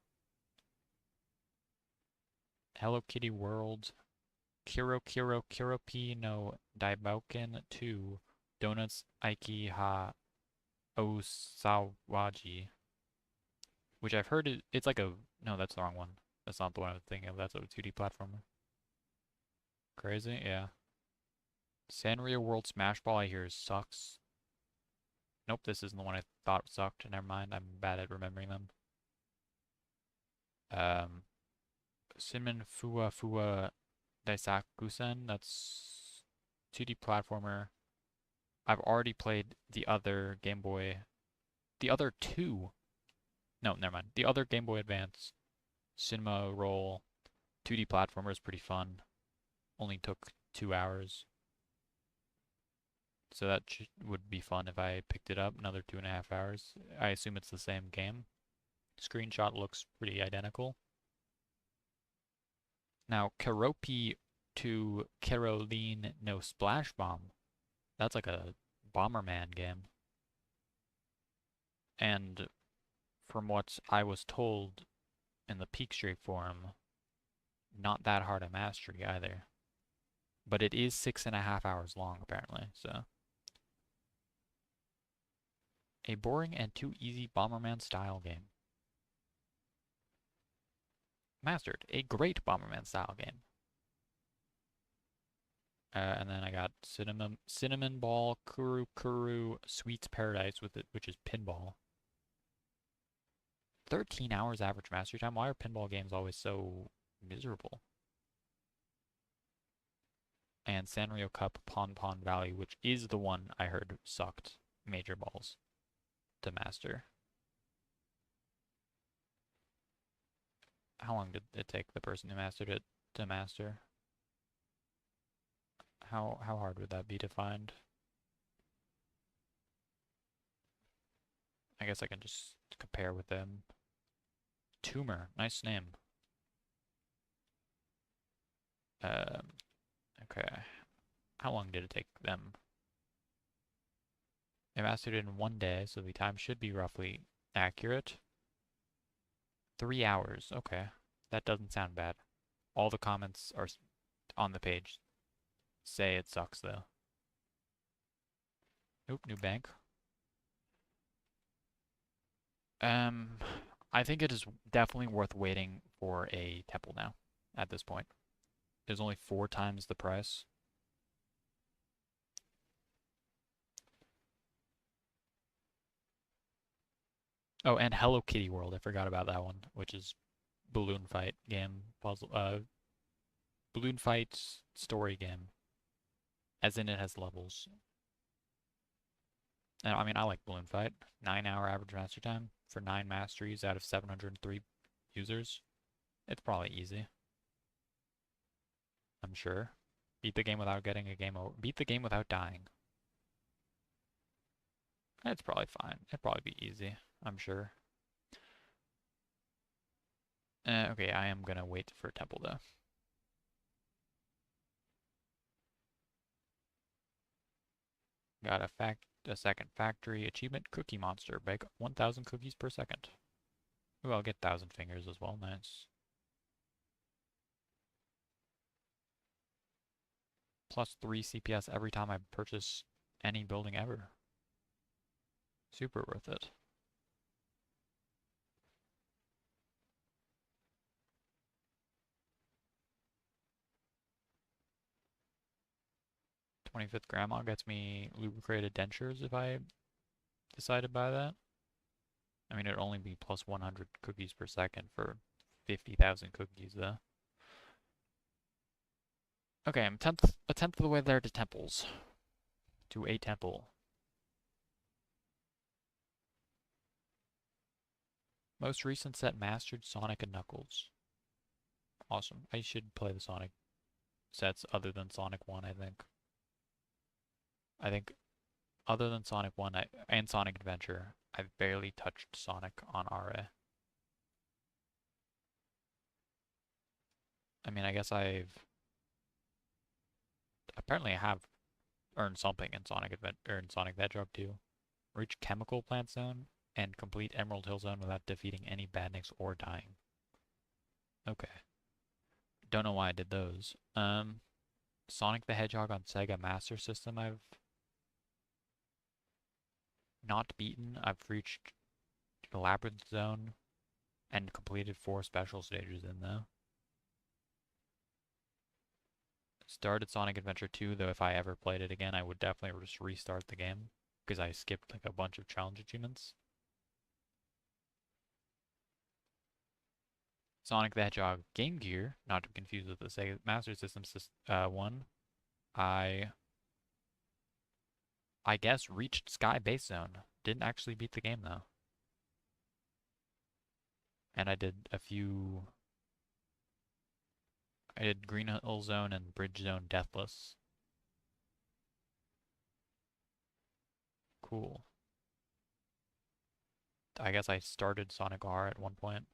Hello Kitty World. Kiropi no Daibouken 2. Donuts Aiki ha Osawaji. Which I've heard it's like a... No, that's the wrong one. That's not the one I was thinking of. That's a 2D platformer. Crazy? Yeah. Sanrio World Smash Ball I hear sucks. Nope, this isn't the one I thought sucked. Never mind, I'm bad at remembering them. Sinmin Fua Daisakusen, that's 2D platformer. I've already played the other Game Boy, the other two. No, never mind. The other Game Boy Advance Cinema Roll 2D platformer is pretty fun. Only took 2 hours. So that would be fun if I picked it up, another 2.5 hours. I assume it's the same game. Screenshot looks pretty identical. Now, Keropi to Caroline no Splash Bomb. That's like a Bomberman game. And from what I was told in the Peak Street forum, not that hard a mastery either. But it is 6.5 hours long, apparently, so. A boring and too easy Bomberman style game. Mastered. A great Bomberman style game. And then I got Cinnamon Ball, Kuru Kuru, Sweets Paradise with it, which is pinball. 13 hours average mastery time. Why are pinball games always so miserable? And Sanrio Cup Pon Pon Valley, which is the one I heard sucked major balls to master. How long did it take the person who mastered it to master? How hard would that be to find? I guess I can just compare with them. Tumor, nice name. Okay. How long did it take them? They mastered it in 1 day, so the time should be roughly accurate. 3 hours, okay. That doesn't sound bad. All the comments are on the page say it sucks, though. Nope, new bank. I think it is definitely worth waiting for a temple now, at this point. There's only 4 times the price. Oh, and Hello Kitty World, I forgot about that one, which is balloon fight game, balloon fight story game. As in it has levels. And I mean, I like balloon fight. 9-hour average master time for 9 masteries out of 703 users. It's probably easy. I'm sure. Beat the game without getting a game over. Beat the game without dying. It's probably fine. It'd probably be easy. I'm sure. Okay, I am gonna wait for temple though. Got a second factory achievement. Cookie Monster. Bake 1,000 cookies per second. Ooh, I'll get 1,000 fingers as well. Nice. Plus 3 CPS every time I purchase any building ever. Super worth it. '25th Grandma gets me lubricated dentures if I decide to buy that. I mean, it'd only be plus 100 cookies per second for 50,000 cookies, though. Okay, I'm a tenth of the way there to temples. To a temple. Most recent set mastered Sonic and Knuckles. Awesome. I should play the Sonic sets other than Sonic 1, I think. I think other than Sonic 1 and Sonic Adventure, I've barely touched Sonic on RA. I mean, I guess apparently I have earned something in Sonic the Hedgehog 2. Reach Chemical Plant Zone and complete Emerald Hill Zone without defeating any badniks or dying. Okay. Don't know why I did those. Sonic the Hedgehog on Sega Master System I've not beaten. I've reached the Labyrinth Zone and completed 4 special stages in though. Started Sonic Adventure 2, though if I ever played it again, I would definitely just restart the game, because I skipped like a bunch of challenge achievements. Sonic the Hedgehog Game Gear, not to be confused with the Sega Master System one, I guess reached Sky Base Zone. Didn't actually beat the game though. And I did Green Hill Zone and Bridge Zone Deathless. Cool. I guess I started Sonic R at one point.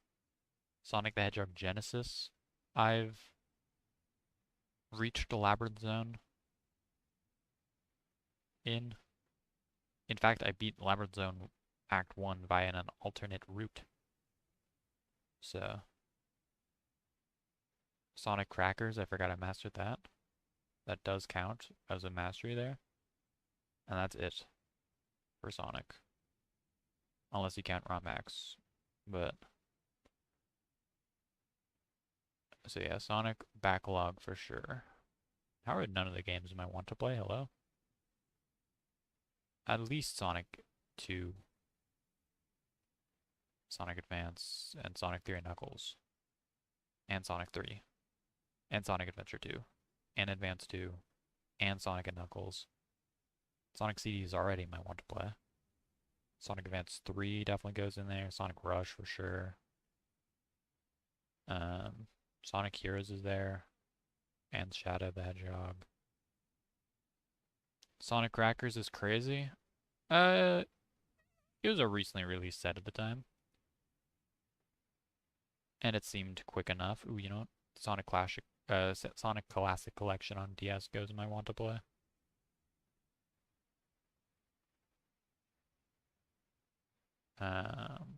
Sonic the Hedgehog Genesis. I've reached the Labyrinth Zone in. In fact, I beat Labyrinth Zone Act 1 via an alternate route. So, Sonic Crackers, I forgot I mastered that. That does count as a mastery there. And that's it for Sonic. Unless you count ROM Max. But, so yeah, Sonic backlog for sure. How are none of the games I want to play? Hello? At least Sonic 2, Sonic Advance, and Sonic 3 and Knuckles, and Sonic 3, and Sonic Adventure 2, and Advance 2, and Sonic and Knuckles. Sonic CD is already my want to play. Sonic Advance 3 definitely goes in there. Sonic Rush for sure. Sonic Heroes is there. And Shadow the Hedgehog. Sonic Crackers is crazy. It was a recently released set at the time. And it seemed quick enough. Ooh, you know what? Sonic Classic Collection on DS goes in my want to play.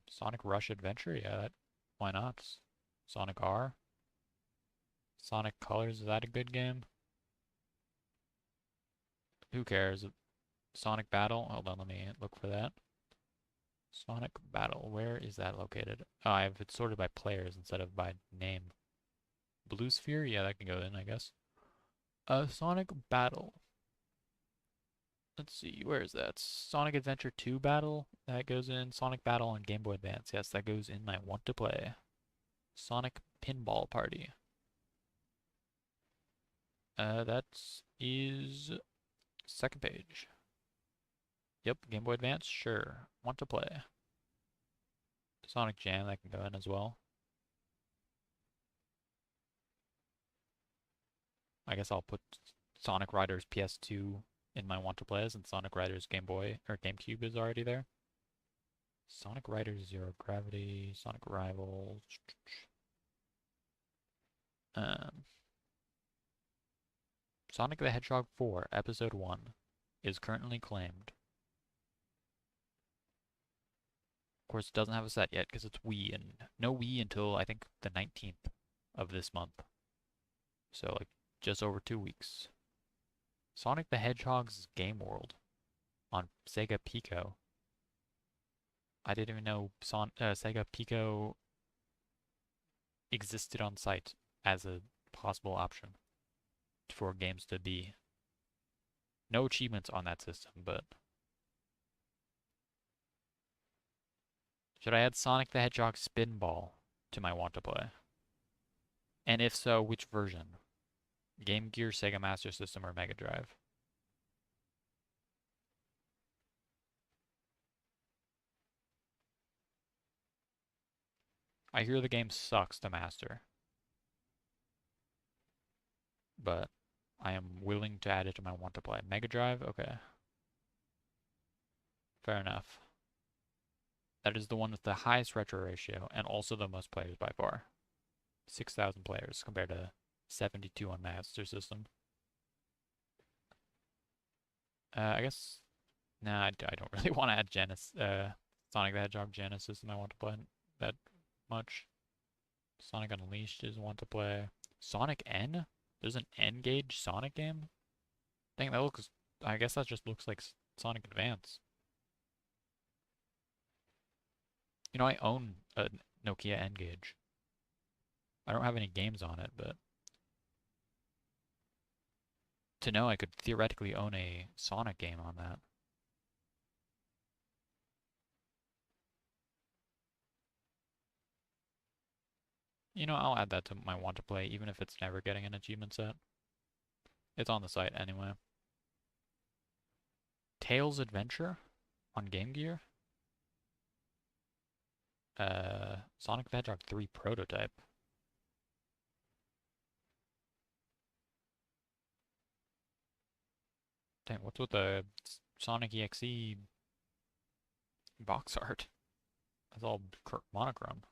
Sonic Rush Adventure, yeah, why not? Sonic R. Sonic Colors, is that a good game? Who cares? Sonic Battle, hold on, let me look for that. Sonic Battle, where is that located? Oh, I have it sorted by players instead of by name. Blue Sphere, yeah, that can go in, I guess. Sonic Battle. Let's see, where is that? Sonic Adventure 2 Battle, that goes in. Sonic Battle on Game Boy Advance, yes, that goes in my want to play. Sonic Pinball Party. That is second page. Yep, Game Boy Advance, sure. Want to play. Sonic Jam, that can go in as well. I guess I'll put Sonic Riders PS2 in my want to plays, and Sonic Riders Game Boy or GameCube is already there. Sonic Riders Zero Gravity, Sonic Rivals. Sonic the Hedgehog 4, Episode 1, is currently claimed. Of course, it doesn't have a set yet because it's Wii, and no Wii until I think the 19th of this month. So, like, just over 2 weeks. Sonic the Hedgehog's Game World on Sega Pico. I didn't even know Sega Pico existed on site as a possible option for games to be. No achievements on that system, but should I add Sonic the Hedgehog Spinball to my want to play? And if so, which version? Game Gear, Sega Master System, or Mega Drive? I hear the game sucks to master, but I am willing to add it to my want to play. Mega Drive? Okay. Fair enough. That is the one with the highest retro ratio and also the most players by far. 6,000 players compared to 72 on Master System. I guess, nah, I don't really want to add Sonic the Hedgehog Genesis in my want to play that much. Sonic Unleashed is want to play. Sonic N? There's an N-Gauge Sonic game? Dang, that looks, I guess that just looks like Sonic Advance. You know, I own a Nokia N-Gauge. I don't have any games on it, but to know I could theoretically own a Sonic game on that. You know, I'll add that to my want to play, even if it's never getting an achievement set. It's on the site anyway. Tails Adventure on Game Gear? Sonic the Hedgehog 3 Prototype. Dang, what's with the Sonic EXE box art? That's all monochrome.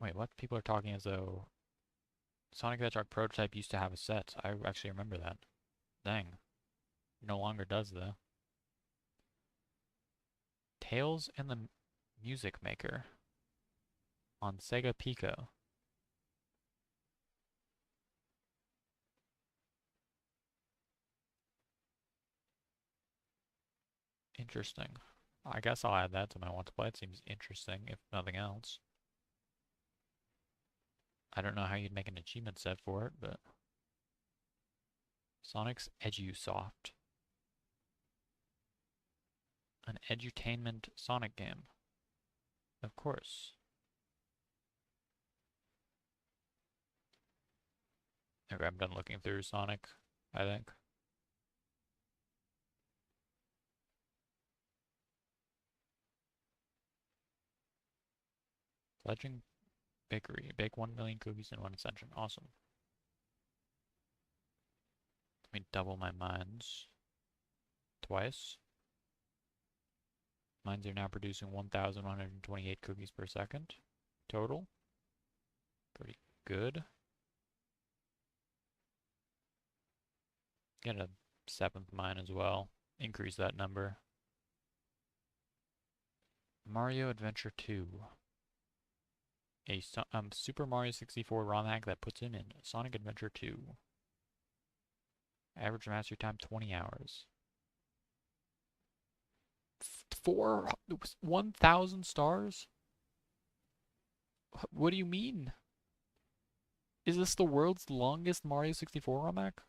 Wait, what? People are talking as though Sonic the Hedgehog Prototype used to have a set. I actually remember that. Dang. No longer does, though. Tales and the Music Maker on Sega Pico. Interesting. I guess I'll add that to my want to play. It seems interesting, if nothing else. I don't know how you'd make an achievement set for it, but Sonic's EduSoft. An edutainment Sonic game. Of course. Okay, I'm done looking through Sonic, I think. Fledgling Bakery. Bake 1 million cookies in one session. Awesome. Let me double my mines. Twice. Mines are now producing 1,128 cookies per second. Total. Pretty good. Get a 7th mine as well. Increase that number. Mario Adventure 2. A Super Mario 64 ROM hack that puts him in Sonic Adventure 2. Average mastery time 20 hours. 1,000 stars? What do you mean? Is this the world's longest Mario 64 ROM hack?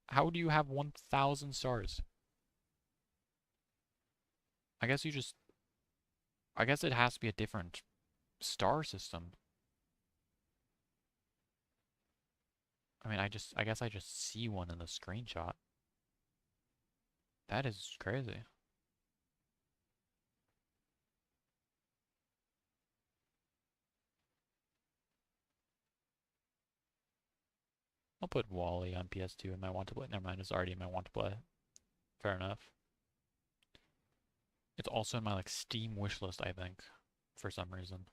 How do you have 1,000 stars? I guess it has to be a different star system. I mean, I guess I just see one in the screenshot. That is crazy. I'll put Wally on PS2 in my want to play. Never mind, it's already in my want to play. Fair enough. It's also in my like Steam wishlist, I think, for some reason.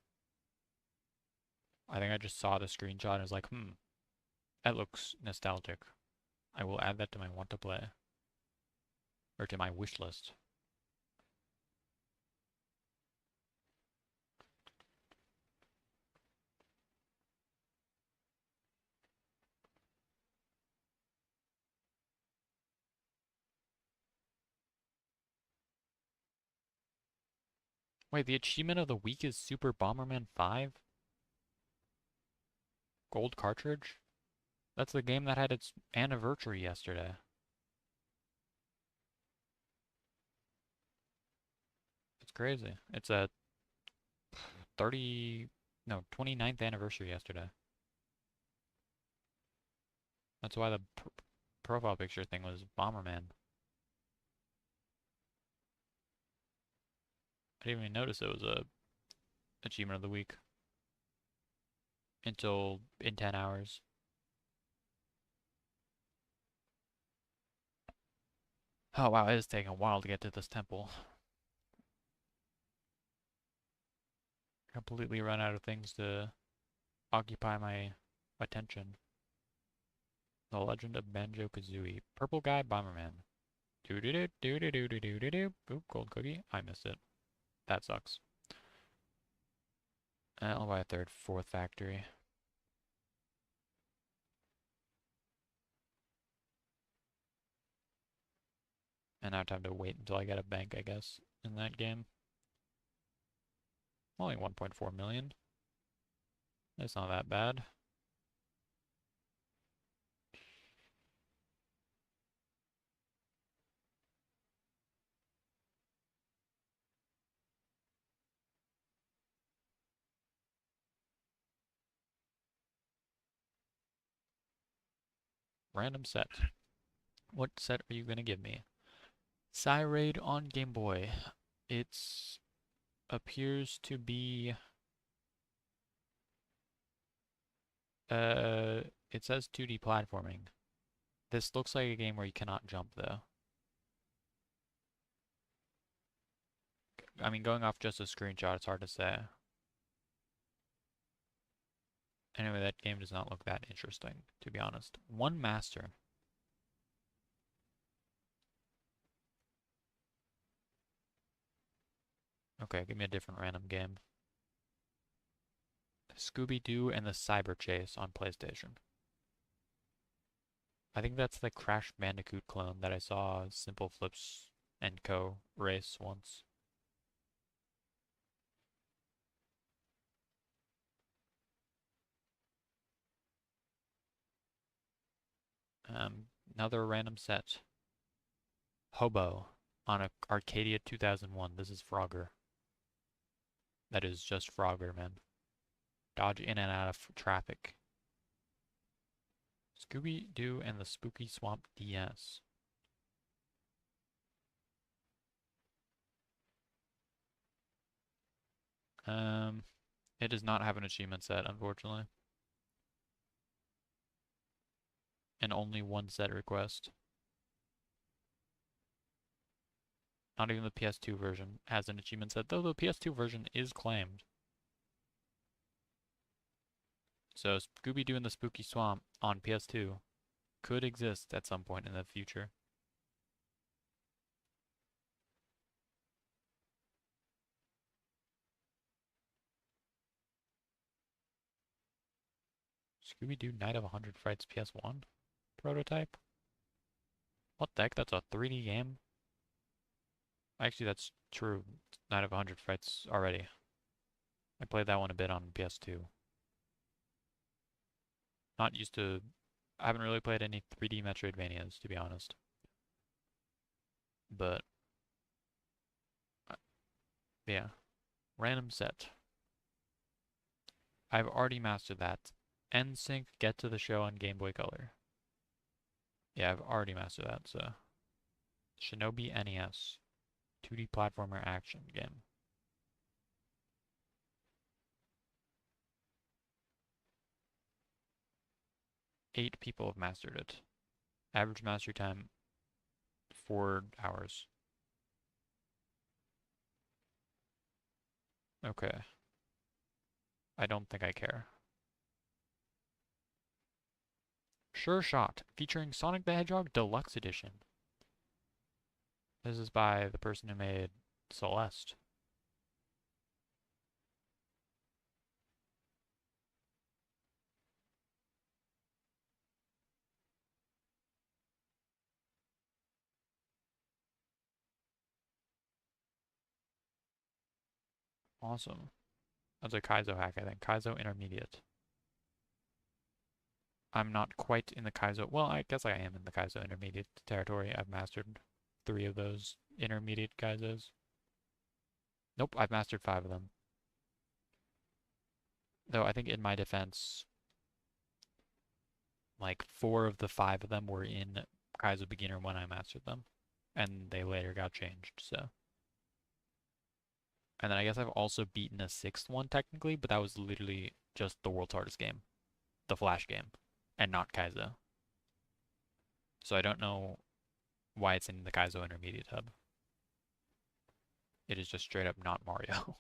I think I just saw the screenshot and was like, that looks nostalgic. I will add that to my want to play. Or to my wish list. Wait, the achievement of the week is Super Bomberman 5? Gold cartridge? That's the game that had its anniversary yesterday. It's crazy. It's a 29th anniversary yesterday. That's why the profile picture thing was Bomberman. I didn't even notice it was a achievement of the week until in 10 hours. Oh wow, it is taking a while to get to this temple. Completely run out of things to occupy my attention. The Legend of Banjo-Kazooie. Purple Guy Bomberman. Doo-doo-doo, doo-doo-doo-doo-doo-doo. Oop, gold cookie. I missed it. That sucks. I'll buy a third, fourth factory. And now time to wait until I get a bank, I guess, in that game. Only 1.4 million. That's not that bad. Random set. What set are you gonna give me? Raid on Game Boy. It appears to be it says 2D platforming. This looks like a game where you cannot jump though. I mean, going off just a screenshot, it's hard to say. Anyway, that game does not look that interesting, to be honest. One master. Okay, give me a different random game. Scooby-Doo and the Cyber Chase on PlayStation. I think that's the Crash Bandicoot clone that I saw Simple Flips and Co. race once. Another random set. Hobo on a Arcadia 2001. This is Frogger. That is just Frogger, man. Dodge in and out of traffic. Scooby-Doo and the Spooky Swamp DS. It does not have an achievement set, unfortunately. And only one set request. Not even the PS2 version has an achievement set, though the PS2 version is claimed. So Scooby-Doo and the Spooky Swamp on PS2 could exist at some point in the future. Scooby-Doo Night of 100 Frights PS1 prototype? What the heck? That's a 3D game? Actually, that's true. Night of 100 Frights already. I played that one a bit on PS2. Not used to... I haven't really played any 3D Metroidvanias, to be honest. But... yeah. Random set. I've already mastered that. NSYNC Get to the Show on Game Boy Color. Yeah, I've already mastered that, so... Shinobi NES. 2D platformer action game. Eight people have mastered it. Average mastery time, 4 hours. Okay. I don't think I care. Sure Shot, featuring Sonic the Hedgehog Deluxe Edition. This is by the person who made Celeste. Awesome. That's a Kaizo hack, I think. Kaizo Intermediate. I'm not quite in the Kaizo... Well, I guess I am in the Kaizo Intermediate territory. I've mastered 3 of those intermediate Kaizos. Nope, I've mastered 5 of them. Though I think in my defense, like 4 of the 5 of them were in Kaizo Beginner when I mastered them. And they later got changed, so... And then I guess I've also beaten a 6th one technically, but that was literally just the world's hardest game. The Flash game. And not Kaizo. So I don't know why it's in the Kaizo Intermediate hub. It is just straight up not Mario.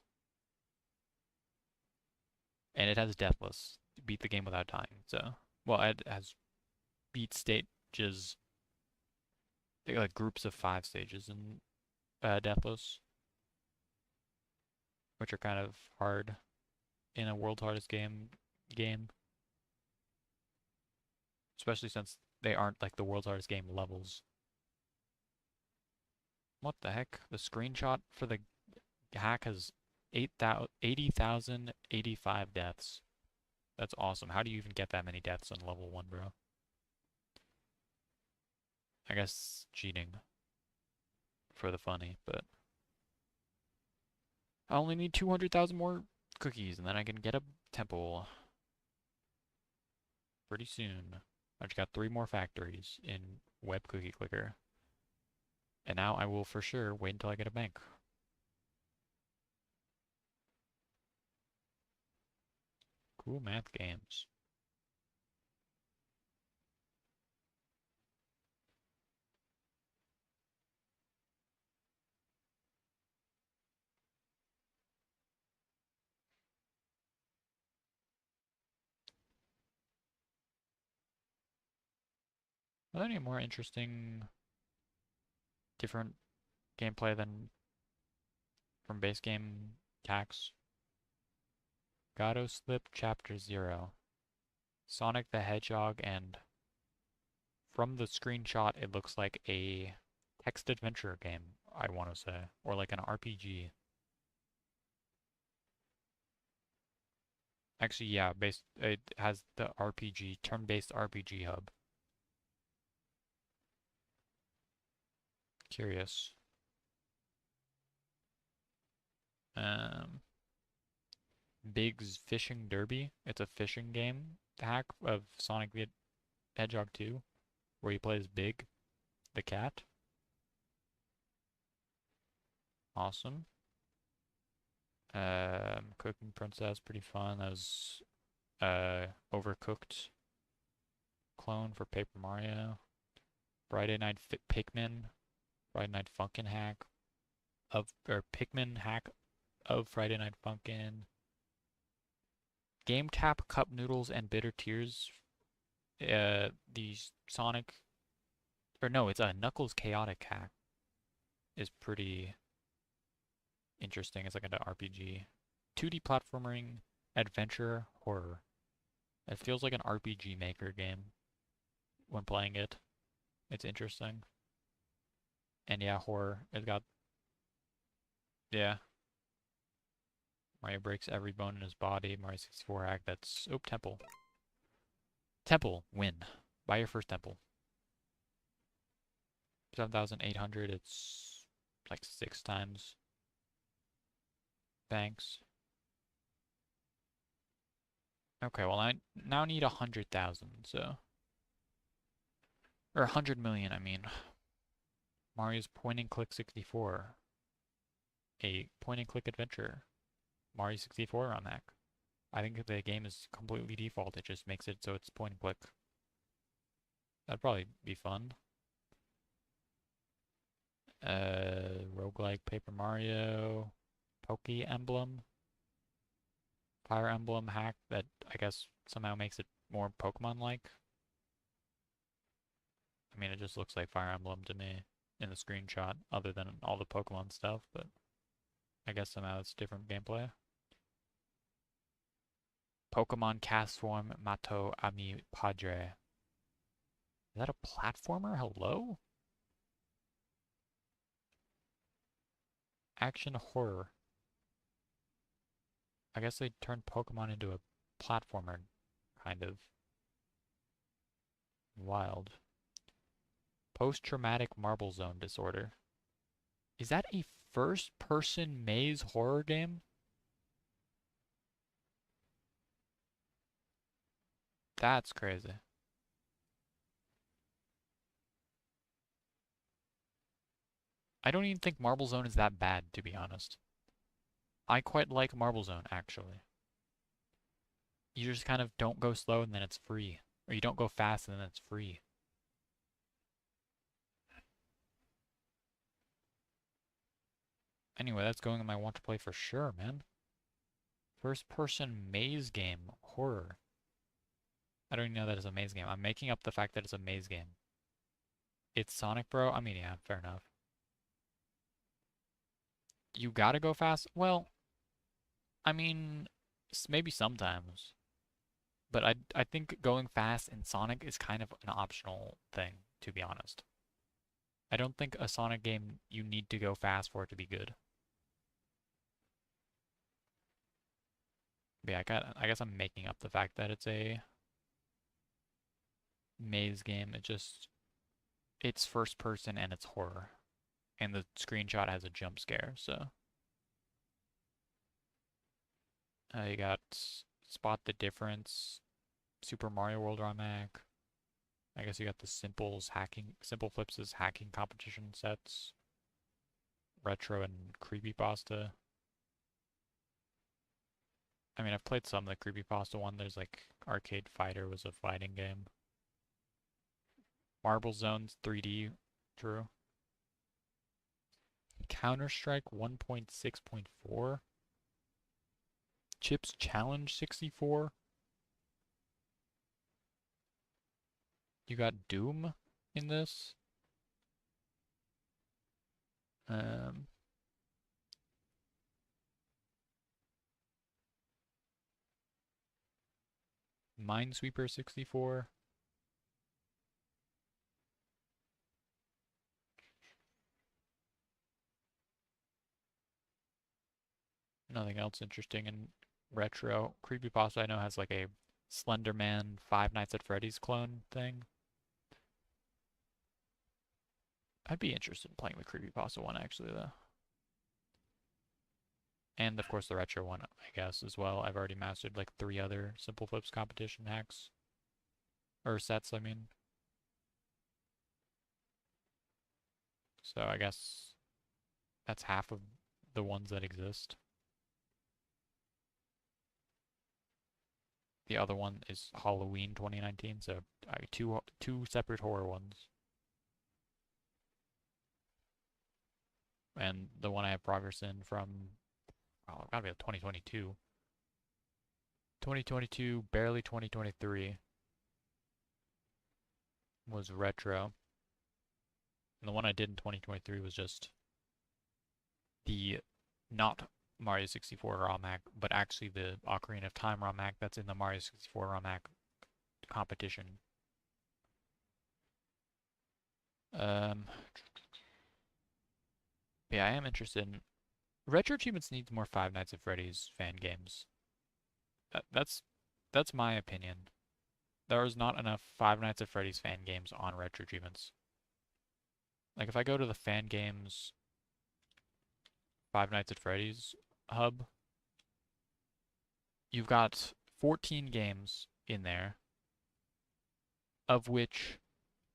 And it has Deathless. Beat the game without dying, so... Well, it has beat stages... like groups of 5 stages in Deathless. Which are kind of hard in a world's hardest game. Especially since they aren't like the world's hardest game levels. What the heck? The screenshot for the hack has 80,085 deaths. That's awesome. How do you even get that many deaths on level 1, bro? I guess cheating. For the funny, but... I only need 200,000 more cookies, and then I can get a temple. Pretty soon. I just got 3 more factories in Web Cookie Clicker. And now I will for sure wait until I get a bank. Cool math games. Are there any more interesting, different gameplay than from base game hacks? Gato Slip Chapter 0. Sonic the Hedgehog, and from the screenshot it looks like a text adventure game, I want to say. Or like an RPG. Actually, yeah, it has the RPG, turn-based RPG hub. Curious. Um, Big's Fishing Derby. It's a fishing game hack of Sonic the Hedgehog 2, where you play as Big, the cat. Awesome. Cooking Princess, pretty fun. That was Overcooked clone for Paper Mario. Friday Night Pikmin. Friday Night Funkin' hack or Pikmin hack of Friday Night Funkin'. Game Tap Cup Noodles and Bitter Tears. The Sonic, or no, it's a Knuckles Chaotic hack. Is pretty interesting. It's like an RPG. 2D platforming adventure horror. It feels like an RPG Maker game when playing it. It's interesting. And yeah, horror. It got, yeah. Mario breaks every bone in his body. Mario 64 hack. That's, oh, Temple. Temple, win. Buy your first Temple. 7,800. It's like 6 times. Thanks. Okay, well, I now need 100,000, so. Or 100 million, I mean. Mario's Point and Click 64. A point and click adventure. Mario 64 on that. I think the game is completely default. It just makes it so it's point and click. That'd probably be fun. Roguelike Paper Mario. Poke Emblem. Fire Emblem hack that I guess somehow makes it more Pokemon-like. I mean, it just looks like Fire Emblem to me in the screenshot, other than all the Pokemon stuff, but I guess somehow it's different gameplay. Pokemon Cast Form Mato Ami Padre. Is that a platformer? Hello? Action horror. I guess they turned Pokemon into a platformer, kind of. Wild. Post-traumatic marble zone disorder. Is that a first-person maze horror game? That's crazy. I don't even think Marble Zone is that bad, to be honest. I quite like Marble Zone, actually. You just kind of don't go slow and then it's free. Or you don't go fast and then it's free. Anyway, that's going in my want to play for sure, man. First person maze game. Horror. I don't even know that it's a maze game. I'm making up the fact that it's a maze game. It's Sonic, bro? I mean, yeah, fair enough. You gotta go fast? Well, I mean, maybe sometimes. But I think going fast in Sonic is kind of an optional thing, to be honest. I don't think a Sonic game you need to go fast for it to be good. But yeah, I guess I'm making up the fact that it's a maze game. It's first person and it's horror. And the screenshot has a jump scare, so. You got Spot the Difference, Super Mario World Remake. I guess you got the Simple Flips' hacking competition sets. Retro and Creepypasta. I mean, I've played some of the Creepypasta one. There's like Arcade Fighter was a fighting game. Marble Zones 3D, true. Counter-Strike 1.6.4. Chips Challenge 64. You got Doom in this. Minesweeper 64. Nothing else interesting in retro. Creepypasta I know has like a Slenderman Five Nights at Freddy's clone thing. I'd be interested in playing the Creepypasta one, actually, though. And, of course, the retro one, I guess, as well. I've already mastered, like, 3 other Simple Flips competition hacks. Or sets, I mean. So I guess that's half of the ones that exist. The other one is Halloween 2019, so two separate horror ones. And the one I have progress in from, oh, it's gotta be like 2022. 2022, barely 2023 was retro. And the one I did in 2023 was just the not Mario 64 ROM hack, but actually the Ocarina of Time ROM hack that's in the Mario 64 ROM hack competition. Yeah, I am interested in Retro Achievements needs more Five Nights at Freddy's fan games. That's my opinion. There is not enough Five Nights at Freddy's fan games on Retro Achievements. Like if I go to the fan games Five Nights at Freddy's hub, you've got 14 games in there, of which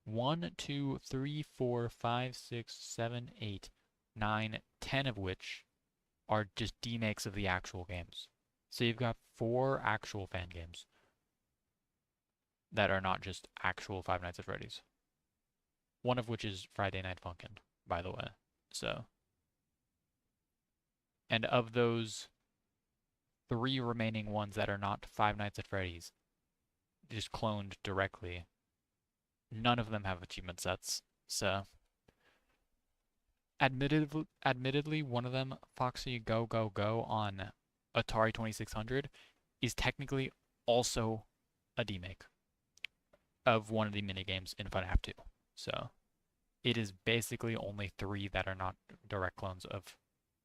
1, 2, 3, 4, 5, 6, 7, 8, 9, 10 of which are just remakes of the actual games. So you've got 4 actual fan games that are not just actual Five Nights at Freddy's. One of which is Friday Night Funkin', by the way. So, and of those 3 remaining ones that are not Five Nights at Freddy's, just cloned directly, none of them have achievement sets. So, admittedly, one of them, Foxy Go Go Go on Atari 2600, is technically also a remake of one of the minigames in FNAF 2. So, it is basically only 3 that are not direct clones of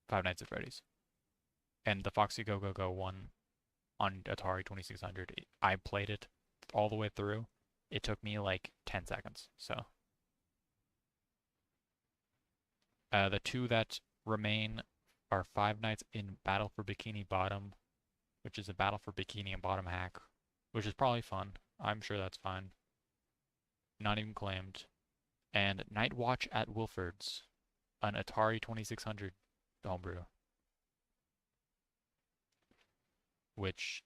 Five Nights at Freddy's. And the Foxy Go Go Go one on Atari 2600, I played it all the way through. It took me like 10 seconds. So, the 2 that remain are Five Nights in Battle for Bikini Bottom, which is a Battle for Bikini and Bottom hack, which is probably fun. I'm sure that's fine. Not even claimed. And Night Watch at Wilford's, an Atari 2600 homebrew, which,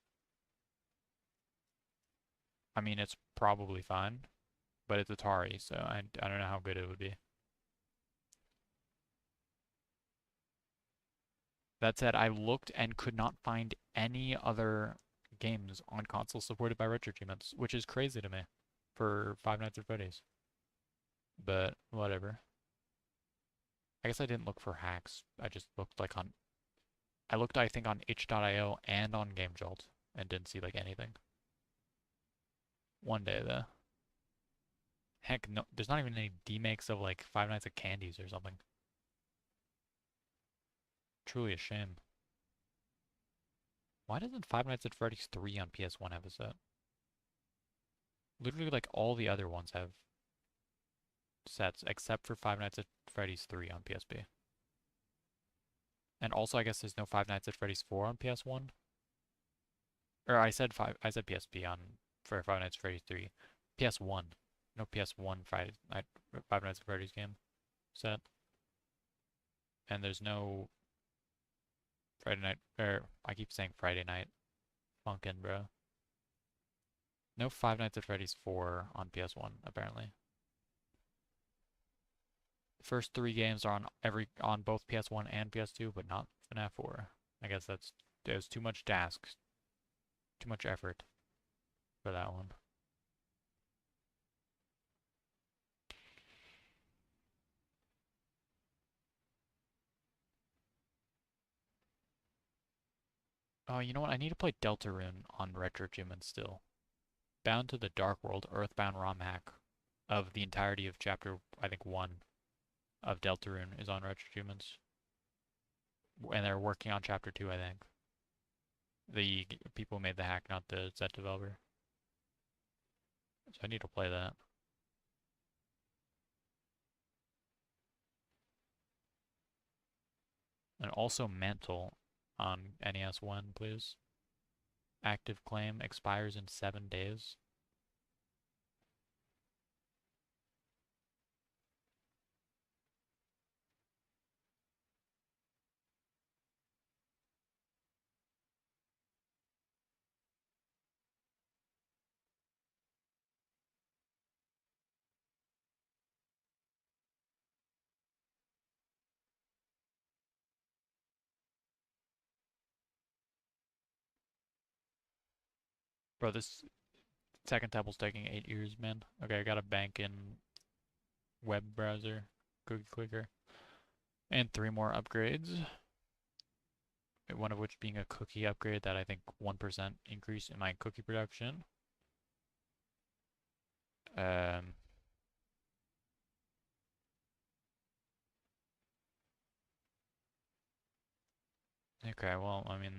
I mean, it's probably fine, but it's Atari, so I don't know how good it would be. That said, I looked and could not find any other games on console supported by Retro Achievements, which is crazy to me for Five Nights at Freddy's. But whatever. I guess I didn't look for hacks. I just looked like on I looked I think on itch.io and on GameJolt and didn't see like anything. One day though. Heck no, there's not even any remakes of like Five Nights at Candy's or something. Truly a shame. Why doesn't Five Nights at Freddy's 3 on PS1 have a set? Literally like all the other ones have sets except for Five Nights at Freddy's 3 on PSP. And also I guess there's no Five Nights at Freddy's 4 on PS1. Or I said PSP on for Five Nights at Freddy's 3. PS1. No PS1 Five Nights at Freddy's game set. And there's no Friday Night, or I keep saying Friday Night Funkin', bro. No Five Nights at Freddy's 4 on PS1, apparently. The first 3 games are on both PS1 and PS2, but not FNAF 4. I guess there's too much tasks, too much effort for that one. Oh, you know what? I need to play Deltarune on Retro Achievements still. Bound to the Dark World Earthbound ROM hack of the entirety of chapter, I think, 1 of Deltarune is on Retro Achievements. And they're working on chapter 2, I think. The people who made the hack, not the set developer. So I need to play that. And also Mantle on NES 1, please. Active claim expires in 7 days. Bro, this second table's taking 8 years, man. Okay, I got a bank in web browser, cookie clicker, and 3 more upgrades. One of which being a cookie upgrade that I think 1% increase in my cookie production. Um, okay, well, I mean,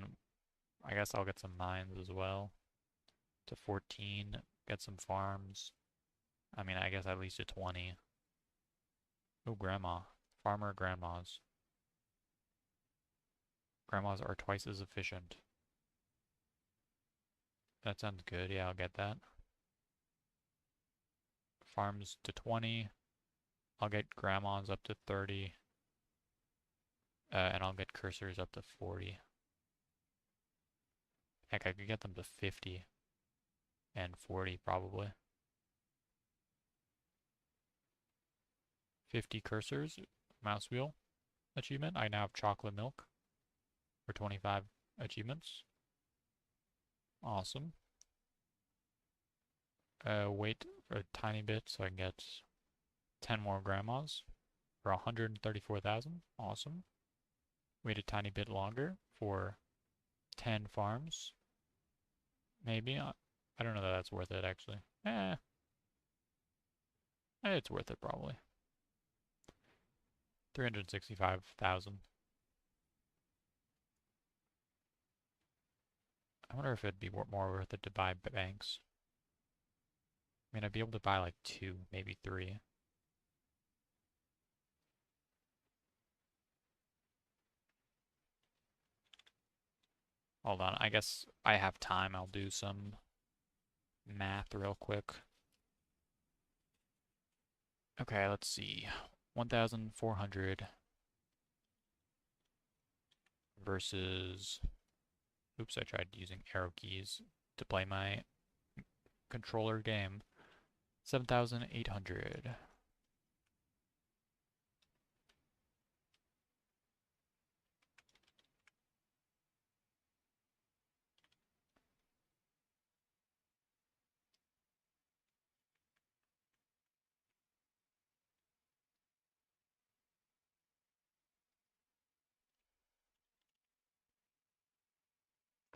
I guess I'll get some mines as well. To 14, get some farms. I mean, I guess at least to 20. Oh, grandma. Farmer grandmas. Grandmas are twice as efficient. That sounds good. Yeah, I'll get that. Farms to 20. I'll get grandmas up to 30. And I'll get cursors up to 40. Heck, I could get them to 50 and 40 probably. 50 cursors, mouse wheel achievement. I now have chocolate milk for 25 achievements. Awesome. Wait for a tiny bit so I can get 10 more grandmas for 134,000. Awesome. Wait a tiny bit longer for 10 farms. Maybe. I don't know that that's worth it, actually. It's worth it, probably. 365,000. I wonder if it'd be more worth it to buy banks. I mean, I'd be able to buy like 2, maybe 3. Hold on, I guess I have time. I'll do some math real quick. Okay, let's see. 1,400 versus... Oops, I tried using arrow keys to play my controller game. 7,800.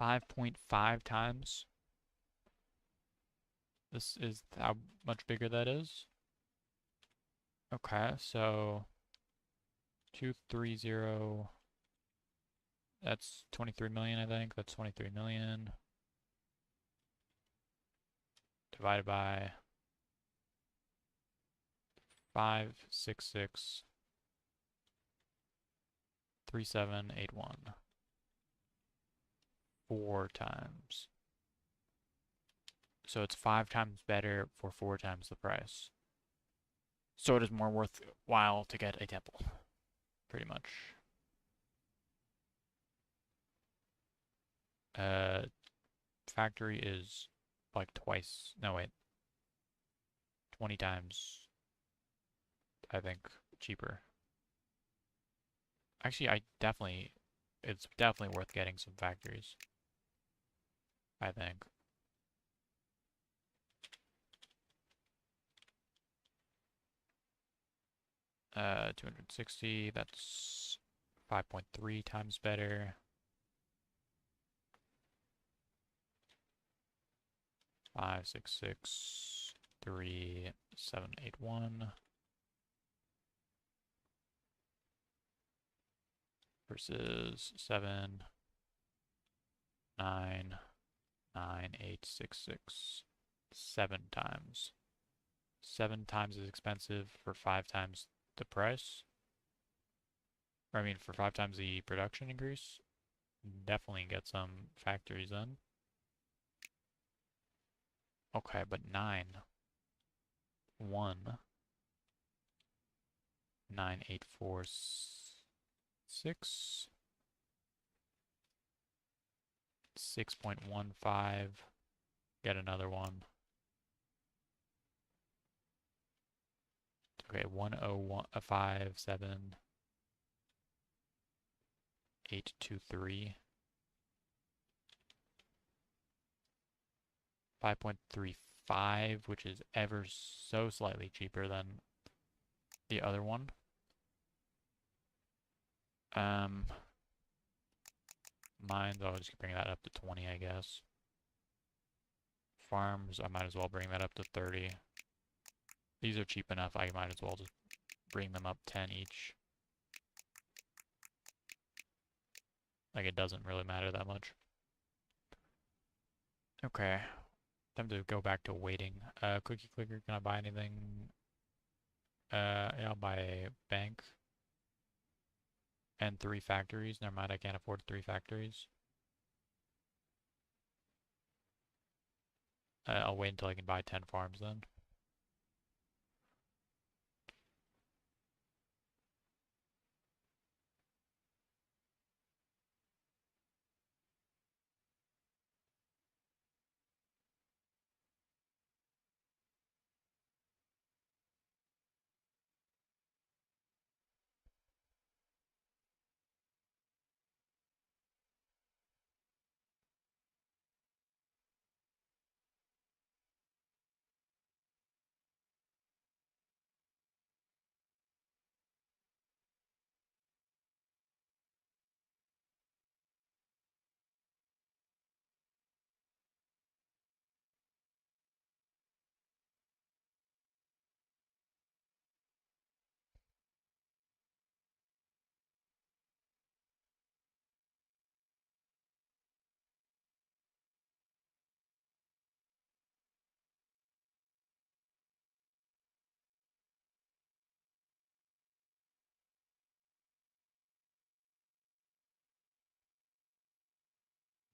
5.5 times. This is how much bigger that is. Okay, so 230. That's 23 million, I think. That's 23 million. Divided by 566 3781. 4 times. So it's 5 times better for 4 times the price. So it is more worthwhile to get a temple, pretty much. Factory is like twice. No, wait. 20 times, I think, cheaper. Actually, it's definitely worth getting some factories, I think. Uh, 260, that's 5.3 times better. 566 3781 versus 799,866. 7 times. 7 times is expensive for 5 times the price. Or I mean, for 5 times the production increase, definitely get some factories in. Okay, but 9, 1, 9, 8, 4, 6, 6.15, get another one. Okay, 101, 7, 8, 2, 3. 5.35, which is ever so slightly cheaper than the other one. Mines, I'll just bring that up to 20, I guess. Farms, I might as well bring that up to 30. These are cheap enough, I might as well just bring them up 10 each. Like, it doesn't really matter that much. Okay, time to go back to waiting. Cookie clicker, can I buy anything? Yeah, I'll buy a bank. And 3 factories. Never mind, I can't afford 3 factories. I'll wait until I can buy 10 farms then.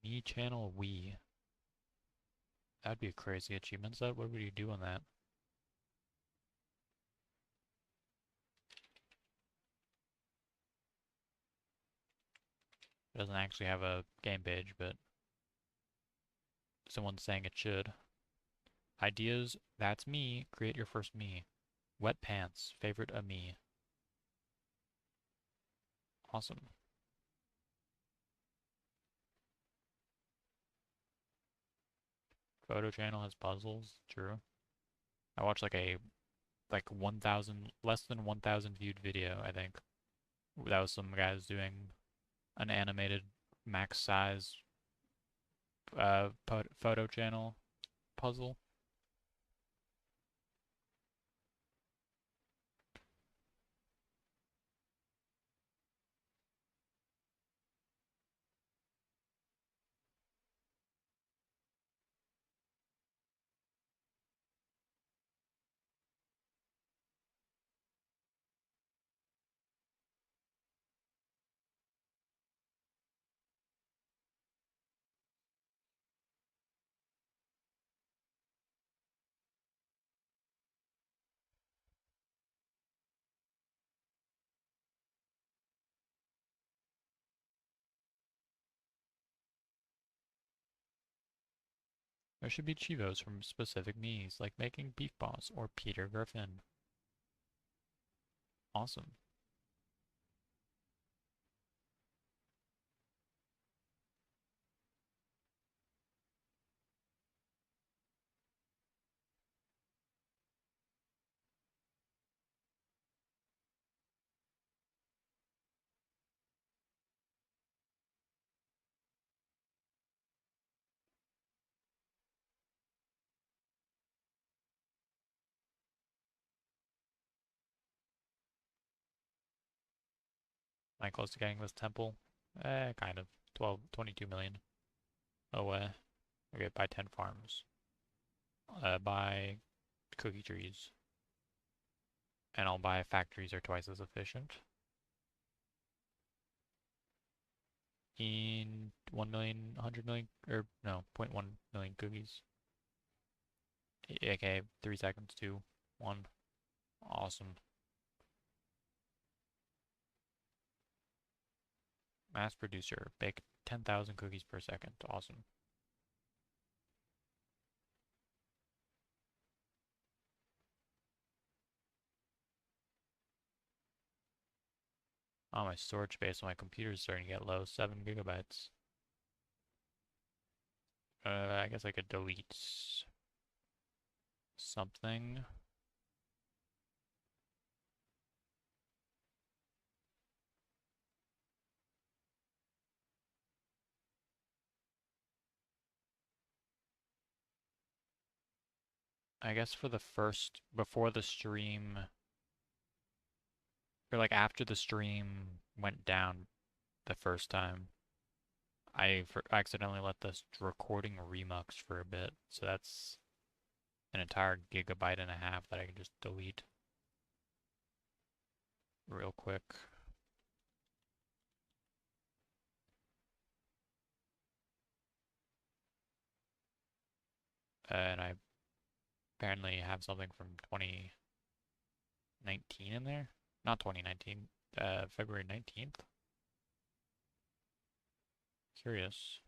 Me channel we. That'd be a crazy achievement set. What would you do on that? It doesn't actually have a game page, but someone's saying it should. Ideas, that's me. Create your first me. Wet pants, favorite a me. Awesome. Photo channel has puzzles, true. I watched like 1,000, less than 1,000 viewed video, I think. That was some guys doing an animated max size photo channel puzzle. There should be Chivos from specific me's, like making Beef Boss or Peter Griffin. Awesome. Am I close to getting this temple? Kind of. 22 million. Oh, okay, buy 10 farms. Buy cookie trees. And I'll buy factories are twice as efficient. in 1 million, 100 million, or no, 0.1 million cookies. Okay, 3 seconds, 2, 1. Awesome. Mass producer, bake 10,000 cookies per second. Awesome. Oh, my storage space on my computer is starting to get low. 7 gigabytes. I guess I could delete something. I guess for the first, before the stream, or like after the stream went down the first time, I accidentally let this recording remux for a bit, so that's an entire gigabyte and a half that I can just delete real quick. And I apparently have something from 2019 in there. Not 2019, February 19th. Curious.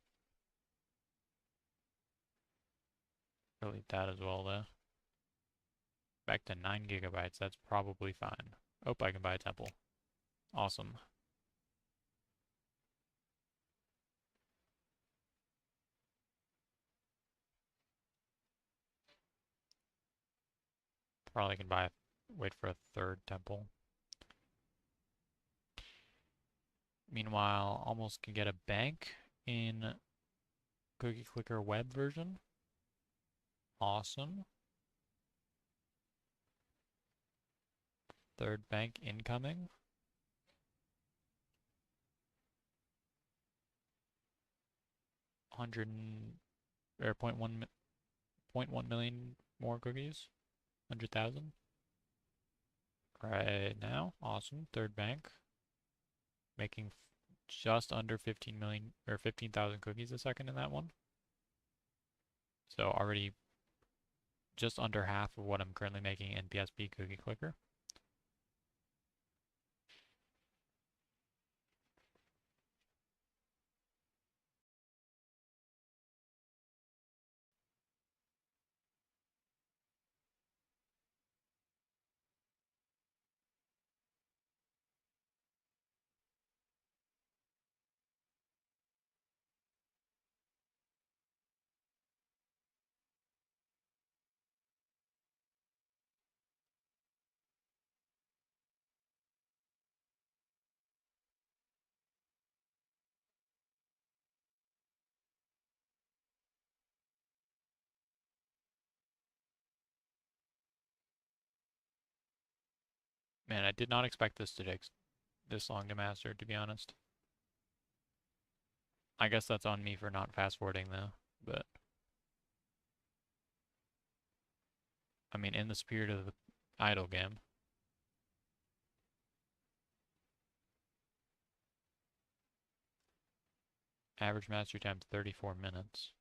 Delete that as well though. Back to 9 gigabytes, that's probably fine. Oh, I can buy a temple. Awesome. Probably can wait for a third temple. Meanwhile, almost can get a bank in Cookie Clicker web version. Awesome. Third bank incoming. Hundred or 0.1 million more cookies. 100,000. Right now. Awesome. Third bank. Making just under 15 million or 15,000 cookies a second in that one. So already just under half of what I'm currently making in PSP Cookie Clicker. Man, I did not expect this to take this long to master, to be honest. I guess that's on me for not fast forwarding though, but I mean, in the spirit of the idle game. Average mastery time 34 minutes.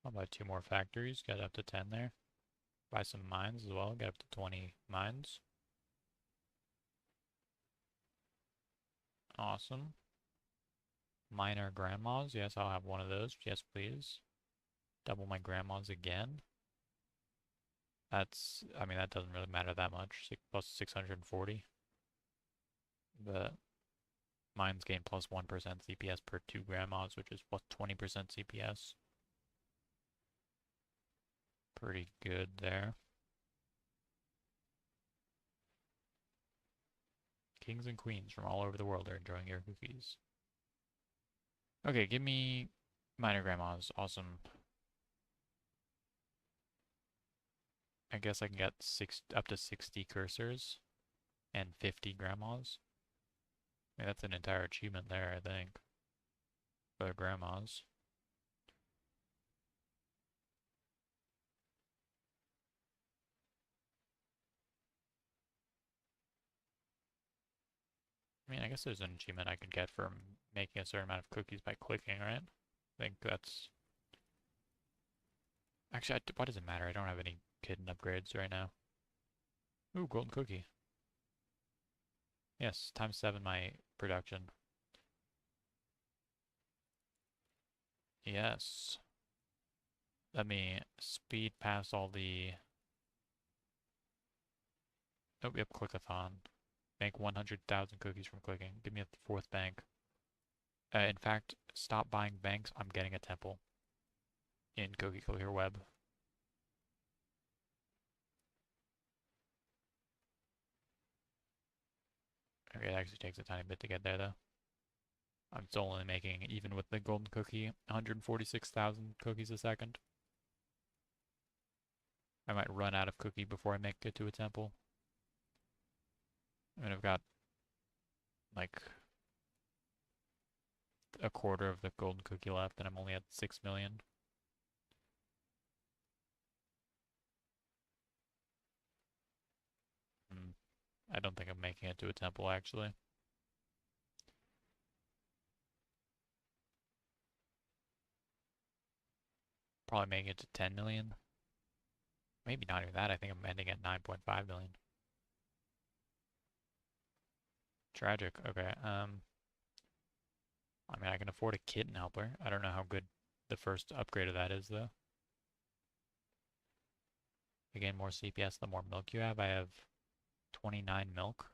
I'll buy 2 more factories, get up to 10 there. Buy some mines as well, get up to 20 mines. Awesome. Miner grandmas, yes, I'll have one of those. Yes, please. Double my grandmas again. That's, I mean, that doesn't really matter that much. Plus 640. But mines gain plus 1% CPS per 2 grandmas, which is plus 20% CPS. Pretty good there. Kings and queens from all over the world are enjoying your cookies. Okay, give me miner grandmas. Awesome. I guess I can get up to 60 cursors and 50 grandmas. I mean, that's an entire achievement there, I think. for their grandmas. I mean, I guess there's an achievement I could get for making a certain amount of cookies by clicking, right? I think that's... Actually, why does it matter? I don't have any kitten upgrades right now. Ooh, golden cookie. Yes, times 7 my production. Yes. Let me speed past all the... Oh, yep, clickathon. Make 100,000 cookies from clicking. Give me a fourth bank. In fact, stop buying banks. I'm getting a temple in Cookie Clear Web. Okay, it actually takes a tiny bit to get there, though. I'm still only making, even with the golden cookie, 146,000 cookies a second. I might run out of cookie before I make it to a temple. I mean, I've got, like, a quarter of the golden cookie left, and I'm only at 6 million. I don't think I'm making it to a temple, actually. Probably making it to 10 million. Maybe not even that. I think I'm ending at 9.5 million. Tragic. Okay. I mean, I can afford a kitten helper. I don't know how good the first upgrade of that is, though. You gain more CPS the more milk you have. I have 29 milk.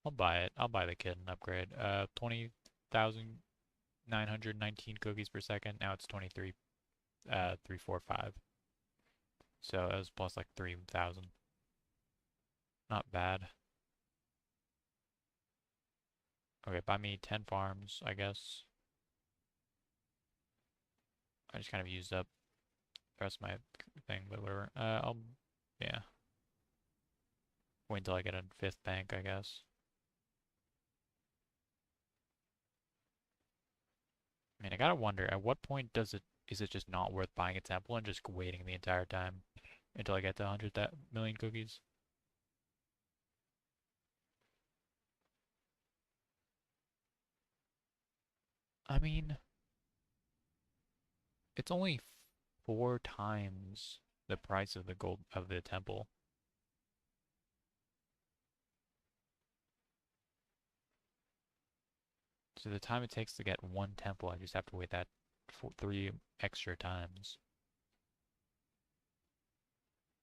I'll buy it. I'll buy the kitten upgrade. 20,919 cookies per second. Now it's 23, 345. So it was plus like 3,000. Not bad. Okay, buy me 10 farms, I guess. I just kind of used up the rest of my thing, but whatever. Yeah. Wait until I get a fifth bank, I guess. I mean, I gotta wonder, at what point is it just not worth buying a temple and just waiting the entire time until I get to 100 million cookies? I mean, it's only 4 times the price of the gold of the temple. So the time it takes to get one temple, I just have to wait that 3 extra times.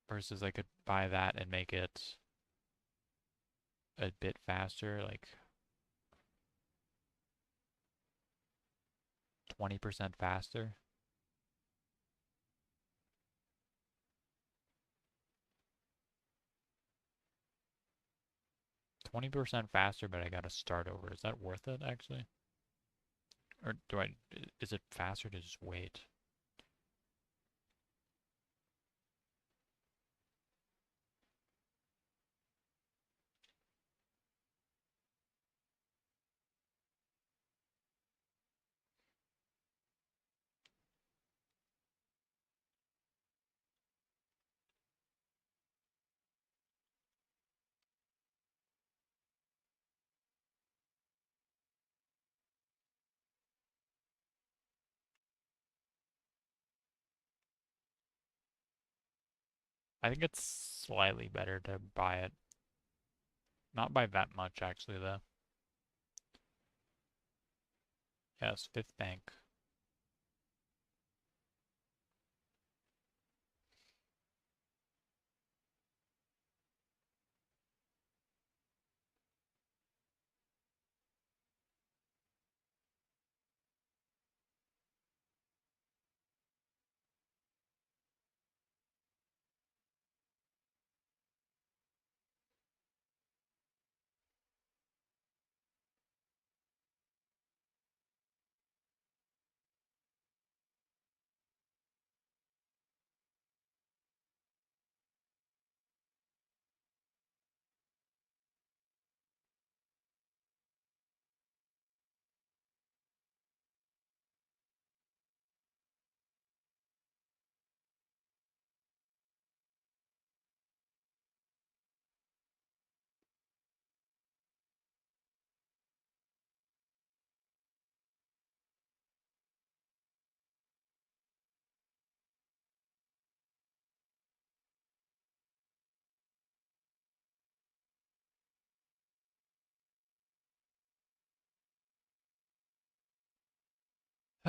Versus I could buy that and make it a bit faster, like 20% faster. 20% faster, but I gotta start over. Is that worth it, actually? Or is it faster to just wait? I think it's slightly better to buy it. Not by that much, actually, though. Yes, fifth bank.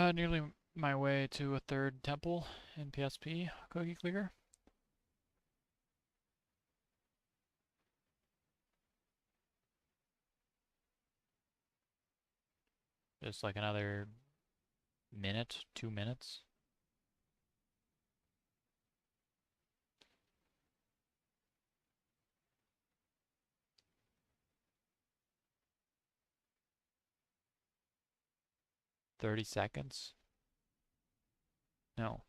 Nearly my way to a third temple in PSP Cookie Clicker. Just like another minute, 2 minutes. $30. No.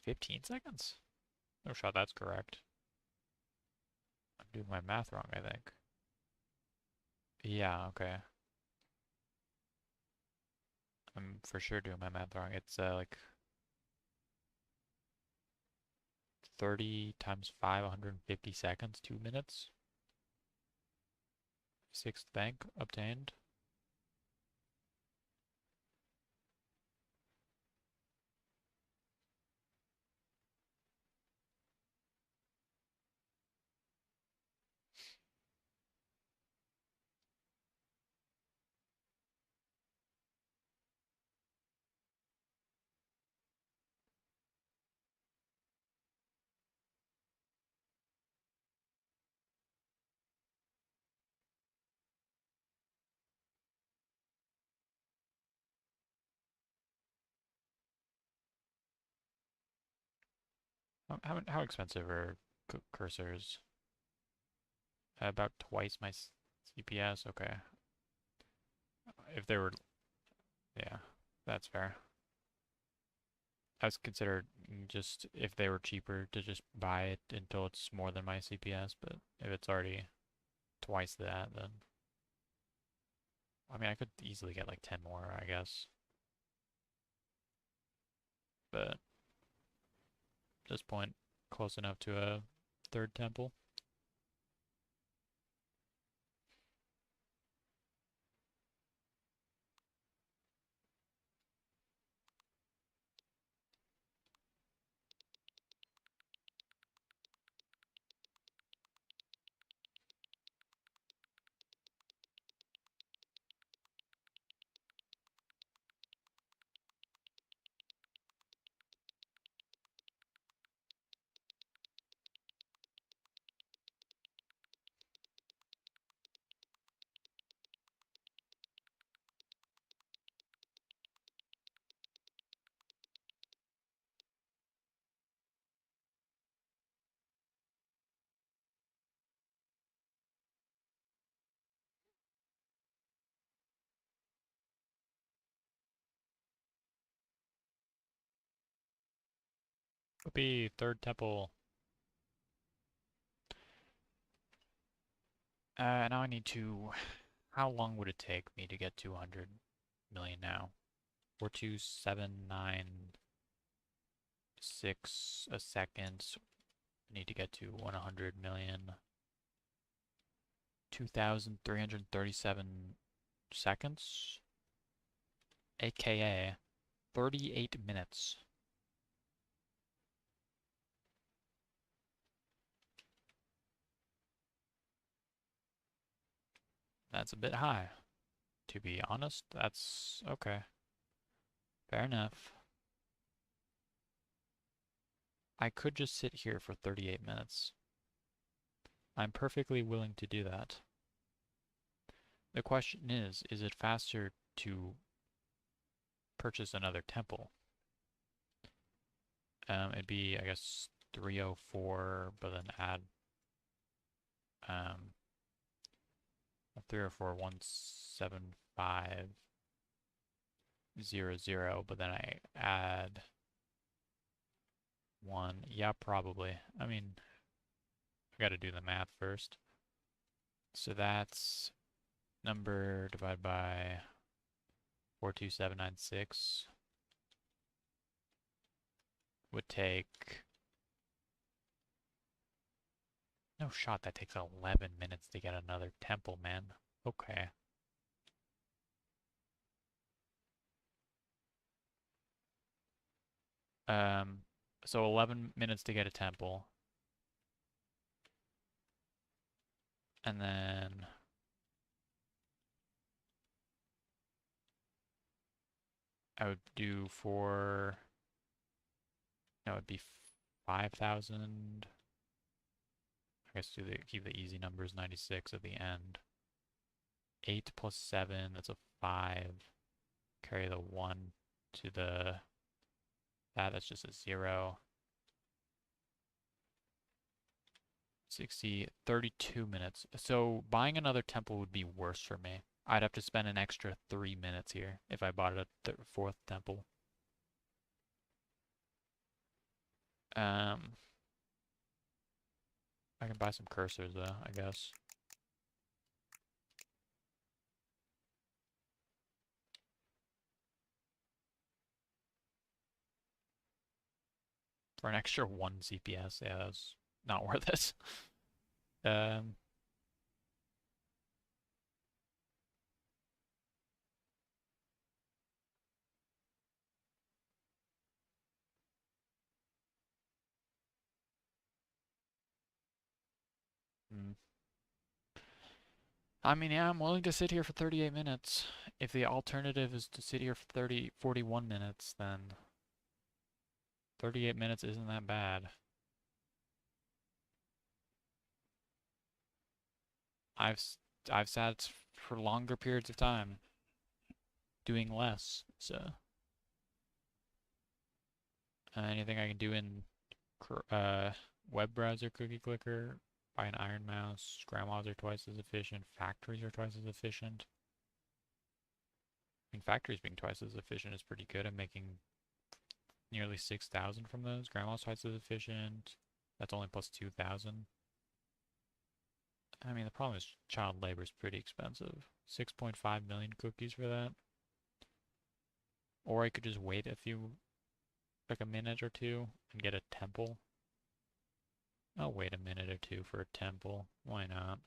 15 seconds? No shot that's correct. I'm doing my math wrong, I think. Yeah, okay. I'm for sure doing my math wrong. It's like 30 times 5, 150 seconds, 2 minutes. Sixth bank obtained. How expensive are cursors? About twice my CPS. Okay. If they were, yeah, that's fair. I was considered just if they were cheaper to just buy it until it's more than my CPS, but if it's already twice that, then I mean I could easily get like 10 more, I guess. But at this point, close enough to a third temple. Would be third temple. Now I need to. How long would it take me to get 200 million now? 42796 a second. I need to get to 100 million. 2,337 seconds, aka 38 minutes. That's a bit high. To be honest, that's okay. Fair enough. I could just sit here for 38 minutes. I'm perfectly willing to do that. The question is it faster to purchase another temple? It'd be, I guess, 304, but then add 304 17500, but then I add 1. Yeah, probably. I mean, I gotta do the math first. So that's number divided by 42796 would take... No shot, that takes 11 minutes to get another temple, man. Okay. So 11 minutes to get a temple. And then I would do for, no, it'd be 5,000. I guess keep the easy numbers, 96 at the end. 8 plus 7, that's a 5. Carry the 1 to that's just a 0. 60, 32 minutes. So buying another temple would be worse for me. I'd have to spend an extra 3 minutes here if I bought a fourth temple. I can buy some cursors though, I guess. For an extra 1 CPS, yeah, that's not worth it. Um, hmm. I mean, yeah, I'm willing to sit here for 38 minutes. If the alternative is to sit here for 41 minutes, then 38 minutes isn't that bad. I've I've sat for longer periods of time doing less. So anything I can do in web browser, cookie clicker, buy an iron mouse. Grandmas are twice as efficient. Factories are twice as efficient. I mean, factories being twice as efficient is pretty good. I'm making nearly 6,000 from those. Grandma's twice as efficient. That's only plus 2,000. I mean, the problem is child labor is pretty expensive. 6.5 million cookies for that. Or I could just wait like a minute or two and get a temple. I'll wait a minute or two for a temple. Why not?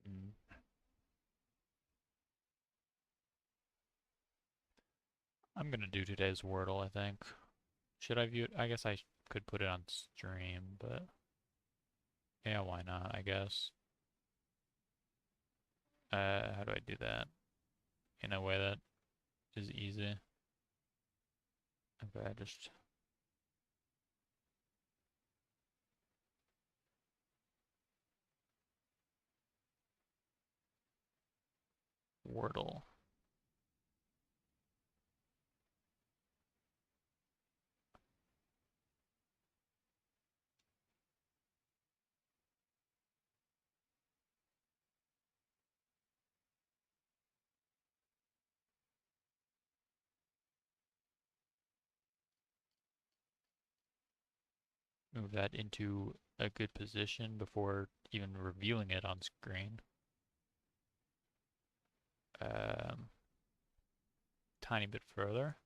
Mm. I'm gonna do today's Wordle, I think. Should I view it? I guess I could put it on stream, but yeah, why not, I guess. How do I do that? In a way that is easy. Okay, just Wordle. Move that into a good position before even revealing it on screen. Um, Tiny bit further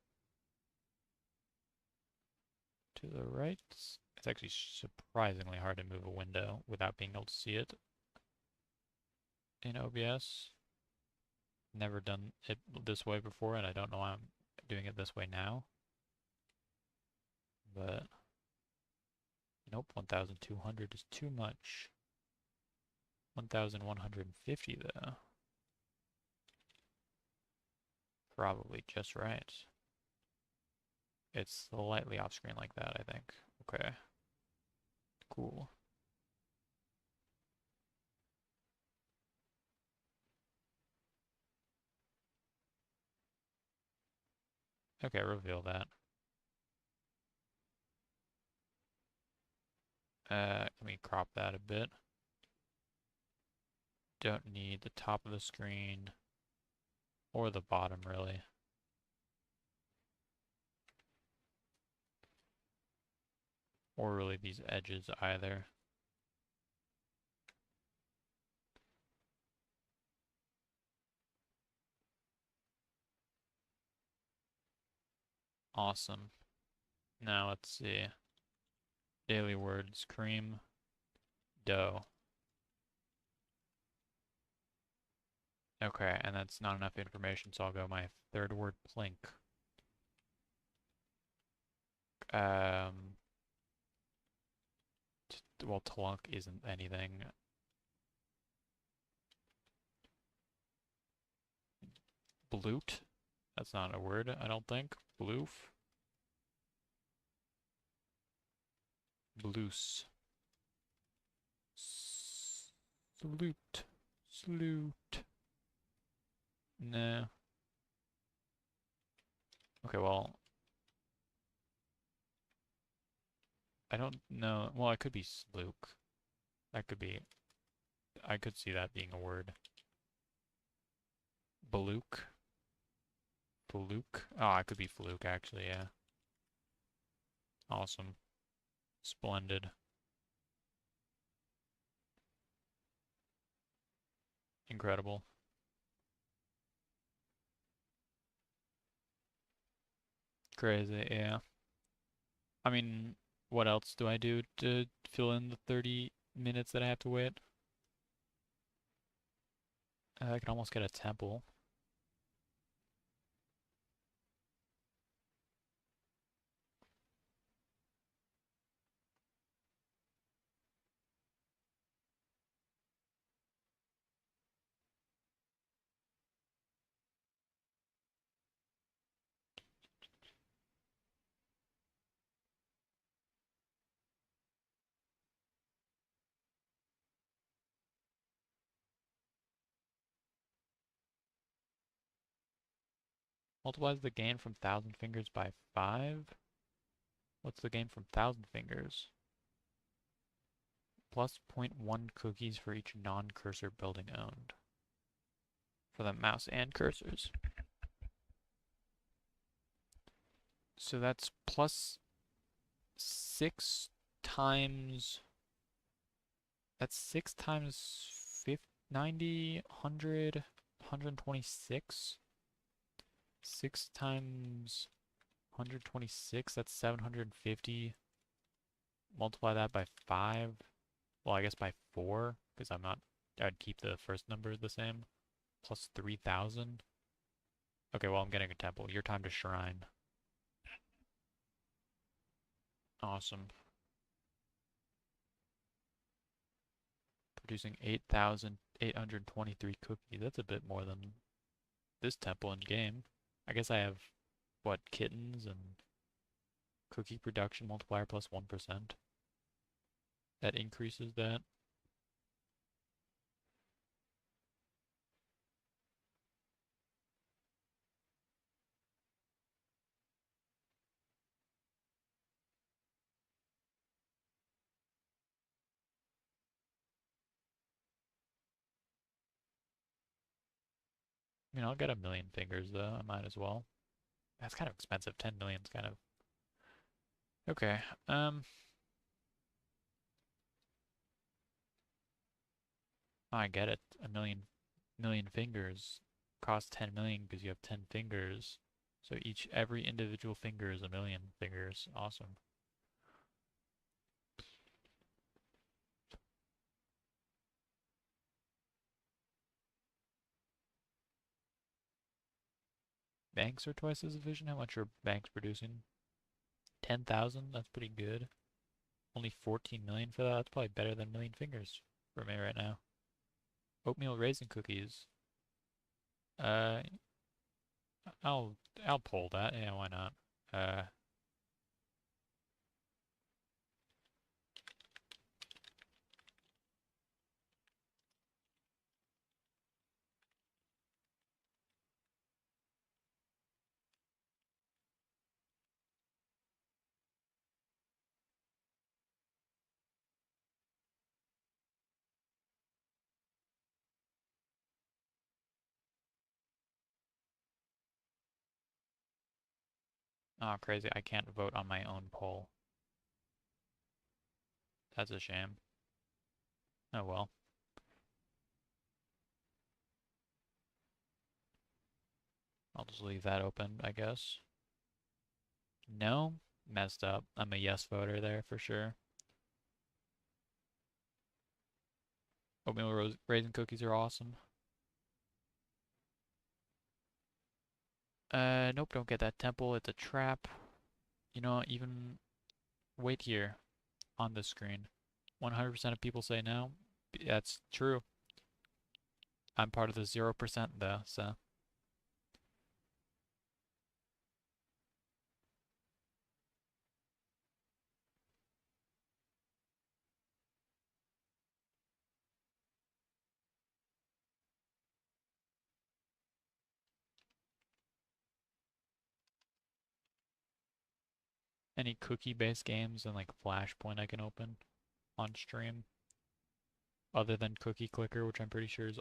to the right. It's actually surprisingly hard to move a window without being able to see it in OBS. Never done it this way before, and I don't know why I'm doing it this way now. But nope, 1,200 is too much. 1,150 though. Probably just right. It's slightly off screen like that, I think. Okay. Cool. Okay, reveal that. Let me crop that a bit. Don't need the top of the screen or the bottom really. or really these edges either. Awesome. Now let's see. Daily words, cream, dough. Okay, and that's not enough information, so I'll go my third word, plink. Well, tlunk isn't anything. Bloot? That's not a word, I don't think. Bloof? Bloose. Sloot. Sloot. Nah. Okay, well, I don't know. Well, it could be slook. That could be, I could see that being a word. Balook. Fluke. Oh, it could be fluke, actually, yeah. Awesome. Splendid. Incredible. Crazy, yeah. I mean, what else do I do to fill in the 30 minutes that I have to wait? I could almost get a temple. Multiplies the gain from 1,000 fingers by 5? What's the gain from 1,000 fingers? Plus zero point 0.1 cookies for each non-cursor building owned. For the mouse and cursors. So that's plus 6 times... That's 6 times 50, 90, 100, 126? 6 times 126, that's 750. Multiply that by 5. Well, I guess by 4, because I'd keep the first number the same. Plus 3,000. Okay, well, I'm getting a temple. Your time to shrine. Awesome. Producing 8,823 cookies. That's a bit more than this temple in game. I guess I have, what, kittens and cookie production multiplier plus 1%. That increases that. I mean, I'll get 1,000,000 fingers though. I might as well. That's kind of expensive. 10 million's kind of... Okay. I get it. A million fingers costs 10 million because you have 10 fingers. So every individual finger is 1,000,000 fingers. Awesome. Banks are twice as efficient. How much are banks producing? 10,000? That's pretty good. Only 14 million for that? That's probably better than 1,000,000 fingers for me right now. Oatmeal raisin cookies. Uh, I'll I'll pull that. Yeah, why not? Uh, oh, crazy. I can't vote on my own poll. That's a shame. Oh well. I'll just leave that open, I guess. No? Messed up. I'm a yes voter there for sure. Oatmeal raisin cookies are awesome. Nope, don't get that temple. It's a trap. You know, even wait here on the screen. 100% of people say no. That's true. I'm part of the 0% though, so. Any cookie-based games and like Flashpoint I can open on stream, other than Cookie Clicker, which I'm pretty sure is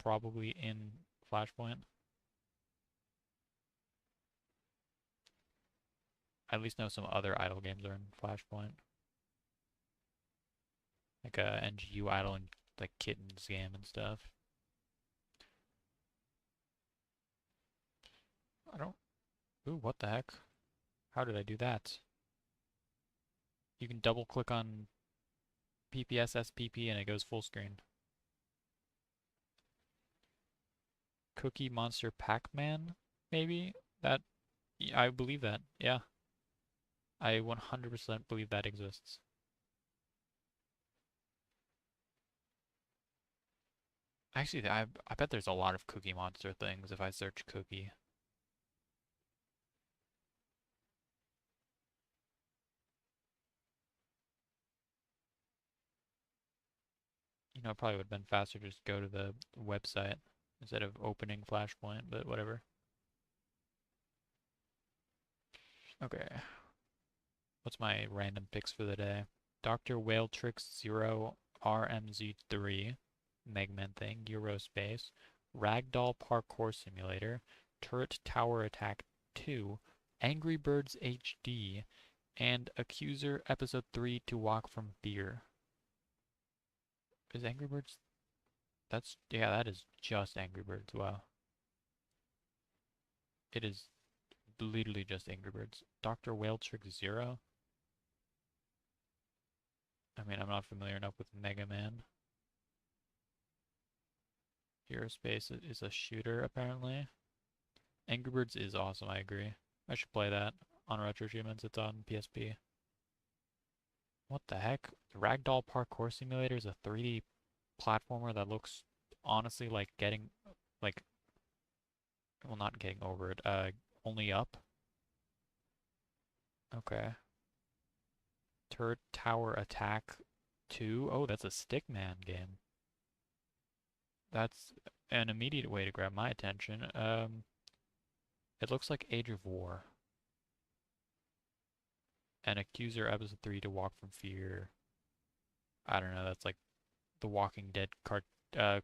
probably in Flashpoint. I at least know some other idle games are in Flashpoint, like NGU idle and like Kittens game and stuff. I don't. Ooh, what the heck? How did I do that? You can double click on PPS SPP and it goes full screen. Cookie Monster Pac-Man, maybe? That, I believe that, yeah. I 100% believe that exists. Actually, I bet there's a lot of Cookie Monster things if I search Cookie. You know, it probably would have been faster to just go to the website instead of opening Flashpoint, but whatever. Okay, what's my random picks for the day? Dr. Whale Tricks 0 RMZ3, Megman Thing, Eurospace, Ragdoll Parkour Simulator, Turret Tower Attack 2, Angry Birds HD, and Accuser Episode 3 To Walk from Fear. Is Angry Birds? That's, yeah, that is just Angry Birds, wow. It is literally just Angry Birds. Dr. Whale Trick 0? I mean, I'm not familiar enough with Mega Man. Eurospace is a shooter, apparently. Angry Birds is awesome, I agree. I should play that on RetroAchievements. It's on PSP. What the heck? The Ragdoll Parkour Simulator is a 3D platformer that looks honestly like getting, like, well, not getting over it, only up. Okay. Turret Tower Attack 2. Oh, that's a Stickman game. That's an immediate way to grab my attention. It looks like Age of War. And Accuser Episode 3 To Walk from Fear. I don't know, that's like the Walking Dead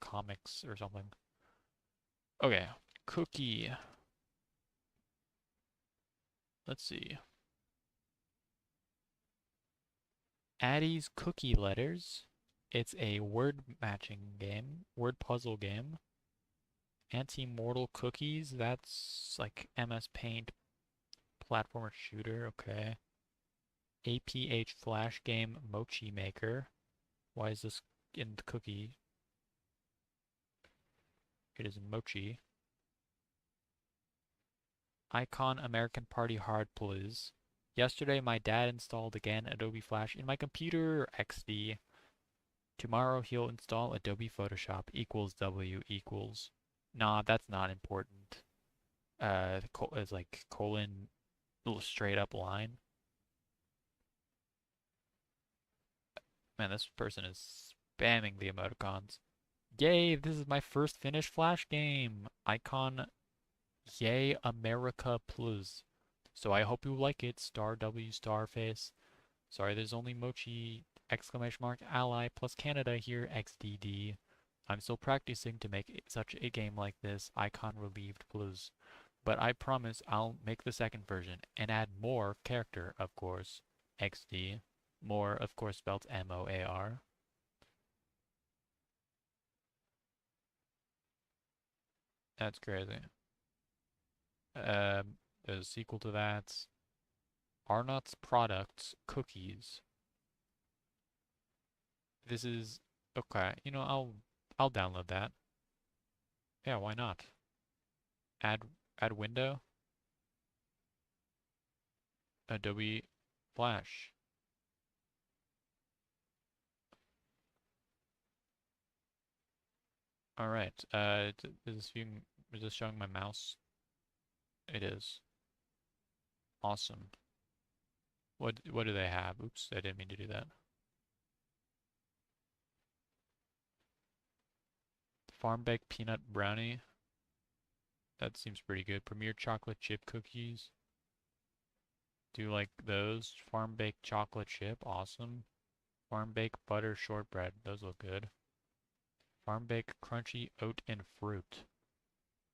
comics or something. Okay, Cookie. Let's see. Addie's Cookie Letters. It's a word matching game, word puzzle game. Anti-Mortal Cookies, that's like MS Paint platformer shooter, okay. APH Flash game Mochi Maker. Why is this in the cookie? It is Mochi. Icon American Party Hard Please. Yesterday my dad installed again Adobe Flash in my computer XD. Tomorrow he'll install Adobe Photoshop equals W equals. Nah, that's not important. It's like colon straight up line. Man, this person is spamming the emoticons. Yay, this is my first finished Flash game. Icon, yay, America Plus. So I hope you like it. Star W star face. Sorry, there's only Mochi exclamation mark ally plus Canada here XDD. I'm still practicing to make such a game like this. Icon relieved plus. But I promise I'll make the second version and add more character, of course. XD. More, of course, spelled M-O-A-R. That's crazy. There's a sequel to that. Arnott's Products Cookies. This is okay. You know, I'll download that. Yeah, why not? Add add window. Adobe Flash. All right. Is this showing my mouse? It is. Awesome. What do they have? Oops, I didn't mean to do that. Farm baked peanut brownie. That seems pretty good. Premier chocolate chip cookies. Do you like those? Farm baked chocolate chip. Awesome. Farm baked butter shortbread. Those look good. Farm baked crunchy oat and fruit.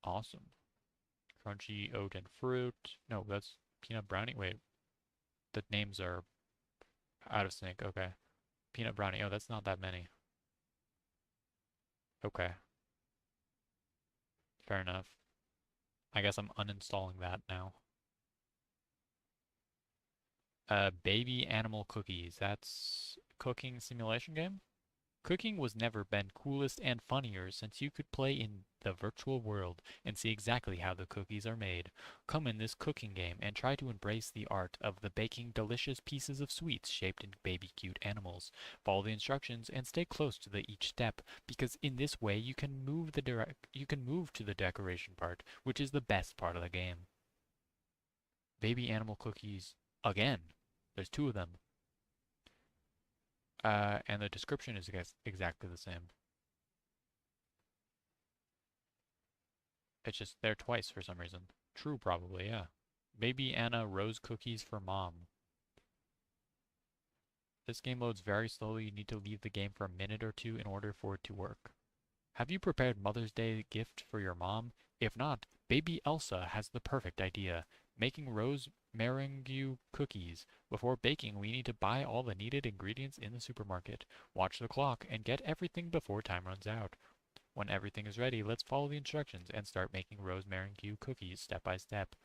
Awesome. Crunchy oat and fruit. No, that's peanut brownie. Wait, the names are out of sync. Okay. Peanut brownie. Oh, that's not that many. Okay. Fair enough. I guess I'm uninstalling that now. Baby animal cookies. That's cooking simulation game? Cooking was never been coolest and funnier since you could play in the virtual world and see exactly how the cookies are made. Come in this cooking game and try to embrace the art of the baking delicious pieces of sweets shaped in baby cute animals. Follow the instructions and stay close to each step because in this way you can move to the decoration part, which is the best part of the game. Baby animal cookies again. There's two of them. And the description is exactly the same. It's just there twice for some reason. True, probably, yeah. Baby Anna rose cookies for mom. This game loads very slowly. You need to leave the game for a minute or two in order for it to work. Have you prepared Mother's Day gift for your mom? If not, baby Elsa has the perfect idea. Making rose meringue cookies. Before baking, we need to buy all the needed ingredients in the supermarket. Watch the clock and get everything before time runs out. When everything is ready, let's follow the instructions and start making rose meringue cookies step by step.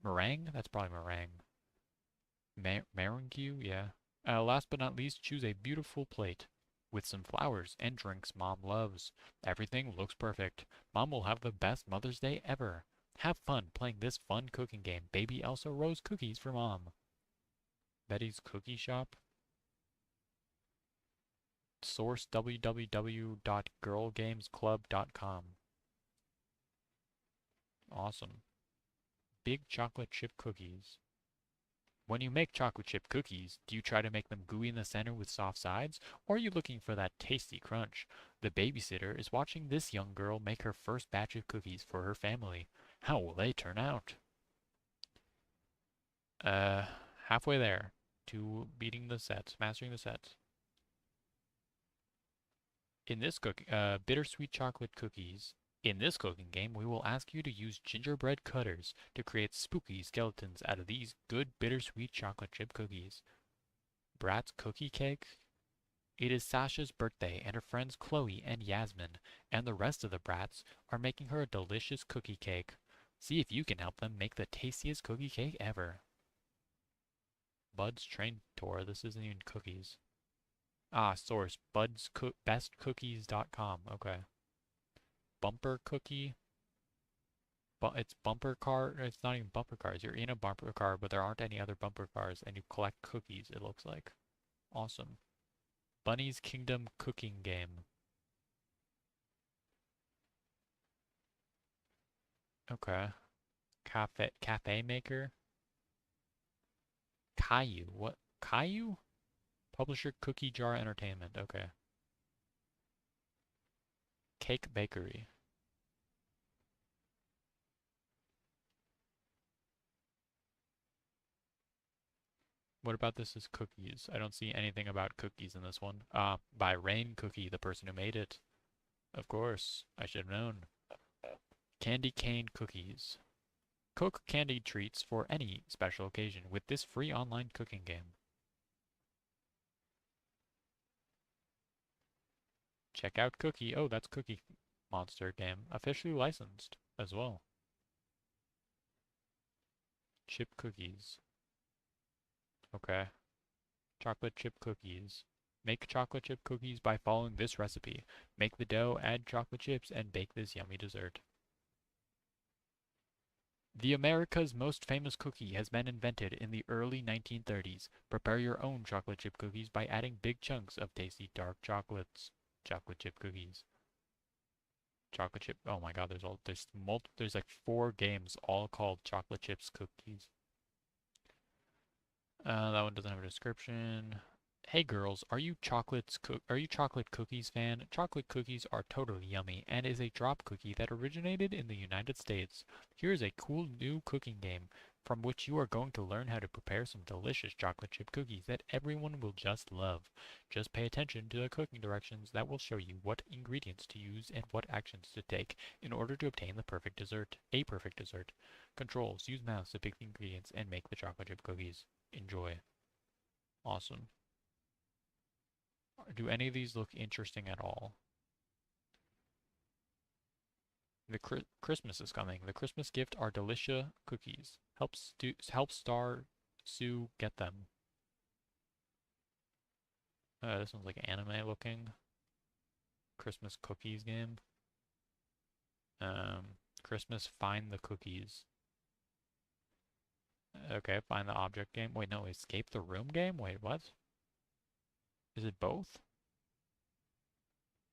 Meringue? That's probably meringue. Meringue? Yeah. Last but not least, choose a beautiful plate with some flowers and drinks Mom loves. Everything looks perfect. Mom will have the best Mother's Day ever. Have fun playing this fun cooking game. Baby Elsa rose cookies for Mom. Betty's Cookie Shop. Source www.girlgamesclub.com. Awesome. Big chocolate chip cookies. When you make chocolate chip cookies, do you try to make them gooey in the center with soft sides, or are you looking for that tasty crunch? The babysitter is watching this young girl make her first batch of cookies for her family. How will they turn out? Uh, Halfway there to beating the sets, mastering the sets. In this bittersweet chocolate cookies. In this cooking game, we will ask you to use gingerbread cutters to create spooky skeletons out of these good bittersweet chocolate chip cookies. Brat's cookie cake? It is Sasha's birthday, and her friends Chloe and Yasmin and the rest of the brats are making her a delicious cookie cake. See if you can help them make the tastiest cookie cake ever. Bud's Train Tour. This isn't even cookies. Source bestcookies.com. Okay. Bumper cookie. It's bumper car. It's not even bumper cars. You're in a bumper car, but there aren't any other bumper cars, and you collect cookies, it looks like. Awesome. Bunny's Kingdom cooking game. Okay. Cafe maker. Caillou. What? Caillou? Publisher Cookie Jar Entertainment. Okay. Cake bakery. What about this is cookies? I don't see anything about cookies in this one. By Rain Cookie, the person who made it. Of course, I should have known. Candy cane cookies. Cook candy treats for any special occasion with this free online cooking game. Check out Cookie. Oh, that's Cookie Monster game. Officially licensed as well. Chip cookies. Okay. Chocolate chip cookies. Make chocolate chip cookies by following this recipe. Make the dough, add chocolate chips, and bake this yummy dessert. The America's most famous cookie has been invented in the early 1930s. Prepare your own chocolate chip cookies by adding big chunks of tasty dark chocolates. Chocolate chip cookies. Chocolate chip. Oh my god, there's like 4 games all called chocolate chips cookies. That one doesn't have a description. Hey girls, are you chocolate cookies fan? Chocolate cookies are totally yummy and is a drop cookie that originated in the United States. Here is a cool new cooking game from which you are going to learn how to prepare some delicious chocolate chip cookies that everyone will just love. Just pay attention to the cooking directions that will show you what ingredients to use and what actions to take in order to obtain the perfect dessert. A perfect dessert. Controls. Use mouse to pick the ingredients and make the chocolate chip cookies. Enjoy. Awesome. Do any of these look interesting at all? The Christmas is coming. The Christmas gift are delicious cookies. Help Star Sue get them. This one's like anime looking. Christmas cookies game. Christmas find the cookies. Okay, find the object game. Wait, no, escape the room game? Wait, what? Is it both?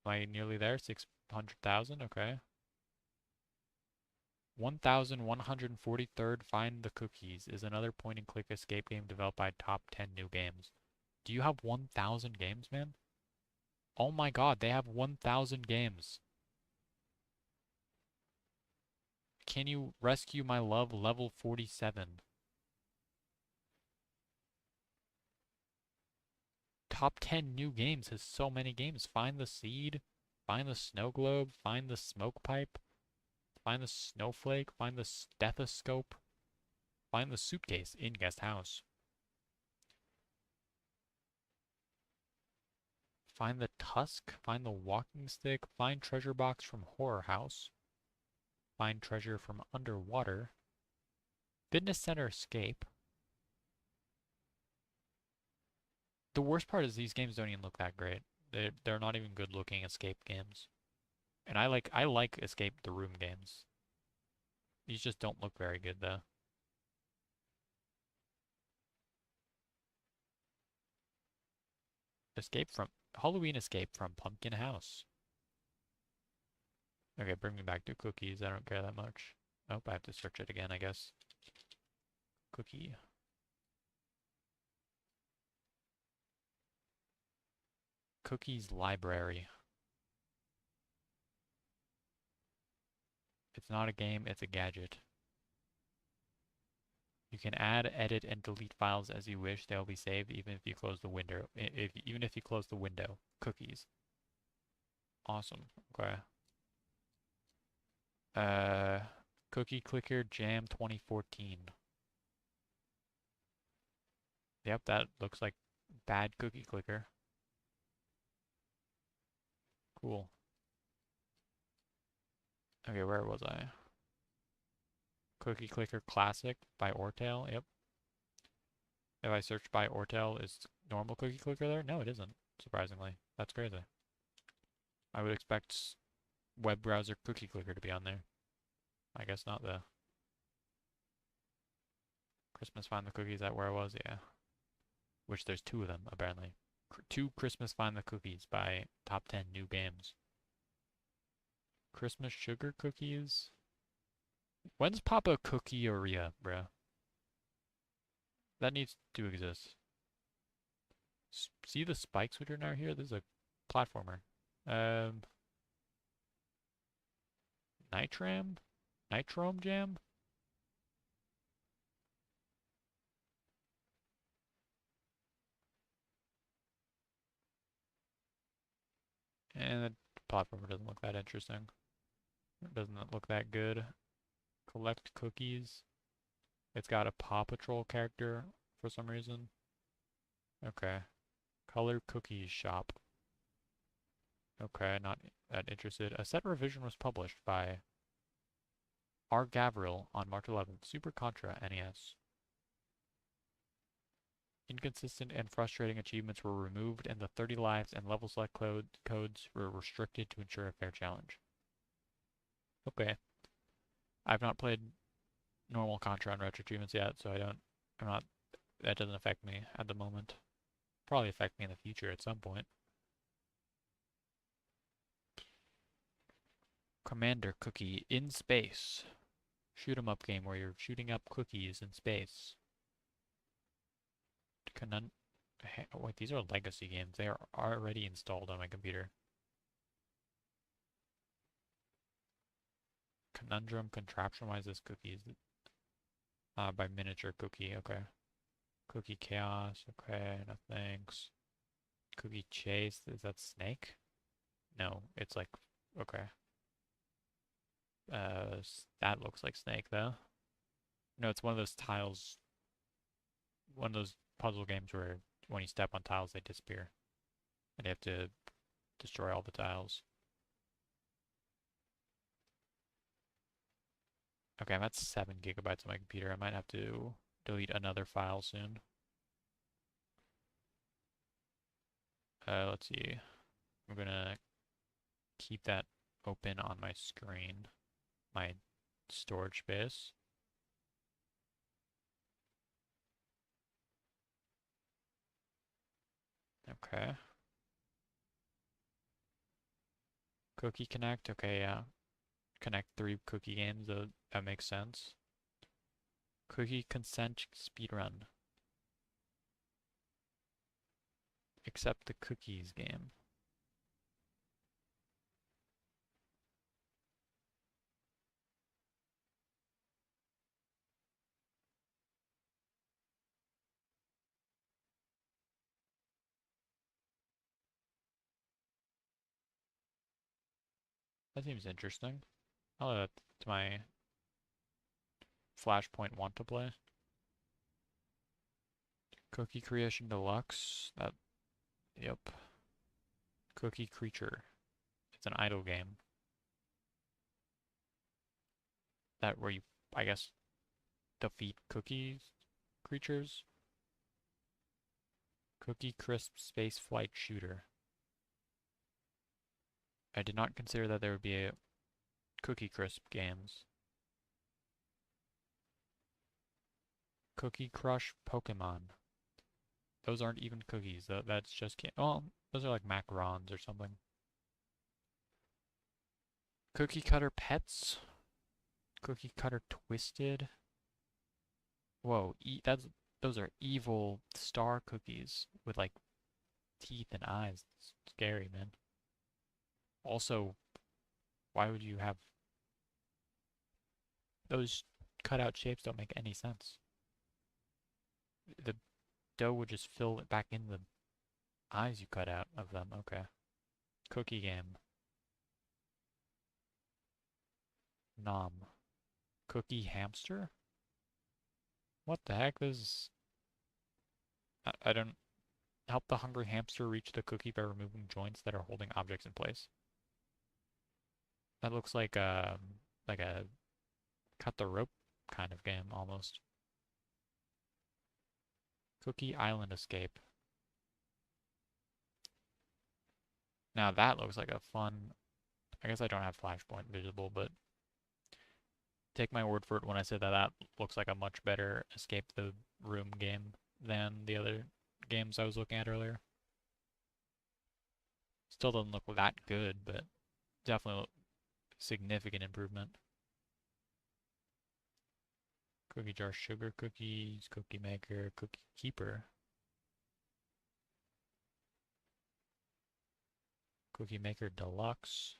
Am I nearly there? 600,000? Okay. 1143rd Find the Cookies is another point-and-click escape game developed by Top 10 New Games. Do you have 1,000 games, man? Oh my god, they have 1,000 games. Can you rescue my love level 47? Top 10 New Games has so many games. Find the Seed, find the Snow Globe, find the Smoke Pipe, find the Snowflake, find the Stethoscope, find the Suitcase in Guest House. Find the Tusk, find the Walking Stick, find Treasure Box from Horror House, find Treasure from Underwater, Fitness Center Escape. The worst part is these games don't even look that great. They're not even good looking escape games. And I like escape the room games. These just don't look very good though. Halloween Escape from Pumpkin House. Okay, bring me back to cookies. I don't care that much. Oh, I have to search it again, I guess. Cookie. Cookies Library. It's not a game, it's a gadget. You can add, edit, and delete files as you wish. They'll be saved even if you close the window. Even if you close the window. Cookies. Awesome. Okay. Cookie Clicker Jam 2014. Yep, that looks like bad Cookie Clicker. Cool. Okay, where was I? Cookie Clicker Classic by Ortail. Yep. If I search by Ortail, is normal Cookie Clicker there? No, it isn't, surprisingly. That's crazy. I would expect web browser Cookie Clicker to be on there. I guess not, though. Christmas Find the Cookies, that where I was? Yeah. Which there's 2 of them, apparently. 2 Christmas Find the Cookies by Top 10 New Games. Christmas Sugar Cookies? When's Papa Cookie-urea, bruh? That needs to exist. See the spikes which are now here? This is a platformer. Nitram? Nitrome Jam? And the platformer doesn't look that interesting. It doesn't look that good. Collect cookies. It's got a Paw Patrol character for some reason. Okay. Color Cookies Shop. Okay, not that interested. A set revision was published by R. Gavril on March 11th. Super Contra NES. Inconsistent and frustrating achievements were removed, and the 30 lives and level select codes were restricted to ensure a fair challenge. Okay. I've not played normal Contra on RetroAchievements yet, so that doesn't affect me at the moment. Probably affect me in the future at some point. Commander Cookie in space. Shoot 'em up game where you're shooting up cookies in space. Wait, these are legacy games. They are already installed on my computer. Conundrum Contraptionalizes Cookies. By Miniature Cookie, okay. Cookie Chaos, okay, no thanks. Cookie Chase, is that Snake? No, it's like, okay. That looks like Snake, though. No, it's one of those tiles, one of those puzzle games where when you step on tiles, they disappear. And you have to destroy all the tiles. Okay, I'm at 7 gigabytes on my computer. I might have to delete another file soon. Let's see. I'm gonna keep that open on my screen, my storage space. Okay. Cookie Connect, okay, yeah. Connect 3 cookie games, that makes sense. Cookie Consent Speedrun. Accept the cookies game. That seems interesting. I'll add that to my Flashpoint want to play. Cookie Creation Deluxe. Yep. Cookie Creature. It's an idle game. That where you, I guess, defeat cookies creatures. Cookie Crisp Space Flight Shooter. I did not consider that there would be a Cookie Crisp games. Cookie Crush Pokemon. Those aren't even cookies. That's just well, those are like macarons or something. Cookie Cutter Pets. Cookie Cutter Twisted. Whoa, those are evil star cookies with like teeth and eyes. It's scary, man. Also, why would you have those cutout shapes? Don't make any sense. The dough would just fill it back in the eyes you cut out of them. Okay. Cookie game. Nom. Cookie hamster? What the heck? I don't... Help the hungry hamster reach the cookie by removing joints that are holding objects in place. That looks like a cut the rope kind of game, almost. Cookie Island Escape. Now that looks like a fun... I guess I don't have Flashpoint visible, but take my word for it when I say that looks like a much better Escape the Room game than the other games I was looking at earlier. Still doesn't look that good, but definitely significant improvement. Cookie Jar Sugar Cookies, Cookie Maker, Cookie Keeper. Cookie Maker Deluxe.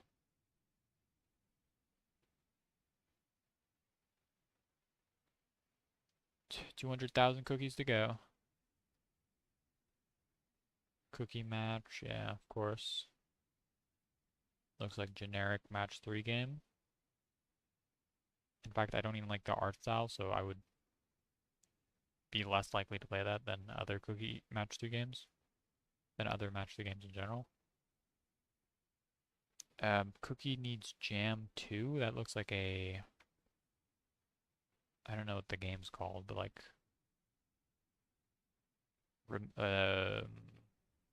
T 200,000 cookies to go. Cookie Match, yeah, of course. Looks like generic Match 3 game. In fact, I don't even like the art style, so I would be less likely to play that than other Cookie Match 3 games. Than other Match 3 games in general. Cookie needs jam too. That looks like a... I don't know what the game's called, but like...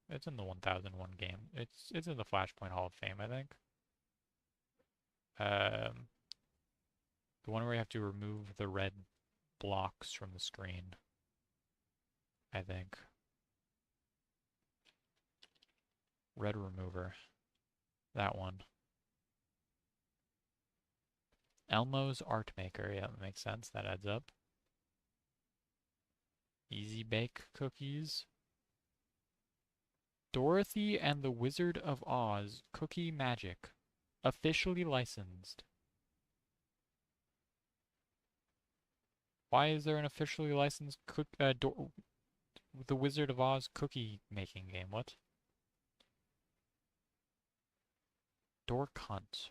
it's in the 1001 game. It's in the Flashpoint Hall of Fame, I think. Um, the one where you have to remove the red blocks from the screen, I think. Red remover. That one. Elmo's Art Maker. Yeah, that makes sense. That adds up. Easy Bake Cookies. Dorothy and the Wizard of Oz Cookie Magic. Officially licensed. Why is there an officially licensed the Wizard of Oz cookie making game? What? Dork Hunt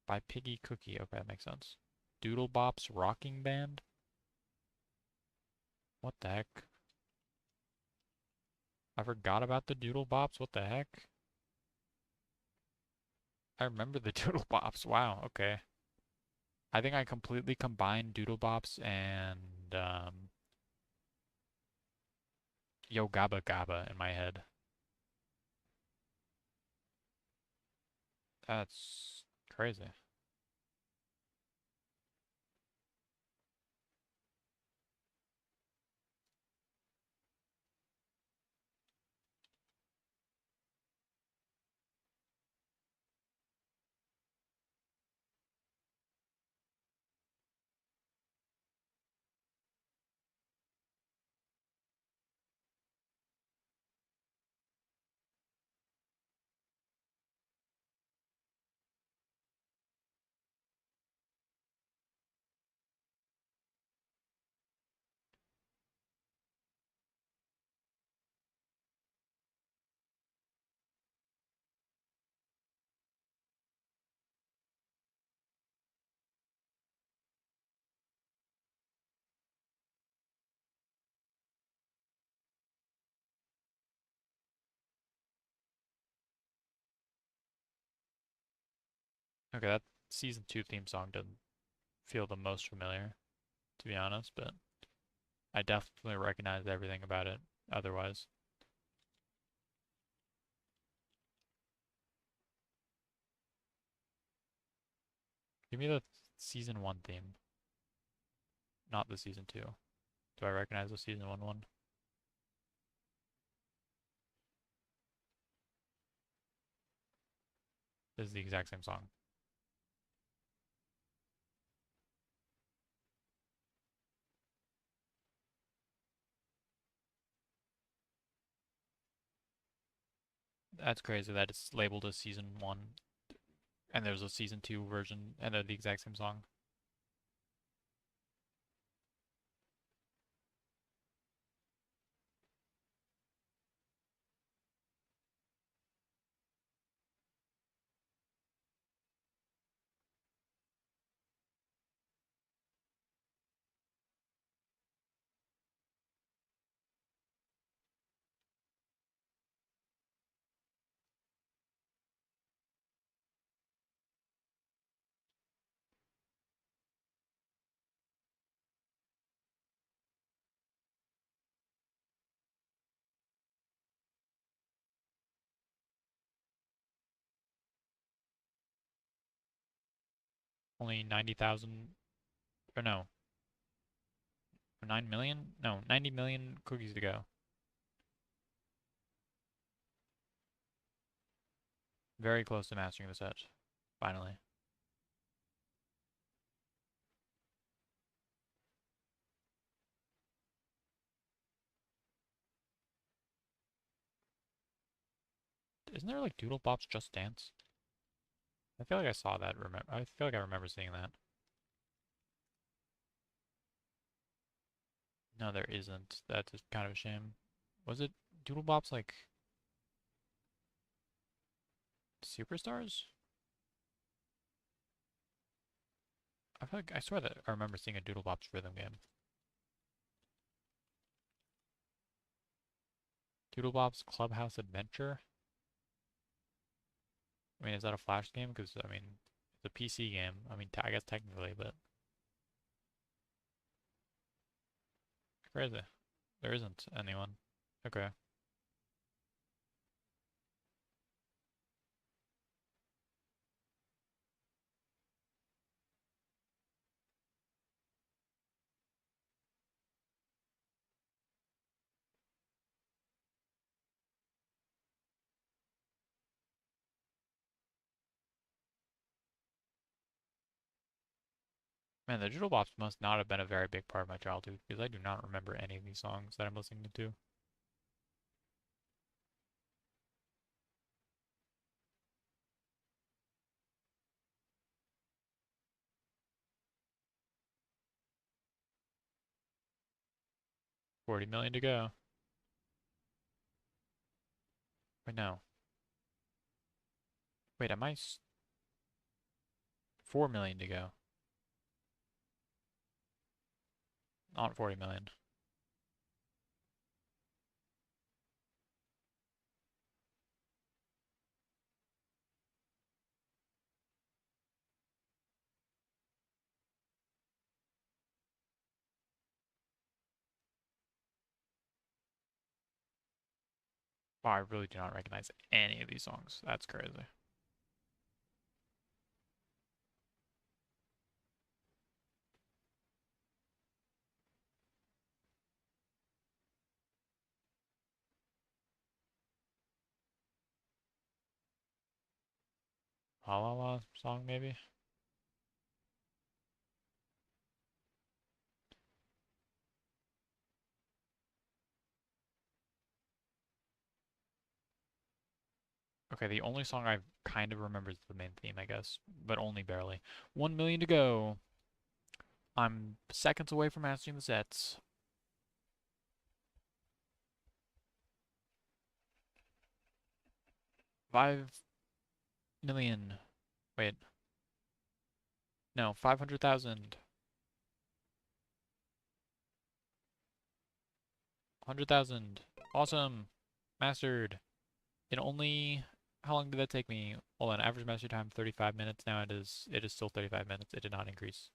by Piggy Cookie. Okay, that makes sense. Doodlebop's Rocking Band? What the heck? I forgot about the Doodlebops. What the heck? I remember the Doodlebops. Wow, okay. I think I completely combined Doodlebops and Yo Gabba Gabba in my head. That's crazy. Okay, that season 2 theme song doesn't feel the most familiar, to be honest, but I definitely recognize everything about it otherwise. Give me the season 1 theme, not the season 2. Do I recognize the season 1 one? This is the exact same song. That's crazy that it's labeled as season 1 and there's a season 2 version and they're the exact same song. Only 90,000, or no, 9 million? No, 90 million cookies to go. Very close to mastering the set, finally. Isn't there like Doodle Bop's Just Dance? I feel like I saw that. I feel like I remember seeing that. No, there isn't. That's kind of a shame. Was it Doodle Bop's like Superstars? I feel like I swear that I remember seeing a Doodle Bop's rhythm game. Doodle Bop's Clubhouse Adventure? mean, is that a Flash game? Because, I mean, it's a PC game. I mean, I guess technically, but crazy. There isn't anyone. Okay. Man, the Digital Bops must not have been a very big part of my childhood, because I do not remember any of these songs that I'm listening to. $40 million to go. Wait, no. Wait, am I... 4 million to go. Not 40 million. Wow, I really do not recognize any of these songs. That's crazy. La La La song, maybe? Okay, the only song I kind of remember is the main theme, I guess, but only barely. 1 million to go. I'm seconds away from mastering the sets. 5 million. Wait. No, 500,000. 100,000. Awesome. Mastered. In only... How long did that take me? Hold on, average mastery time 35 minutes. Now it is still 35 minutes. It did not increase.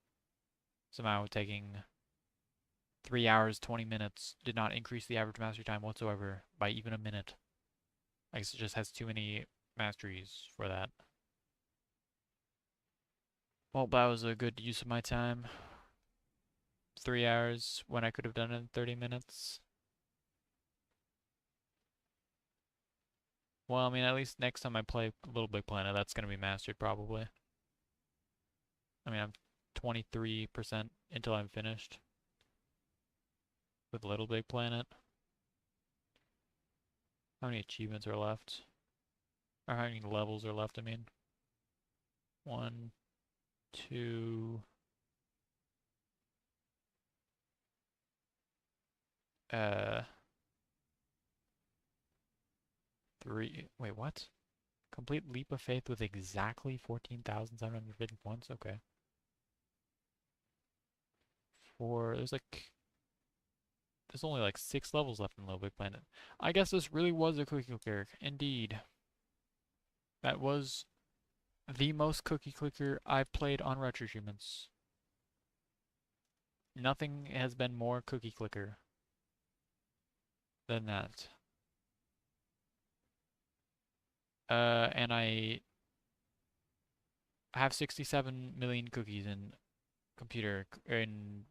Somehow taking 3 hours, 20 minutes did not increase the average mastery time whatsoever by even a minute. I guess it just has too many masteries for that. Well, that was a good use of my time. 3 hours when I could have done it in 30 minutes. Well, I mean, at least next time I play LittleBigPlanet, that's going to be mastered probably. I mean, I'm 23% until I'm finished with LittleBigPlanet. How many achievements are left? Or how many levels are left, I mean? 1, 2... 3... Wait, what? Complete Leap of Faith with exactly 14,750 points? Okay. 4... There's only like 6 levels left in LittleBigPlanet. I guess this really was a cookie clicker. Indeed. That was the most cookie clicker I've played on RetroAchievements. Nothing has been more cookie clicker than that. And I have 67 million cookies in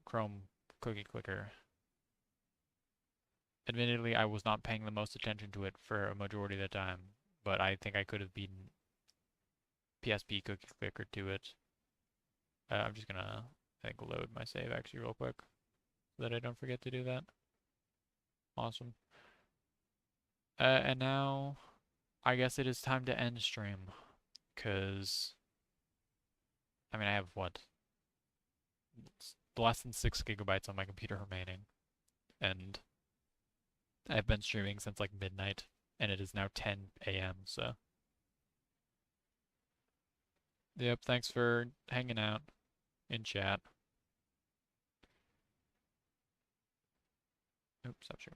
Chrome cookie clicker. Admittedly, I was not paying the most attention to it for a majority of the time, but I think I could have beaten PSP cookie clicker to it. I'm just gonna, I think, load my save actually real quick so that I don't forget to do that. Awesome. And now, I guess it is time to end stream, because, I mean, I have, what, it's less than 6 gigabytes on my computer remaining, and I've been streaming since like midnight, and it is now 10 a.m., so. Yep, thanks for hanging out in chat. Oops, stop sharing.